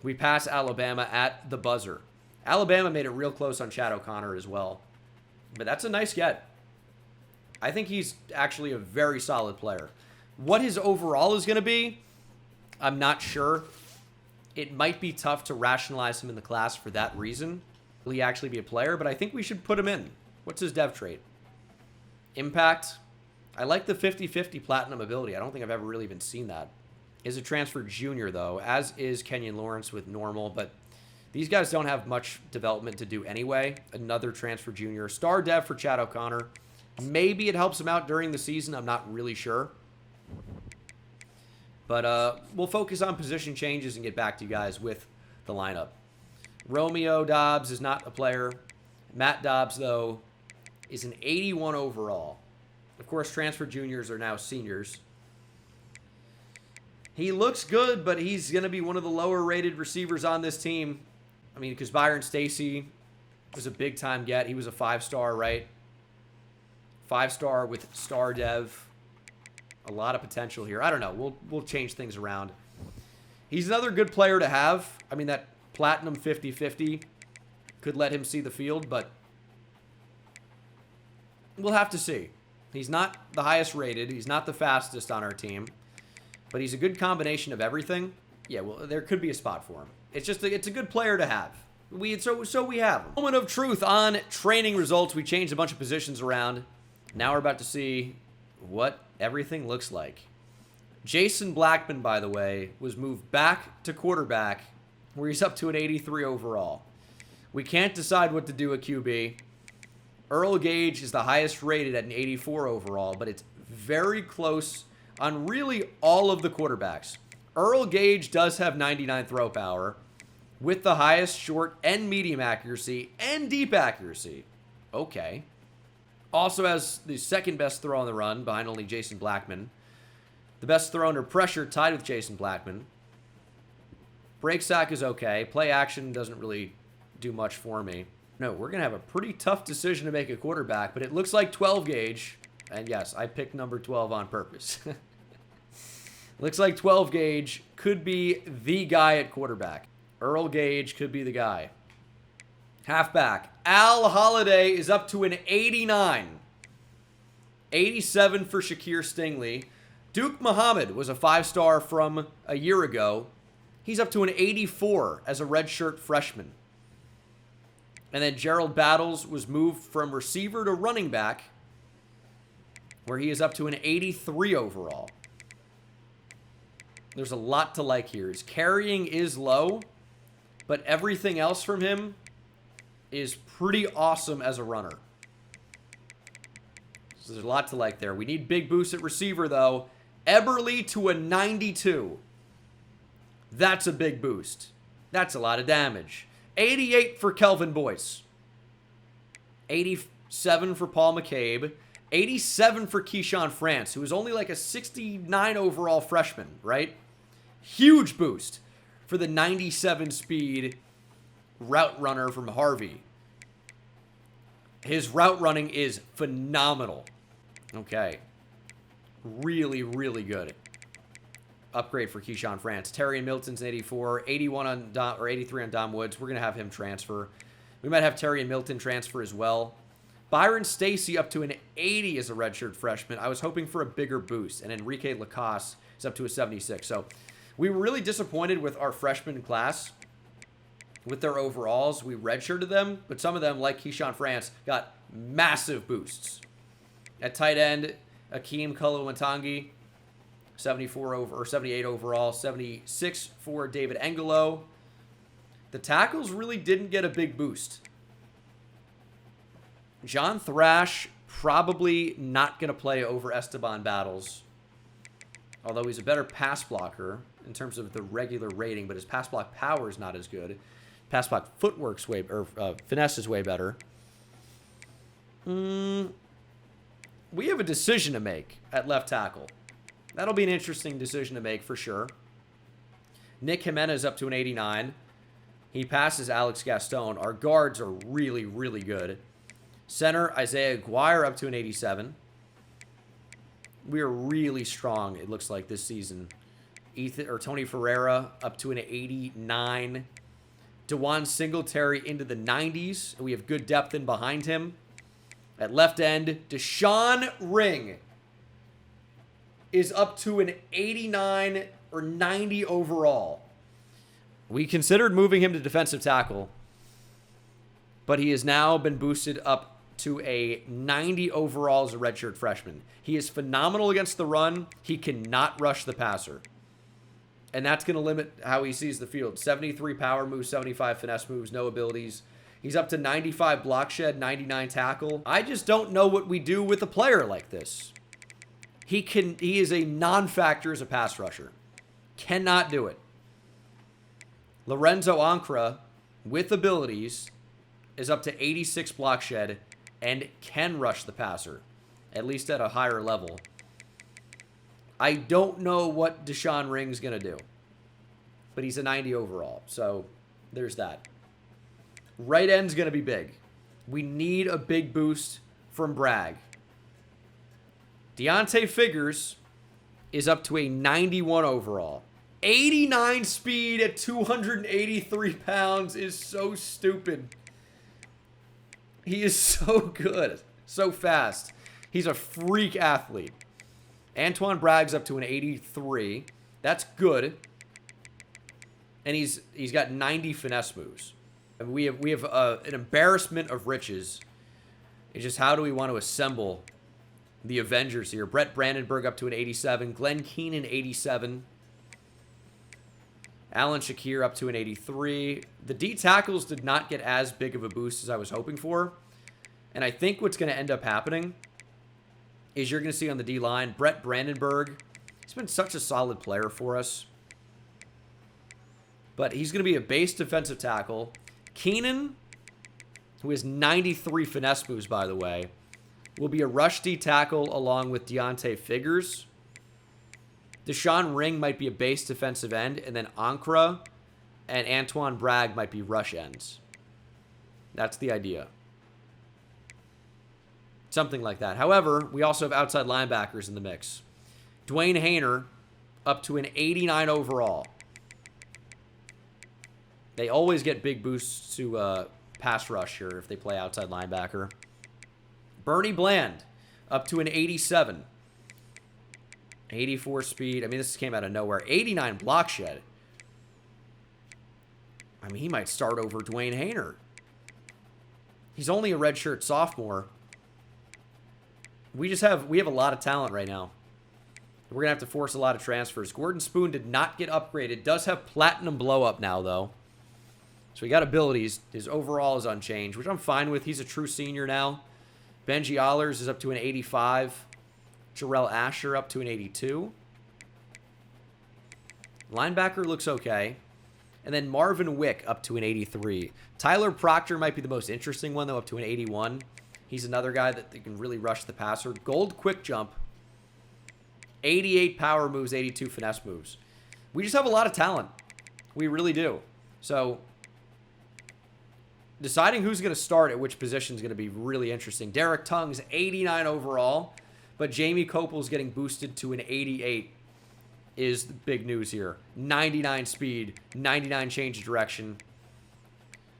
We pass Alabama at the buzzer. Alabama made it real close on Chad O'Connor as well. But that's a nice get. I think he's actually a very solid player. What his overall is going to be, I'm not sure. It might be tough to rationalize him in the class for that reason. Will he actually be a player? But I think we should put him in. What's his dev trait? Impact. I like the 50-50 platinum ability. I don't think I've ever really even seen that. Is a transfer junior, though, as is Kenyon Lawrence with normal. But these guys don't have much development to do anyway. Another transfer junior. Star dev for Chad O'Connor. Maybe it helps him out during the season. I'm not really sure. But we'll focus on position changes and get back to you guys with the lineup. Romeo Dobbs is not a player. Matt Dobbs, though, is an 81 overall. Of course, transfer juniors are now seniors. He looks good, but he's going to be one of the lower-rated receivers on this team. I mean, because Byron Stacy was a big-time get. He was a 5-star, right? 5-star with star dev. A lot of potential here. I don't know. We'll change things around. He's another good player to have. I mean, that platinum 50-50 could let him see the field, but we'll have to see. He's not the highest rated. He's not the fastest on our team, but he's a good combination of everything. Yeah, well, there could be a spot for him. It's just it's a good player to have. So we have them. Moment of truth on training results. We changed a bunch of positions around. Now we're about to see what everything looks like. Jason Blackman, by the way, was moved back to quarterback, where he's up to an 83 overall. We can't decide what to do at QB. Earl Gage is the highest rated at an 84 overall, but it's very close on really all of the quarterbacks. Earl Gage does have 99 throw power, with the highest short and medium accuracy and deep accuracy. Okay. Also has the second best throw on the run, behind only Jason Blackman. The best throw under pressure, tied with Jason Blackman. Break sack is okay. Play action doesn't really do much for me. No, we're going to have a pretty tough decision to make a quarterback, but it looks like 12 gauge. And yes, I picked number 12 on purpose. Looks like 12 gauge could be the guy at quarterback. Earl Gage could be the guy. Halfback. Al Holliday is up to an 89. 87 for Shakir Stingley. Duke Muhammad was a 5-star from a year ago. He's up to an 84 as a redshirt freshman. And then Gerald Battles was moved from receiver to running back, where he is up to an 83 overall. There's a lot to like here. His carrying is low, but everything else from him is pretty awesome as a runner. So there's a lot to like there. We need big boosts at receiver, though. Eberle to a 92. That's a big boost. That's a lot of damage. 88 for Kelvin Boyce. 87 for Paul McCabe. 87 for Keyshawn France, who is only like a 69 overall freshman, right? Huge boost for the 97 speed route runner from Harvey. His route running is phenomenal. Okay. Really, really good. Upgrade for Keyshawn France. Terry Milton's an 84. 81 on Dom, or 83 on Dom Woods. We're going to have him transfer. We might have Terry and Milton transfer as well. Byron Stacy up to an 80 as a redshirt freshman. I was hoping for a bigger boost. And Enrique Lacoste is up to a 76. So we were really disappointed with our freshman class. With their overalls, we redshirted them. But some of them, like Keyshawn France, got massive boosts. At tight end, Akeem Kolowatangi, 74 over or 78 overall, 76 for David Engelo. The tackles really didn't get a big boost. John Thrash probably not going to play over Esteban Battles, although he's a better pass blocker in terms of the regular rating, but his pass block power is not as good. Pass block footwork's way or finesse is way better. We have a decision to make at left tackle. That'll be an interesting decision to make for sure. Nick Jimenez up to an 89. He passes Alex Gaston. Our guards are really, really good. Center, Isaiah Aguirre up to an 87. We are really strong, it looks like, this season. Tony Ferreira up to an 89. DeJuan Singletary into the 90s. We have good depth in behind him. At left end, Deshaun Ring is up to an 89 or 90 overall. We considered moving him to defensive tackle, but he has now been boosted up to a 90 overall as a redshirt freshman. He is phenomenal against the run. He cannot rush the passer. And that's going to limit how he sees the field. 73 power moves, 75 finesse moves, no abilities. He's up to 95 block shed, 99 tackle. I just don't know what we do with a player like this. He is a non-factor as a pass rusher. Cannot do it. Lorenzo Ancra, with abilities, is up to 86 block shed and can rush the passer, at least at a higher level. I don't know what Deshaun Ring's going to do, but he's a 90 overall, so there's that. Right end's going to be big. We need a big boost from Bragg. Deontay Figures is up to a 91 overall. 89 speed at 283 pounds is so stupid. He is so good. So fast. He's a freak athlete. Antoine Bragg's up to an 83. That's good. And he's got 90 finesse moves. I mean, we have an embarrassment of riches. It's just how do we want to assemble the Avengers here? Brett Brandenburg up to an 87. Glenn Keenan, 87. Alan Shakir up to an 83. The D tackles did not get as big of a boost as I was hoping for. And I think what's going to end up happening is you're going to see on the D line, Brett Brandenburg. He's been such a solid player for us. But he's going to be a base defensive tackle. Keenan, who has 93 finesse moves, by the way, will be a rush D tackle along with Deontay Figures. Deshaun Ring might be a base defensive end, and then Ankra and Antoine Bragg might be rush ends. That's the idea. Something like that. However, we also have outside linebackers in the mix. Dwayne Hayner up to an 89 overall. They always get big boosts to pass rush here if they play outside linebacker. Bernie Bland up to an 87. 84 speed. I mean, this came out of nowhere. 89 block shed. I mean, he might start over Dwayne Hayner. He's only a redshirt sophomore. We have a lot of talent right now. We're going to have to force a lot of transfers. Gordon Spoon did not get upgraded. Does have platinum blow up now, though. So he got abilities. His overall is unchanged, which I'm fine with. He's a true senior now. Benji Allers is up to an 85. Jarrell Asher up to an 82. Linebacker looks okay. And then Marvin Wick up to an 83. Tyler Proctor might be the most interesting one, though, up to an 81. He's another guy that can really rush the passer. Gold quick jump. 88 power moves, 82 finesse moves. We just have a lot of talent. We really do. So deciding who's going to start at which position is going to be really interesting. Derek Tung's 89 overall, but Jamie Copel's getting boosted to an 88 is the big news here. 99 speed, 99 change of direction.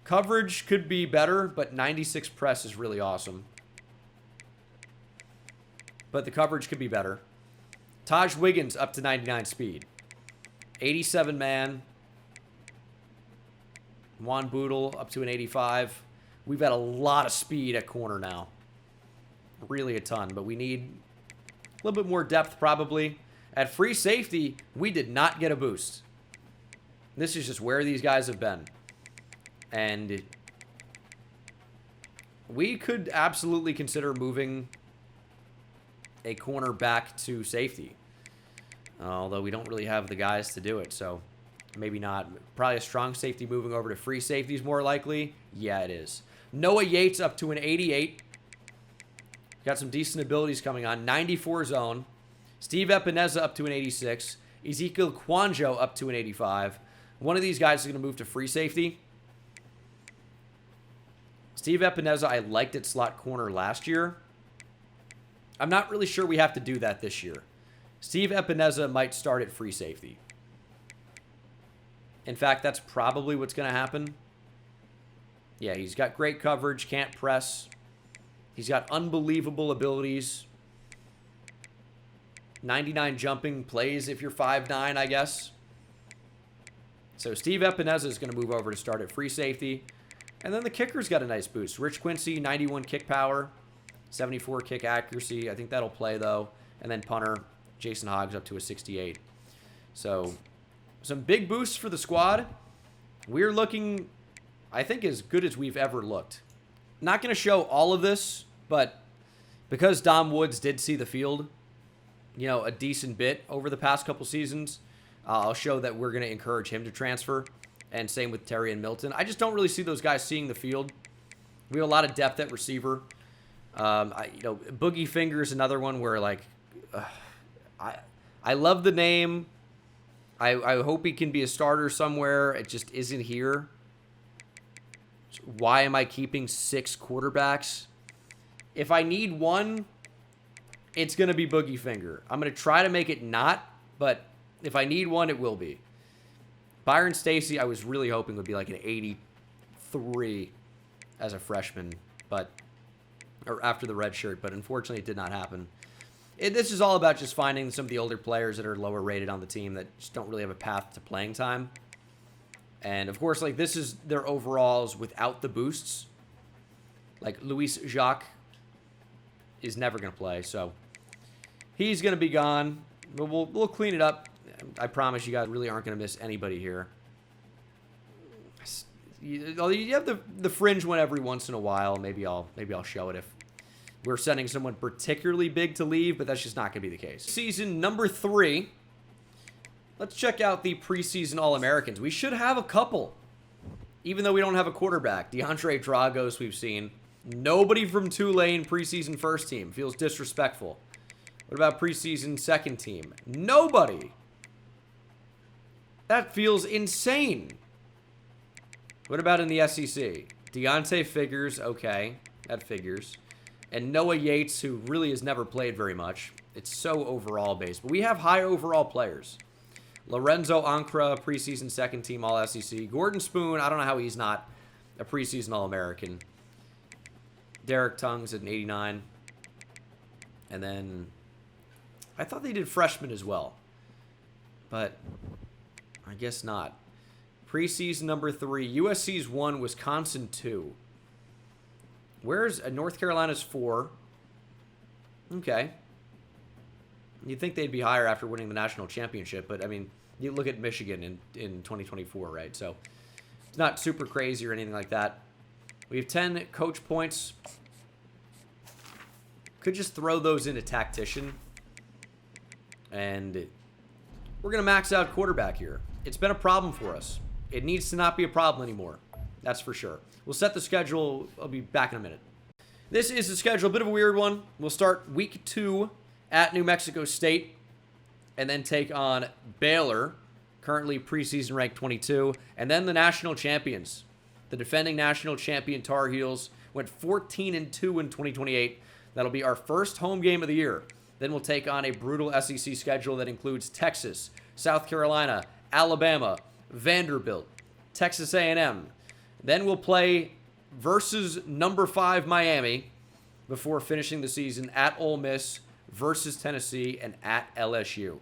Coverage could be better, but 96 press is really awesome. But the coverage could be better. Taj Wiggins up to 99 speed. 87 man. Juan Boodle up to an 85. We've got a lot of speed at corner now. Really a ton, but we need a little bit more depth probably. At free safety, we did not get a boost. This is just where these guys have been. And we could absolutely consider moving a corner back to safety. Although we don't really have the guys to do it, so maybe not. Probably a strong safety moving over to free safety is more likely. Yeah, it is. Noah Yates up to an 88. Got some decent abilities coming on. 94 zone. Steve Epineza up to an 86. Ezekiel Kwanjo up to an 85. One of these guys is going to move to free safety. Steve Epineza, I liked at slot corner last year. I'm not really sure we have to do that this year. Steve Epineza might start at free safety. In fact, that's probably what's going to happen. Yeah, he's got great coverage, can't press. He's got unbelievable abilities. 99 jumping, plays if you're 5'9", I guess. So Steve Epineza is going to move over to start at free safety. And then the kicker's got a nice boost. Rich Quincy, 91 kick power, 74 kick accuracy. I think that'll play, though. And then punter, Jason Hoggs up to a 68. So some big boosts for the squad. We're looking, I think, as good as we've ever looked. Not going to show all of this, but because Dom Woods did see the field, you know, a decent bit over the past couple seasons, I'll show that we're going to encourage him to transfer. And same with Terry and Milton. I just don't really see those guys seeing the field. We have a lot of depth at receiver. Boogie Finger is another one where, like, I love the name. I hope he can be a starter somewhere. It just isn't here. Why am I keeping 6 quarterbacks? If I need one, it's going to be Boogie Finger. I'm going to try to make it not, but if I need one, it will be. Byron Stacy, I was really hoping would be like an 83 as a freshman, or after the red shirt, but unfortunately it did not happen. This is all about just finding some of the older players that are lower rated on the team that just don't really have a path to playing time. And, of course, like, this is their overalls without the boosts. Like, Luis Jacques is never going to play, so he's going to be gone. But we'll clean it up. I promise you guys really aren't going to miss anybody here. You have the fringe one every once in a while. Maybe I'll show it if we're sending someone particularly big to leave, but that's just not going to be the case. Season number 3. Let's check out the preseason All-Americans. We should have a couple, even though we don't have a quarterback. DeAndre Dragos we've seen. Nobody from Tulane preseason first team. Feels disrespectful. What about preseason second team? Nobody. That feels insane. What about in the SEC? Deontay Figures, okay. That figures. And Noah Yates, who really has never played very much. It's so overall based. But we have high overall players. Lorenzo Ancra, preseason second team All-SEC. Gordon Spoon, I don't know how he's not a preseason All-American. Derek Tongues at an 89. And then I thought they did freshman as well. But I guess not. Preseason number 3. USC's 1, Wisconsin 2. Where's North Carolina's 4? Okay. You'd think they'd be higher after winning the national championship, but I mean, you look at Michigan in 2024, right? So it's not super crazy or anything like that. We have 10 coach points. Could just throw those into tactician. And we're going to max out quarterback here. It's been a problem for us. It needs to not be a problem anymore. That's for sure. We'll set the schedule. I'll be back in a minute. This is the schedule. A bit of a weird one. We'll start week 2 at New Mexico State and then take on Baylor, currently preseason ranked 22, and then the national champions. The defending national champion Tar Heels went 14-2 in 2028. That'll be our first home game of the year. Then we'll take on a brutal SEC schedule that includes Texas, South Carolina, Alabama, Vanderbilt, Texas A&M. Then we'll play versus number 5 Miami before finishing the season at Ole Miss, versus Tennessee, and at LSU.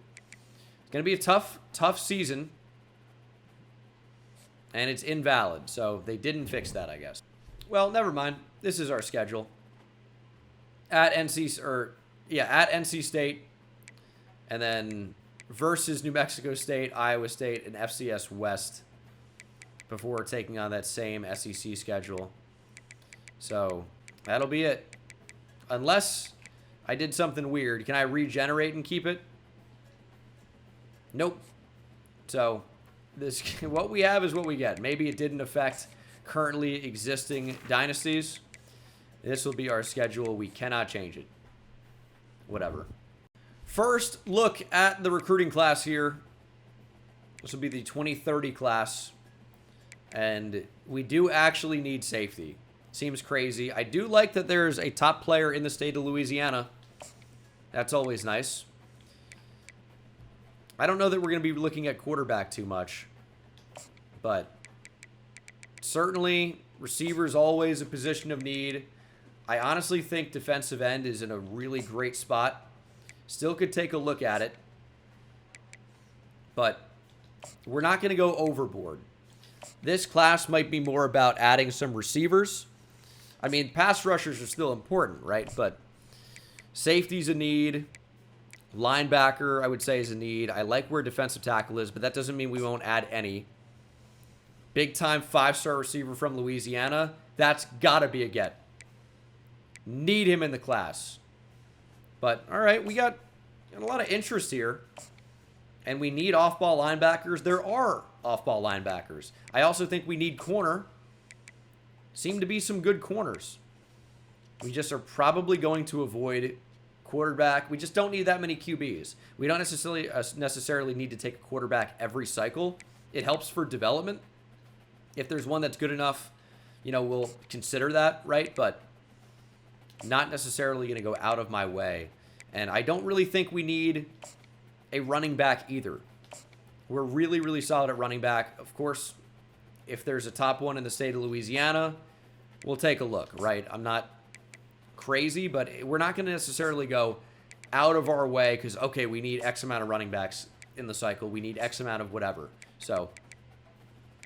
It's going to be a tough season, and it's invalid, so they didn't fix that, I guess. Well, never mind. This is our schedule. At NC State, and then versus New Mexico State, Iowa State, and FCS West before taking on that same SEC schedule. So that'll be it. Unless I did something weird. Can I regenerate and keep it? Nope. So this what we have is what we get. Maybe it didn't affect currently existing dynasties. This will be our schedule. We cannot change it. Whatever. First look at the recruiting class here. This will be the 2030 class. And we do actually need safety. Seems crazy. I do like that there's a top player in the state of Louisiana. That's always nice. I don't know that we're going to be looking at quarterback too much. But certainly receiver is always a position of need. I honestly think defensive end is in a really great spot. Still could take a look at it. But we're not going to go overboard. This class might be more about adding some receivers. I mean, pass rushers are still important, right? But safety's a need. Linebacker, I would say, is a need. I like where defensive tackle is, but that doesn't mean we won't add any. Big-time 5-star receiver from Louisiana. That's got to be a get. Need him in the class. But, all right, we got a lot of interest here. And we need off-ball linebackers. There are off-ball linebackers. I also think we need corner. Seem to be some good corners. We just are probably going to avoid quarterback. We just don't need that many QBs. We don't necessarily need to take a quarterback every cycle. It helps for development. If there's one that's good enough, you know, we'll consider that, right? But not necessarily going to go out of my way. And I don't really think we need a running back either. We're really, really solid at running back. Of course, if there's a top one in the state of Louisiana, we'll take a look, right? I'm not crazy, but we're not going to necessarily go out of our way because, okay, we need X amount of running backs in the cycle. We need X amount of whatever. So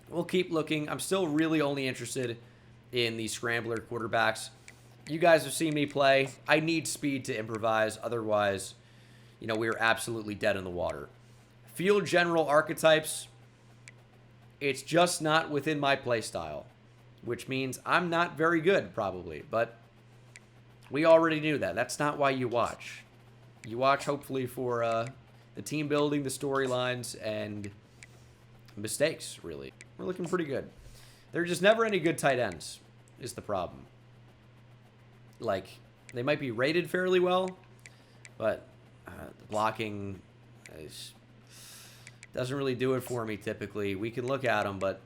We'll keep looking. I'm still really only interested in the scrambler quarterbacks. You guys have seen me play. I need speed to improvise. Otherwise, you know, we're absolutely dead in the water. Field general archetypes, it's just not within my play style, which means I'm not very good, probably. But we already knew that. That's not why you watch. You watch, hopefully, for the team building, the storylines, and mistakes, really. We're looking pretty good. There are just never any good tight ends, is the problem. Like, they might be rated fairly well, but the blocking doesn't really do it for me, typically. We can look at them, but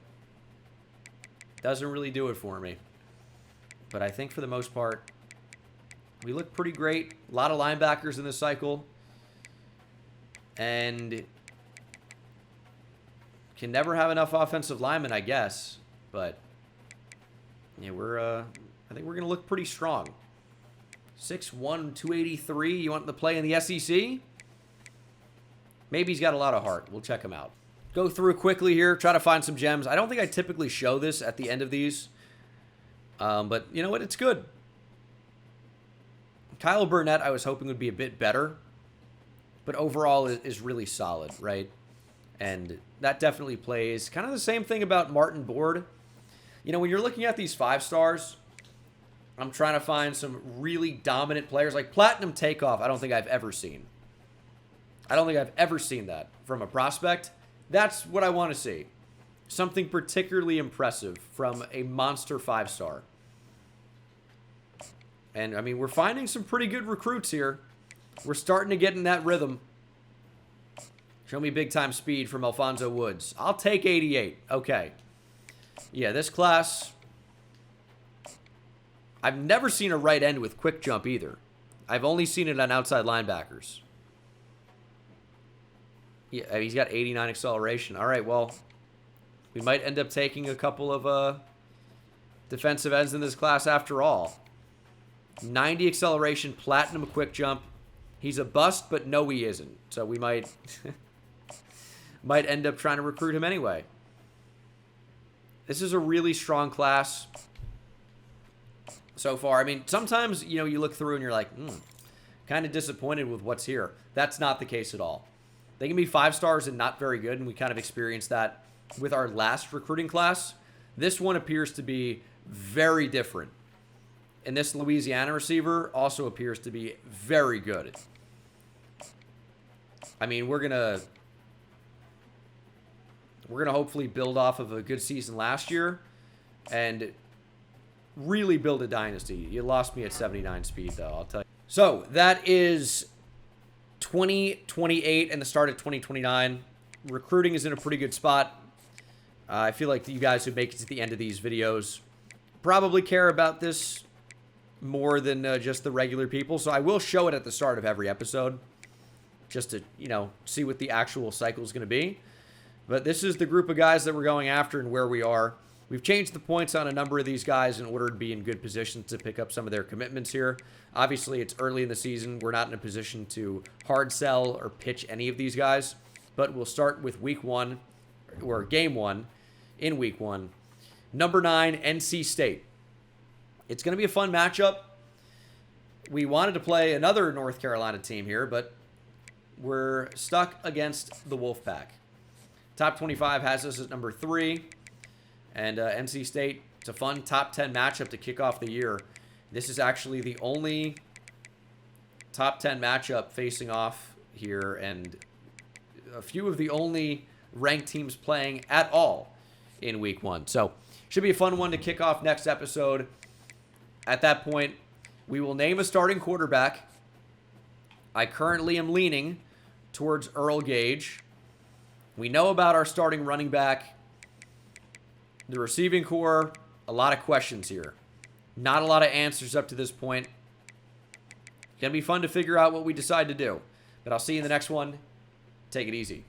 doesn't really do it for me. But I think for the most part, we look pretty great. A lot of linebackers in this cycle. And can never have enough offensive linemen, I guess. But yeah, I think we're going to look pretty strong. 6'1", 283. You want to play in the SEC? Maybe he's got a lot of heart. We'll check him out. Go through quickly here. Try to find some gems. I don't think I typically show this at the end of these. But you know what? It's good. Kyle Burnett, I was hoping would be a bit better. But overall is really solid, right? And that definitely plays. Kind of the same thing about Martin Board. You know, when you're looking at these 5 stars, I'm trying to find some really dominant players. Like Platinum Takeoff, I don't think I've ever seen. I don't think I've ever seen that from a prospect. That's what I want to see. Something particularly impressive from a monster 5-star. And, I mean, we're finding some pretty good recruits here. We're starting to get in that rhythm. Show me big-time speed from Alfonso Woods. I'll take 88. Okay. Yeah, this class, I've never seen a right end with quick jump either. I've only seen it on outside linebackers. Yeah, he's got 89 acceleration. All right, well, we might end up taking a couple of defensive ends in this class after all. 90 acceleration, platinum quick jump. He's a bust, but no, he isn't. So we might might end up trying to recruit him anyway. This is a really strong class so far. I mean, sometimes, you know, you look through and you're like, kind of disappointed with what's here. That's not the case at all. They can be 5 stars and not very good, and we kind of experienced that with our last recruiting class. This one appears to be very different. And this Louisiana receiver also appears to be very good. I mean, we're gonna hopefully build off of a good season last year and really build a dynasty. You lost me at 79 speed, though, I'll tell you. So that is 2028 and the start of 2029. Recruiting is in a pretty good spot. I feel like you guys who make it to the end of these videos probably care about this more than just the regular people. So I will show it at the start of every episode just to, you know, see what the actual cycle is going to be. But this is the group of guys that we're going after and where we are. We've changed the points on a number of these guys in order to be in good position to pick up some of their commitments here. Obviously, it's early in the season. We're not in a position to hard sell or pitch any of these guys. But we'll start with week 1, or game 1, in week 1. Number 9, NC State. It's going to be a fun matchup. We wanted to play another North Carolina team here, but we're stuck against the Wolfpack. Top 25 has us at number 3. And NC State, it's a fun top 10 matchup to kick off the year. This is actually the only top 10 matchup facing off here, and a few of the only ranked teams playing at all in week 1. So, should be a fun one to kick off next episode. At that point, we will name a starting quarterback. I currently am leaning towards Earl Gage. We know about our starting running back. The receiving core, a lot of questions here. Not a lot of answers up to this point. It's going to be fun to figure out what we decide to do. But I'll see you in the next one. Take it easy.